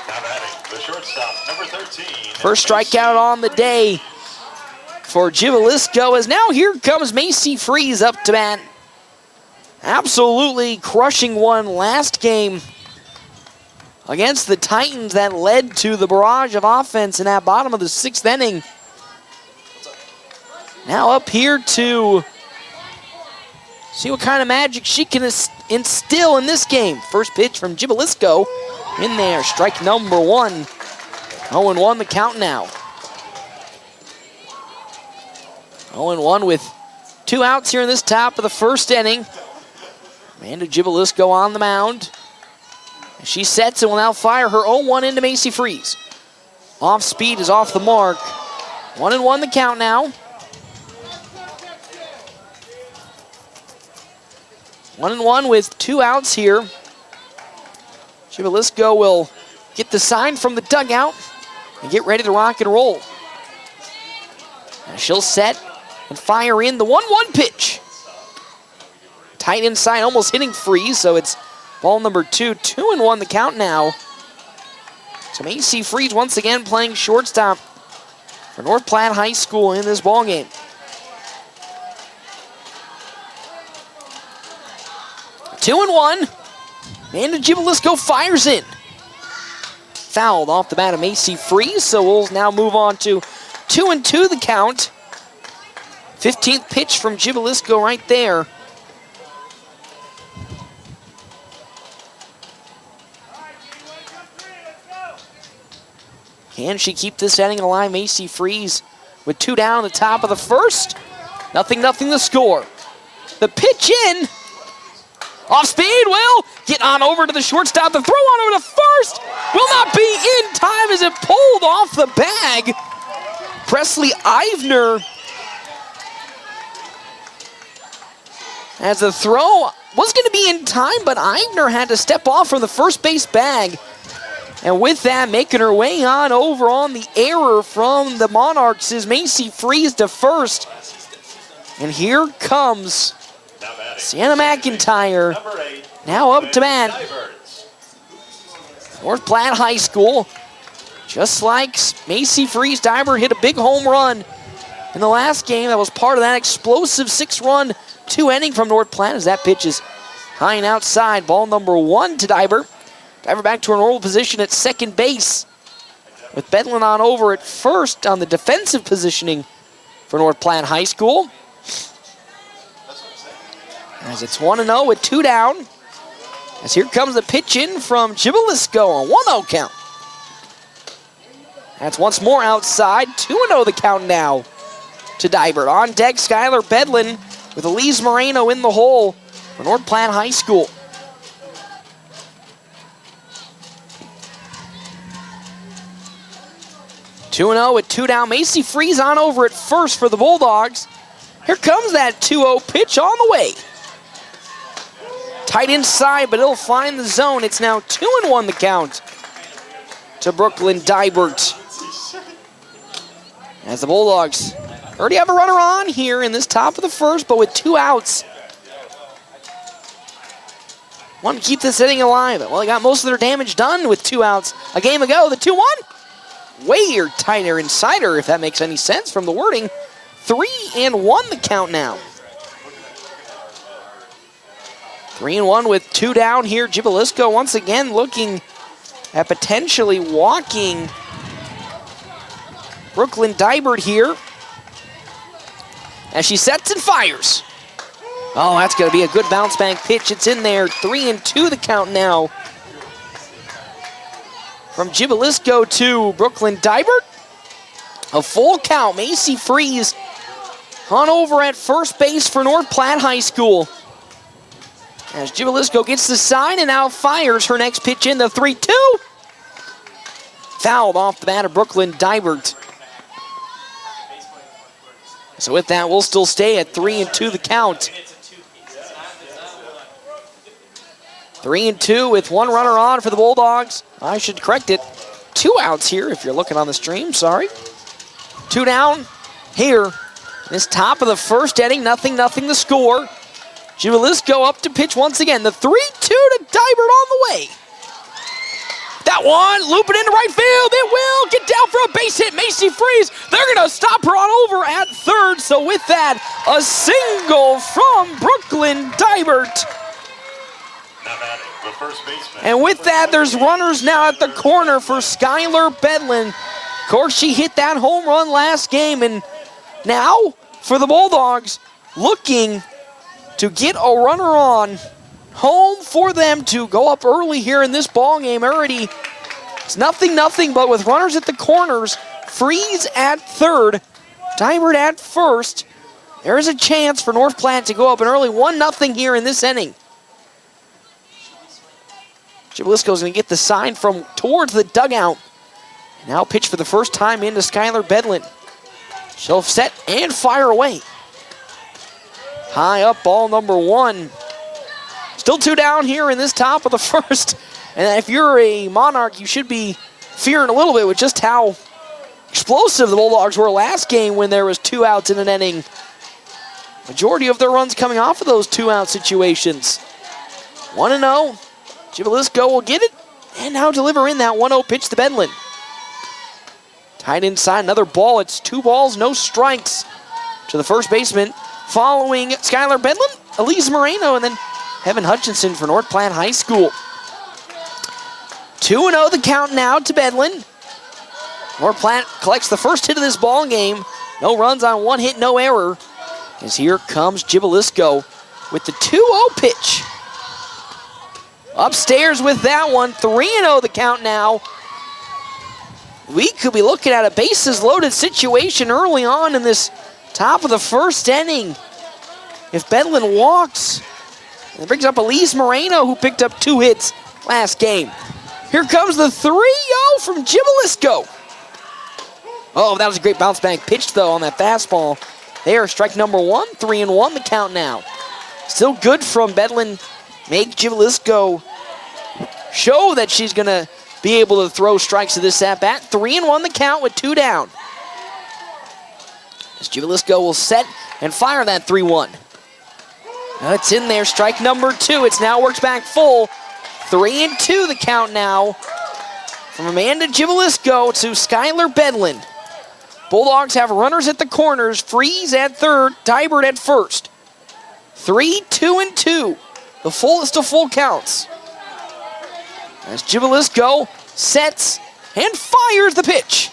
batting, the shortstop, number 13. First strikeout on the day for Jibalisco, as now here comes Macy Freeze up to bat. Absolutely crushing one last game against the Titans that led to the barrage of offense in that bottom of the 6th inning. Now up here to see what kind of magic she can instill in this game. First pitch from Jibalisco in there. Strike number 1. 0-1 the count now. 0-1 with 2 outs here in this top of the first inning. Amanda Jibalisco on the mound. She sets and will now fire her 0-1 into Macy Freeze. Off speed is off the mark. 1-1 the count now. 1-1 with 2 outs here. Jibalisco will get the sign from the dugout and get ready to rock and roll. And she'll set and fire in the 1-1 pitch. Tight inside, almost hitting Freeze, so it's ball number 2. 2-1 the count now. So Macy Freeze once again playing shortstop for North Platte High School in this ball game. 2-1. Amanda Jibalisco fires in. Fouled off the bat of Macy Freeze, so we'll now move on to 2-2 the count. 15th pitch from Jibalisco right there. Can she keep this inning alive? Macy Freeze with 2 down at the top of the first. Nothing to score. The pitch in. Off speed, will get on over to the shortstop. The throw on over to first will not be in time as it pulled off the bag. Presley Ivner, as the throw was going to be in time, but Ivner had to step off from the first base bag. And with that, making her way on over on the error from the Monarchs is Macy Freeze to first. And here comes Sienna McIntyre, now up to bat. North Platte High School, just like Macy Freeze, Dybert hit a big home run in the last game. That was part of that explosive 6-run 2 inning from North Platte, as that pitch is high and outside. Ball number 1 to Dybert. Diver back to her normal position at second base. With Bedlin on over at first on the defensive positioning for North Platte High School. As it's 1-0 with 2 down. As here comes the pitch in from Jibalisco on 1-0 count. That's once more outside. 2-0 the count now to Dibert. On deck, Skylar Bedlin with Elise Moreno in the hole for North Platte High School. Two 2-0 with 2 down. Macy Freeze on over at first for the Bulldogs. Here comes that 2-0 pitch on the way. Tight inside, but it'll find the zone. It's now 2-1 the count to Brooklyn Dibert. As the Bulldogs already have a runner on here in this top of the first, but with 2 outs. Want to keep this inning alive. Well, they got most of their damage done with 2 outs a game ago. The 2-1. Way tighter insider, if that makes any sense from the wording. 3-1 the count now. 3-1 with 2 down here. Jibalisco once again looking at potentially walking Brooklyn Dibert here. As she sets and fires. Oh, that's going to be a good bounce back pitch. It's in there. 3-2 the count now. From Jibalisco to Brooklyn Dibert. A full count. Macy Freeze on over at first base for North Platte High School. As Jibalisco gets the sign and now fires her next pitch in the 3-2. Fouled off the bat of Brooklyn Dibert. So with that, we'll still stay at 3-2 the count. 3-2 with 1 runner on for the Bulldogs. I should correct it. 2 outs here if you're looking on the stream, sorry. 2 down here. This top of the first inning, 0-0 the score. Jibalisco up to pitch once again. The 3-2 to Dibert on the way. That one, loop it into right field. It will get down for a base hit. Macy Freeze, they're going to stop her on over at third. So with that, a single from Brooklyn Dibert. And with that, there's runners now at the corner for Skylar Bedlin. Of course, she hit that home run last game. And now, for the Bulldogs, looking to get a runner on home for them to go up early here in this ball game. Already, it's 0-0, but with runners at the corners, Freeze at third, Dibert at first. There is a chance for North Platte to go up an early 1-0 here in this inning. Jibalisco's going to get the sign from towards the dugout. Now pitch for the first time into Skylar Bedlin. She'll set and fire away. High up, ball number 1. Still 2 down here in this top of the first. And if you're a Monarch, you should be fearing a little bit with just how explosive the Bulldogs were last game when there was 2 outs in an inning. Majority of their runs coming off of those 2-out situations. 1-0. Jibalisco will get it and now deliver in that 1-0 pitch to Bedlin. Tight inside, another ball. It's 2 balls, no strikes to the first baseman. Following Skylar Bedlin, Elise Moreno, and then Heaven Hutchinson for North Platte High School. 2-0 the count now to Bedlin. North Platte collects the first hit of this ball game. No runs on 1 hit, no error. As here comes Jibalisco with the 2-0 pitch. Upstairs with that one, 3-0 the count now. We could be looking at a bases loaded situation early on in this top of the first inning. If Bedlin walks, it brings up Elise Moreno, who picked up 2 hits last game. Here comes the 3-0 from Jibalisco. Oh, that was a great bounce back pitch, though, on that fastball. There, strike number 1, 3-1 the count now. Still good from Bedlin. Make Jibalisco show that she's going to be able to throw strikes to this at-bat. 3-1 the count with 2 down. As Jibalisco will set and fire that 3-1. It's in there, strike number 2. It's now worked back full. 3-2 the count now. From Amanda Jibalisco to Skylar Bedlin. Bulldogs have runners at the corners. Freeze at third, Dibert at first. 3-2-2. The fullest of full counts. As Jibalisco sets and fires the pitch.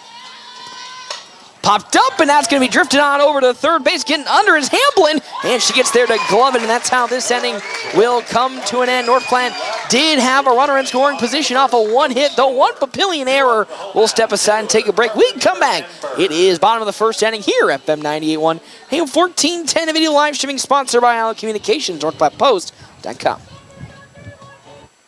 Popped up, and that's going to be drifted on over to third base, getting under his Hamblin, and she gets there to glove it, and that's how this inning will come to an end. North Platte did have a runner in scoring position off of one hit, though one Papillion error. We'll step aside and take a break. We can come back. It is bottom of the first inning here at FM 98.1. AM 1410, a video live streaming sponsored by Allen Communications, NorthPlattePost.com.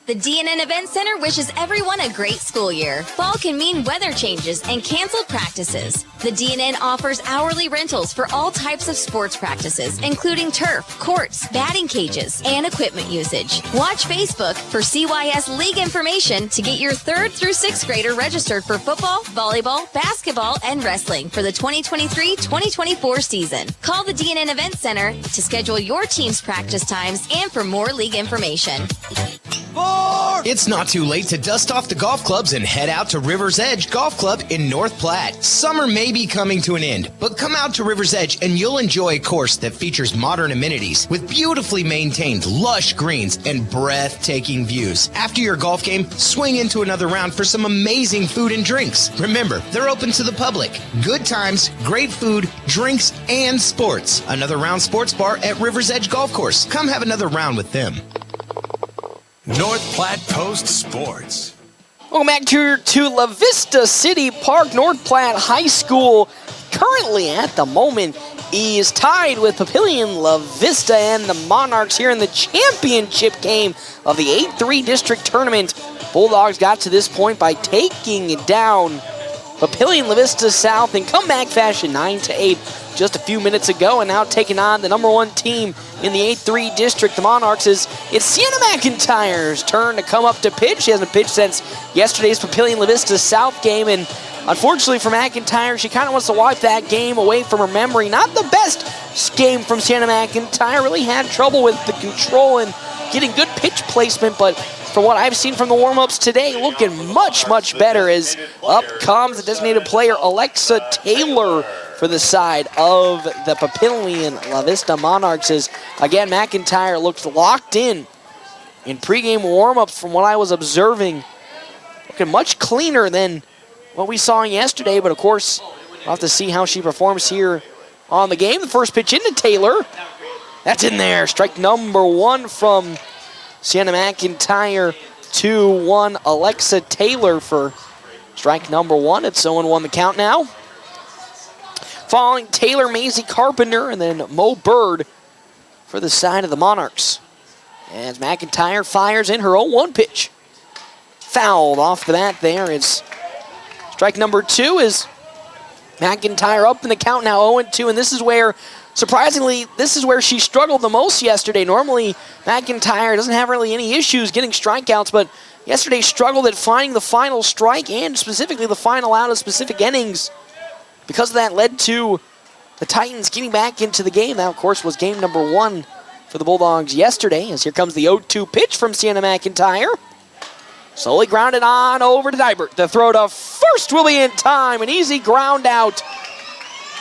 The DNN Event Center wishes everyone a great school year. Fall can mean weather changes and canceled practices. The DNN offers hourly rentals for all types of sports practices, including turf, courts, batting cages, and equipment usage. Watch Facebook for CYS League information to get your 3rd through 6th grader registered for football, volleyball, basketball, and wrestling for the 2023-2024 season. Call the DNN Event Center to schedule your team's practice times and for more league information. It's not too late to dust off the golf clubs and head out to River's Edge Golf Club in North Platte. Summer may be coming to an end, but come out to River's Edge and you'll enjoy a course that features modern amenities with beautifully maintained lush greens and breathtaking views. After your golf game, swing into another round for some amazing food and drinks. Remember, they're open to the public. Good times, great food, drinks, and sports. Another Round Sports Bar at River's Edge Golf Course. Come have another round with them. North Platte Post Sports. Welcome back to La Vista City Park. North Platte High School currently at the moment is tied with Papillion, La Vista, and the Monarchs here in the championship game of the 8-3 district tournament. Bulldogs got to this point by taking it down Papillion, La Vista South in comeback fashion, 9-8 just a few minutes ago, and now taking on the number 1 team in the 8-3 district, the Monarchs. It's Sienna McIntyre's turn to come up to pitch. She hasn't pitched since yesterday's Papillion, La Vista South game, and unfortunately for McIntyre, she kind of wants to wipe that game away from her memory. Not the best game from Sienna McIntyre. Really had trouble with the control and getting good pitch placement, but from what I've seen from the warm-ups today, looking much, much better as up comes the designated player, Alexa Taylor, for the side of the Papillion La Vista Monarchs. As, again, McIntyre looked locked in pregame warm-ups from what I was observing. Looking much cleaner than what we saw yesterday, but of course, we'll have to see how she performs here on the game. The first pitch into Taylor. That's in there. Strike number 1 from Sienna McIntyre. 2-1 Alexa Taylor for strike number 1. It's 0-1 the count now. Following Taylor, Maisie Carpenter, and then Mo Bird for the side of the Monarchs. As McIntyre fires in her 0-1 pitch. Fouled off the bat there. It's strike number 2 is McIntyre up in the count now, 0-2, and this is where, surprisingly, this is where she struggled the most yesterday. Normally, McIntyre doesn't have really any issues getting strikeouts, but yesterday struggled at finding the final strike and specifically the final out of specific innings. Because of that, led to the Titans getting back into the game. That, of course, was game number 1 for the Bulldogs yesterday, as here comes the 0-2 pitch from Sienna McIntyre. Slowly grounded on over to Dybert. The throw to first will be in time. An easy ground out.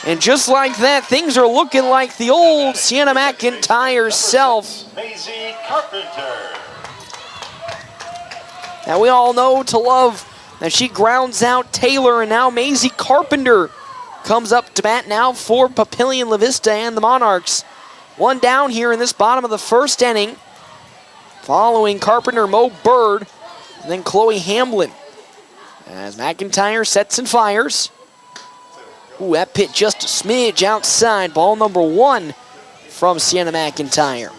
And just like that, things are looking like the old Sienna McIntyre self. Maisie Carpenter. Now we all know to love that she grounds out Taylor, and now Maisie Carpenter comes up to bat now for Papillion, La Vista, and the Monarchs. One down here in this bottom of the first inning. Following Carpenter, Mo Bird, and then Chloe Hamblin. As McIntyre sets and fires. Ooh, that pitch just a smidge outside. Ball number 1 from Sienna McIntyre.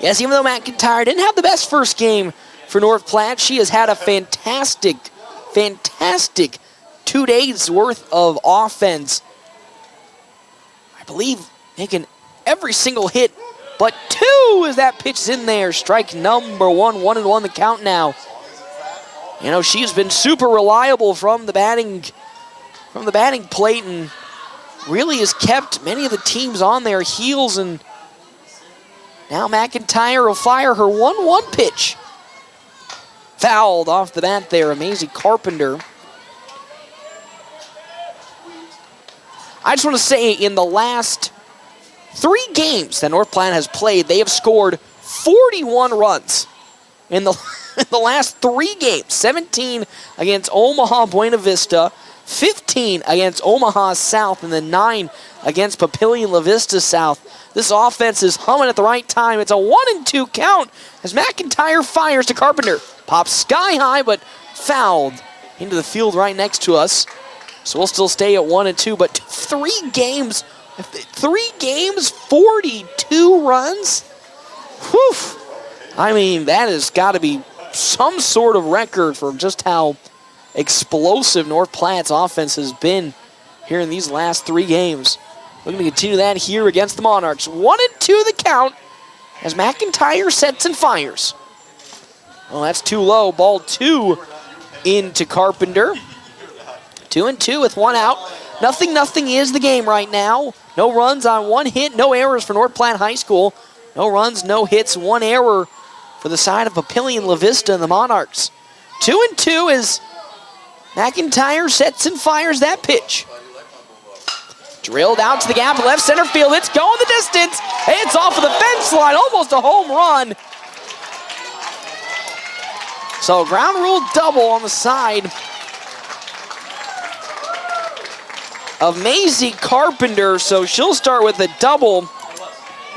Yes, even though McIntyre didn't have the best first game for North Platte, she has had a fantastic 2 days worth of offense. I believe making every single hit but 2 as that pitch is in there. Strike number 1, 1-1 the count now. You know, she's been super reliable from the batting plate and really has kept many of the teams on their heels, and now McIntyre will fire her 1-1 pitch. Fouled off the bat there, Maisie Carpenter. I just want to say, in the last 3 games that North Platte has played, they have scored 41 runs. In the the last 3 games. 17 against Omaha Buena Vista, 15 against Omaha South, and then 9 against Papillion La Vista South. This offense is humming at the right time. It's a 1-2 count as McIntyre fires to Carpenter. Pops sky high, but fouled into the field right next to us. So we'll still stay at 1-2, but 3 games, 42 runs? Whew. I mean, that has got to be some sort of record for just how explosive North Platte's offense has been here in these last 3 games. We're going to continue that here against the Monarchs. 1-2 the count as McIntyre sets and fires. Well, that's too low. Ball 2 into Carpenter. 2-2 with 1 out. Nothing is the game right now. No runs on 1 hit, no errors for North Platte High School. No runs, no hits, 1 error for the side of Papillion La Vista and the Monarchs. 2-2 as McIntyre sets and fires that pitch. Drilled out to the gap, left center field. It's going the distance. It's off of the fence line, almost a home run. So ground rule double on the side of Maisie Carpenter. So she'll start with a double.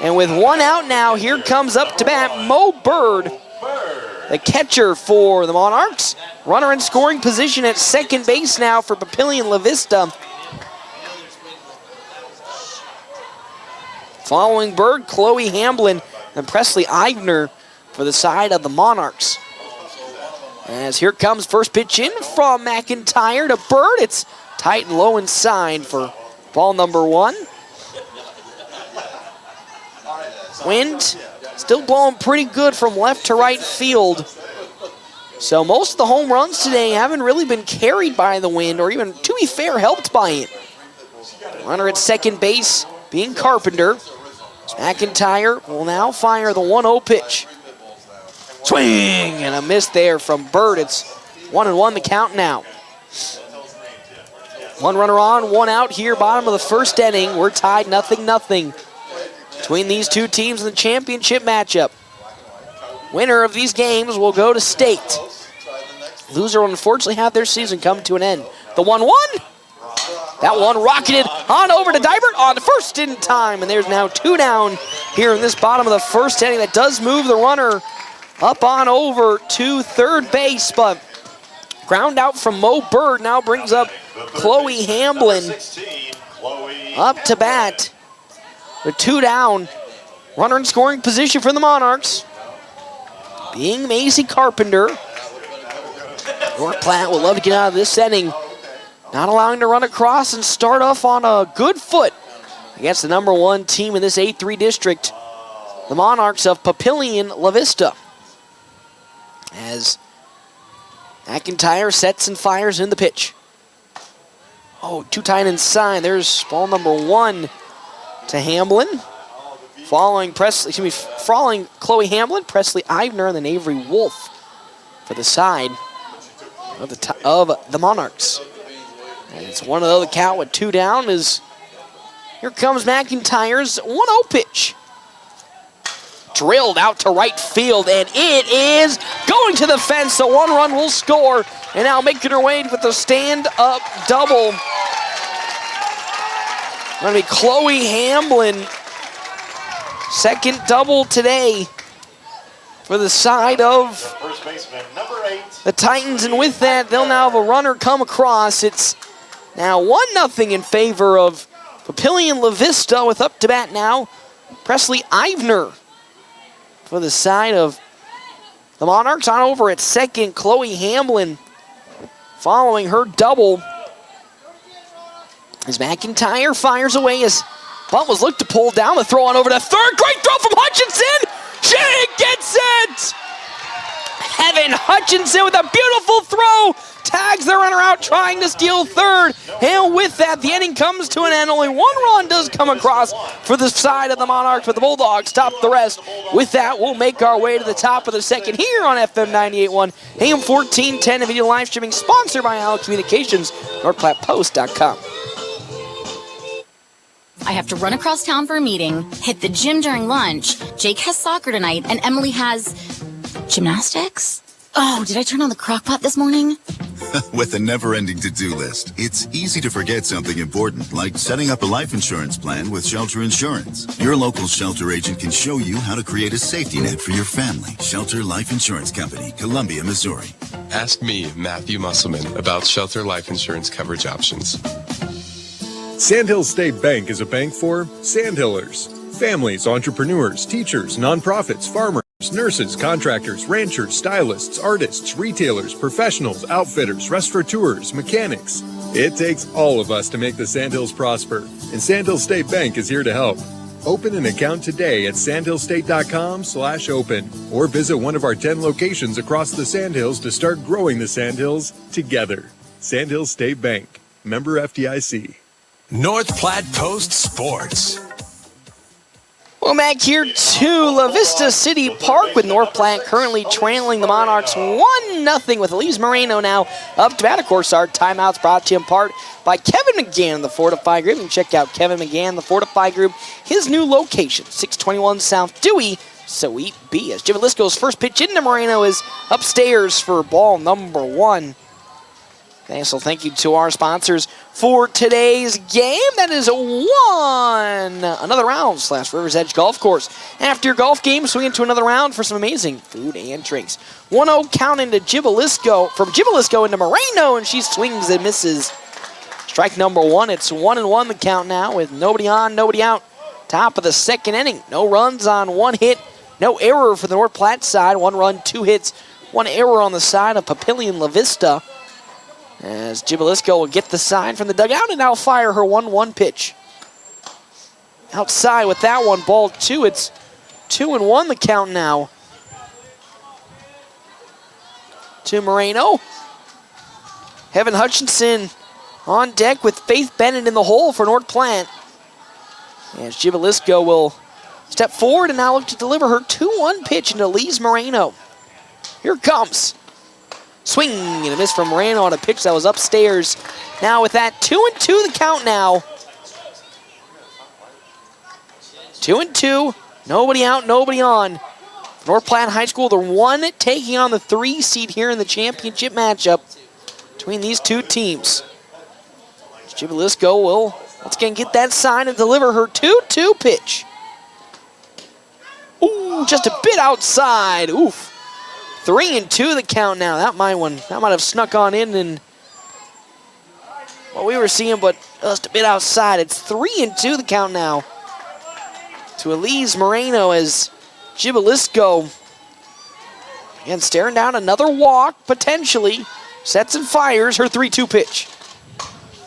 And with 1 out now, here comes up to bat Mo Bird, the catcher for the Monarchs. Runner in scoring position at second base now for Papillion La Vista. Following Bird, Chloe Hamblin and Presley Eibner for the side of the Monarchs. As here comes first pitch in from McIntyre to Bird. It's tight and low inside for ball number 1. Wind still blowing pretty good from left to right field. So most of the home runs today haven't really been carried by the wind or even, to be fair, helped by it. Runner at second base being Carpenter. McIntyre will now fire the 1-0 pitch. Swing and a miss there from Bird. It's 1-1 the count now. 1 runner on, 1 out here, bottom of the first inning. We're tied 0-0 between these 2 teams in the championship matchup. Winner of these games will go to state. Loser will unfortunately have their season come to an end. The 1-1. That one rocketed on over to Dybert on the first in time. And there's now 2 down here in this bottom of the first inning. That does move the runner up on over to third base. But ground out from Mo Bird now brings up Chloe Hamblin up to bat. With 2 down. Runner in scoring position for the Monarchs being Maisie Carpenter. North Platte will love to get out of this inning. Not allowing to run across and start off on a good foot against the number 1 team in this 8-3 district, the Monarchs of Papillion La Vista. As McIntyre sets and fires in the pitch. Oh, too tight inside. There's ball number 1 to Hamblin. Following Chloe Hamblin, Presley Eibner, and then Avery Wolf for the side of the Monarchs. And it's 1-0 the count with 2 down as here comes McIntyre's 1-0 pitch. Drilled out to right field, and it is going to the fence, so 1 run will score, and now making her way with the stand-up double. Going to be Chloe Hamblin. Second double today for the side of First baseman, number 8. the Titans, and with that, they'll now have a runner come across. It's now 1-0 in favor of Papillion La Vista with up to bat now Presley Eibner for the side of the Monarchs. On over at second, Chloe Hamblin following her double. As McIntyre fires away as bunt was looked to pull down. The throw on over to third. Great throw from Hutchinson. She gets it. Evan Hutchinson with a beautiful throw. Tags the runner out trying to steal third. And with that, the inning comes to an end. Only 1 run does come across for the side of the Monarchs, but the Bulldogs top the rest. With that, we'll make our way to the top of the second here on FM 98.1, AM 1410, and video live streaming sponsored by Allen Communications, NorthPlattePost.com. I have to run across town for a meeting, hit the gym during lunch. Jake has soccer tonight, and Emily has gymnastics? Oh, did I turn on the crock pot this morning? With a never-ending to-do list, it's easy to forget something important, like setting up a life insurance plan with Shelter Insurance. Your local Shelter agent can show you how to create a safety net for your family. Shelter Life Insurance Company, Columbia, Missouri. Ask me, Matthew Musselman, about Shelter Life Insurance coverage options. Sandhills State Bank is a bank for Sandhillers. Families, entrepreneurs, teachers, nonprofits, farmers, nurses, contractors, ranchers, stylists, artists, retailers, professionals, outfitters, restaurateurs, mechanics. It takes all of us to make the Sandhills prosper, and Sandhills State Bank is here to help. Open an account today at sandhillstate.com/open or visit one of our 10 locations across the Sandhills to start growing the Sandhills together. Sandhills State Bank, member FDIC. North Platte Post Sports. Well, back here to La Vista City Park with North Platte currently trailing the Monarchs 1-0 with Elise Moreno now up to bat. Of course, our timeouts brought to you in part by Kevin McGann, the Fortify Group. You can check out Kevin McGann, the Fortify Group, his new location, 621 South Dewey, Suite B. As Jivalisco's first pitch into Moreno is upstairs for ball number 1. So thank you to our sponsors for today's game. That is another round / Rivers Edge Golf Course. After your golf game, swing into another round for some amazing food and drinks. 1-0 count into Jivalisco, from Jivalisco into Moreno, and she swings and misses. Strike number 1. It's 1-1 the count now with nobody on, nobody out. Top of the second inning. No runs on 1 hit. No error for the North Platte side. 1 run, 2 hits. 1 error on the side of Papillion La Vista. As Jivalisco will get the sign from the dugout and now fire her 1-1 pitch. Outside with that one, ball 2. It's 2-1 the count now. To Moreno. Heaven Hutchinson on deck with Faith Bennett in the hole for North Platte. As Jivalisco will step forward and now look to deliver her 2-1 pitch into Elise Moreno. Here it comes. Swing and a miss from Moreno on a pitch that was upstairs. Now with that, 2-2 the count now. 2-2, nobody out, nobody on. North Platte High School, the 1 taking on the 3 seed here in the championship matchup between these two teams. Jivalisco will once again get that sign and deliver her 2-2 pitch. Ooh, just a bit outside. Oof. 3-2 the count now. That might have snuck on in and what we were seeing, but just a bit outside. It's 3-2 the count now to Elise Moreno as Jivalisco again staring down another walk potentially. Sets and fires her 3-2 pitch.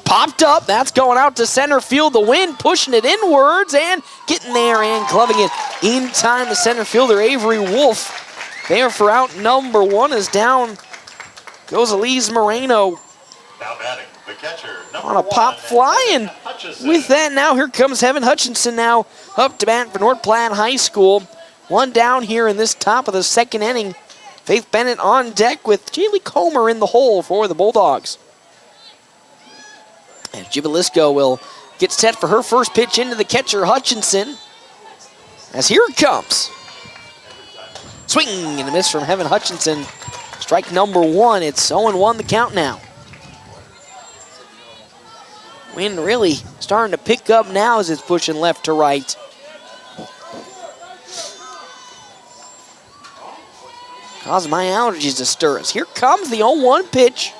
Popped up. That's going out to center field. The wind pushing it inwards and getting there and gloving it in time. The center fielder Avery Wolf there for out number 1 is down. Goes Elise Moreno. Now batting, the catcher, on a pop fly, and with that now here comes Heaven Hutchinson now up to bat for North Platte High School. 1 down here in this top of the second inning. Faith Bennett on deck with Jaylee Comer in the hole for the Bulldogs. And Jivalisco will get set for her first pitch into the catcher Hutchinson. As here it comes. Swing and a miss from Heaven Hutchinson. Strike number 1. It's 0-1 the count now. Wind really starting to pick up now as it's pushing left to right. Causing my allergies to stir us. Here comes the 0-1 pitch.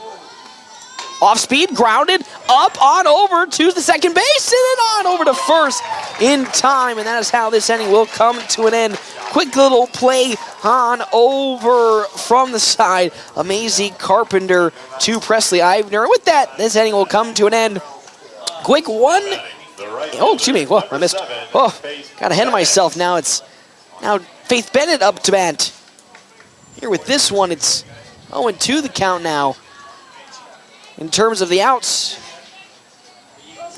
Off speed, grounded, up, on over to the second base, and then on over to first in time. And that is how this inning will come to an end. Quick little play on over from the side. Amazing Carpenter to Presley Ivner. With that, this inning will come to an end. Quick one. Oh, excuse me. Whoa, I missed. Oh, got ahead of myself now. It's now Faith Bennett up to bat. Here with this one, it's 0-2 the count now. In terms of the outs,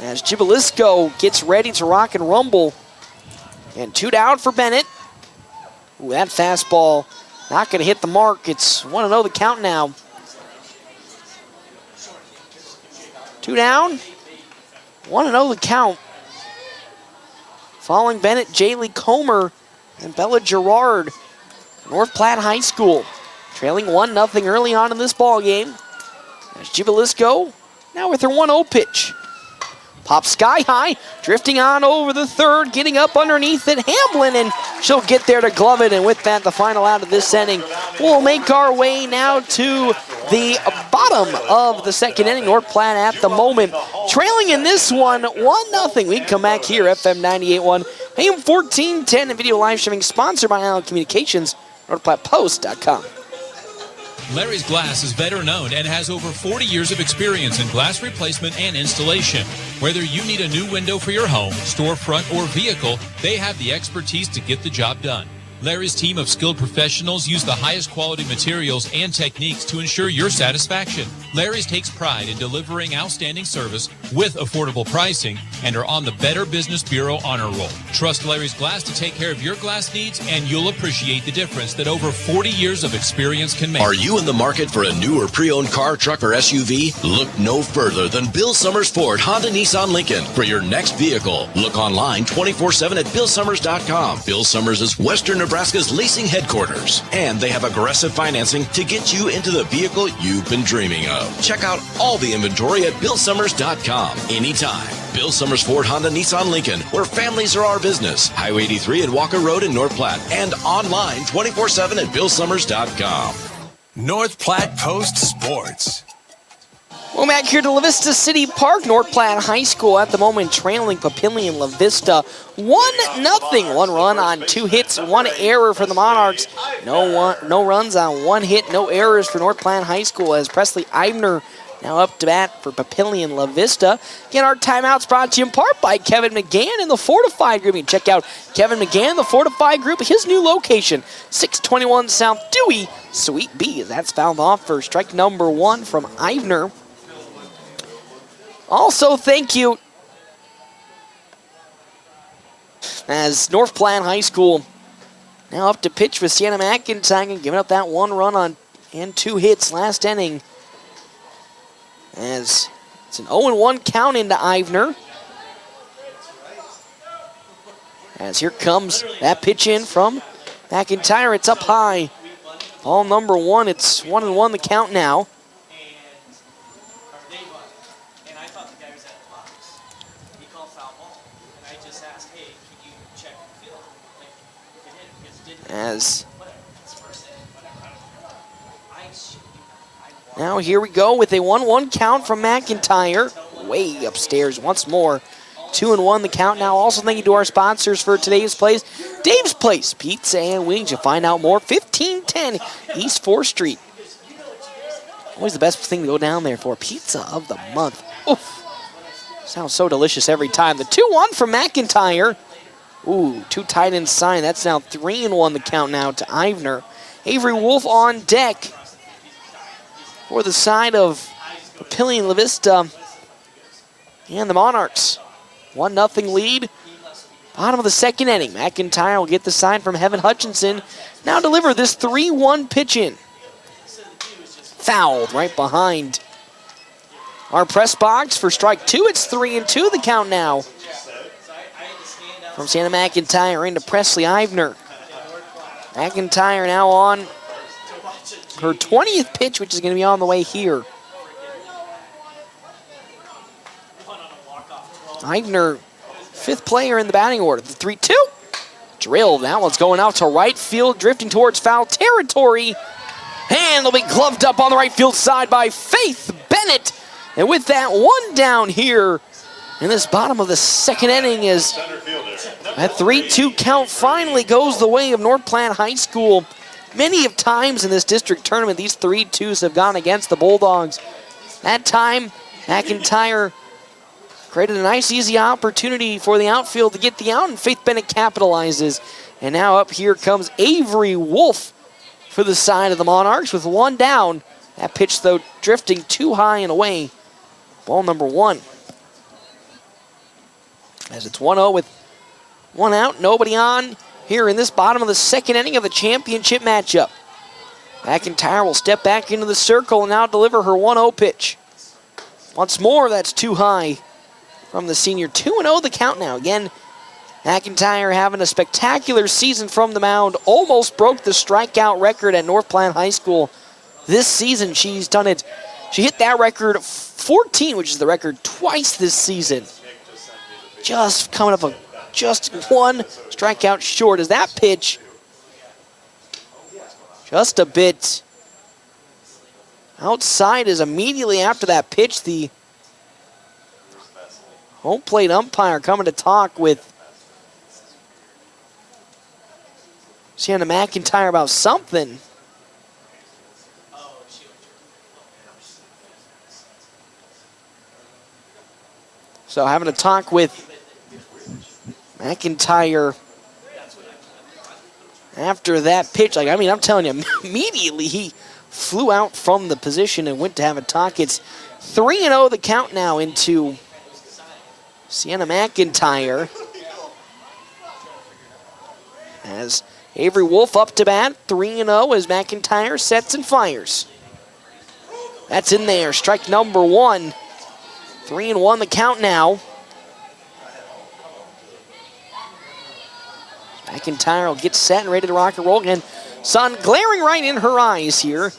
as Jivalisco gets ready to rock and rumble. And 2 down for Bennett. Ooh, that fastball not going to hit the mark. It's 1-0 the count now. 2 down, 1-0 the count. Following Bennett, Jaylee Comer and Bella Gerard, North Platte High School. trailing 1-0 early on in this ball game. As Jibalisco now with her 1-0 pitch. Pop sky high, drifting on over the third, getting up underneath it, Hamblin, and she'll get there to glove it. And with that, the final out of this inning. We'll make our way now to the bottom of the second inning. North Platte at the moment trailing in this one 1-0. We come back here, FM 98.1, AM 1410, and video live streaming sponsored by Allen Communications, NorthPlattePost.com. Larry's Glass is veteran owned and has over 40 years of experience in glass replacement and installation. Whether you need a new window for your home, storefront, or vehicle, they have the expertise to get the job done. Larry's team of skilled professionals use the highest quality materials and techniques to ensure your satisfaction. Larry's takes pride in delivering outstanding service with affordable pricing and are on the Better Business Bureau honor roll. Trust Larry's Glass to take care of your glass needs, and you'll appreciate the difference that over 40 years of experience can make. Are you in the market for a new or pre-owned car, truck, or SUV? Look no further than Bill Summers Ford, Honda, Nissan, Lincoln for your next vehicle. Look online 24/7 at BillSummers.com. Bill Summers is Western Nebraska's leasing headquarters, and they have aggressive financing to get you into the vehicle you've been dreaming of. Check out all the inventory at BillSummers.com anytime. Bill Summers Ford, Honda, Nissan, Lincoln, where families are our business. Highway 83 at Walker Road in North Platte, and online 24/7 at BillSummers.com. North Platte Post Sports. Well, back here to La Vista City Park, North Platte High School at the moment trailing Papillion La Vista 1-0. 1 run on 2 hits, 1 error for the Monarchs. No runs on 1 hit, no errors for North Platte High School as Presley Eibner now up to bat for Papillion La Vista. Again, our timeouts brought to you in part by Kevin McGann and the Fortified Group. You can check out Kevin McGann, the Fortified Group, his new location, 621 South Dewey, Suite B. That's fouled off for strike number 1 from Eibner. Also, thank you as North Platte High School now up to pitch with Sienna McIntyre, giving up that 1 run on and 2 hits last inning. As it's an 0-1 count into Eibner. As here comes that pitch in from McIntyre. It's up high. Ball number 1. It's 1-1 the count now. As now here we go with a 1-1 count from McIntyre. Way upstairs once more. 2-1 the count now. Also thank you to our sponsors for today's place. Dave's Place, Pizza and Wings. You'll find out more. 1510 East 4th Street. Always the best thing to go down there for. Pizza of the month. Oof. Sounds so delicious every time. The 2-1 from McIntyre. Ooh, 2 tight ends signed. That's now 3-1 the count now to Eibner. Avery Wolf on deck for the side of Papillion La Vista and the Monarchs. 1-0 lead. Bottom of the second inning. McIntyre will get the sign from Heaven Hutchinson. Now deliver this 3-1 pitch in. Fouled right behind our press box for strike 2. It's 3-2 the count now. From Sienna McIntyre into Presley Eibner. McIntyre now on her 20th pitch, which is going to be on the way here. Eibner, 5th player in the batting order. The 3-2. Drilled. That one's going out to right field, drifting towards foul territory. And it'll be gloved up on the right field side by Faith Bennett. And with that, 1 down here in this bottom of the second inning is that 3-2 count finally goes the way of North Platte High School. Many of times in this district tournament, these 3-2s have gone against the Bulldogs. That time, McIntyre created a nice, easy opportunity for the outfield to get the out, and Faith Bennett capitalizes. And now up here comes Avery Wolf for the side of the Monarchs with 1 down. That pitch, though, drifting too high and away. Ball number 1. As it's 1-0 with 1 out, nobody on here in this bottom of the second inning of the championship matchup. McIntyre will step back into the circle and now deliver her 1-0 pitch. Once more, that's too high from the senior. 2-0 the count now. Again, McIntyre having a spectacular season from the mound. Almost broke the strikeout record at North Platte High School this season. She's done it. She hit that record 14, which is the record, twice this season. Just coming up just one strikeout short as that pitch. Just a bit outside as immediately after that pitch, the home plate umpire coming to talk with Sienna McIntyre about something. So having a talk with McIntyre after that pitch. I'm telling you, immediately he flew out from the position and went to have a talk. It's 3-0 the count now into Sienna McIntyre. As Avery Wolf up to bat, 3-0 as McIntyre sets and fires. That's in there, strike number one. 3-1 the count now. McIntyre will get set and ready to rock and roll again. Sun glaring right in her eyes here.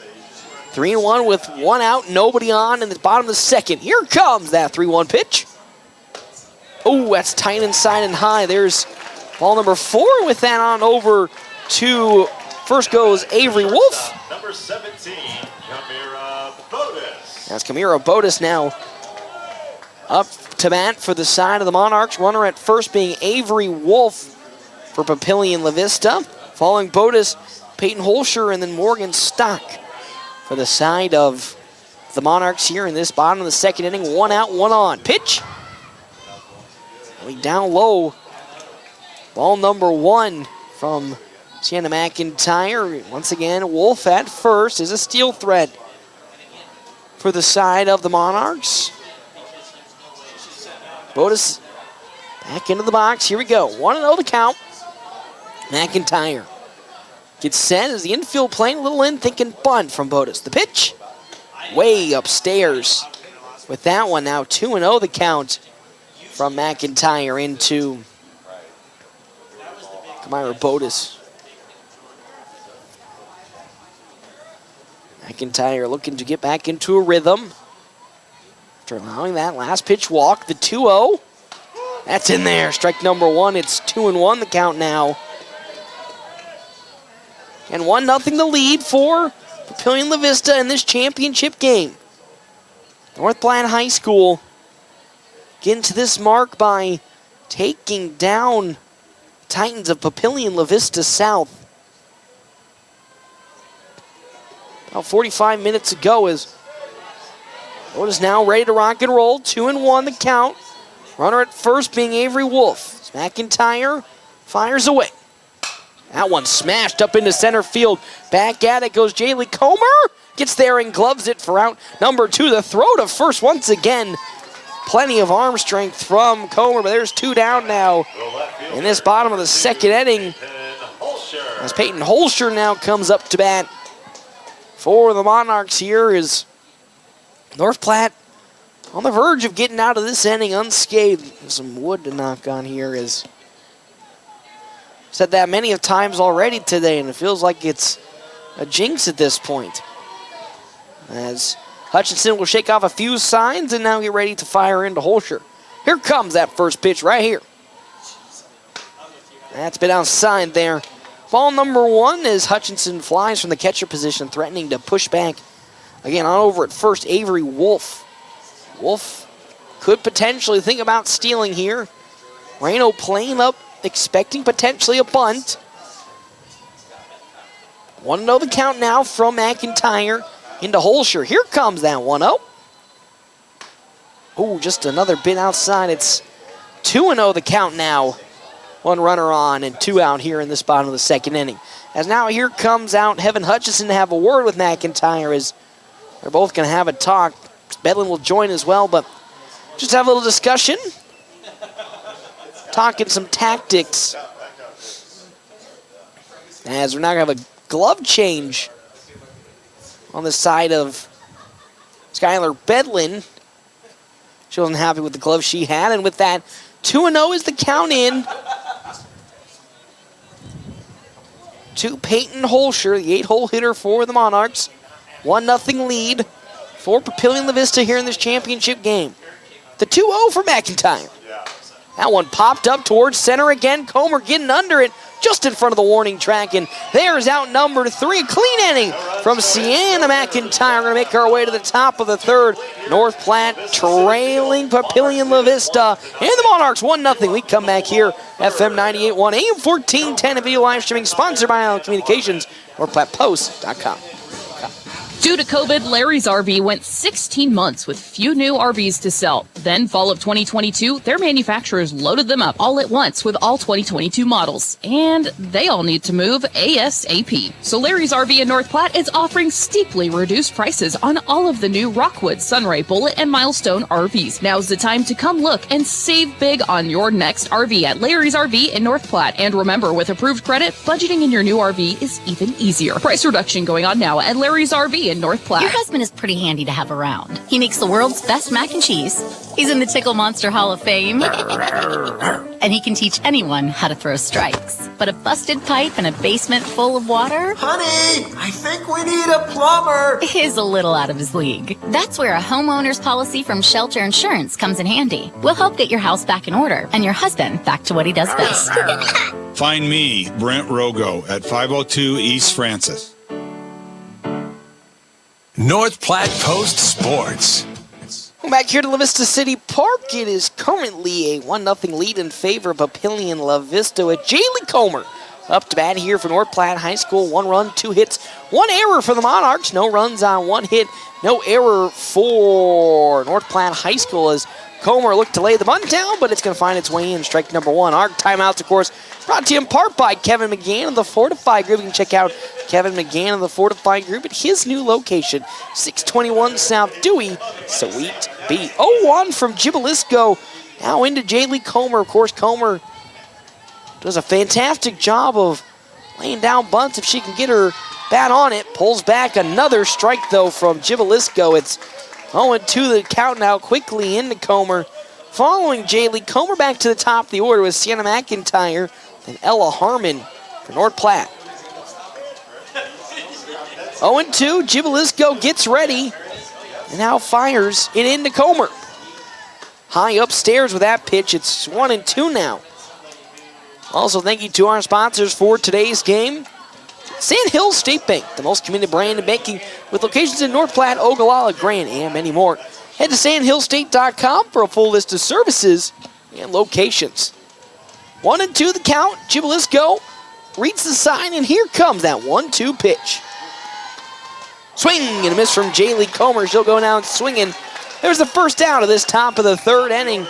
3-1 with one out, nobody on in the bottom of the second. Here comes that 3-1 pitch. Oh, that's tight inside and high. There's ball number 4 with that on over to first goes Avery Wolf. Number 17, Kamira Bodas. That's Kamira Bodas now up to bat for the side of the Monarchs. Runner at first being Avery Wolf for Papillion La Vista. Following Bodas, Peyton Holscher, and then Morgan Stock for the side of the Monarchs here in this bottom of the second inning. One out, one on. Pitch. Down low. Ball number 1 from Sienna McIntyre. Once again, Wolf at first is a steal threat for the side of the Monarchs. Bodas back into the box. Here we go. 1-0 the count. McIntyre gets set as the infield playing a little in, thinking bunt from Bodas. The pitch way upstairs with that one. Now 2-0 the count from McIntyre into Kamira Bodas. McIntyre looking to get back into a rhythm after allowing that last pitch walk. The 2-0. That's in there. Strike number 1. It's 2-1 the count now. And 1-0 the lead for Papillion La Vista in this championship game. North Platte High School getting to this mark by taking down Titans of Papillion La Vista South. About 45 minutes ago as Bodas now ready to rock and roll. 2-1 the count. Runner at first being Avery Wolf. McIntyre fires away. That one smashed up into center field. Back at it goes Jaylee Comer. Gets there and gloves it for out number 2. The throw to first once again. Plenty of arm strength from Comer, but there's 2 down now in this bottom of the second inning. As Peyton Holscher now comes up to bat for the Monarchs here is North Platte on the verge of getting out of this inning unscathed. Some wood to knock on here is said that many of times already today, and it feels like it's a jinx at this point. As Hutchinson will shake off a few signs and now get ready to fire into Holscher. Here comes that first pitch right here. That's been outside there. Ball number 1 as Hutchinson flies from the catcher position, threatening to push back. Again, on over at first, Avery Wolf. Wolf could potentially think about stealing here. Reno playing up, expecting potentially a bunt. 1-0 the count now from McIntyre into Holscher. Here comes that 1-0. Oh, just another bit outside. It's 2-0 the count now. 1 runner on and 2 out here in this bottom of the second inning. As now here comes out Heaven Hutchison to have a word with McIntyre as they're both going to have a talk. Bedlin will join as well, but just have a little discussion. Talking some tactics. As we're now going to have a glove change on the side of Skylar Bedlin. She wasn't happy with the glove she had, and with that, 2-0 is the count in to Peyton Holscher, the 8-hole hitter for the Monarchs. 1-0 lead for Papillion La Vista here in this championship game. The 2-0 for McIntyre. That one popped up towards center again. Comer getting under it just in front of the warning track. And there's out number 3. Clean inning from Sienna McIntyre. Going to make our way to the top of the third. North Platte trailing Papillion La Vista. And the Monarchs 1-0. We come back here. FM 98.1, AM 1410, and video live streaming sponsored by Allen Communications, NorthPlattePost.com. Due to COVID, Larry's RV went 16 months with few new RVs to sell. Then, fall of 2022, their manufacturers loaded them up all at once with all 2022 models. And they all need to move ASAP. So Larry's RV in North Platte is offering steeply reduced prices on all of the new Rockwood, Sunray, Bullet, and Milestone RVs. Now's the time to come look and save big on your next RV at Larry's RV in North Platte. And remember, with approved credit, budgeting in your new RV is even easier. Price reduction going on now at Larry's RV in North Platte. Your husband is pretty handy to have around. He makes the world's best mac and cheese. He's in the Tickle Monster Hall of Fame. And he can teach anyone how to throw strikes. But a busted pipe and a basement full of water? Honey, I think we need a plumber. Is a little out of his league. That's where a homeowner's policy from Shelter Insurance comes in handy. We'll help get your house back in order and your husband back to what he does best. Find me, Brent Rogo, at 502 East Francis. North Platte Post Sports. Back here to La Vista City Park, it is currently a 1-0 lead in favor of Papillion La Vista with Jaylee Comer up to bat here for North Platte High School. 1 run, 2 hits, 1 error for the Monarchs. No runs on 1 hit, no error for North Platte High School as Comer looked to lay the bunt down, but it's going to find its way in. Strike number 1. Our timeouts, of course, brought to you in part by Kevin McGann of the Fortify Group. You can check out Kevin McGann of the Fortify Group at his new location, 621 South Dewey, Sweet B. 0-1 from Jibilisco. Now into Jaylee Comer. Of course, Comer does a fantastic job of laying down bunts if she can get her bat on it. Pulls back another strike, though, from Jibilisco. It's 0-2 the count now quickly into Comer. Following Jaylee Comer back to the top of the order with Sienna McIntyre and Ella Harmon for North Platte. 0-2, Jibilisco gets ready and now fires it into Comer. High upstairs with that pitch. It's 1-2 now. Also, thank you to our sponsors for today's game. Sand Hills State Bank, the most committed brand in banking with locations in North Platte, Ogallala, Grand, and many more. Head to sandhillstate.com for a full list of services and locations. 1-2 the count. Jibilisco reads the sign, and here comes that 1-2 pitch. Swing and a miss from Jaylee Comer. She'll go down swinging. There's the first out of this top of the third inning.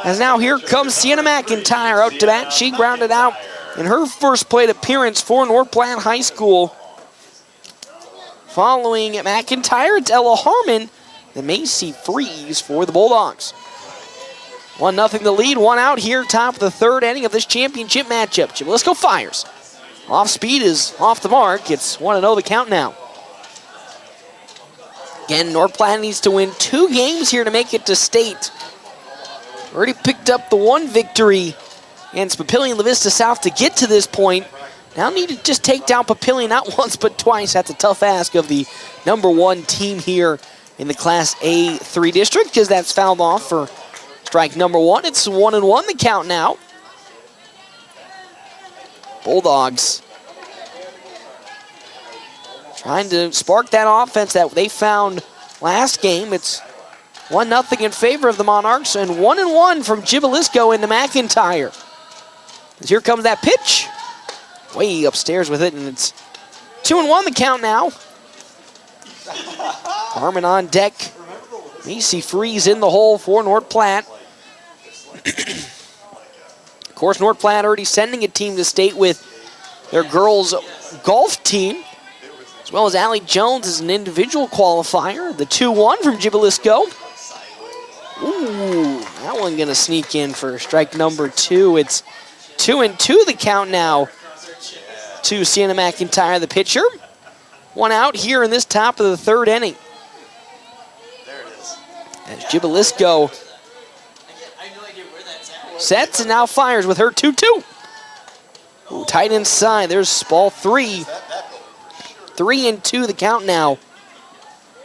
As now here comes Sienna McIntyre out to bat. She grounded out in her first plate appearance for North Platte High School. Following McIntyre, it's Ella Harmon, the Macy Freeze for the Bulldogs. 1-0 the lead, 1 out here, top of the third inning of this championship matchup. Jibilisco fires. Off speed is off the mark. It's 1-0 the count now. Again, North Platte needs to win 2 games here to make it to state. Already picked up the 1 victory against Papillion La Vista South to get to this point. Now need to just take down Papillion not once but twice. That's a tough ask of the number 1 team here in the Class A3 district, because that's fouled off for strike number 1. It's 1-1 the count now. Bulldogs trying to spark that offense that they found last game. It's 1-0 in favor of the Monarchs, and 1-1 from Jibilisco into McIntyre. As here comes that pitch. Way upstairs with it, and it's 2-1 the count now. Harmon on deck. Macy Freeze in the hole for North Platte. Of course, North Platte already sending a team to state with their girls golf team, as well as Allie Jones as an individual qualifier. The 2-1 from Jibilisco. Ooh, that one gonna sneak in for strike number 2. It's 2-2 the count now to Sienna McIntyre, the pitcher. 1 out here in this top of the third inning. As Jibilisco sets and now fires with her 2-2. Ooh, tight inside. There's ball 3. 3-2 the count now.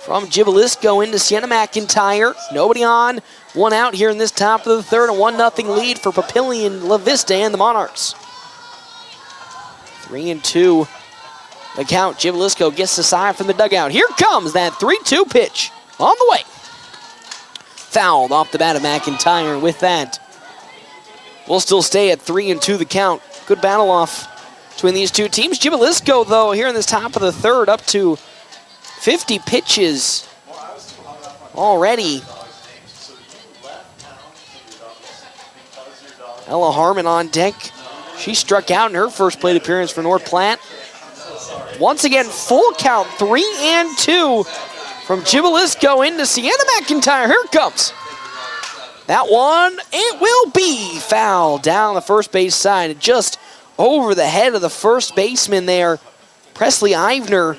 From Jibalisco into Sienna McIntyre. Nobody on. 1 out here in this top of the third. A 1-0 lead for Papillion, La Vista, and the Monarchs. 3-2 the count. Jibalisco gets the side from the dugout. Here comes that 3-2 pitch. On the way. Fouled off the bat of McIntyre. And with that, we'll still stay at 3-2 the count. Good battle off between these two teams. Jibalisco, though, here in this top of the third, up to 50 pitches already. Ella Harmon on deck. She struck out in her first plate appearance for North Platte. Once again, full count, 3-2 from Jibalisco into Sienna McIntyre. Here it comes. That one, it will be foul down the first base side, just over the head of the first baseman there, Presley Ivner.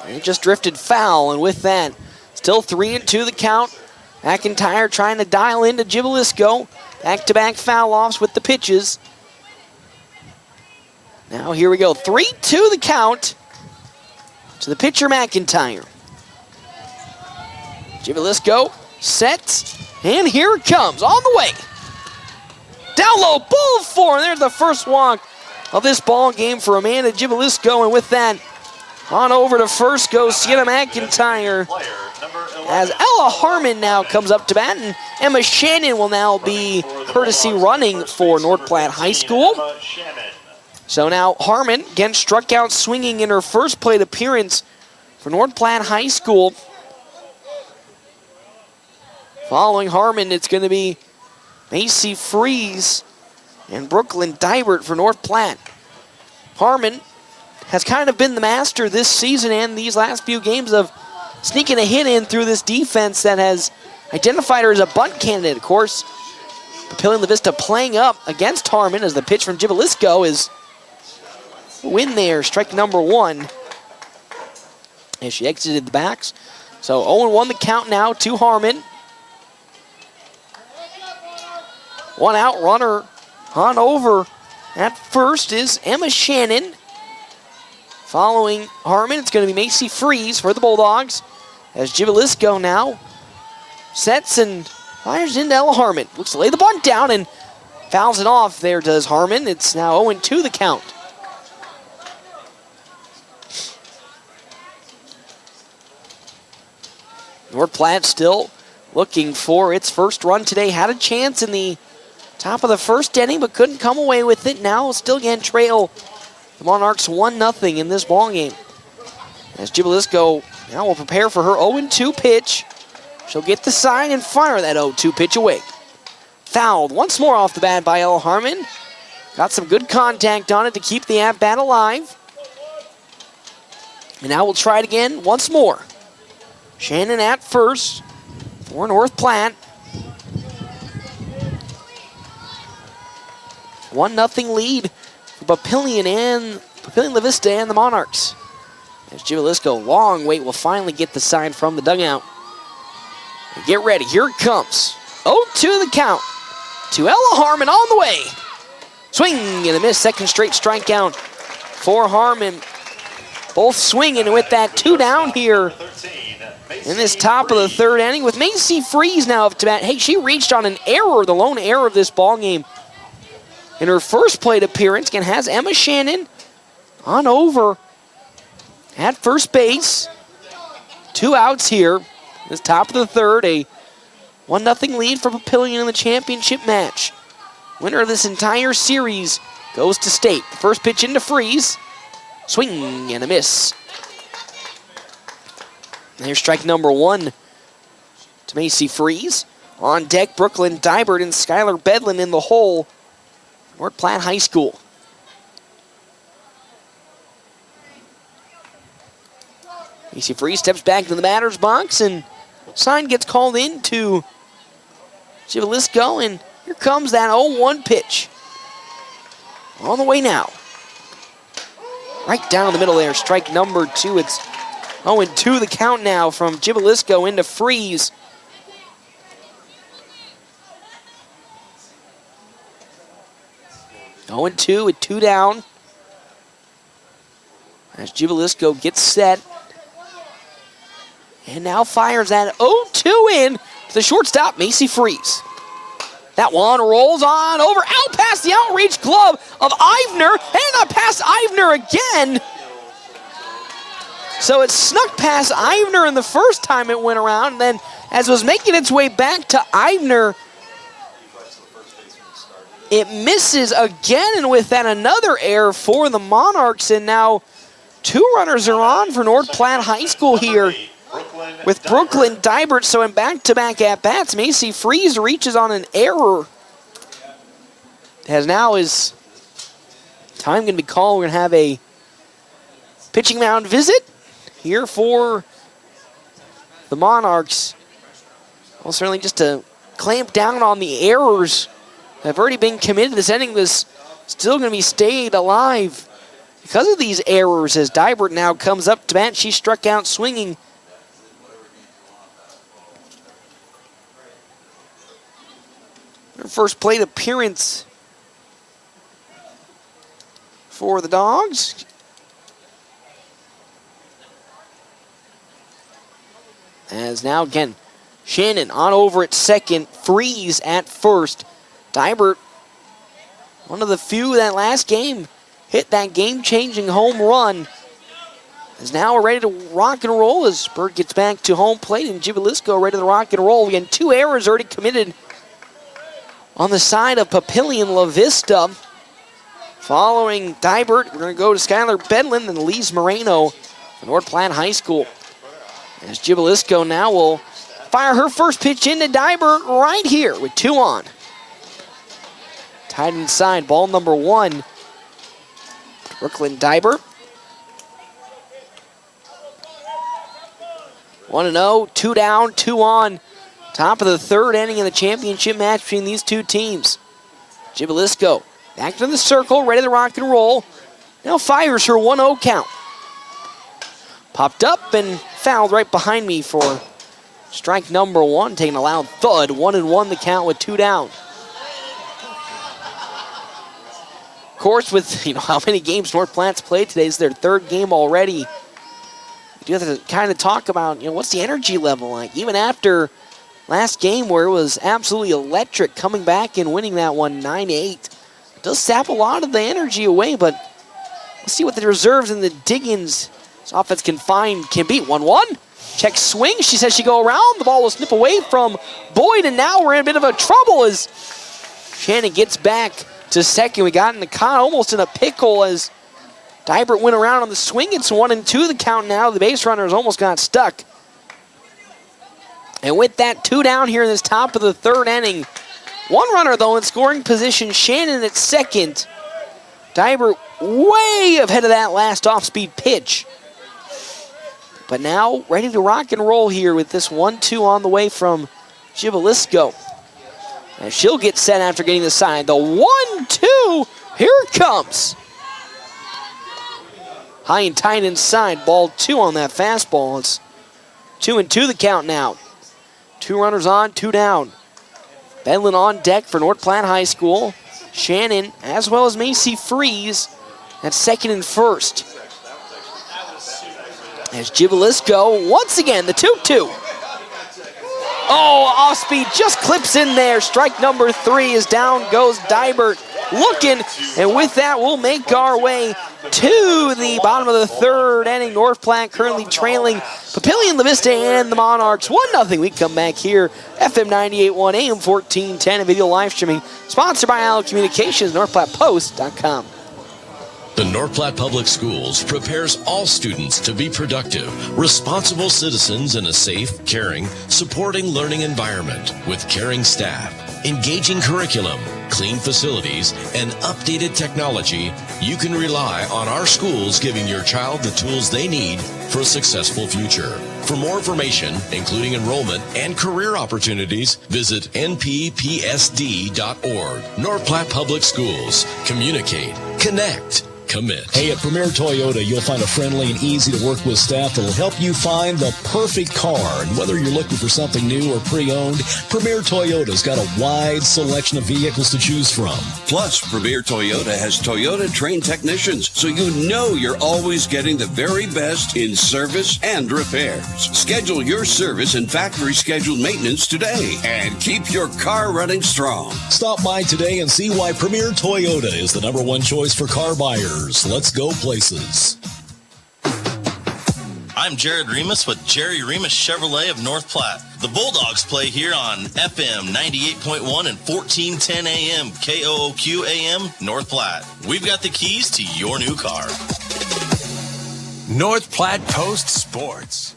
It just drifted foul, and with that, still 3-2 the count. McIntyre trying to dial into Jibalisco. Back-to-back foul-offs with the pitches. Now here we go, 3-2 the count to the pitcher McIntyre. Jibalisco set, and here it comes, on the way. Down low, ball 4, and there's the first walk of this ball game for Amanda Jibalisco, and with that, on over to first goes Sienna McIntyre as Ella Harmon now comes up to bat, and Emma Shannon will now be courtesy running for North Platte High School. So now Harmon, again, struck out swinging in her first plate appearance for North Platte High School. Following Harmon, it's going to be Macy Freeze and Brooklyn Dybert for North Platte. Harmon has kind of been the master this season and these last few games of sneaking a hit in through this defense that has identified her as a bunt candidate. Of course, Papillion La Vista playing up against Harmon as the pitch from Jibalisco is a win there, strike number 1 as she exited the backs. So 0-1 the count now to Harmon. 1 out, runner on over at first is Emma Shannon. Following Harmon, it's going to be Macy Freeze for the Bulldogs as Jibalisco now sets and fires into Ella Harmon. Looks to lay the bunt down and fouls it off. There does Harmon. It's now 0-2 the count. North Platte still looking for its first run today. Had a chance in the top of the first inning, but couldn't come away with it. Now still again trail the Monarchs 1-0 in this ballgame. As Jibalisco now will prepare for her 0-2 pitch. She'll get the sign and fire that 0-2 pitch away. Fouled once more off the bat by Ella Harmon. Got some good contact on it to keep the at-bat alive. And now we'll try it again once more. Shannon at first for North Platte. 1-0 lead for Papillion La Vista and the Monarchs. As Jibalisco, long wait, will finally get the sign from the dugout. And get ready, here it comes. 0-2 the count to Ella Harmon on the way. Swing and a miss, second straight strikeout for Harmon. Both swinging with that 2 down here in this top of the third inning with Macy Freeze now up to bat. Hey, she reached on an error, the lone error of this ball game. In her first plate appearance, again, has Emma Shannon on over at first base. 2 outs here. This top of the third, a 1-0 lead for Papillion in the championship match. Winner of this entire series goes to state. The first pitch into Freeze. Swing and a miss. And here's strike number 1 to Macy Freeze. On deck, Brooklyn Dybert and Skylar Bedlin in the hole. North Platte High School. Macy Freeze steps back to the batter's box and sign gets called in to Jibalisco, and here comes that 0-1 pitch. On the way now. Right down the middle there, strike number 2. It's 0-2 the count now from Jibalisco into Freeze. 0-2 with 2 down. As Jubalisco gets set. And now fires that 0-2 in to the shortstop, Macy Freeze. That one rolls on over, out past the outreach glove of Ivner, and past Ivner again. So it snuck past Ivner in the first time it went around, and then as it was making its way back to Ivner, it misses again, and with that another error for the Monarchs, and now 2 runners are on for North Platte High School here with Brooklyn Dibert. So in back-to-back at-bats, Macy Freeze reaches on an error. As now is time going to be called. We're going to have a pitching mound visit here for the Monarchs. Well, certainly just to clamp down on the errors that have already been committed. This inning was still going to be stayed alive because of these errors as Dibert now comes up to bat. She struck out swinging. Her first plate appearance for the Dogs. As now again, Shannon on over at second, Freeze at first. Dibert, one of the few that last game hit that game-changing home run, is now ready to rock and roll as Bird gets back to home plate and Jubalisco ready to rock and roll. Again, 2 errors already committed on the side of Papillion La Vista. Following Dibert, we're going to go to Skylar Bedlin and Lise Moreno for North Platte High School. As Jubalisco now will fire her first pitch into Dibert right here with 2 on. Tied inside, ball number 1. Brooklyn Dibert. 1-0, 2 down, 2 on. Top of the 3rd inning in the championship match between these 2 teams. Jubalisco back to the circle, ready to rock and roll. Now fires her 1-0 count. Popped up and fouled right behind me for strike number 1, taking a loud thud. 1-1 the count with 2 down. Of course, with how many games North Platte's played today, it's their 3rd game already. We do have to kind of talk about what's the energy level like, even after last game where it was absolutely electric, coming back and winning that one 9-8. It does sap a lot of the energy away, but let's see what the reserves and the Diggins offense can beat. 1-1. Check swing. She says she go around. The ball will snip away from Boyd, and now we're in a bit of a trouble as Shannon gets back to second. We got in the count, almost in a pickle as Dibert went around on the swing. It's 1-2 the count now. The base runners almost got stuck. And with that, 2 down here in this top of the 3rd inning. 1 runner, though, in scoring position. Shannon at second. Dibert way ahead of that last off-speed pitch. But now ready to rock and roll here with this 1-2 on the way from Jubalisco. And she'll get set after getting the side. The 1-2, here it comes. High and tight inside, ball 2 on that fastball. It's 2-2 the count now. 2 runners on, 2 down. Bedlin on deck for North Platte High School. Shannon, as well as Macy Freeze, at second and first. As Jubalisco, once again, the 2-2. Oh, off speed just clips in there. Strike number 3 is down goes Dibert looking. And with that, we'll make our way to the bottom of the 3rd inning. North Platte currently trailing Papillion, La Vista, and the Monarchs 1-0. We come back here, FM 98.1, AM 1410, and video live streaming. Sponsored by Allo Communications, NorthPlattePost.com. The North Platte Public Schools prepares all students to be productive, responsible citizens in a safe, caring, supporting learning environment with caring staff, engaging curriculum, clean facilities, and updated technology. You can rely on our schools giving your child the tools they need for a successful future. For more information, including enrollment and career opportunities, visit nppsd.org. North Platte Public Schools. Communicate, connect, commit. Hey, at Premier Toyota, you'll find a friendly and easy-to-work-with staff that will help you find the perfect car. And whether you're looking for something new or pre-owned, Premier Toyota's got a wide selection of vehicles to choose from. Plus, Premier Toyota has Toyota-trained technicians, so you know you're always getting the very best in service and repairs. Schedule your service and factory-scheduled maintenance today and keep your car running strong. Stop by today and see why Premier Toyota is the #1 choice for car buyers. Let's go places. I'm Jared Remus with Jerry Remus Chevrolet of North Platte. The Bulldogs play here on FM 98.1 and 1410 AM, KOOQ AM, North Platte. We've got the keys to your new car. North Platte Post Sports.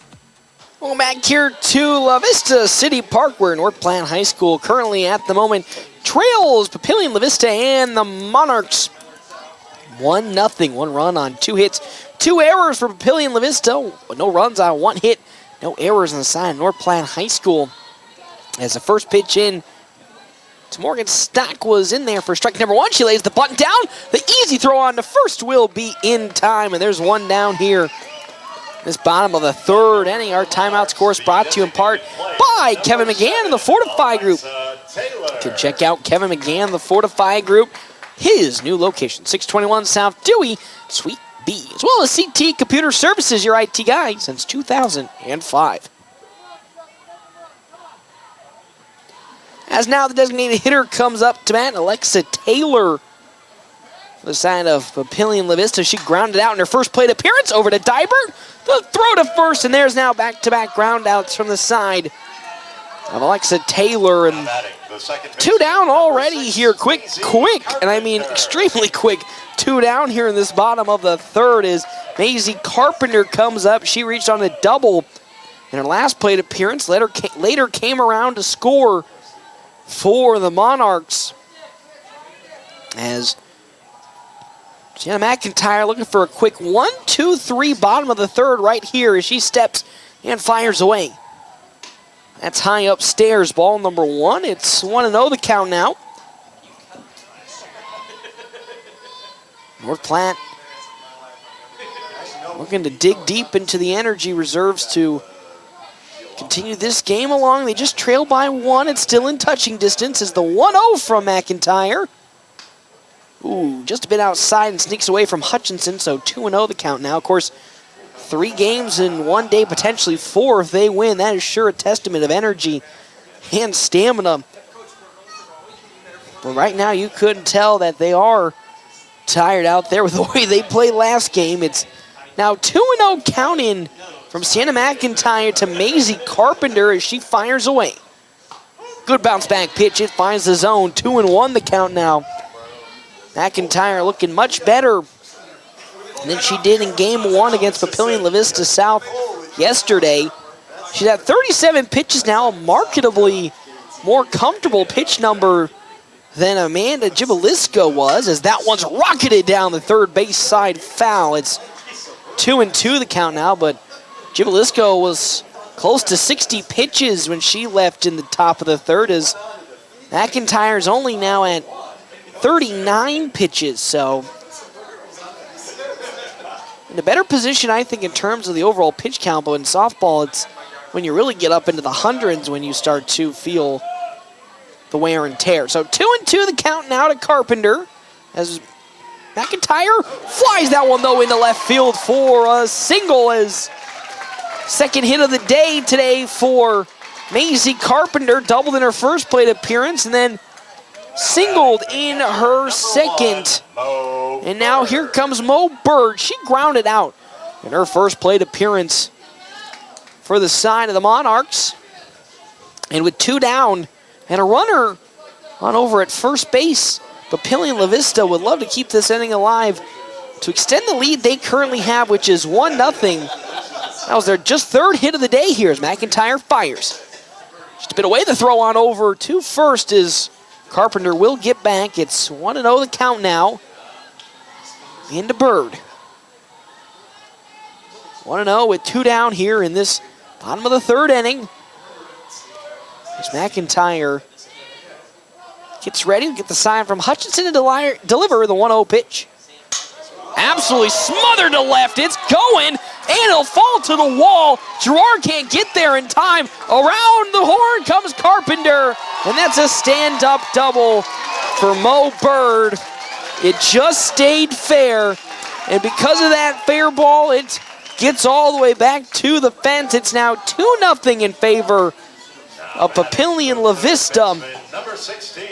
Well, back here to La Vista City Park, where North Platte High School currently at the moment trails Papillion, La Vista, and the Monarchs 1-0. 1 run on 2 hits. 2 errors for Papillion, La Vista. No runs on 1 hit. No errors on the side of North Platte High School. As the first pitch in to Morgan Stock was in there for strike number 1. She lays the button down. The easy throw on to first will be in time. And there's 1 down here. This bottom of the 3rd inning. Our timeouts course brought to you in part by Kevin McGann and the Fortify Group. You can check out Kevin McGann, the Fortify Group. His new location, 621 South Dewey, Suite B, as well as CT Computer Services, your IT guy since 2005. As now the designated hitter comes up to bat, Alexa Taylor. The side of Papillion, La Vista, she grounded out in her first plate appearance over to Dybert. The throw to first, and there's now back-to-back ground outs from the side of Alexa Taylor. And 2 down already here, quick, and I mean extremely quick. 2 down here in this bottom of the 3rd as Maisie Carpenter comes up. She reached on a double in her last plate appearance. Later came around to score for the Monarchs. As Jenna McIntyre looking for a quick 1-2-3 bottom of the 3rd right here as she steps and fires away. That's high upstairs, ball number 1. It's 1-0 the count now. North Platte looking to dig deep into the energy reserves to continue this game along. They just trail by 1. It's still in touching distance as the 1-0 from McIntyre. Ooh, just a bit outside and sneaks away from Hutchinson, so 2-0 the count now. Of course, 3 games in 1 day, potentially 4 if they win. That is sure a testament of energy and stamina. But right now you couldn't tell that they are tired out there with the way they played last game. It's now 2-0 count in from Sienna McIntyre to Maisie Carpenter as she fires away. Good bounce back pitch. It finds the zone. 2-1 the count now. McIntyre looking much better than she did in Game 1 against Papillion La Vista South yesterday. She's at 37 pitches now, a marketably more comfortable pitch number than Amanda Gibalisco was, as that one's rocketed down the 3rd base side foul. It's 2-2 the count now, but Gibalisco was close to 60 pitches when she left in the top of the 3rd, as McIntyre's only now at 39 pitches, so in a better position, I think, in terms of the overall pitch count. But in softball, it's when you really get up into the hundreds when you start to feel the wear and tear. So 2-2 the count now to Carpenter as McIntyre flies that one, though, into left field for a single, as second hit of the day today for Maisie Carpenter. Doubled in her first plate appearance and then singled in her second. And now here comes Mo Bird. She grounded out in her first plate appearance for the side of the Monarchs. And with 2 down and a runner on over at first base, Papillion La Vista would love to keep this inning alive to extend the lead they currently have, which is 1-0. That was their just 3rd hit of the day here as McIntyre fires. Just a bit away, the throw on over to first is Carpenter will get back. It's 1-0 the count now. Into Bird. 1-0 with 2 down here in this bottom of the 3rd inning. As McIntyre gets ready to get the sign from Hutchinson to deliver the 1-0 pitch. absolutely smothered to left. It's going, and it'll fall to the wall. Girard can't get there in time. Around the horn comes Carpenter, and that's a stand-up double for Mo Bird. It just stayed fair, and because of that fair ball, it gets all the way back to the fence. It's now 2-0 in favor of Papillion La Vista. Number 16,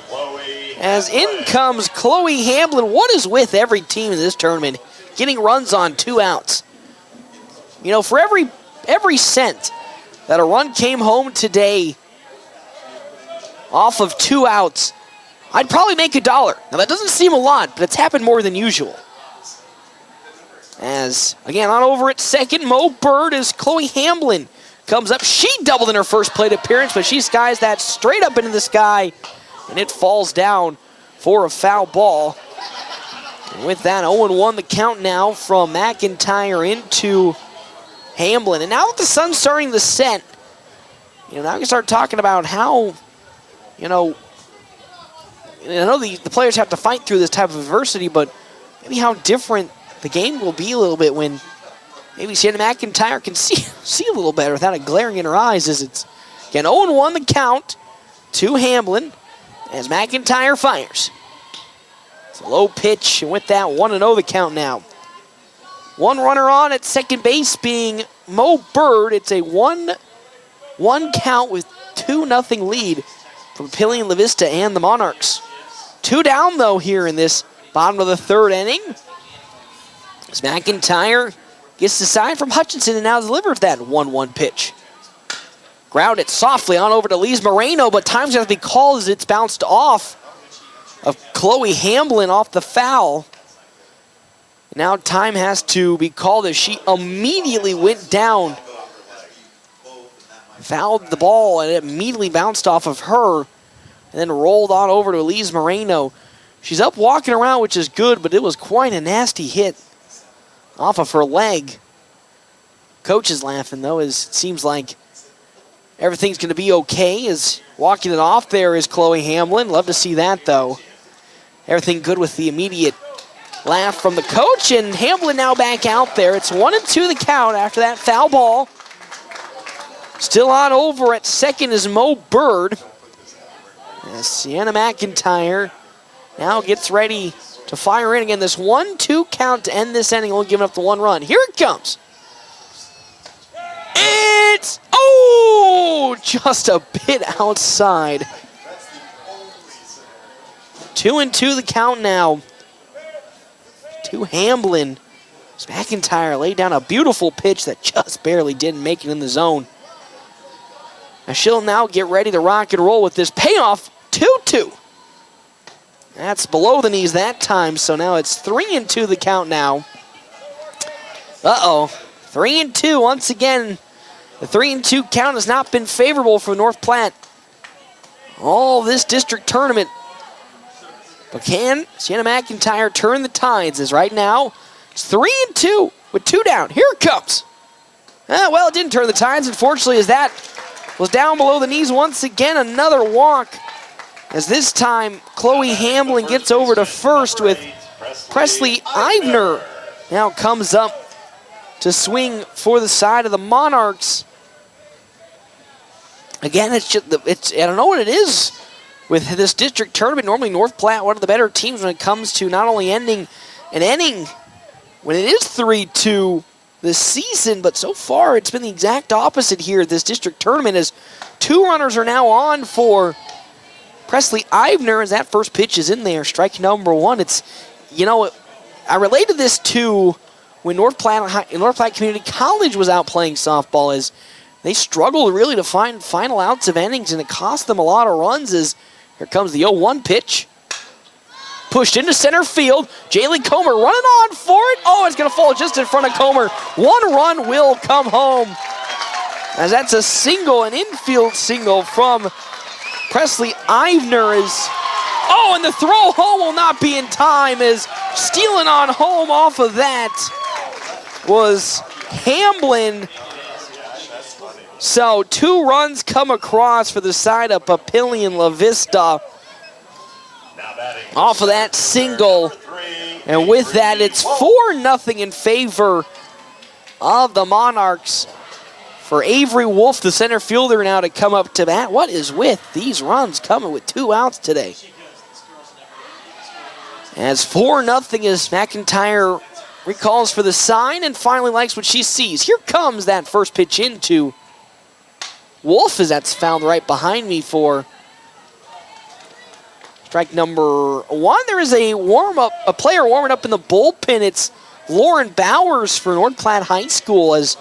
Chloe. As in comes Chloe Hamblin. What is with every team in this tournament? Getting runs on 2 outs. You know, for every cent that a run came home today off of 2 outs, I'd probably make $1. Now that doesn't seem a lot, but it's happened more than usual. As, again, on over at second, Mo Bird as Chloe Hamblin comes up. She doubled in her first plate appearance, but she skies that straight up into the sky, and it falls down for a foul ball. And with that, 0-1 the count now from McIntyre into Hamblin. And now that the sun's starting to set, you know, now we can start talking about how, you know, I know the players have to fight through this type of adversity, but maybe how different the game will be a little bit when maybe Sienna McIntyre can see a little better without it glaring in her eyes. As it's, again, 0-1 the count to Hamblin as McIntyre fires. It's a low pitch, and with that, 1-0 the count now. One runner on at second base being Mo Bird. It's a 1-1 count with 2-0 lead for Papillion La Vista and the Monarchs. 2 down, though, here in this bottom of the third inning. As McIntyre gets the sign from Hutchinson and now delivers that 1-1 pitch. Ground it softly on over to Lise Moreno, but time's going to be called as it's bounced off of Chloe Hamblin off the foul. Now time has to be called as she immediately went down. Fouled the ball, and it immediately bounced off of her and then rolled on over to Elise Moreno. She's up walking around, which is good, but it was quite a nasty hit off of her leg. Coach is laughing, though, as it seems like everything's going to be okay. As walking it off there is Chloe Hamblin. Love to see that, though. Everything good with the immediate laugh from the coach, and Hamblin now back out there. It's 1-2 the count after that foul ball. Still on over at second is Mo Bird. As Sienna McIntyre now gets ready to fire in again. This 1-2 count to end this inning, only giving up the 1 run. Here it comes. It's, just a bit outside. 2-2 the count now to Hamblin. As McIntyre laid down a beautiful pitch that just barely didn't make it in the zone. Now she'll now get ready to rock and roll with this payoff. 2-2. That's below the knees that time, so now it's 3-2 the count now. 3-2 once again. The 3-2 count has not been favorable for North Platte all this district tournament. But can Sienna McIntyre turn the tides? As right now, it's 3-2 with 2 down. Here it comes. Well, it didn't turn the tides, unfortunately, as that was down below the knees once again. Another walk. As this time, Chloe Hamblin gets over to first with Presley Ivner. Now comes up to swing for the side of the Monarchs. Again, I don't know what it is with this district tournament. Normally North Platte, one of the better teams when it comes to not only ending an inning when it is 3-2 this season, but so far it's been the exact opposite here at this district tournament, as 2 runners are now on for Presley Ivner as that first pitch is in there. Strike number 1. It's, you know, I related this to when North Platte Community College was out playing softball, as they struggled really to find final outs of innings, and it cost them a lot of runs. As here comes the 0-1 pitch. Pushed into center field. Jaylee Comer running on for it. It's going to fall just in front of Comer. 1 run will come home, as that's a single, an infield single from Presley Ivner. And the throw home will not be in time, as stealing on home off of that was Hamblin. So 2 runs come across for the side of Papillion La Vista off of that single And with that, it's 4-0 in favor of the Monarchs. For Avery Wolf, the center fielder, now to come up to bat. What is with these runs coming with 2 outs today? As 4-0 as McIntyre recalls for the sign and finally likes what she sees. Here comes that first pitch into Wolf, as that's found right behind me for strike number 1. There is a player warming up in the bullpen. It's Lauren Bowers for North Platte High School, as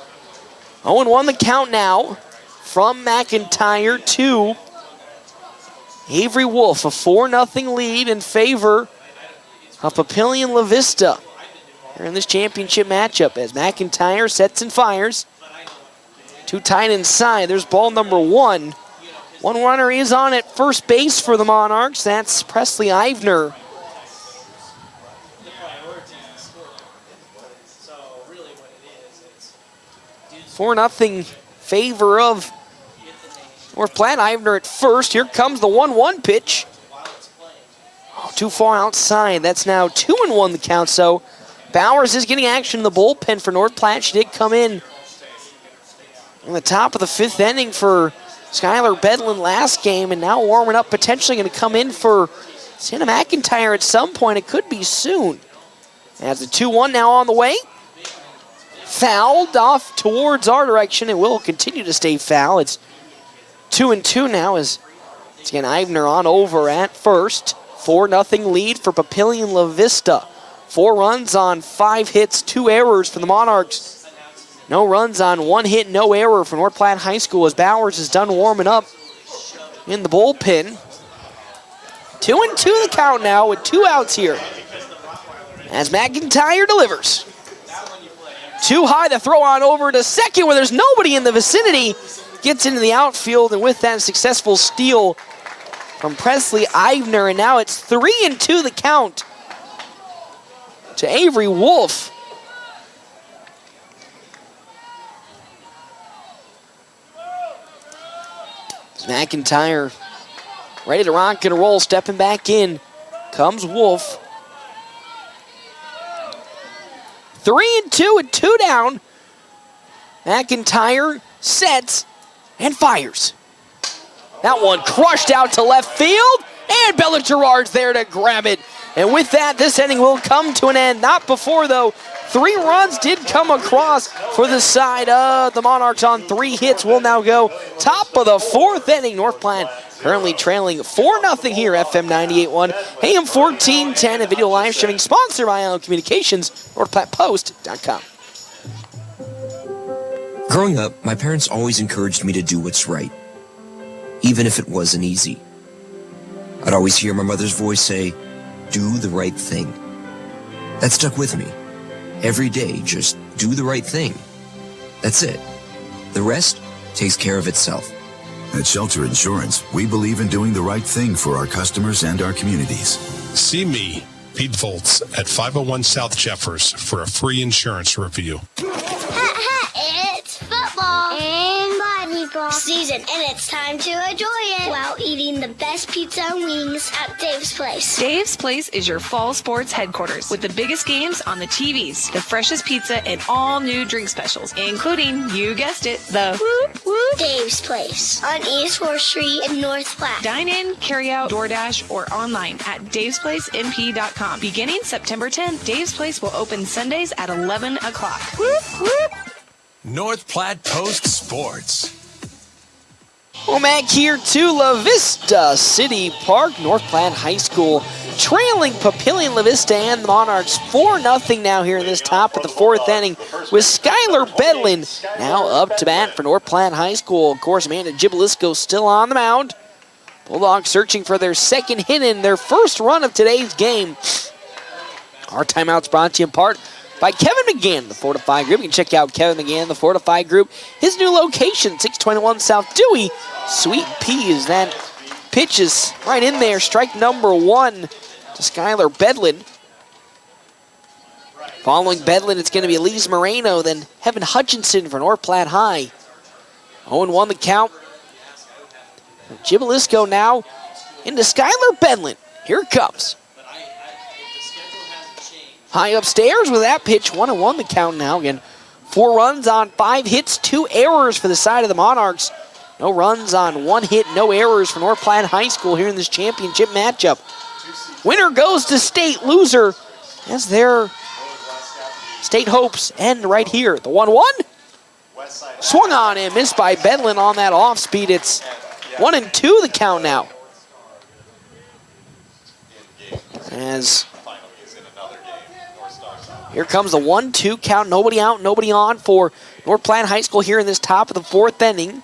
0-1 the count now from McIntyre to Avery Wolf. A 4-0 lead in favor of Papillion La Vista here in this championship matchup, as McIntyre sets and fires. 2 tight inside. There's ball number 1. 1 runner is on at first base for the Monarchs. That's Presley Ivner. Four nothing favor of North Platte. Ivner at first. Here comes the 1-1 pitch. Oh, too far outside. That's now 2-1 the count. So Bowers is getting action in the bullpen for North Platte. She did come in the top of the 5th inning for Skylar Bedlin last game, and now warming up, potentially going to come in for Santa McIntyre at some point. It could be soon. As the 2-1 now on the way. Fouled off towards our direction. It will continue to stay foul. It's 2-2 now, as it's again Ivner on over at first. 4-0 lead for Papillion La Vista. 4 runs on 5 hits, 2 errors for the Monarchs. No runs on 1 hit, no error for North Platte High School, as Bowers is done warming up in the bullpen. 2-2 the count now with 2 outs here, as McIntyre delivers. Too high, the throw on over to second where there's nobody in the vicinity. Gets into the outfield, and with that successful steal from Presley Ivner, and now it's 3-2 the count to Avery Wolf. McIntyre ready to rock and roll, stepping back in. Comes Wolf. 3-2 with 2 down. McIntyre sets and fires. That one crushed out to left field, and Bella Gerard's there to grab it. And with that, this inning will come to an end. Not before, though. 3 runs did come across for the side of the Monarchs on 3 hits. We'll now go top of the 4th inning. North Platte currently trailing 4-0 here, FM 98.1, AM 1410, and video live streaming sponsored by Island Communications, NorthPlattePost.com. Growing up, my parents always encouraged me to do what's right, even if it wasn't easy. I'd always hear my mother's voice say, "Do the right thing." That stuck with me. Every day, just do the right thing. That's it. The rest takes care of itself. At Shelter Insurance, we believe in doing the right thing for our customers and our communities. See me, Pete Volz, at 501 South Jeffers for a free insurance review. It's football and volleyball season, and it's time to enjoy it while eating the best pizza and wings at Dave's Place. Dave's Place is your fall sports headquarters with the biggest games on the TVs, the freshest pizza, and all new drink specials, including, you guessed it, the Whoop Whoop Dave's Place on East 4th Street in North Platte. Dine in, carry out, DoorDash, or online at davesplacenp.com. Beginning September 10th, Dave's Place will open Sundays at 11 o'clock. Whoop whoop! North Platte Post Sports. Well, back here to La Vista City Park. North Platte High School trailing Papillion La Vista and the Monarchs 4-0 now here in this top of the 4th inning, with Skylar Bedlin now up to bat for North Platte High School. Of course, Amanda Gibalisco still on the mound. Bulldogs searching for their 2nd hit in their first run of today's game. Our timeout's brought to you in part by Kevin McGann, the Fortify Group. You can check out Kevin McGann, the Fortify Group. His new location, 621 South Dewey. Sweet Peas. That pitch is right in there. Strike number 1 to Skylar Bedlin. Following Bedlin, it's going to be Elise Moreno, then Heaven Hutchinson for North Platte High. 0-1 the count. Gibalisco now into Skylar Bedlin. Here it comes. high upstairs with that pitch. 1-1 the count now. Again, 4 runs on 5 hits, 2 errors for the side of the Monarchs. No runs on 1 hit, no errors for North Platte High School here in this championship matchup. Winner goes to state, loser as their state hopes end right here. The 1-1. Swung on and missed by Bedlin on that off speed. It's 1-2 the count now. As here comes the 1-2 count. Nobody out, nobody on for North Platte High School here in this top of the 4th inning.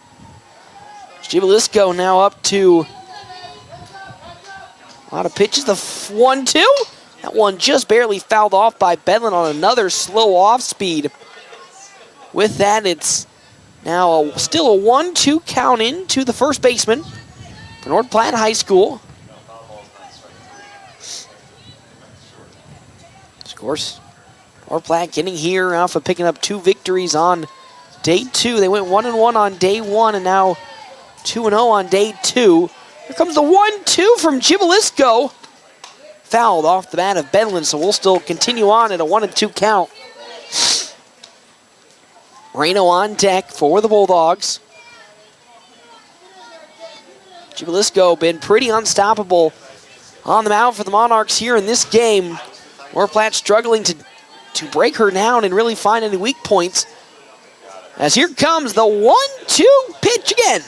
Jibalisco now up to a lot of pitches. The 1-2. That one just barely fouled off by Bedlin on another slow off speed. With that, it's now still a 1-2 count into the first baseman for North Platte High School. Of course, North Platte getting here off of picking up 2 victories on day 2. They went 1-1 on day 1 and now 2-0 on day 2. Here comes the 1-2 from Jibalisco. Fouled off the bat of Bedlin, so we'll still continue on at a 1-2 count. Moreno on deck for the Bulldogs. Jibalisco been pretty unstoppable on the mound for the Monarchs here in this game. North Platte struggling to break her down and really find any weak points. As here comes the 1-2 pitch again.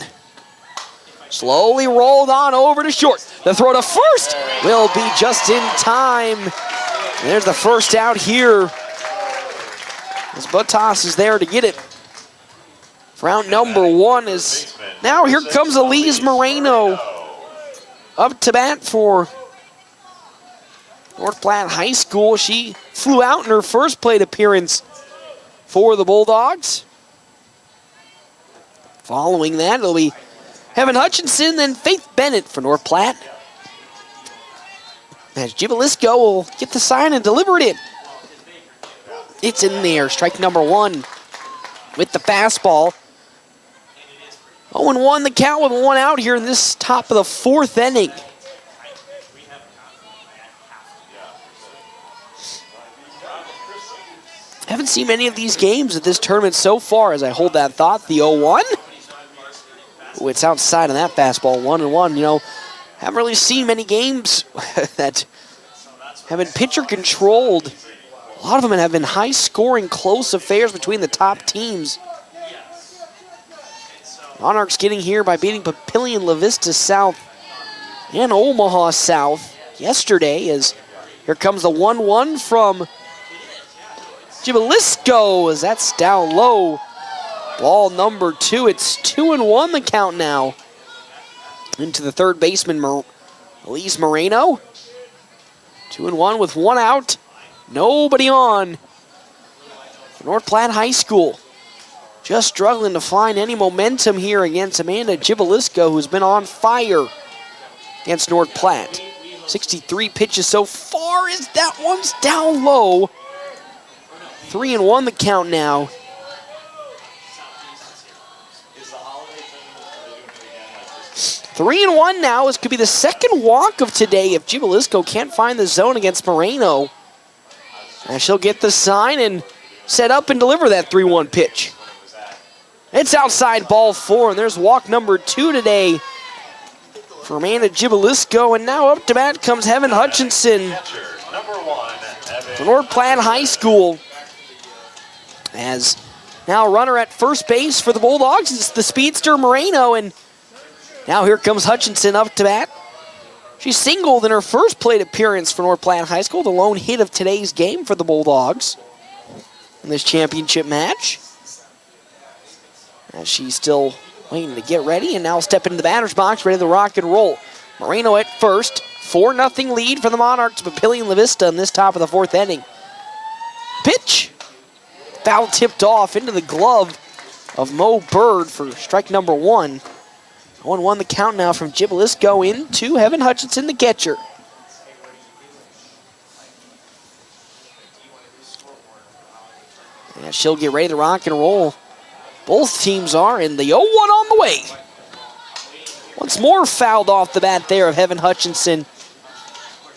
Slowly rolled on over to short. The throw to first will be just in time. There's the first out here. As Buttas is there to get it. Round number 1 is now here comes Elise Moreno up to bat for North Platte High School. She flew out in her first plate appearance for the Bulldogs. Following that, it'll be Evan Hutchinson, then Faith Bennett for North Platte. As Jibalisco will get the sign and deliver it in. It's in there. Strike number 1 with the fastball. 0-1 the count with 1 out here in this top of the 4th inning. Haven't seen many of these games at this tournament so far as I hold that thought. The 0-1. Ooh, it's outside of that fastball. 1-1. You know, haven't really seen many games that have been pitcher controlled. A lot of them have been high-scoring, close affairs between the top teams. Monarchs getting here by beating Papillion, La Vista South, and Omaha South yesterday. As here comes the 1-1 from Jibalisco, as that's down low. Ball number 2. It's 2-1 the count now. Into the third baseman, Elise Moreno. 2-1 with 1 out. Nobody on for North Platte High School. Just struggling to find any momentum here against Amanda Jibalisco, who's been on fire against North Platte. 63 pitches so far as that one's down low. 3-1 the count now. Three and 1 now. This could be the second walk of today if Jibalisco can't find the zone against Moreno. And she'll get the sign and set up and deliver that 3-1 pitch. It's outside ball 4, and there's walk number 2 today for Amanda Jibalisco. And now up to bat comes Evan Hutchinson for North Platte High School. As now runner at first base for the Bulldogs, it's the speedster Moreno, and now here comes Hutchinson up to bat. She singled in her first plate appearance for North Platte High School, the lone hit of today's game for the Bulldogs in this championship match. As she's still waiting to get ready, and now step into the batter's box, ready to rock and roll. Moreno at first, 4-0 lead for the Monarchs, Papillion La Vista in this top of the 4th inning. Pitch, foul tipped off into the glove of Mo Bird for strike number 1. 1-1 the count now from Jibalisco into Evan Hutchinson, the catcher. And she'll get ready to rock and roll. Both teams are, and the 0-1 on the way. Once more fouled off the bat there of Evan Hutchinson.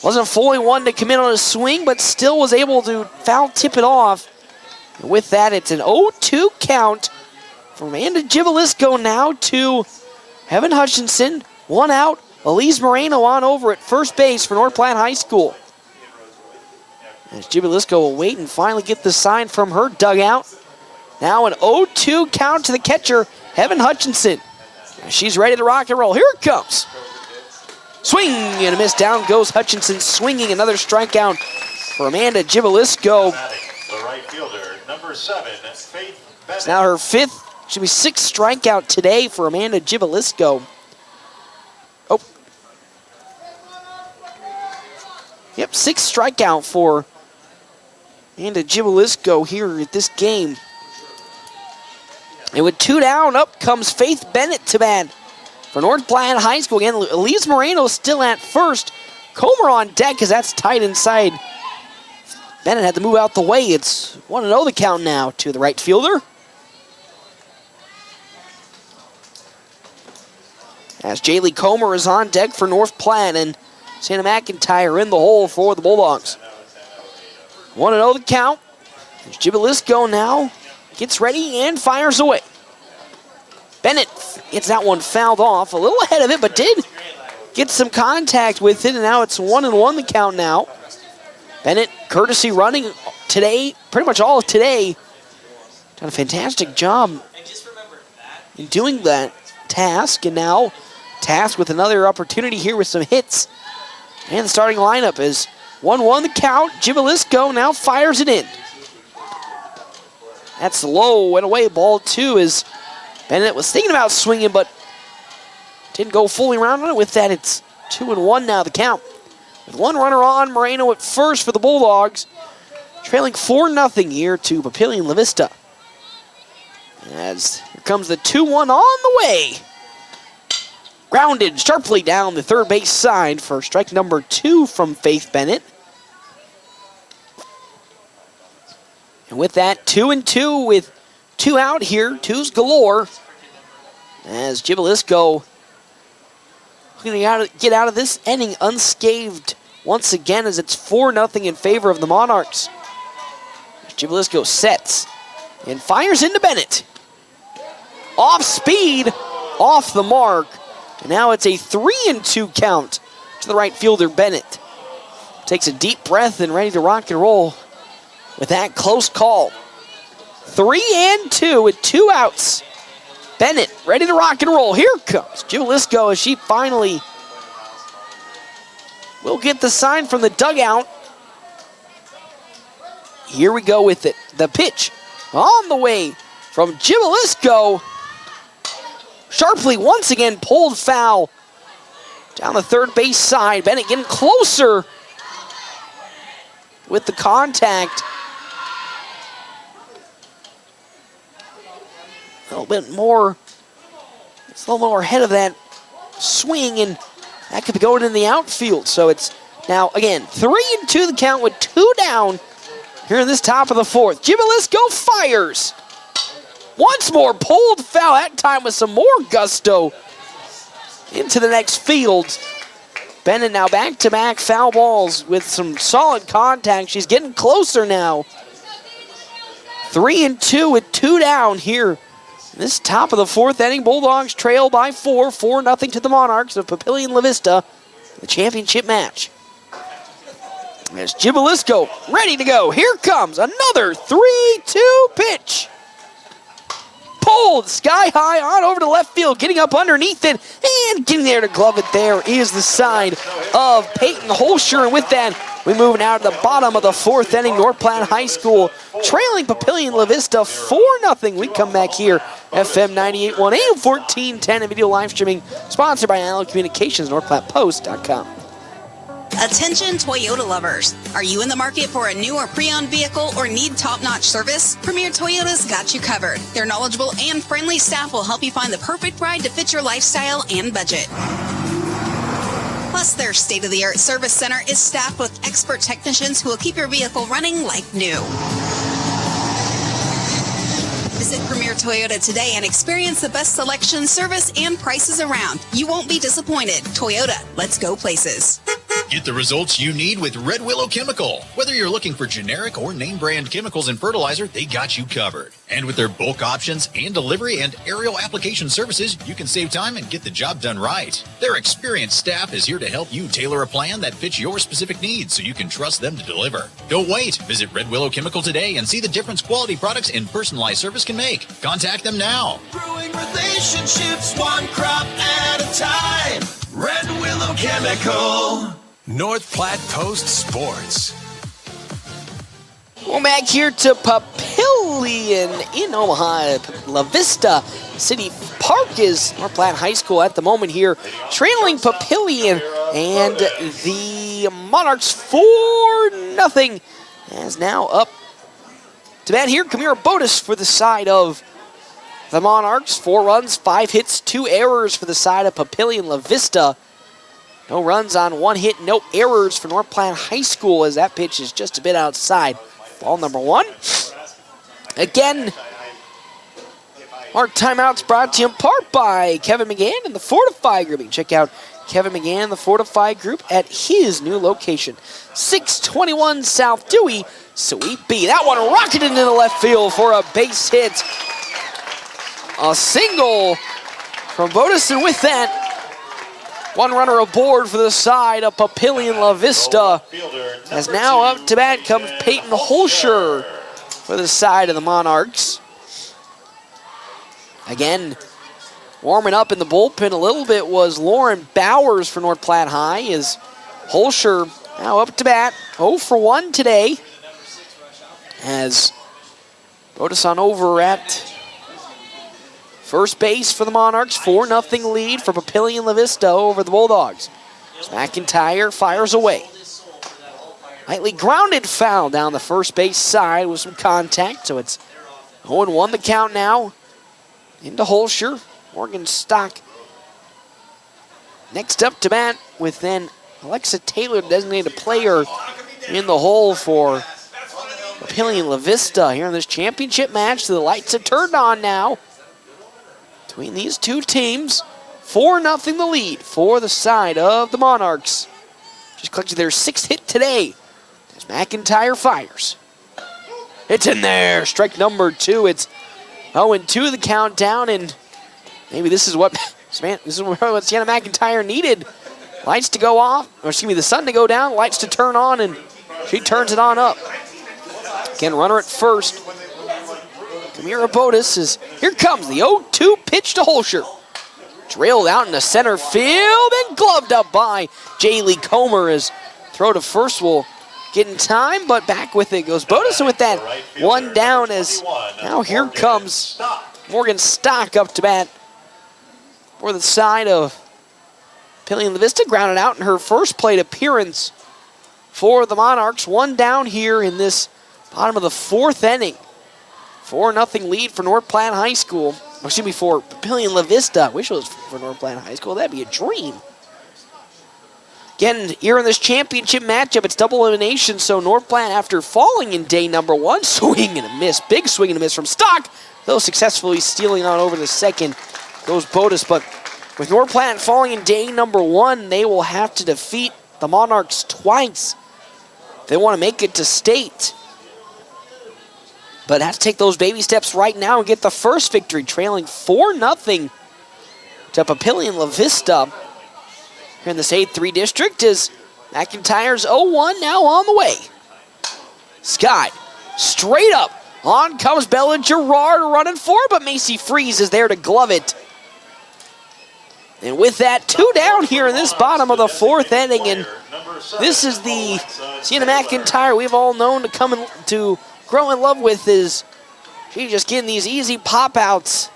Wasn't fully one to commit on a swing, but still was able to foul tip it off. And with that, it's an 0-2 count for Amanda Gibalisco now to Heaven Hutchinson. One out. Elise Moreno on over at first base for North Platte High School. As Gibalisco will wait and finally get the sign from her dugout. Now an 0-2 count to the catcher, Heaven Hutchinson. She's ready to rock and roll. Here it comes. Swing and a miss. Down goes Hutchinson, swinging. Another strikeout for Amanda Gibalisco. The right fielder, number 7, Faith Bennett. It's now her should be sixth strikeout today for Amanda Gibalisco. Oh. Yep, sixth strikeout for Amanda Gibalisco here at this game. And with 2 down, up comes Faith Bennett to bat for North Platte High School. Again, Elise Moreno still at first. Comer on deck as that's tight inside. Bennett had to move out the way. It's 1-0 the count now to the right fielder. As Jaylee Comer is on deck for North Platte, and Santa McIntyre in the hole for the Bulldogs. 1-0 the count. As Gibalisco now gets ready and fires away. Bennett gets that one fouled off, a little ahead of it, but did get some contact with it, and now it's 1-1 the count now. Bennett, courtesy running today, pretty much all of today. Done a fantastic job in doing that task, and now tasked with another opportunity here with some hits. And the starting lineup is 1-1 the count. Gibalisco now fires it in. That's low, went away, ball 2 as Bennett was thinking about swinging, but didn't go fully around on it. With that, it's 2-1 now the count. With one runner on, Moreno at first for the Bulldogs. Trailing 4-0 here to Papillion La Vista. As here comes the 2-1 on the way. Grounded sharply down the third base side for strike number 2 from Faith Bennett. And with that, 2-2 with 2 out here, 2's galore. As Gibalisco looking to get out of this inning unscathed once again as it's 4-0 in favor of the Monarchs. Gibalisco sets and fires into Bennett. Off speed, off the mark. And now it's a 3-2 count to the right fielder, Bennett. Takes a deep breath and ready to rock and roll with that close call. 3-2 with 2 outs. Bennett ready to rock and roll. Here comes Gibalisco as she finally will get the sign from the dugout. Here we go with it. The pitch on the way from Gibalisco. Sharply once again pulled foul down the third base side. Bennett getting closer with the contact. A little bit more, it's a little more ahead of that swing, and that could be going in the outfield. So it's now, again, 3-2 the count with 2 down here in this top of the 4th. Gibalisco fires. Once more pulled foul, that time with some more gusto into the next field. Bennett now back-to-back foul balls with some solid contact. She's getting closer now. 3-2 with 2 down here. This top of the 4th inning, Bulldogs trail by 4-0 to the Monarchs of Papillion La Vista, the championship match. There's Gibalisco ready to go. Here comes another 3-2 pitch. Pulled sky high on over to left field, getting up underneath it and getting there to glove it. There is the side of Peyton Holscher, and with that, we move now to the bottom of the 4th inning. North Platte High School trailing Papillion La Vista 4-0. We come back here, FM 98.1 AM 1410, and video live streaming sponsored by Allo Communications, NorthPlattePost.com. Attention Toyota lovers. Are you in the market for a new or pre-owned vehicle or need top-notch service? Premier Toyota's got you covered. Their knowledgeable and friendly staff will help you find the perfect ride to fit your lifestyle and budget. Plus, their state-of-the-art service center is staffed with expert technicians who will keep your vehicle running like new. Visit Premier Toyota today and experience the best selection, service, and prices around. You won't be disappointed. Toyota, let's go places. Get the results you need with Red Willow Chemical. Whether you're looking for generic or name brand chemicals and fertilizer, they got you covered. And with their bulk options and delivery and aerial application services, you can save time and get the job done right. Their experienced staff is here to help you tailor a plan that fits your specific needs so you can trust them to deliver. Don't wait. Visit Red Willow Chemical today and see the difference quality products and personalized service can make. Contact them now. Growing relationships one crop at a time. Red Willow Chemical. North Platte Post Sports. We're back here to Papillion in Omaha. La Vista City Park is North Platte High School at the moment here, trailing Papillion and the Monarchs 4-0. As now up to bat here, Kamira Botus for the side of the Monarchs. 4 runs, 5 hits, 2 errors for the side of Papillion La Vista. No runs on 1 hit, no errors for North Platte High School as that pitch is just a bit outside. Ball number 1. Again, our timeouts brought to you in part by Kevin McGann and the Fortify Group. You can check out Kevin McGann and the Fortify Group at his new location, 621 South Dewey, Suite B. That one rocketed into the left field for a base hit. A single from Botus, and with that, 1 runner aboard for the side of Papillion La Vista. As now up to bat comes Peyton Holscher for the side of the Monarchs. Again, warming up in the bullpen a little bit was Lauren Bowers for North Platte High. As Holscher now up to bat, 0 for 1 today. As Botus on over at first base for the Monarchs, 4-0 lead for Papillion La Vista over the Bulldogs. McIntyre fires away. Lightly grounded foul down the first base side with some contact, so it's 0-1 the count now. Into Holscher, Morgan Stock. Next up to bat with then Alexa Taylor, designated player in the hole for Papillion La Vista here in this championship match. The lights have turned on now. Between these two teams, 4-0 the lead for the side of the Monarchs. Just collected their 6th hit today as McIntyre fires. It's in there, strike number 2. It's 0-2 the countdown, and maybe this is what Sienna McIntyre needed. Lights to go off, or excuse me, the sun to go down, lights to turn on, and she turns it on up. Again, runner at first. Kamira Botus is, here comes the 0-2 pitch to Holscher. Drilled out into center field and gloved up by Jaylee Comer as throw to first will get in time, but back with it goes Botus, and with that 1 down as now here comes Morgan Stock up to bat for the side of Papillion La Vista, grounded out in her first plate appearance for the Monarchs. 1 down here in this bottom of the 4th inning. 4-0 lead for North Platte High School. Excuse me, for Papillion La Vista. I wish it was for North Platte High School. That'd be a dream. Again, here in this championship matchup, it's double elimination, so North Platte, after falling in day number 1, swing and a miss. Big swing and a miss from Stock, though successfully stealing on over the second goes Botus. But with North Platte falling in day number 1, they will have to defeat the Monarchs twice. They want to make it to state. But have to take those baby steps right now and get the first victory, trailing 4-0 to Papillion La Vista. Here in this 8-3 district is McIntyre's 0-1 now on the way. Sky, straight up. On comes Bella Gerard running for it, but Macy Freeze is there to glove it. And with that, 2 down here in this bottom of the 4th inning, and this is the Sienna McIntyre we've all known to come to grow in love with. Is she just getting these easy pop-outs,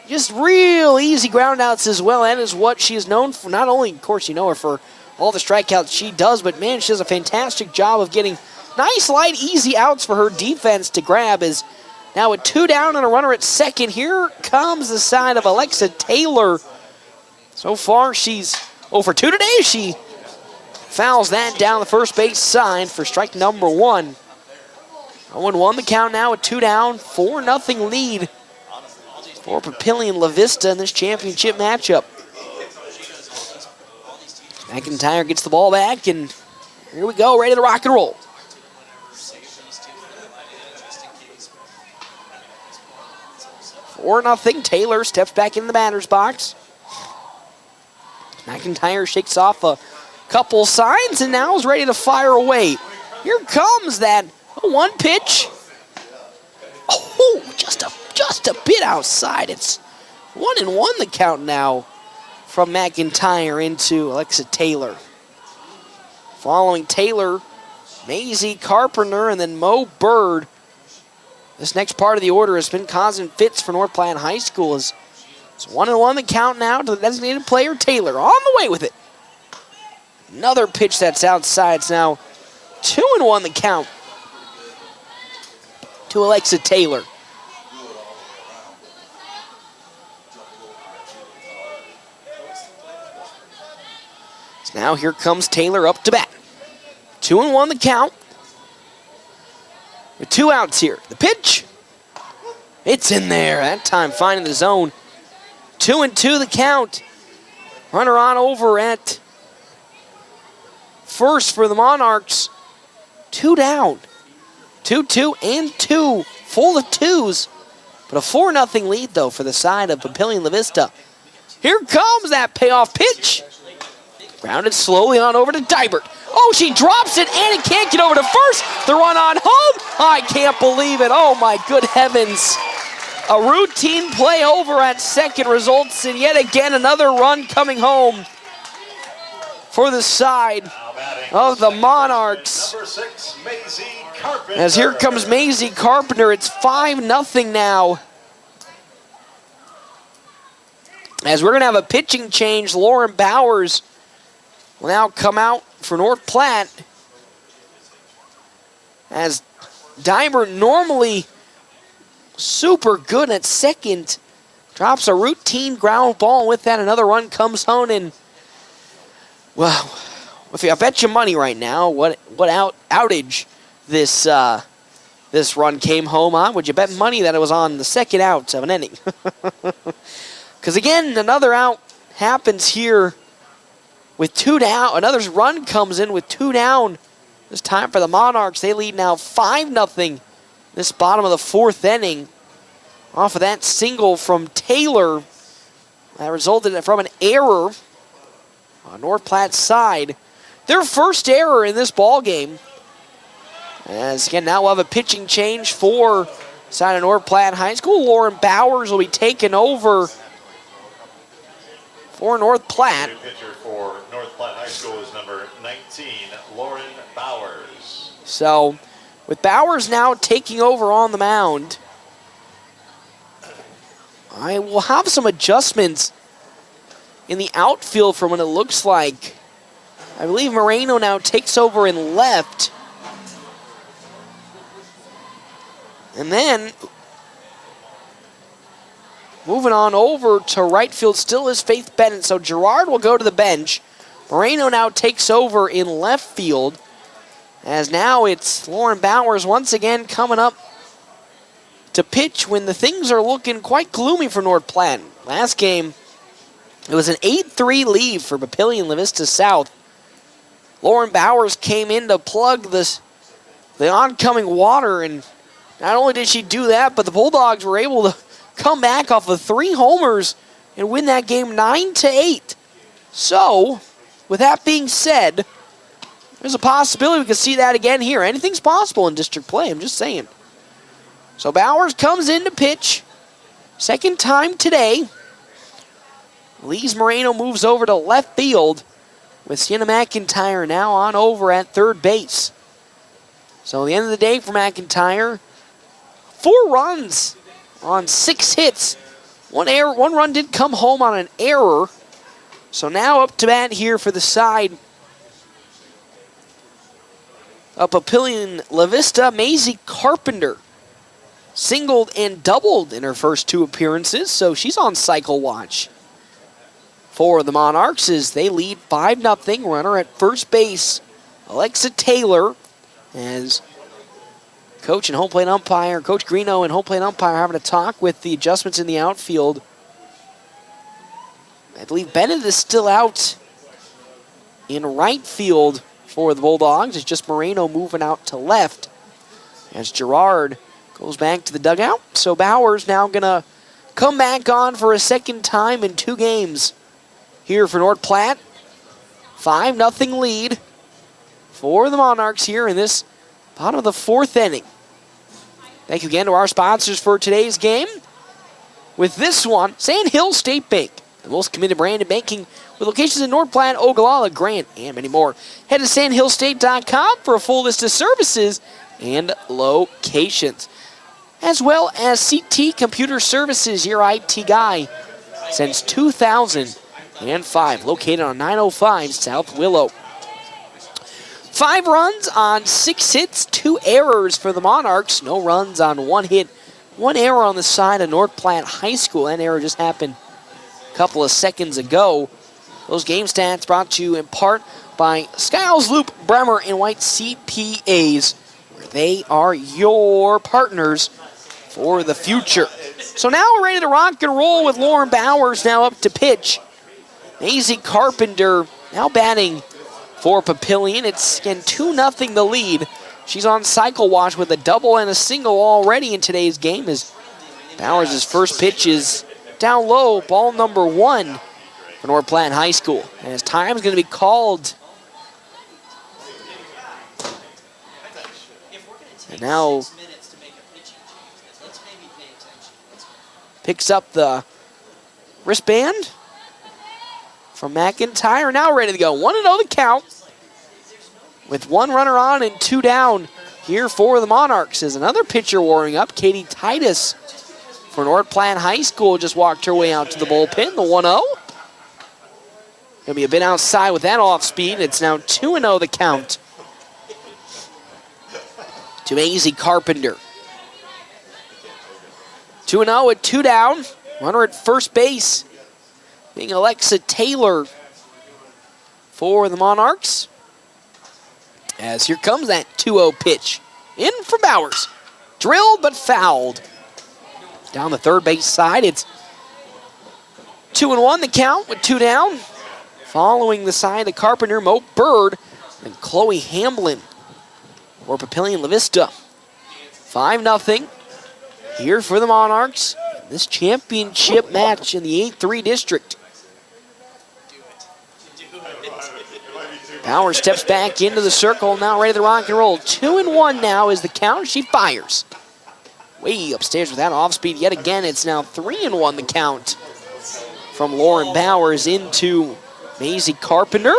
just real easy ground-outs as well. That is what she is known for. Not only, of course, you know her for all the strikeouts she does, but man, she does a fantastic job of getting nice, light, easy outs for her defense to grab. Is now with 2 down and a runner at second. Here comes the side of Alexa Taylor. So far, she's 0 for 2 today. She fouls that down the first base side for strike number 1. 0-1 the count now with 2 down, 4-0 lead for Papillion La Vista in this championship matchup. McIntyre gets the ball back, and here we go, ready to rock and roll. Or nothing. Taylor steps back in the batter's box. McIntyre shakes off a couple signs and now is ready to fire away. Here comes that one pitch. Oh, just a bit outside. It's 1-1 the count now from McIntyre into Alexa Taylor. Following Taylor, Maisie Carpenter and then Mo Bird. This next part of the order has been causing fits for North Platte High School. It's 1-1 the count now to the designated player, Taylor. On the way with it. Another pitch that's outside. It's now 2-1 the count to Alexa Taylor. So now here comes Taylor up to bat. 2-1 the count. With 2 outs here. The pitch. It's in there. That time finding the zone. 2-2 the count. Runner on over at first for the Monarchs. 2 down. 2-2 and 2. Full of 2s. But a 4-0 lead, though, for the side of Papillion Vista. Here comes that payoff pitch. Grounded slowly on over to Dybert. Oh, she drops it, and it can't get over to first. The run on home. I can't believe it. Oh, my good heavens. A routine play over at second results in yet again another run coming home for the side of the Monarchs. Number 6, Maisie Carpenter. As here comes Maisie Carpenter. It's 5-0 now. As we're going to have a pitching change, Lauren Bowers will now come out for North Platte. As Dimer, normally super good at second, drops a routine ground ball, and with that another run comes home. And well, I bet you money right now what outage this this run came home on. Would you bet money that it was on the second out of an inning? Because again, another out happens here with 2 down. Another run comes in with 2 down. This time for the Monarchs. They lead now 5-0 this bottom of the 4th inning. Off of that single from Taylor. That resulted from an error on North Platte's side. Their first error in this ball game. As again, now we'll have a pitching change for side of North Platte High School. Lauren Bowers will be taking over for North Platte. New pitcher for North Platte High School is number 19, Lauren Bowers. So, with Bowers now taking over on the mound, I will have some adjustments in the outfield from what it looks like. I believe Moreno now takes over in left. And then, moving on over to right field still is Faith Bennett. So Gerard will go to the bench. Moreno now takes over in left field. As now it's Lauren Bowers once again coming up to pitch when the things are looking quite gloomy for North Platte. Last game, it was an 8-3 lead for Papillion Vista South. Lauren Bowers came in to plug the oncoming water, and not only did she do that, but the Bulldogs were able to come back off of 3 homers and win that game 9-8. So, with that being said, there's a possibility we could see that again here. Anything's possible in district play, I'm just saying. So Bowers comes in to pitch. Second time today. Lise Moreno moves over to left field with Sienna McIntyre now on over at third base. So at the end of the day for McIntyre, 4 runs on 6 hits. One run did come home on an error. So now up to bat here for the side of Papillion Vista, Maisie Carpenter. Singled and doubled in her first 2 appearances, so she's on cycle watch for the Monarchs as they lead 5-0. Runner at first base, Alexa Taylor, as coach and home plate umpire, Coach Greeno and home plate umpire having a talk with the adjustments in the outfield. I believe Bennett is still out in right field for the Bulldogs. It's just Moreno moving out to left as Gerard goes back to the dugout. So Bowers now going to come back on for a second time in 2 games here for North Platte. 5-0 lead for the Monarchs here in this bottom of the 4th inning. Thank you again to our sponsors for today's game. With this one, Sandhill State Bank, the most committed brand in banking with locations in North Platte, Ogallala, Grant, and many more. Head to sandhillstate.com for a full list of services and locations, as well as CT Computer Services, your IT guy since 2005, located on 905 South Willow. 5 runs on 6 hits, 2 errors for the Monarchs. No runs on 1 hit, 1 error on the side of North Platte High School. That error just happened a couple of seconds ago. Those game stats brought to you in part by Skiles Loop, Bremer, and White CPAs, where they are your partners for the future. So now we're ready to rock and roll with Lauren Bowers now up to pitch. Maisie Carpenter now batting for Papillion. It's again 2-0 the lead. She's on cycle watch with a double and a single already in today's game as Bowers' first pitch is down low, ball number 1 for North Platte High School. And his time is going to be called. And now picks up the wristband from McIntyre. Now ready to go. 1-0 the count with 1 runner on and 2 down here for the Monarchs. As another pitcher warming up, Katie Titus for North Platte High School just walked her way out to the bullpen. The 1-0. Going to be a bit outside with that off speed. It's now 2-0 the count to Maisie Carpenter. 2-0 with 2 down. Runner at first base being Alexa Taylor for the Monarchs. As here comes that 2-0 pitch. In for Bowers. Drilled but fouled. Down the third base side, it's 2-1 the count with 2 down. Following the side of Carpenter, Mo Bird and Chloe Hamblin for Papillion La Vista. 5-0 here for the Monarchs. This championship match in the 8-3 district. Bowers steps back into the circle, now ready to rock and roll. 2-1 now is the count. She fires. Way upstairs with that off speed yet again. It's now 3-1 the count from Lauren Bowers into Maisie Carpenter.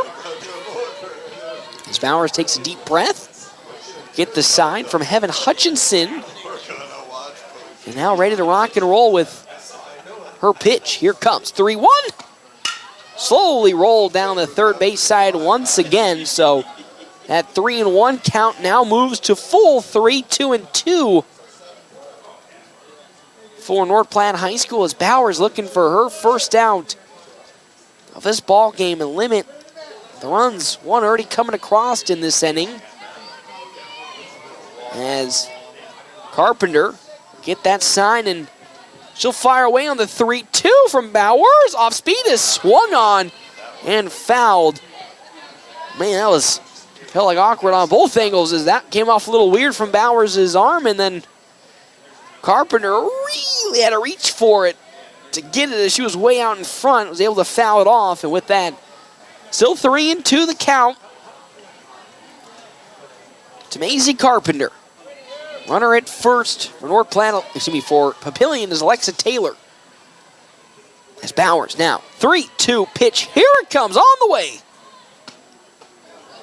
As Bowers takes a deep breath. Get the sign from Heaven Hutchinson. And now ready to rock and roll with her pitch. Here comes 3-1. Slowly rolled down the third base side once again. So that 3-1 count now moves to full 3-2-2 for North Platte High School as Bowers looking for her first out of this ball game and limit the runs. 1 already coming across in this inning as Carpenter get that sign and she'll fire away on the 3-2 from Bowers. Off speed is swung on and fouled. Man, that felt like awkward on both angles as that came off a little weird from Bowers' arm, and then Carpenter really had to reach for it to get it as she was way out in front, was able to foul it off, and with that, still 3-2 the count to Maisie Carpenter. Runner at first for for Papillion is Alexa Taylor. As Bowers now 3-2 pitch. Here it comes on the way.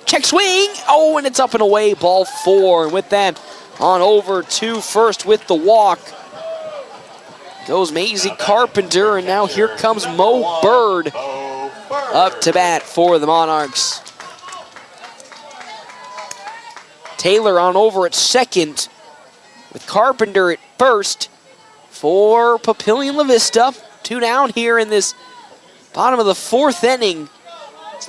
Check swing. Oh, and it's up and away. Ball 4. And with that, on over to first with the walk goes Maisie Carpenter. And now here comes Mo Bird up to bat for the Monarchs. Taylor on over at second, with Carpenter at first for Papillion La Vista. 2 down here in this bottom of the 4th inning.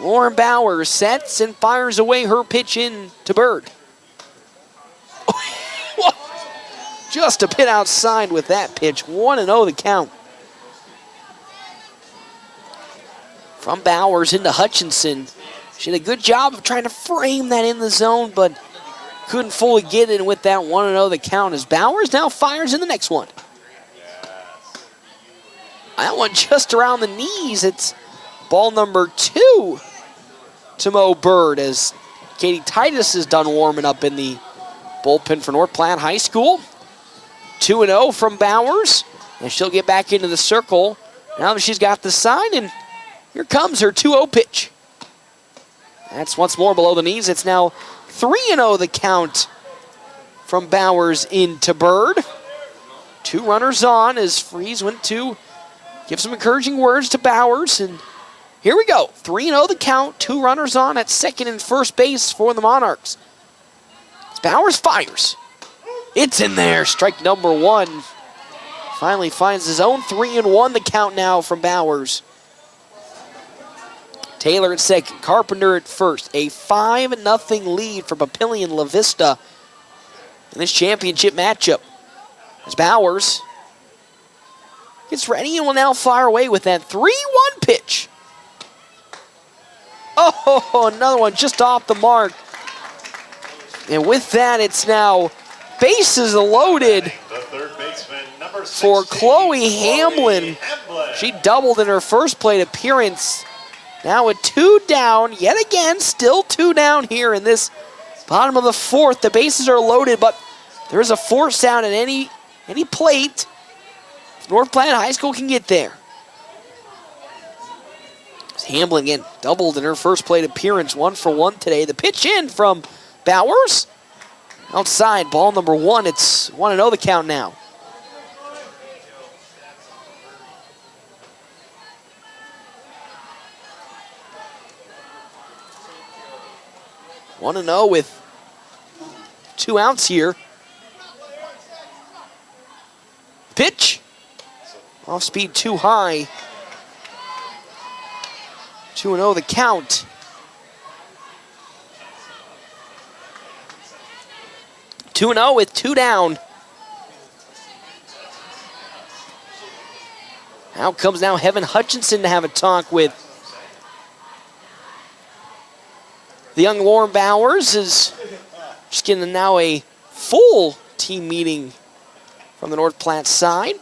Lauren Bowers sets and fires away her pitch in to Bird. Just a bit outside with that pitch. 1-0 the count. From Bowers into Hutchinson. She did a good job of trying to frame that in the zone, but couldn't fully get it with that 1-0 the count as Bowers now fires in the next one. That one just around the knees. It's ball number 2 to Mo Bird as Katie Titus is done warming up in the bullpen for North Platte High School. 2-0 from Bowers, and she'll get back into the circle now that she's got the sign, and here comes her 2-0 pitch. That's once more below the knees. It's now 3-0 the count from Bowers into Bird. 2 runners on as Freeze went to give some encouraging words to Bowers, and here we go. 3-0 the count, 2 runners on at second and first base for the Monarchs. As Bowers fires. It's in there, strike number 1. Finally finds his own 3-1 the count now from Bowers. Taylor at second, Carpenter at first. A 5-0 lead for Papillion La Vista in this championship matchup. As Bowers gets ready and will now fire away with that 3-1 pitch. Oh, another one just off the mark. And with that, it's now bases loaded for Chloe Hamlin. She doubled in her first plate appearance. Now with 2 down, yet again, still 2 down here in this bottom of the 4th. The bases are loaded, but there is a force out at any plate. North Platte High School can get there. Hamlin again doubled in her first plate appearance, 1 for 1 today. The pitch in from Bowers. Outside, ball number 1. It's 1-0 the count now. One and 0 with 2 outs here. Pitch. Off speed too high. 2-0 the count. Two and 0 with 2 down. Out comes now Heaven Hutchinson to have a talk with the young Lauren Bowers. Is just getting now a full team meeting from the North Platte side.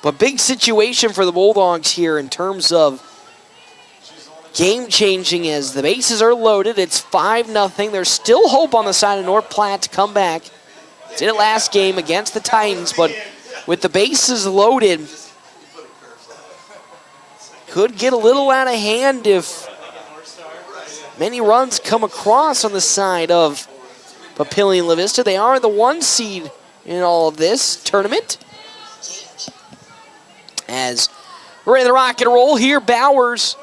But big situation for the Bulldogs here in terms of game-changing as the bases are loaded. It's 5-0. There's still hope on the side of North Platte to come back. Did it last game against the Titans, but with the bases loaded, could get a little out of hand if many runs come across on the side of Papillion La Vista. They are the 1 seed in all of this tournament. As we're ready to rock and roll here, Bowers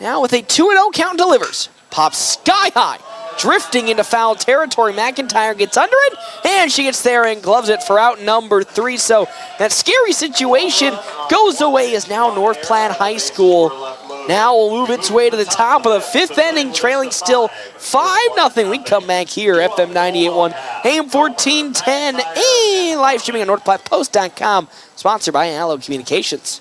now with a 2-0 count delivers. Pops sky high, drifting into foul territory. McIntyre gets under it, and she gets there and gloves it for out number 3. So that scary situation goes away as now North Platte High School now will move its way to the top of the 5th inning, trailing still 5-0. We come back here, FM 98.1, AM 1410, and live streaming on NorthPlattePost.com, sponsored by Allo Communications.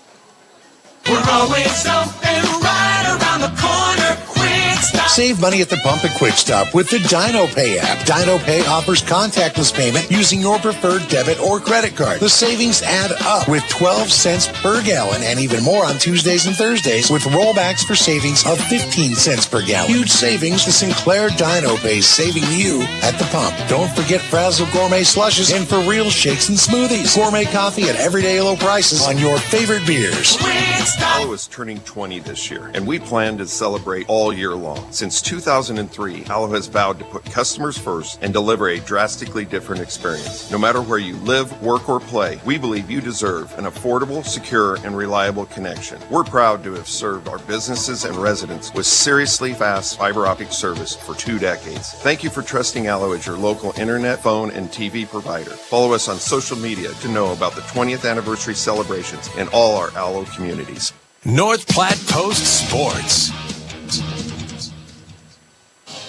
We're always open right around the corner. Quick Stop. Save money at the pump at Quick Stop with the Dino Pay app. Dino Pay offers contactless payment using your preferred debit or credit card. The savings add up with 12 cents per gallon and even more on Tuesdays and Thursdays with rollbacks for savings of 15 cents per gallon. Huge savings. The Sinclair Dino Pay saving you at the pump. Don't forget Frazzle Gourmet Slushes and For Real Shakes and Smoothies. Gourmet coffee at everyday low prices on your favorite beers. Allo is turning 20 this year, and we plan to celebrate all year long. Since 2003, Allo has vowed to put customers first and deliver a drastically different experience. No matter where you live, work, or play, we believe you deserve an affordable, secure, and reliable connection. We're proud to have served our businesses and residents with seriously fast fiber optic service for 2 decades. Thank you for trusting Allo as your local internet, phone, and TV provider. Follow us on social media to know about the 20th anniversary celebrations in all our Allo communities. North Platte Post Sports.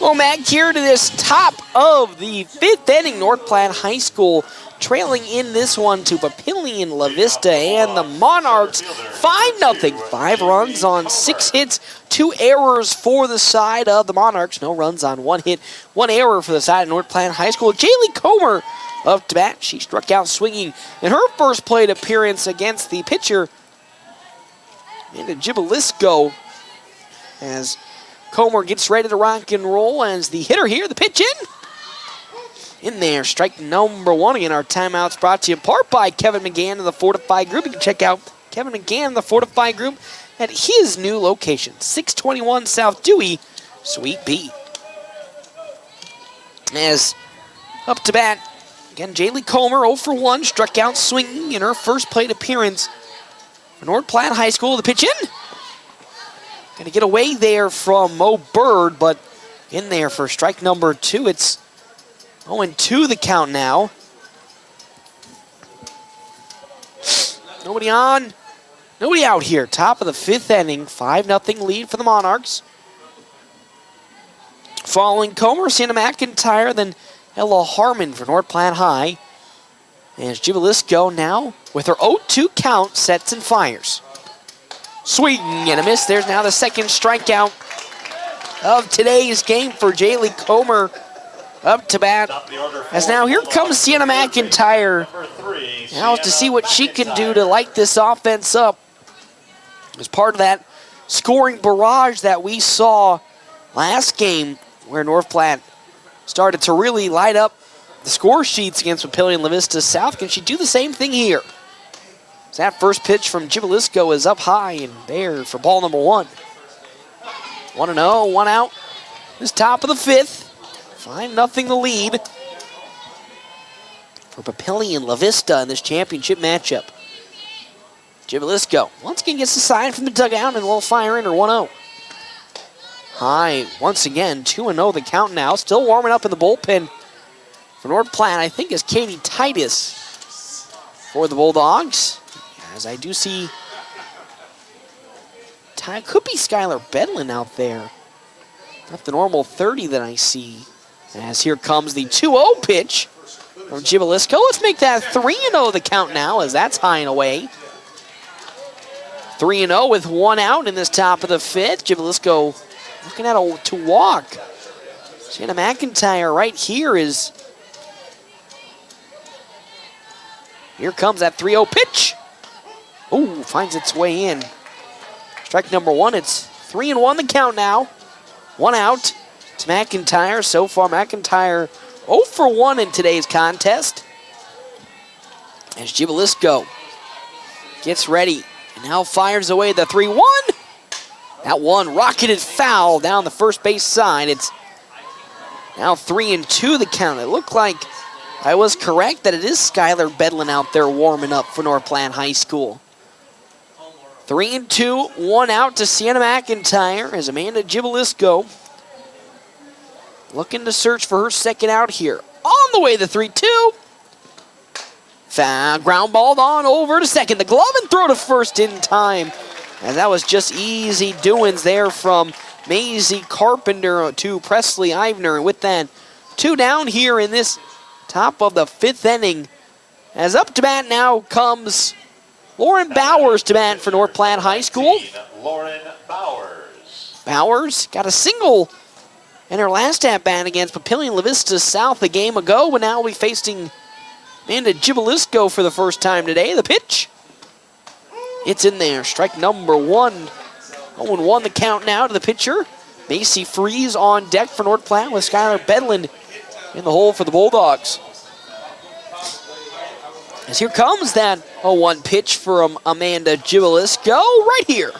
Well, Matt, here to this top of the 5th inning, North Platte High School trailing in this one to Papillion, La Vista, and the Monarchs 5-0. 5 runs on 6 hits, 2 errors for the side of the Monarchs. No runs on 1 hit, 1 error for the side of North Platte High School. Jaylee Comer up to bat. She struck out swinging in her first plate appearance against the pitcher, Amanda Gibalisco, as Comer gets ready to rock and roll as the hitter here, the pitch in there, strike number 1. Again, our timeouts brought to you in part by Kevin McGann and the Fortify Group. You can check out Kevin McGann and the Fortify Group at his new location, 621 South Dewey, Suite B. As up to bat, again, Jaylee Comer, 0 for 1, struck out swinging in her first plate appearance for North Platte High School. The pitch in. Going to get away there from Mo Bird, but in there for strike number 2. It's 0-2 the count now. Nobody on, nobody out here. Top of the 5th inning, 5-0 lead for the Monarchs. Following Comer, Santa McIntyre, then Ella Harmon for North Platte High. As Gibalisco now, with her 0-2 count, sets and fires. Swing and a miss. There's now the second strikeout of today's game for Jaylee Comer up to bat. As now here comes Sienna McIntyre. Now to see what she can do to light this offense up as part of that scoring barrage that we saw last game where North Platte started to really light up the score sheets against Papillion La Vista South. Can she do the same thing here? As that first pitch from Gibalisco is up high and there for ball number 1. 1-0, 1 out. This top of the 5th. 5-0 the lead for Papillion La Vista in this championship matchup. Gibalisco once again gets the sign from the dugout and will fire in her 1-0. High once again, 2-0 the count now. Still warming up in the bullpen for North Platte, I think, is Katie Titus for the Bulldogs. As I do see, could be Skylar Bedlin out there. Not the normal 30 that I see. As here comes the 2-0 pitch from Gibalisco. Let's make that 3-0 the count now, as that's high and away. 3-0 with 1 out in this top of the 5th. Gibalisco looking at to walk. Shanna McIntyre right here is... Here comes that 3-0 pitch. Ooh, finds its way in. Strike number 1. It's 3-1 the count now. 1 out. It's McIntyre. So far, McIntyre 0 for 1 in today's contest. As Gibalisco gets ready and now fires away the 3-1. That one rocketed foul down the first base side. It's now 3-2 the count. It looked like I was correct that it is Skylar Bedlin out there warming up for North Platte High School. 3-2, 1 out to Sienna McIntyre as Amanda Gibalisco looking to search for her second out here. On the way, the 3-2. Foul, ground balled on over to second. The glove and throw to first in time. And that was just easy doings there from Maisie Carpenter to Presley Ivner. And with that, 2 down here in this top of the 5th inning. As up to bat now comes Lauren Bowers to bat for North Platte High School. Lauren Bowers. Bowers got a single in her last at-bat against Papillion La Vista South a game ago, but now we'll be facing Amanda Gibalisco for the first time today. The pitch. It's in there. Strike number 1. 0-1 the count now to the pitcher. Macy Freeze on deck for North Platte with Skylar Bedlin in the hole for the Bulldogs. As here comes that 0-1 pitch from Amanda Gibalisco right here.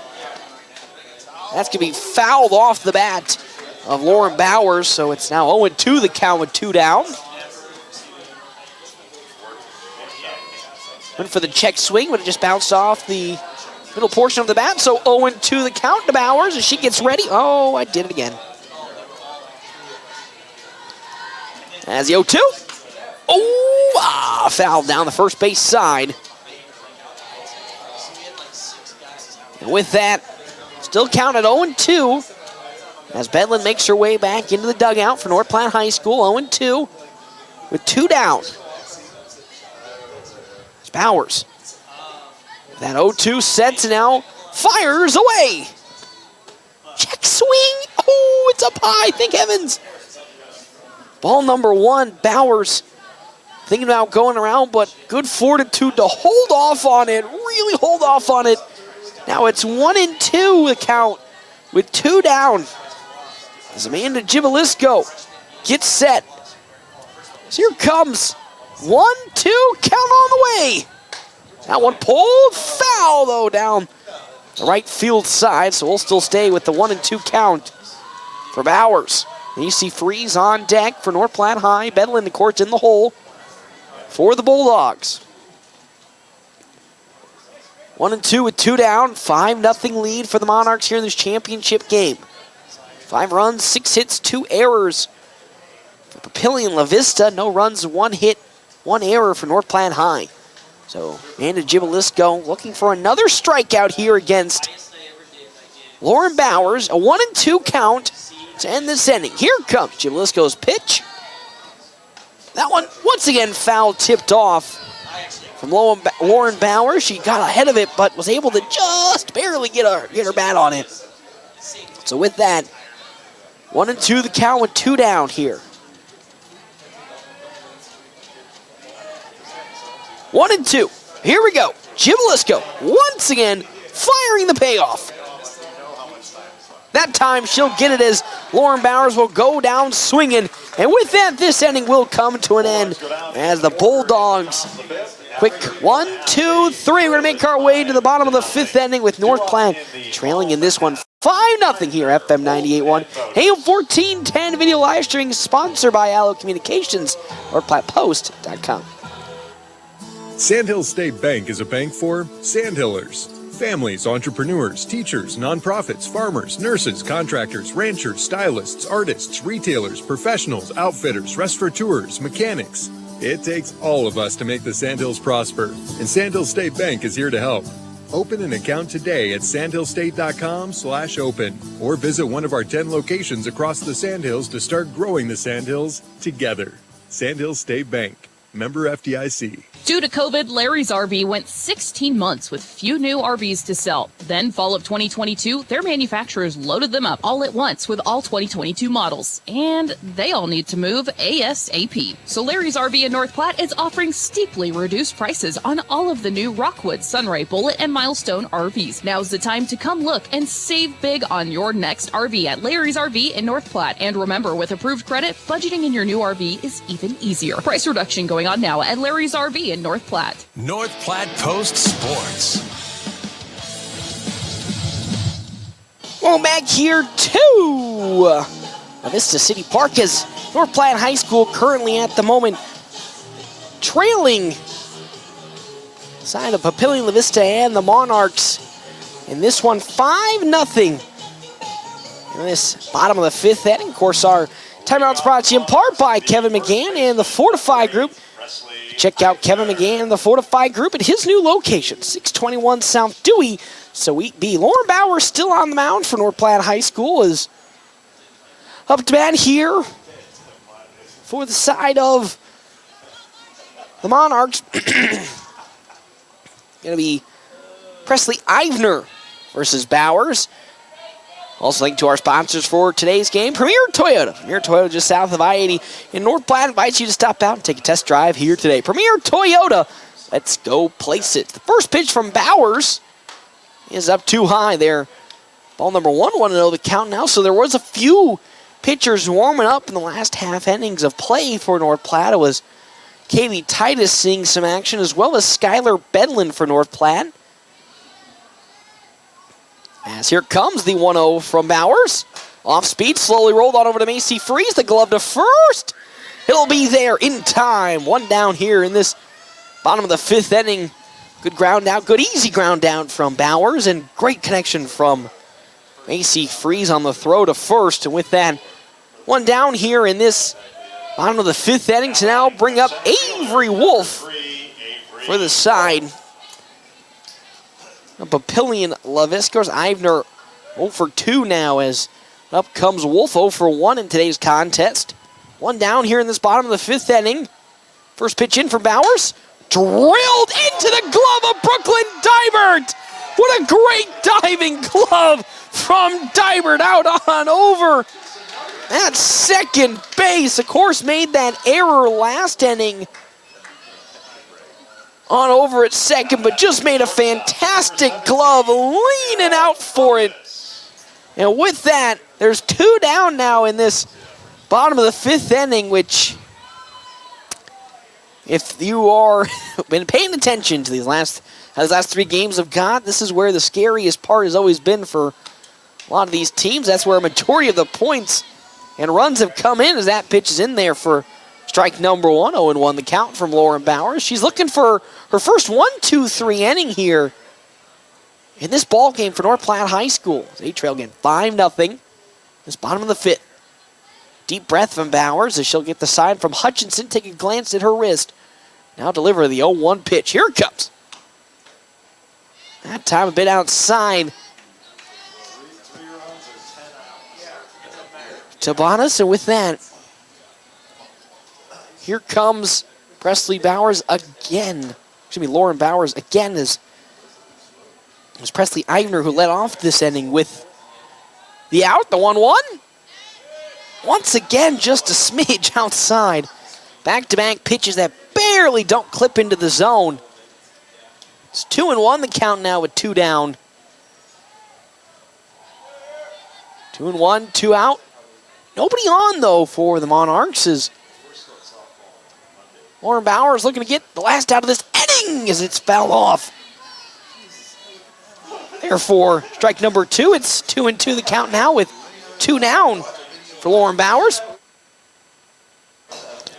That's going to be fouled off the bat of Lauren Bowers, so it's now 0-2 the count with 2 down. Went for the check swing, but it just bounced off the middle portion of the bat, so 0-2 the count to Bowers as she gets ready. Oh, I did it again. As the 0-2. Oh, foul down the first base side. And with that, still counted 0-2. as Bedlin makes her way back into the dugout for North Platte High School, 0-2 with 2 down. It's Bowers. That 0-2 sets and now fires away. Check swing. Oh, it's up high. Thank heavens. Ball number 1, Bowers thinking about going around, but good fortitude to hold off on it. Really hold off on it. Now it's 1-2 the count with 2 down. As Amanda Gibalisco gets set. So here comes 1-2, count on the way. That one pulled foul though down the right field side, so we'll still stay with the 1-2 count for Bowers. And you see Freeze on deck for North Platte High. Bedlin, the court's in the hole for the Bulldogs. 1-2 with 2 down, 5-0 lead for the Monarchs here in this championship game. 5 runs, 6 hits, 2 errors for Papillion La Vista. No runs, 1 hit, 1 error for North Platte High. So Amanda Gibalisco looking for another strikeout here against Lauren Bowers. A 1-2 count to end this inning. Here comes Gibalisco's pitch. That one, once again, foul tipped off from Lauren Bowers. She got ahead of it, but was able to just barely get her bat on it. So with that, 1-2 the count with 2 down here. 1-2. Here we go. Gibalisco once again firing the payoff. That time she'll get it as Lauren Bowers will go down swinging. And with that, this inning will come to an end as the Bulldogs, quick 1, 2, 3. We're going to make our way to the bottom of the 5th inning with North Platte trailing in this one 5-0 here, FM 98.1. AM 1410 video live streaming sponsored by Allo Communications or PlattePost.com. Sandhill State Bank is a bank for Sandhillers. Families, entrepreneurs, teachers, nonprofits, farmers, nurses, contractors, ranchers, stylists, artists, retailers, professionals, outfitters, restaurateurs, mechanics. It takes all of us to make the Sandhills prosper, and Sandhill State Bank is here to help. Open an account today at sandhillstate.com/open or visit one of our 10 locations across the Sandhills to start growing the Sandhills together. Sandhill State Bank. Member FDIC. Due to COVID, Larry's RV went 16 months with few new RVs to sell. Then, fall of 2022, their manufacturers loaded them up all at once with all 2022 models. And they all need to move ASAP. So Larry's RV in North Platte is offering steeply reduced prices on all of the new Rockwood, Sunray, Bullet, and Milestone RVs. Now's the time to come look and save big on your next RV at Larry's RV in North Platte. And remember, with approved credit, budgeting in your new RV is even easier. Price reduction going on now at Larry's RV in North Platte. North Platte Post Sports. Well, back here to Vista City Park as North Platte High School currently at the moment trailing side of Papillion La Vista and the Monarchs. In this one, 5-0. In this bottom of the 5th inning, of course, our timeouts brought to you in part by Kevin McGann and the Fortify Group. Check out Kevin McGann and the Fortify Group at his new location, 621 South Dewey, Suite B. Lauren Bauer still on the mound for North Platte High School is up to bat here for the side of the Monarchs. Going to be Presley Ivner versus Bowers. Also linked to our sponsors for today's game, Premier Toyota. Premier Toyota just south of I-80 in North Platte invites you to stop out and take a test drive here today. Premier Toyota, let's go place it. The first pitch from Bowers is up too high there. Ball number 1, 1-0 the count now. So there was a few pitchers warming up in the last half innings of play for North Platte. It was Kaylee Titus seeing some action as well as Skylar Bedlin for North Platte. As here comes the 1-0 from Bowers. Off speed, slowly rolled on over to Macy Freeze. The glove to first. It'll be there in time. 1 down here in this bottom of the 5th inning. Good ground out, good easy ground down from Bowers, and great connection from Macy Freeze on the throw to first. And with that, 1 down here in this bottom of the 5th inning to now bring up Avery Wolf for the side. Papillion La Vista. Ivner 0 for 2 now as Up comes Wolf 0 for 1 in today's contest. One down here in this bottom of the 5th inning. First pitch in for Bowers. Drilled into the glove of Brooklyn Dybert. What a great diving glove from Dybert out on over at second base. Of course, made that error last inning on over at second, but just made a fantastic glove, leaning out for it. And with that, there's 2 down now in this bottom of the 5th inning, which, if you are been paying attention to these last 3 games of God, this is where the scariest part has always been for a lot of these teams. That's where a majority of the points and runs have come in, as that pitch is in there for strike number 1. 0-1 the count from Lauren Bowers. She's looking for her first 1-2-3 inning here in this ball game for North Platte High School. They trail again 5-0. This bottom of the 5th. Deep breath from Bowers as she'll get the sign from Hutchinson. Take a glance at her wrist. Now deliver the 0-1 pitch. Here it comes. That time a bit outside. Tabanas, and with that, here comes Presley Bowers again. Lauren Bowers again. It was Presley Eivner who led off this inning with the out, the 1-1. Once again, just a smidge outside. Back-to-back pitches that barely don't clip into the zone. It's 2-1 the count now with 2 down. 2-1, 2 out. Nobody on, though, for the Monarchs as Lauren Bowers looking to get the last out of this inning as it's fouled off. Therefore, strike number 2. It's 2-2 the count now with 2 down for Lauren Bowers.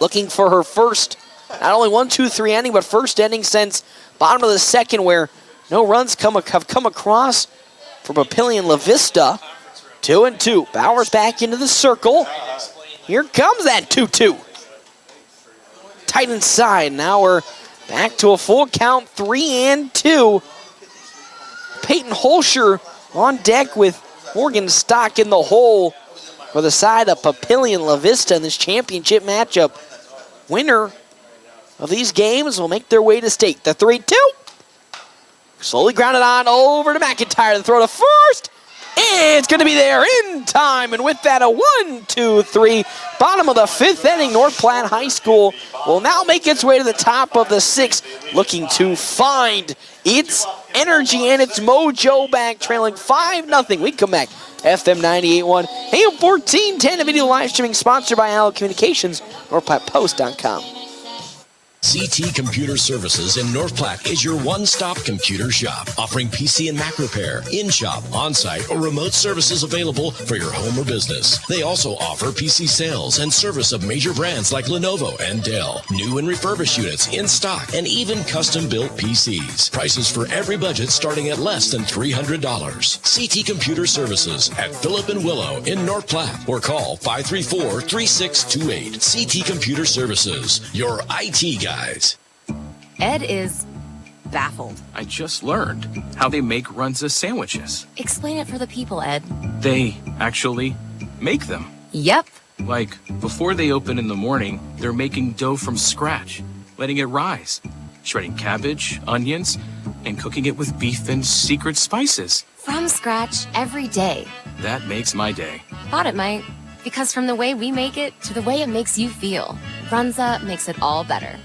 Looking for her first, not only 1-2-3 inning, but first inning since bottom of the 2nd where no runs have come across for Papillion La Vista. 2-2. Bowers back into the circle. Here comes that 2-2. Tight inside. Now we're back to a full count, 3-2. Peyton Holscher on deck with Morgan Stock in the hole for the side of Papillion La Vista in this championship matchup. Winner of these games will make their way to state. The 3-2. Slowly grounded on over to McIntyre. The throw to first. It's going to be there in time. And with that, a 1-2-3. Bottom of the 5th inning, North Platte High School will now make its way to the top of the 6th, looking to find its energy and its mojo back, trailing 5-0. We come back. FM 98.1, AM 1410, a video live streaming sponsored by Allied Communications, NorthPlattePost.com. CT Computer Services in North Platte is your one-stop computer shop, offering PC and Mac repair, in-shop, on-site, or remote services available for your home or business. They also offer PC sales and service of major brands like Lenovo and Dell, new and refurbished units in stock, and even custom-built PCs. Prices for every budget starting at less than $300. CT Computer Services at Phillip and Willow in North Platte, or call 534-3628. CT Computer Services, your IT guys. Ed is baffled. I just learned how they make Runza sandwiches. Explain it for the people, Ed. They actually make them. Yep. Like, before they open in the morning, they're making dough from scratch, letting it rise, shredding cabbage, onions, and cooking it with beef and secret spices. From scratch every day. That makes my day. Thought it might. Because from the way we make it to the way it makes you feel, Runza makes it all better.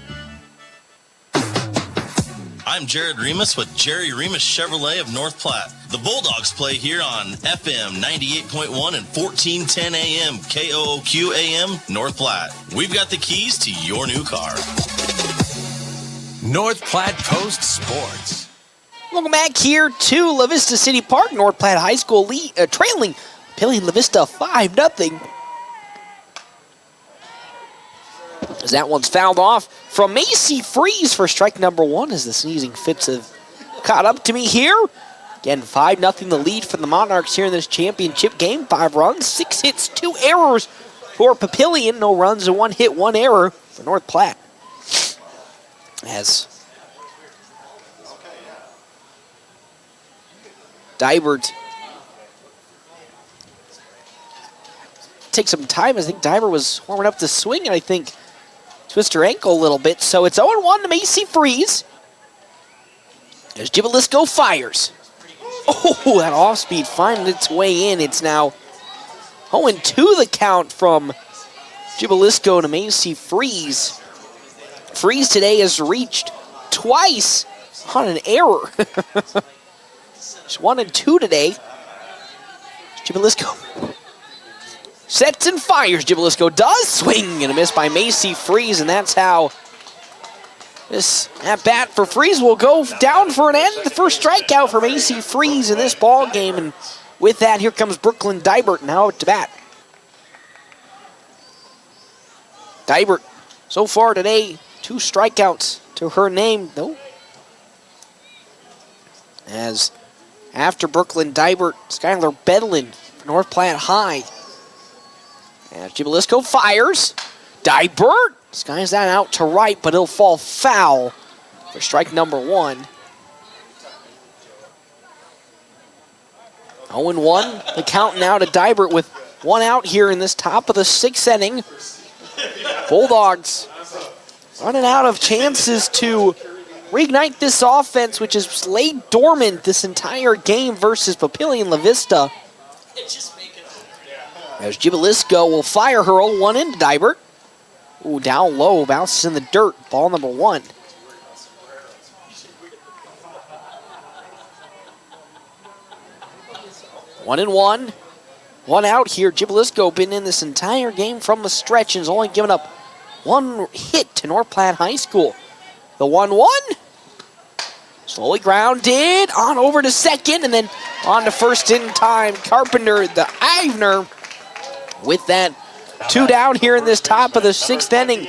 I'm Jared Remus with Jerry Remus Chevrolet of North Platte. The Bulldogs play here on FM 98.1 and 1410 AM, KOOQ AM, North Platte. We've got the keys to your new car. North Platte Post Sports. Welcome back here to La Vista City Park. North Platte High School trailing Papillion La Vista 5-0. As that one's fouled off from Macy Freeze for strike number 1 as the sneezing fits have caught up to me here. Again, 5-0 the lead for the Monarchs here in this championship game. 5 runs, 6 hits, 2 errors for Papillion. No runs, a 1 hit, 1 error for North Platte. As take some time. I think Diver was warming up to swing, and I think twist her ankle a little bit. So it's 0-1 to Macy Freeze. As Jibalisco fires. Oh, that off-speed finding its way in. It's now 0-2 the count from Jibalisco to Macy Freeze. Freeze today has reached twice on an error. She's 1-2 today. Jibalisco sets and fires. Jibalisco does swing and a miss by Macy Freeze, and that's how this at-bat for Freeze will go down for an end. The first strikeout for Macy Freeze in this ball game, and with that, here comes Brooklyn Dibert now to bat. Dibert, so far today, 2 strikeouts to her name, though. As after Brooklyn Dibert, Skylar Bedlin for North Platte High. As Jibalisco fires. Dibert skies that out to right, but it'll fall foul for strike number 1. 0-1, the count now to Dibert with 1 out here in this top of the 6th inning. Bulldogs running out of chances to reignite this offense, which has laid dormant this entire game versus Papillion La Vista. As Jibalisco will fire her 0-1 into Dibert. Ooh, down low, bounces in the dirt. Ball number 1. One and one. 1 out here. Jibalisco been in this entire game from the stretch and has only given up 1 hit to North Platte High School. The 1-1. Slowly grounded on over to second and then on to first in time. Carpenter, the Ivner, with that 2 down here in this top of the 6th inning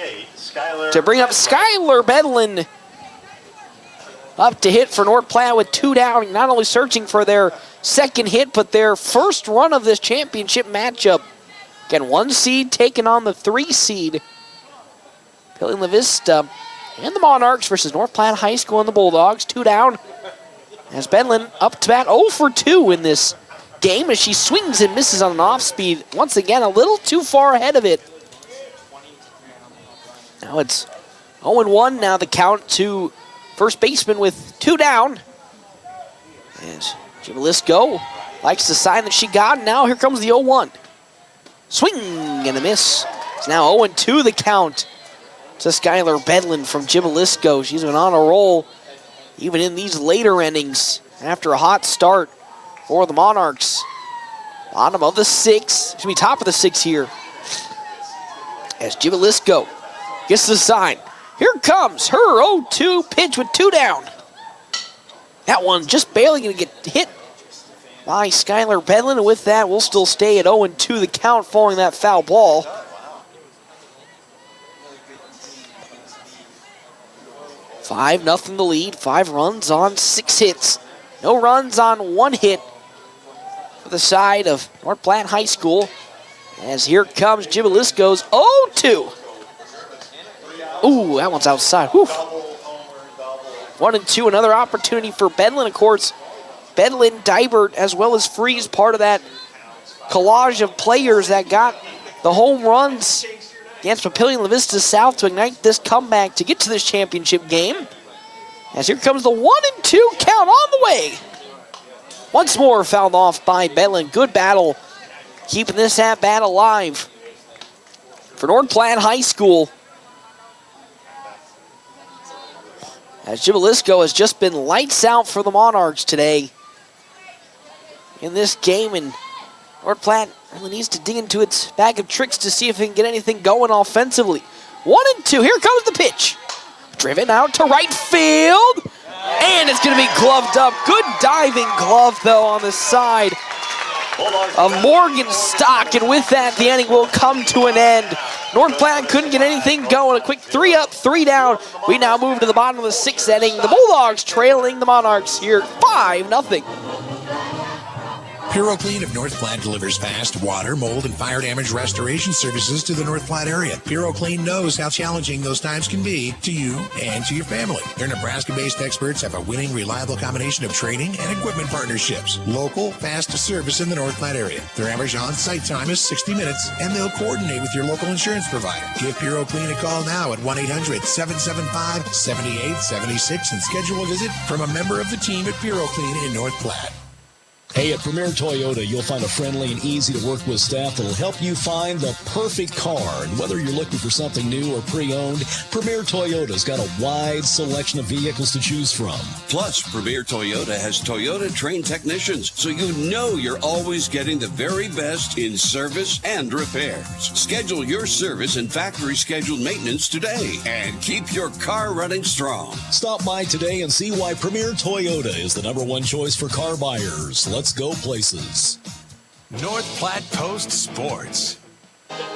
to bring up Skylar Bedlin up to hit for North Platte with 2 down. Not only searching for their second hit, but their first run of this championship matchup. Again, 1 seed taking on the 3 seed. Papillion La Vista and the Monarchs versus North Platte High School and the Bulldogs. 2 down. As Bedlin up to bat 0 for 2 in this game as she swings and misses on an off-speed. Once again, a little too far ahead of it. Now it's 0-1. Now the count to first baseman with 2 down. As Jibalisco likes the sign that she got. And now here comes the 0-1. Swing and a miss. It's now 0-2 the count to Skylar Bedlin from Jibalisco. She's been on a roll even in these later innings after a hot start for the Monarchs. Bottom of the 6th, excuse me, top of the 6th here. As Jibalisco gets the sign. Here comes her 0-2 pitch with 2 down. That one just barely going to get hit by Skylar Bedlin. And with that, we'll still stay at 0-2 the count following that foul ball. Five, nothing the lead. 5 runs on 6 hits. No runs on 1 hit for the side of North Platte High School. As here comes Jibalisco's 0-2. Ooh, that one's outside. Whew. 1-2, another opportunity for Bedlin, of course. Bedlin, Dibert, as well as Freeze, part of that collage of players that got the home runs against Papillion La Vista South to ignite this comeback to get to this championship game. As here comes the 1-2 count on the way. Once more fouled off by Bedlin. Good battle, keeping this at-bat alive for North Platte High School. As Jibalisco has just been lights out for the Monarchs today in this game, and North Platte really needs to dig into its bag of tricks to see if it can get anything going offensively. 1-2, here comes the pitch. Driven out to right field, and it's going to be gloved up. Good diving glove, though, on the side of Morgan Stock, and with that, the inning will come to an end. North Platte couldn't get anything going. A quick 3 up, 3 down. We now move to the bottom of the 6th inning. The Bulldogs trailing the Monarchs here 5-0. PuroClean of North Platte delivers fast water, mold, and fire damage restoration services to the North Platte area. PuroClean knows how challenging those times can be to you and to your family. Their Nebraska-based experts have a winning, reliable combination of training and equipment partnerships. Local, fast service in the North Platte area. Their average on-site time is 60 minutes, and they'll coordinate with your local insurance provider. Give PuroClean a call now at 1-800-775-7876 and schedule a visit from a member of the team at PuroClean in North Platte. Hey, at Premier Toyota, you'll find a friendly and easy-to-work-with staff that'll help you find the perfect car. And whether you're looking for something new or pre-owned, Premier Toyota's got a wide selection of vehicles to choose from. Plus, Premier Toyota has Toyota-trained technicians, so you know you're always getting the very best in service and repairs. Schedule your service and factory-scheduled maintenance today and keep your car running strong. Stop by today and see why Premier Toyota is the #1 choice for car buyers. Let's go places. North Platte Post Sports.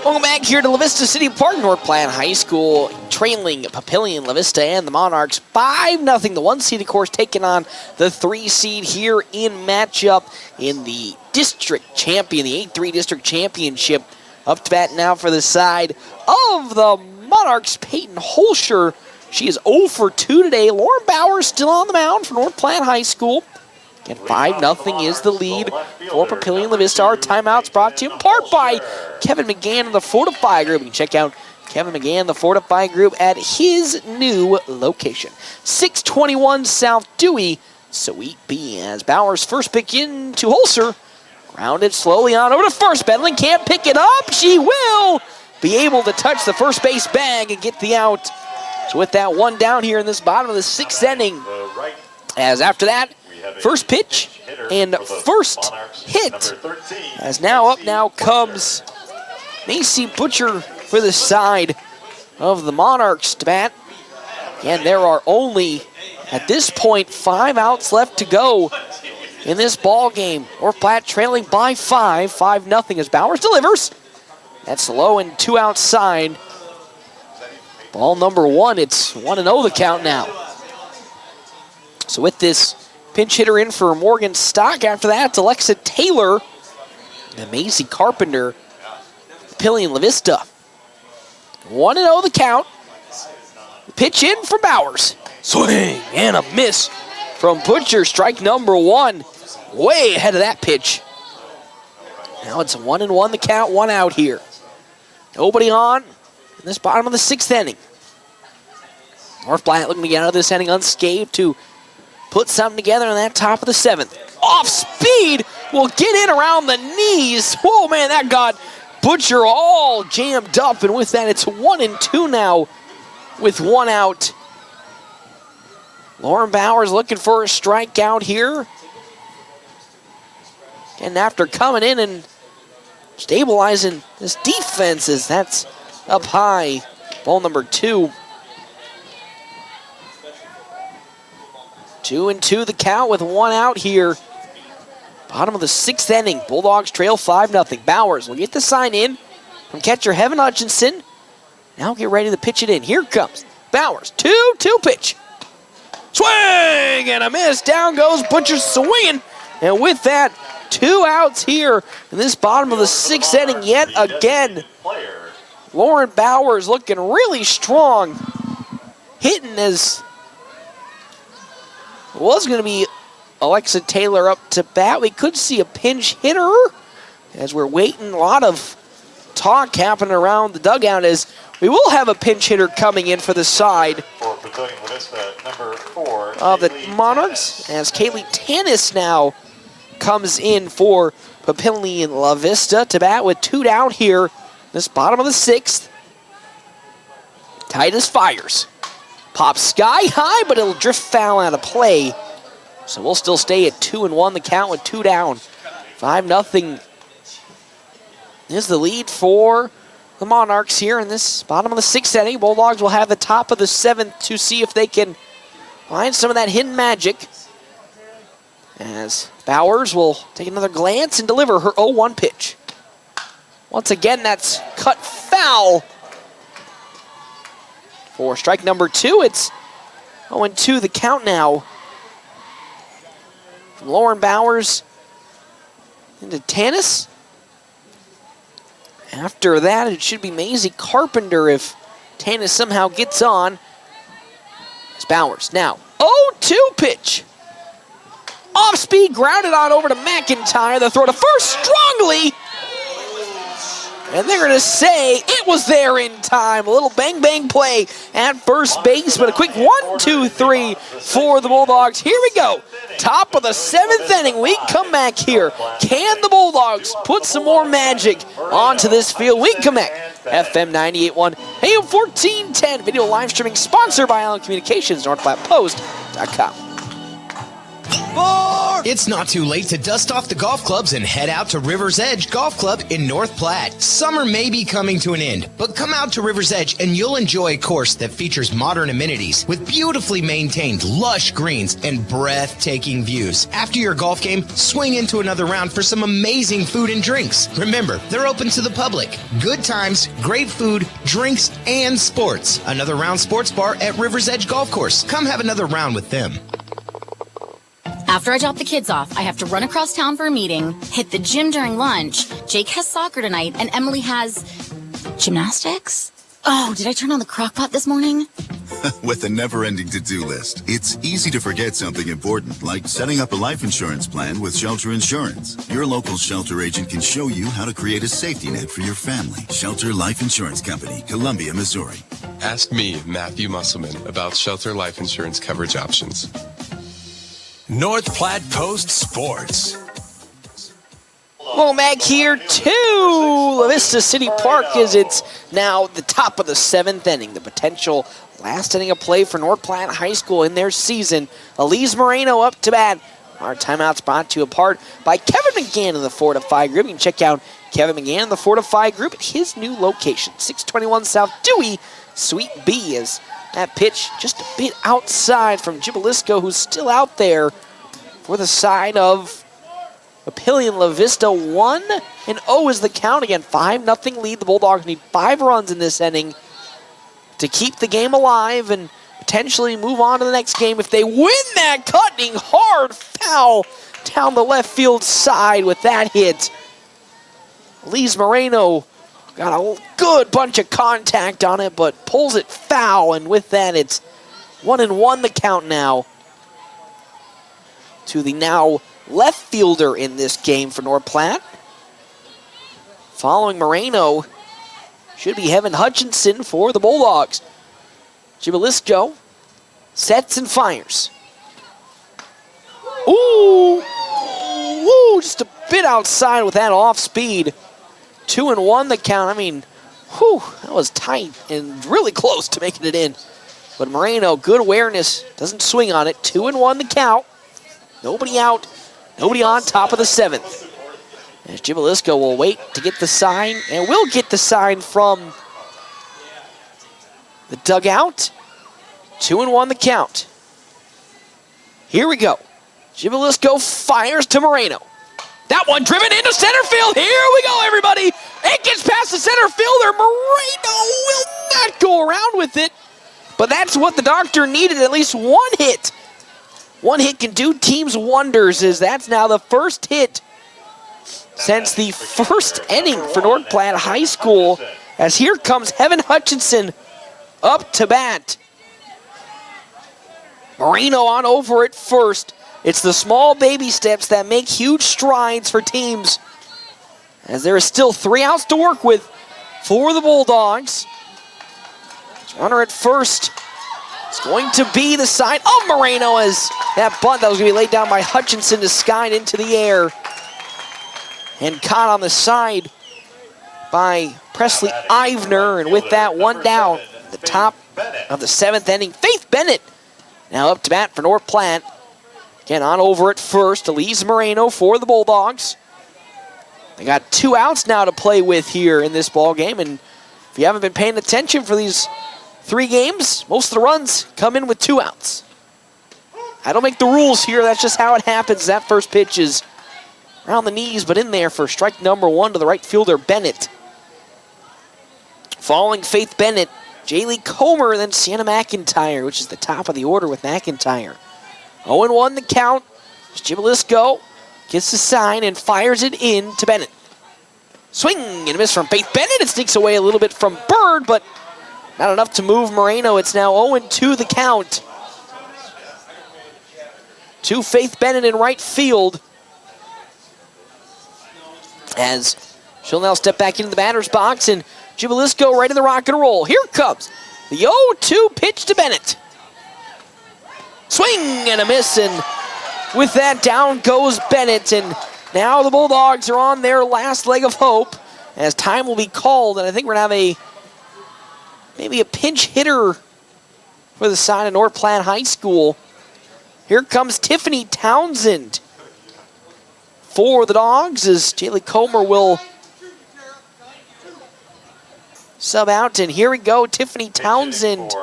Welcome back here to La Vista City Park. North Platte High School trailing Papillion, La Vista, and the Monarchs 5-0. The 1-seed, of course, taking on the 3-seed here in matchup in the district champion, the 8-3 district championship. Up to bat now for the side of the Monarchs, Peyton Holscher. She is 0 for 2 today. Lauren Bowers still on the mound for North Platte High School. And 5-0 is the lead for Papillion La Vista. Our timeouts brought to you in part by Kevin McGann of the Fortify Group. You can check out Kevin McGann, the Fortify Group, at his new location. 621 South Dewey, Sweet Bee. As Bowers first pick in to Holzer. Grounded slowly on over to first. Bedlin can't pick it up. She will be able to touch the first base bag and get the out. So with that one down here in this bottom of the 6th inning. As after that, first pitch and first hit. As now comes Macy Butcher for the side of the Monarchs to bat. And there are only, at this point, 5 outs left to go in this ball game. North Platte trailing by 5-0 as Bowers delivers. That's low and 2 outside. Ball number 1, it's 1-0 the count now. So with this pinch hitter in for Morgan Stock. After that, it's Alexa Taylor and Maisie Carpenter. Papillion La Vista. 1-0 the count. Pitch in for Bowers. Swing and a miss from Butcher. Strike number 1. Way ahead of that pitch. Now it's 1-1 the count, 1 out here. Nobody on in this bottom of the 6th inning. North Platte looking to get out of this inning unscathed to put something together in that top of the 7th. Off speed will get in around the knees. Whoa, man, that got Butcher all jammed up. And with that, it's 1-2 now with 1 out. Lauren Bowers looking for a strikeout here. And after coming in and stabilizing this defense, as that's up high. Ball number 2. 2-2 the count with 1 out here. Bottom of the 6th inning. Bulldogs trail 5-0. Bowers will get the sign in from catcher Heaven Hutchinson. Now get ready to pitch it in. Here comes Bowers. 2-2 pitch. Swing and a miss. Down goes Butcher swinging. And with that, 2 outs here in this bottom of the 6th inning yet again. Lauren Bowers looking really strong. Hitting as was going to be Alexa Taylor up to bat. We could see a pinch hitter as we're waiting. A lot of talk happening around the dugout as we will have a pinch hitter coming in for the side of the Monarchs as Kaylee Tanis now comes in for Papillion La Vista to bat with 2 down here. This bottom of the 6th. Titus fires. Pops sky high, but it'll drift foul out of play. So we'll still stay at 2-1 the count with 2 down. 5-0 is the lead for the Monarchs here in this bottom of the 6th inning. Bulldogs will have the top of the 7th to see if they can find some of that hidden magic. As Bowers will take another glance and deliver her 0-1 pitch. Once again, that's cut foul. For strike number 2, it's 0-2 the count now. From Lauren Bowers. into Tanis. After that, it should be Maisie Carpenter if Tanis somehow gets on. It's Bowers. Now, 0-2 pitch. Off speed, grounded on over to McIntyre. The throw to first strongly. And they're going to say it was there in time. A little bang-bang play at first base, but a quick 1-2-3 for the Bulldogs. Here we go. Top of the 7th inning. We come back here. Can the Bulldogs put some more magic onto this field? We come back. FM 98.1, AM 1410. Video live streaming sponsored by Allen Communications, NorthPlattePost.com. It's not too late to dust off the golf clubs and head out to River's Edge Golf Club in North Platte. Summer may be coming to an end, but come out to River's Edge and you'll enjoy a course that features modern amenities with beautifully maintained lush greens and breathtaking views. After your golf game, swing into another round for some amazing food and drinks. Remember, they're open to the public. Good times, great food, drinks, and sports. Another Round Sports Bar at River's Edge Golf Course. Come have another round with them. After I drop the kids off, I have to run across town for a meeting, hit the gym during lunch. Jake has soccer tonight, and Emily has gymnastics? Oh, did I turn on the crock pot this morning? With a never-ending to-do list, it's easy to forget something important, like setting up a life insurance plan with Shelter Insurance. Your local Shelter agent can show you how to create a safety net for your family. Shelter Life Insurance Company, Columbia, Missouri. Ask me, Matthew Musselman, about Shelter Life Insurance coverage options. North Platte Post Sports. Welcome back here to Vista City Park as it's now the top of the 7th inning. The potential last inning of play for North Platte High School in their season. Elise Moreno up to bat. Our timeout's brought to you apart by Kevin McGann in the Fortify Group. You can check out Kevin McGann in the Fortify Group at his new location, 621 South Dewey, Suite B, as that pitch just a bit outside from Jibalisco, who's still out there for the side of Papillion. La Vista 1-0 is the count again. 5-0 lead. The Bulldogs need 5 runs in this inning to keep the game alive and potentially move on to the next game. If they win that cutting hard foul down the left field side with that hit. Elise Moreno got a good bunch of contact on it, but pulls it foul, and with that, it's 1-1 the count now to the now left fielder in this game for North Platte. Following Moreno should be Heaven Hutchinson for the Bulldogs. Jibalisco sets and fires. Ooh, just a bit outside with that off speed. 2-1 the count. I mean, that was tight and really close to making it in. But Moreno, good awareness, doesn't swing on it. 2-1 the count. Nobody out, nobody on, top of the 7th. As Jibalisco will wait to get the sign, and will get the sign from the dugout. 2-1 the count. Here we go. Jibalisco fires to Moreno. That one driven into center field. Here we go, everybody. It gets past the center fielder. Moreno will not go around with it. But that's what the doctor needed, at least one hit. One hit can do teams wonders, as that's now the first hit since the first inning for North Platte High School. As here comes Heaven Hutchinson up to bat. Moreno on over at first. It's the small baby steps that make huge strides for teams, as there is still 3 outs to work with for the Bulldogs. Runner at first. It's going to be the side of Moreno, as that bunt that was going to be laid down by Hutchinson is skied into the air and caught on the side by Presley Ivner. And with that, one down, the top of the 7th inning. Faith Bennett now up to bat for North Platte. Again, on over at first, Elise Moreno for the Bulldogs. They got 2 outs now to play with here in this ball game, and if you haven't been paying attention for these 3 games, most of the runs come in with 2 outs. I don't make the rules here, that's just how it happens. That first pitch is around the knees, but in there for strike number 1 to the right fielder, Bennett. Following Faith Bennett, Jaylee Comer, then Sienna McIntyre, which is the top of the order with McIntyre. 0-1 the count. Jibalisco Gets the sign and fires it in to Bennett. Swing and a miss from Faith Bennett. It sneaks away a little bit from Bird, but not enough to move Moreno. It's now 0-2 the count. To Faith Bennett in right field. As she'll now step back into the batter's box, and Jubalisco right in the rock and roll. Here comes the 0-2 pitch to Bennett. Swing and a miss, and with that, down goes Bennett, and now the Bulldogs are on their last leg of hope as time will be called, and I think we're going to have maybe a pinch hitter for the side of North Platte High School. Here comes Tiffany Townsend for the Dogs as Jaylee Comer will sub out, and here we go, Tiffany Townsend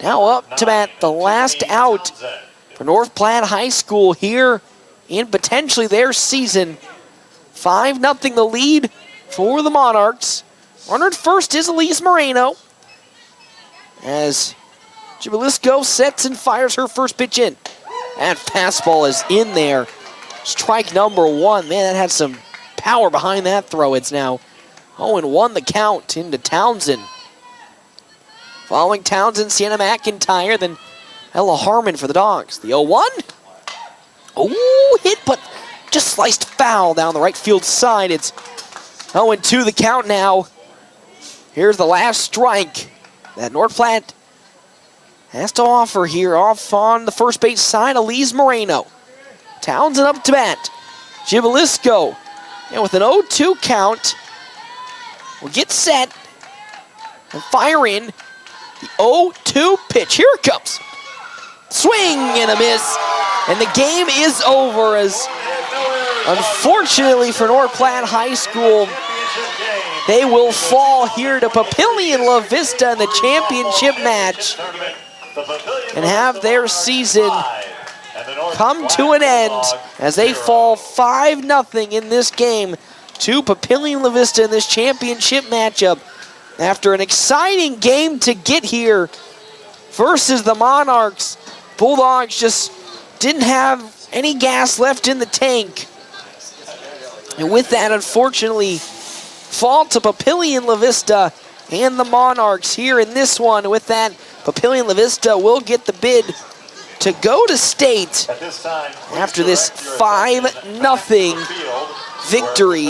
now up to bat, the last out for North Platte High School here in potentially their season. 5-0 the lead for the Monarchs. Runner at first is Elise Moreno as Jubalisco sets and fires her first pitch in. That fastball is in there. Strike number 1. Man, that had some power behind that throw. It's now 0-1 the count into Townsend. Following Townsend, Sienna McIntyre, then Ella Harmon for the Dogs. The 0-1. Oh, hit, but just sliced foul down the right field side. It's 0-2 the count now. Here's the last strike that North Platte has to offer here off on the first base side. Elise Moreno. Townsend up to bat. Jubalisco. And with an 0-2 count, will get set and fire in the 0-2 pitch. Here it comes. Swing and a miss. And the game is over as, unfortunately for North Platte High School, they will fall here to Papillion La Vista in the championship match and have their season come to an end as they fall 5-0 in this game to Papillion La Vista in this championship matchup after an exciting game to get here versus the Monarchs. Bulldogs just didn't have any gas left in the tank. And with that, unfortunately, fall to Papillion La Vista and the Monarchs here in this one. With that, Papillion La Vista will get the bid to go to state after this 5-0 victory.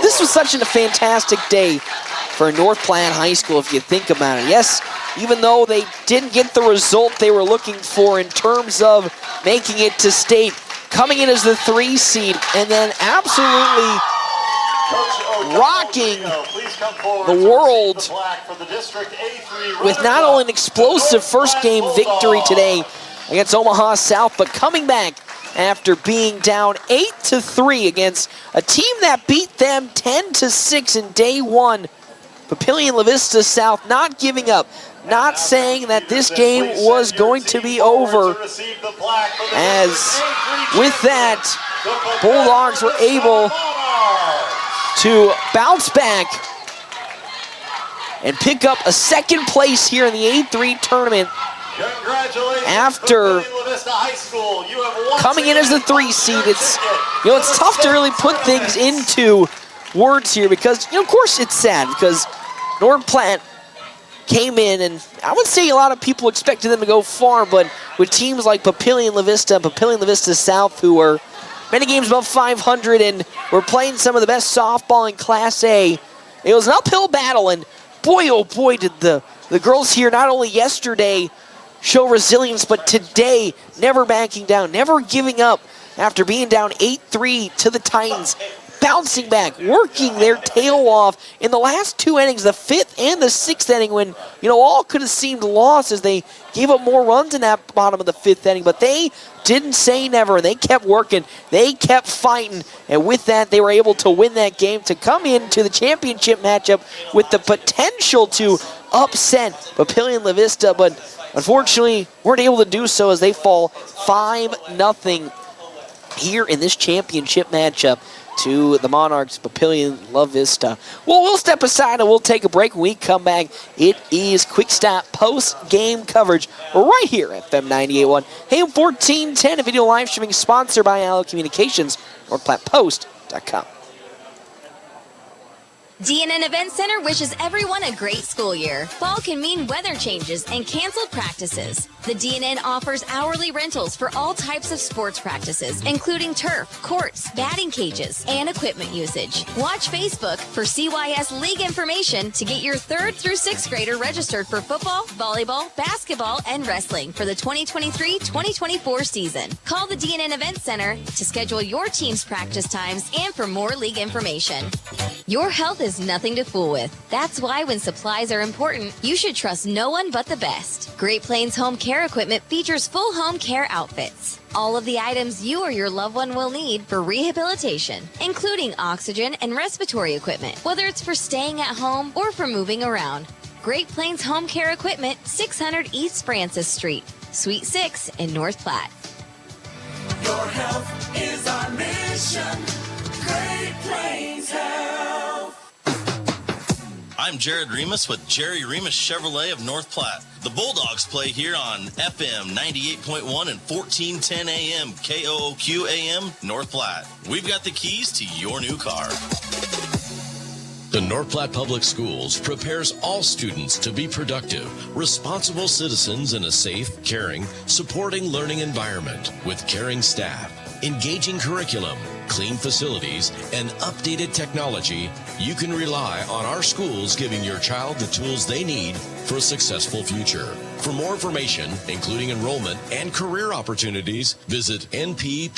This was such a fantastic day for North Platte High School if you think about it. Yes, even though they didn't get the result they were looking for in terms of making it to state, coming in as the 3 seed, and then absolutely rocking the world with not only an explosive first game victory today against Omaha South, but coming back after being down 8-3 against a team that beat them 10-6 in day 1. Papillion La Vista South not giving up, not saying that this game was going to be over. As with that, Bulldogs were able to bounce back and pick up a second place here in the A3 tournament after coming in as the 3 seed. It's tough to really put things into words here because, of course it's sad because North Platte came in, and I would say a lot of people expected them to go far, but with teams like Papillion La Vista and Papillion La Vista South, who were many games above 500 and were playing some of the best softball in Class A, it was an uphill battle, and boy, oh boy, did the girls here not only yesterday show resilience, but today never backing down, never giving up after being down 8-3 to the Titans. Bouncing back, working their tail off in the last 2 innings, the 5th and the 6th inning, when, all could have seemed lost as they gave up more runs in that bottom of the 5th inning, but they didn't say never. They kept working, they kept fighting, and with that, they were able to win that game to come into the championship matchup with the potential to upset Papillion La Vista, but unfortunately weren't able to do so as they fall 5-0 here in this championship matchup to the Monarchs, Papillion, Vista. Well, we'll step aside and we'll take a break. When we come back, it is Quick Stop post-game coverage right here at FM 98.1. AM 1410, a video live streaming sponsored by Allo Communications, NorthPlattePost.com. DNN Event Center wishes everyone a great school year. Fall can mean weather changes and canceled practices. The DNN offers hourly rentals for all types of sports practices, including turf, courts, batting cages, and equipment usage. Watch Facebook for CYS League information to get your 3rd through 6th grader registered for football, volleyball, basketball, and wrestling for the 2023-2024 season. Call the DNN Event Center to schedule your team's practice times and for more league information. Your health is nothing to fool with. That's why when supplies are important, you should trust no one but the best. Great Plains Home Care Equipment features full home care outfits. All of the items you or your loved one will need for rehabilitation, including oxygen and respiratory equipment, whether it's for staying at home or for moving around. Great Plains Home Care Equipment, 600 East Francis Street, Suite 6 in North Platte. Your health is our mission. Great Plains Health. I'm Jared Remus with Jerry Remus Chevrolet of North Platte. The Bulldogs play here on FM 98.1 and 1410 AM KOOQ AM North Platte. We've got the keys to your new car. The North Platte Public Schools prepares all students to be productive, responsible citizens in a safe, caring, supporting learning environment with caring staff, engaging curriculum, clean facilities, and updated technology. You can rely on our schools giving your child the tools they need for a successful future. For more information, including enrollment and career opportunities, visit nppsd.org.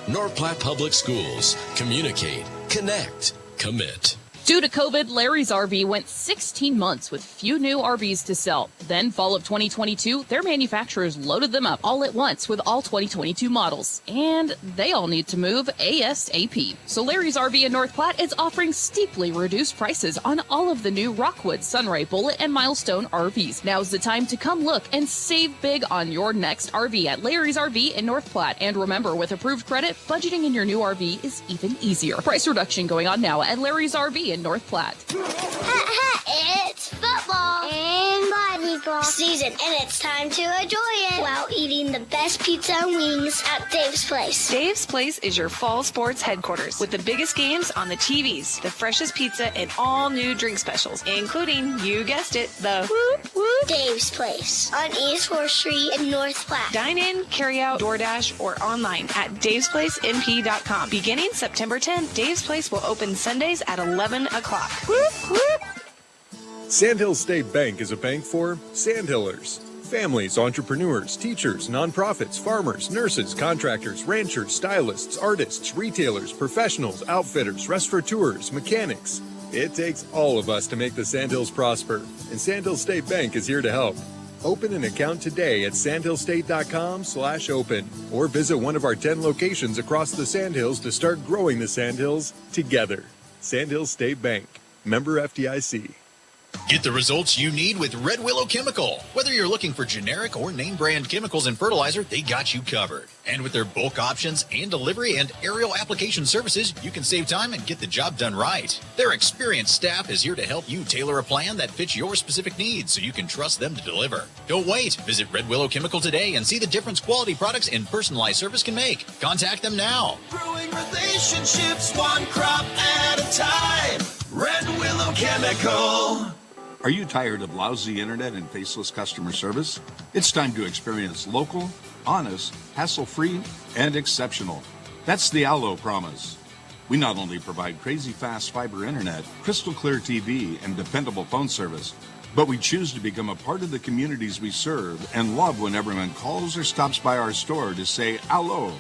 North Platte Public Schools. Communicate, connect, commit. Due to COVID, Larry's RV went 16 months with few new RVs to sell. Then, fall of 2022, their manufacturers loaded them up all at once with all 2022 models. And they all need to move ASAP. So Larry's RV in North Platte is offering steeply reduced prices on all of the new Rockwood, Sunray, Bullet, and Milestone RVs. Now's the time to come look and save big on your next RV at Larry's RV in North Platte. And remember, with approved credit, budgeting in your new RV is even easier. Price reduction going on now at Larry's RV in North Platte. It's football and volleyball season, and it's time to enjoy it while eating the best pizza and wings at Dave's Place. Dave's Place is your fall sports headquarters with the biggest games on the TVs, the freshest pizza, and all new drink specials, including, you guessed it, the Whoop Whoop Dave's Place on East 4th Street in North Platte. Dine in, carry out, DoorDash, or online at davesplacenp.com. Beginning September 10th, Dave's Place will open Sundays at 11 o'clock. Whoop, whoop. Sandhill State Bank is a bank for Sandhillers. Families, entrepreneurs, teachers, nonprofits, farmers, nurses, contractors, ranchers, stylists, artists, retailers, professionals, outfitters, restaurateurs, mechanics. It takes all of us to make the Sandhills prosper, and Sandhill State Bank is here to help. Open an account today at sandhillstate.com/open or visit one of our 10 locations across the Sandhills to start growing the Sandhills together. Sandhill State Bank, member FDIC. Get the results you need with Red Willow Chemical. Whether you're looking for generic or name brand chemicals and fertilizer, they got you covered. And with their bulk options and delivery and aerial application services, you can save time and get the job done right. Their experienced staff is here to help you tailor a plan that fits your specific needs so you can trust them to deliver. Don't wait. Visit Red Willow Chemical today and see the difference quality products and personalized service can make. Contact them now. Growing relationships one crop at a time. Red Willow Chemical. Are you tired of lousy internet and faceless customer service? It's time to experience local, honest, hassle-free, and exceptional. That's the Allo promise. We not only provide crazy fast fiber internet, crystal clear TV, and dependable phone service, but we choose to become a part of the communities we serve and love when everyone calls or stops by our store to say Allo.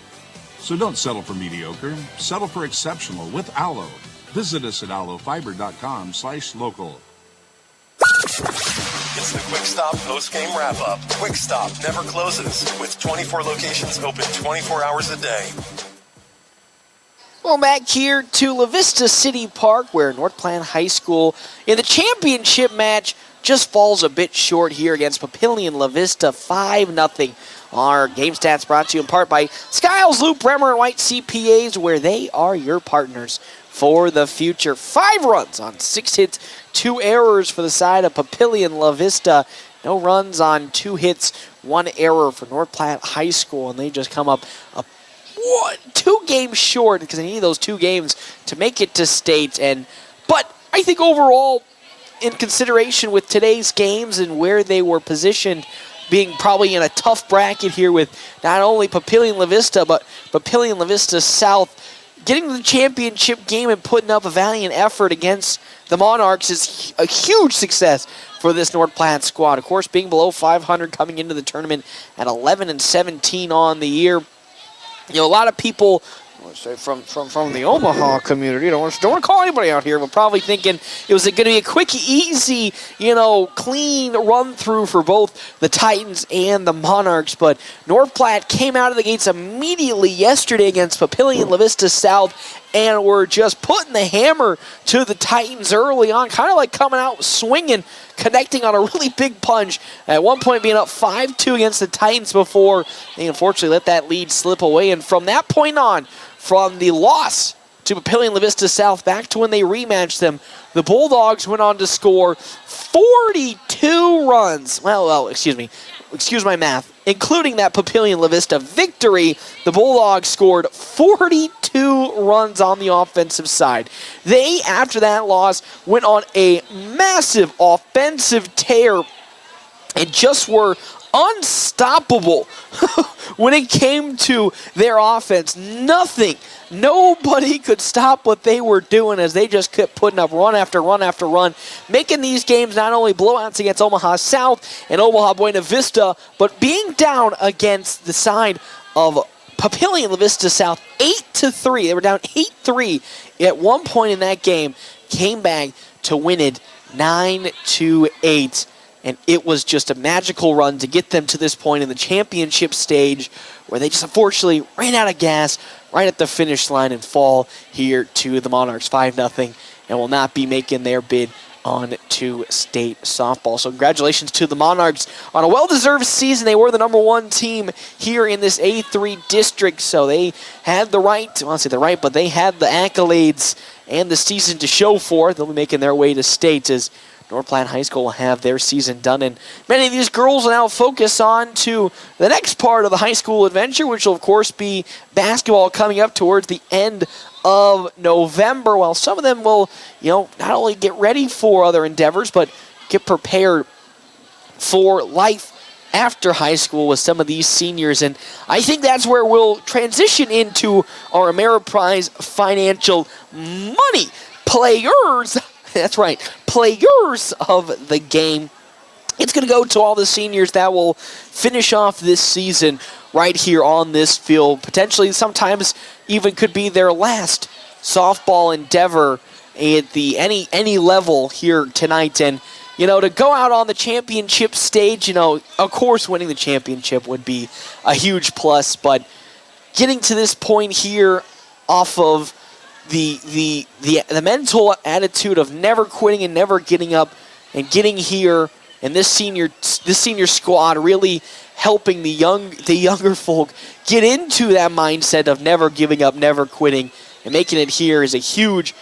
So don't settle for mediocre, settle for exceptional with Allo. Visit us at allofiber.com/local. It's the Quick Stop post-game wrap-up. Quick Stop never closes with 24 locations open 24 hours a day. Going back here to La Vista City Park, where North Platte High School in the championship match just falls a bit short here against Papillion La Vista 5-0. Our game stats brought to you in part by Skiles, Loop, Bremer, and White CPAs, where they are your partners for the future. 5 runs on 6 hits, 2 errors for the side of Papillion La Vista. No runs on 2 hits, 1 error for North Platte High School, and they just come up 2 games short because they need those 2 games to make it to state. But I think overall, in consideration with today's games and where they were positioned, being probably in a tough bracket here with not only Papillion La Vista, but Papillion La Vista South, getting to the championship game and putting up a valiant effort against the Monarchs is a huge success for this North Platte squad. Of course, being below 500 coming into the tournament at 11-17 on the year. You know, a lot of people from the Omaha community, don't want to call anybody out here, but probably thinking it was going to be a quick, easy, clean run through for both the Titans and the Monarchs. But North Platte came out of the gates immediately yesterday against Papillion La Vista South and were just putting the hammer to the Titans early on, kind of like coming out swinging, connecting on a really big punch. At one point being up 5-2 against the Titans before they unfortunately let that lead slip away. And from that point on, from the loss to Papillion La Vista South back to when they rematched them, the Bulldogs went on to score 42 runs. Excuse my math. Including that Papillion La Vista victory, the Bulldogs scored 42 runs on the offensive side. They, after that loss, went on a massive offensive tear and just were unstoppable when it came to their offense. Nobody could stop what they were doing as they just kept putting up run after run after run, making these games not only blowouts against Omaha South and Omaha Buena Vista, but being down against the side of Papillion La Vista South 8-3. They were down 8-3 at one point in that game, came back to win it 9-8. And it was just a magical run to get them to this point in the championship stage where they just unfortunately ran out of gas right at the finish line and fall here to the Monarchs 5-0 and will not be making their bid on to state softball. So congratulations to the Monarchs on a well-deserved season. They were the #1 team here in this A3 district, so they had the right, but they had the accolades and the season to show for it. They'll be making their way to state as North Platte High School will have their season done, and many of these girls will now focus on to the next part of the high school adventure, which will, of course, be basketball coming up towards the end of November, while some of them will, not only get ready for other endeavors, but get prepared for life after high school with some of these seniors. And I think that's where we'll transition into our Ameriprise Financial Money Players. That's right, players of the game. It's going to go to all the seniors that will finish off this season right here on this field. Potentially, sometimes even could be their last softball endeavor at the any level here tonight. And to go out on the championship stage, of course, winning the championship would be a huge plus. But getting to this point here off of the mental attitude of never quitting and never getting up and getting here, and this senior squad really helping the younger folk get into that mindset of never giving up, never quitting, and making it here is a huge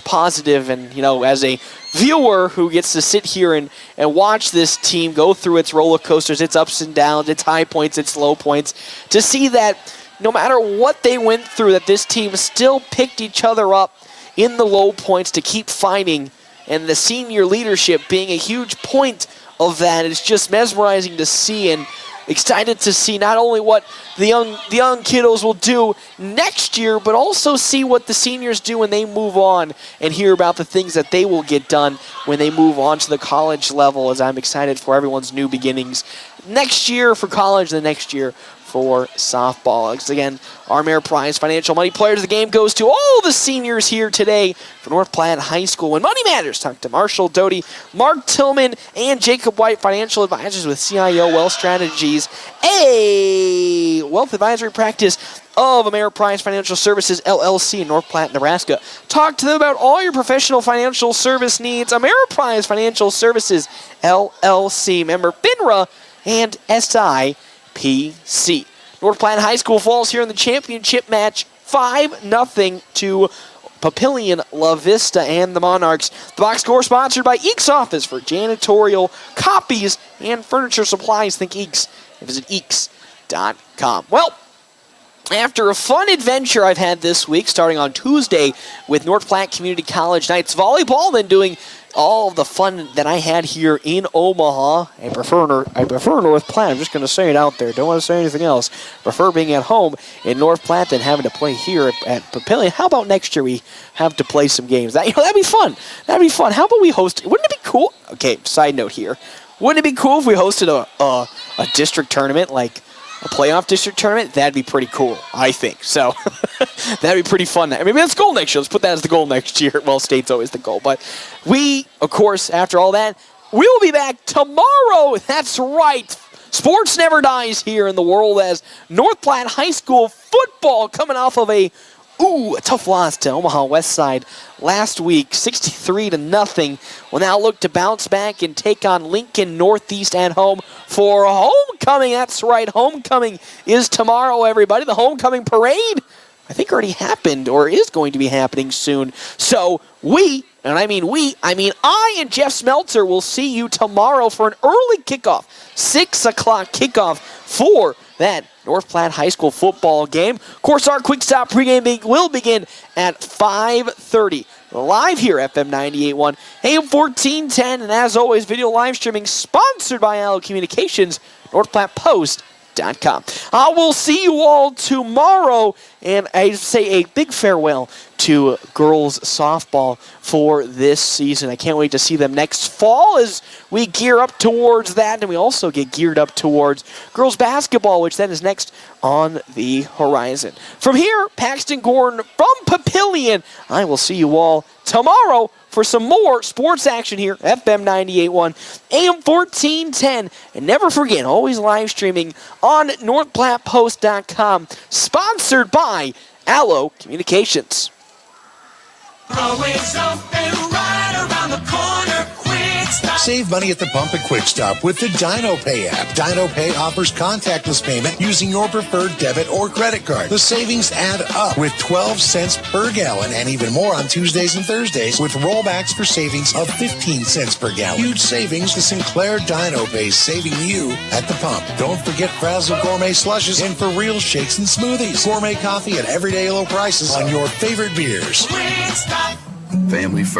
positive. And as a viewer who gets to sit here and watch this team go through its roller coasters, its ups and downs, its high points, its low points, to see that no matter what they went through, that this team still picked each other up in the low points to keep fighting, and the senior leadership being a huge point of that is just mesmerizing to see, and excited to see not only what the young kiddos will do next year, but also see what the seniors do when they move on and hear about the things that they will get done when they move on to the college level, as I'm excited for everyone's new beginnings next year for college, the next year for softball. Again, our Ameriprise Financial Money Players of the Game goes to all the seniors here today for North Platte High School. When money matters, talk to Marshall Doty, Mark Tillman, and Jacob White, financial advisors with CIO Wealth Strategies. wealth advisory practice of Ameriprise Financial Services, LLC in North Platte, Nebraska. Talk to them about all your professional financial service needs. Ameriprise Financial Services, LLC, member FINRA and SIPC. North Platte High School falls here in the championship match 5-0 to Papillion, La Vista, and the Monarchs. The box score sponsored by Eeks Office for janitorial, copies, and furniture supplies. Think Eeks. Visit Eeks.com. Well, after a fun adventure I've had this week, starting on Tuesday with North Platte Community College Knights volleyball, then doing all of the fun that I had here in Omaha. I prefer North Platte. I'm just going to say it out there. Don't want to say anything else. Prefer being at home in North Platte than having to play here at Papillion. How about next year we have to play some games? That'd be fun. That'd be fun. How about we host? Wouldn't it be cool? Okay, side note here. Wouldn't it be cool if we hosted a district tournament, like a playoff district tournament? That'd be pretty cool, I think. So that'd be pretty fun. I mean, that's the goal next year. Let's put that as the goal next year. Well, state's always the goal. But we, of course, after all that, we will be back tomorrow. That's right. Sports never dies here in the world as North Platte High School football coming off of a tough loss to Omaha West Side last week, 63-0. Will now look to bounce back and take on Lincoln Northeast at home for homecoming. That's right, homecoming is tomorrow, everybody. The homecoming parade, I think, already happened or is going to be happening soon. So I and Jeff Smeltzer will see you tomorrow for an early kickoff, 6 o'clock kickoff for that North Platte High School football game. Of course, our quick stop pregame will begin at 5:30. Live here, FM 98.1, AM 1410, and as always, video live streaming sponsored by Allo Communications, NorthPlattePost.com. I will see you all tomorrow, and I say a big farewell to girls softball for this season. I can't wait to see them next fall as we gear up towards that, and we also get geared up towards girls basketball, which then is next on the horizon. From here, Paxton Gordon from Papillion, I will see you all tomorrow for some more sports action here, FM 98.1, AM 1410. And never forget, always live streaming on NorthPlattePost.com, sponsored by Allo Communications. Always something right around the corner. Quick Stop. Save money at the pump at Quick Stop with the DinoPay app. DinoPay offers contactless payment using your preferred debit or credit card. The savings add up with 12 cents per gallon and even more on Tuesdays and Thursdays with rollbacks for savings of 15 cents per gallon. Huge savings to Sinclair DinoPay, saving you at the pump. Don't forget Frazzle Gourmet Slushes and For Real Shakes and Smoothies. Gourmet coffee at everyday low prices on your favorite beers. Family first.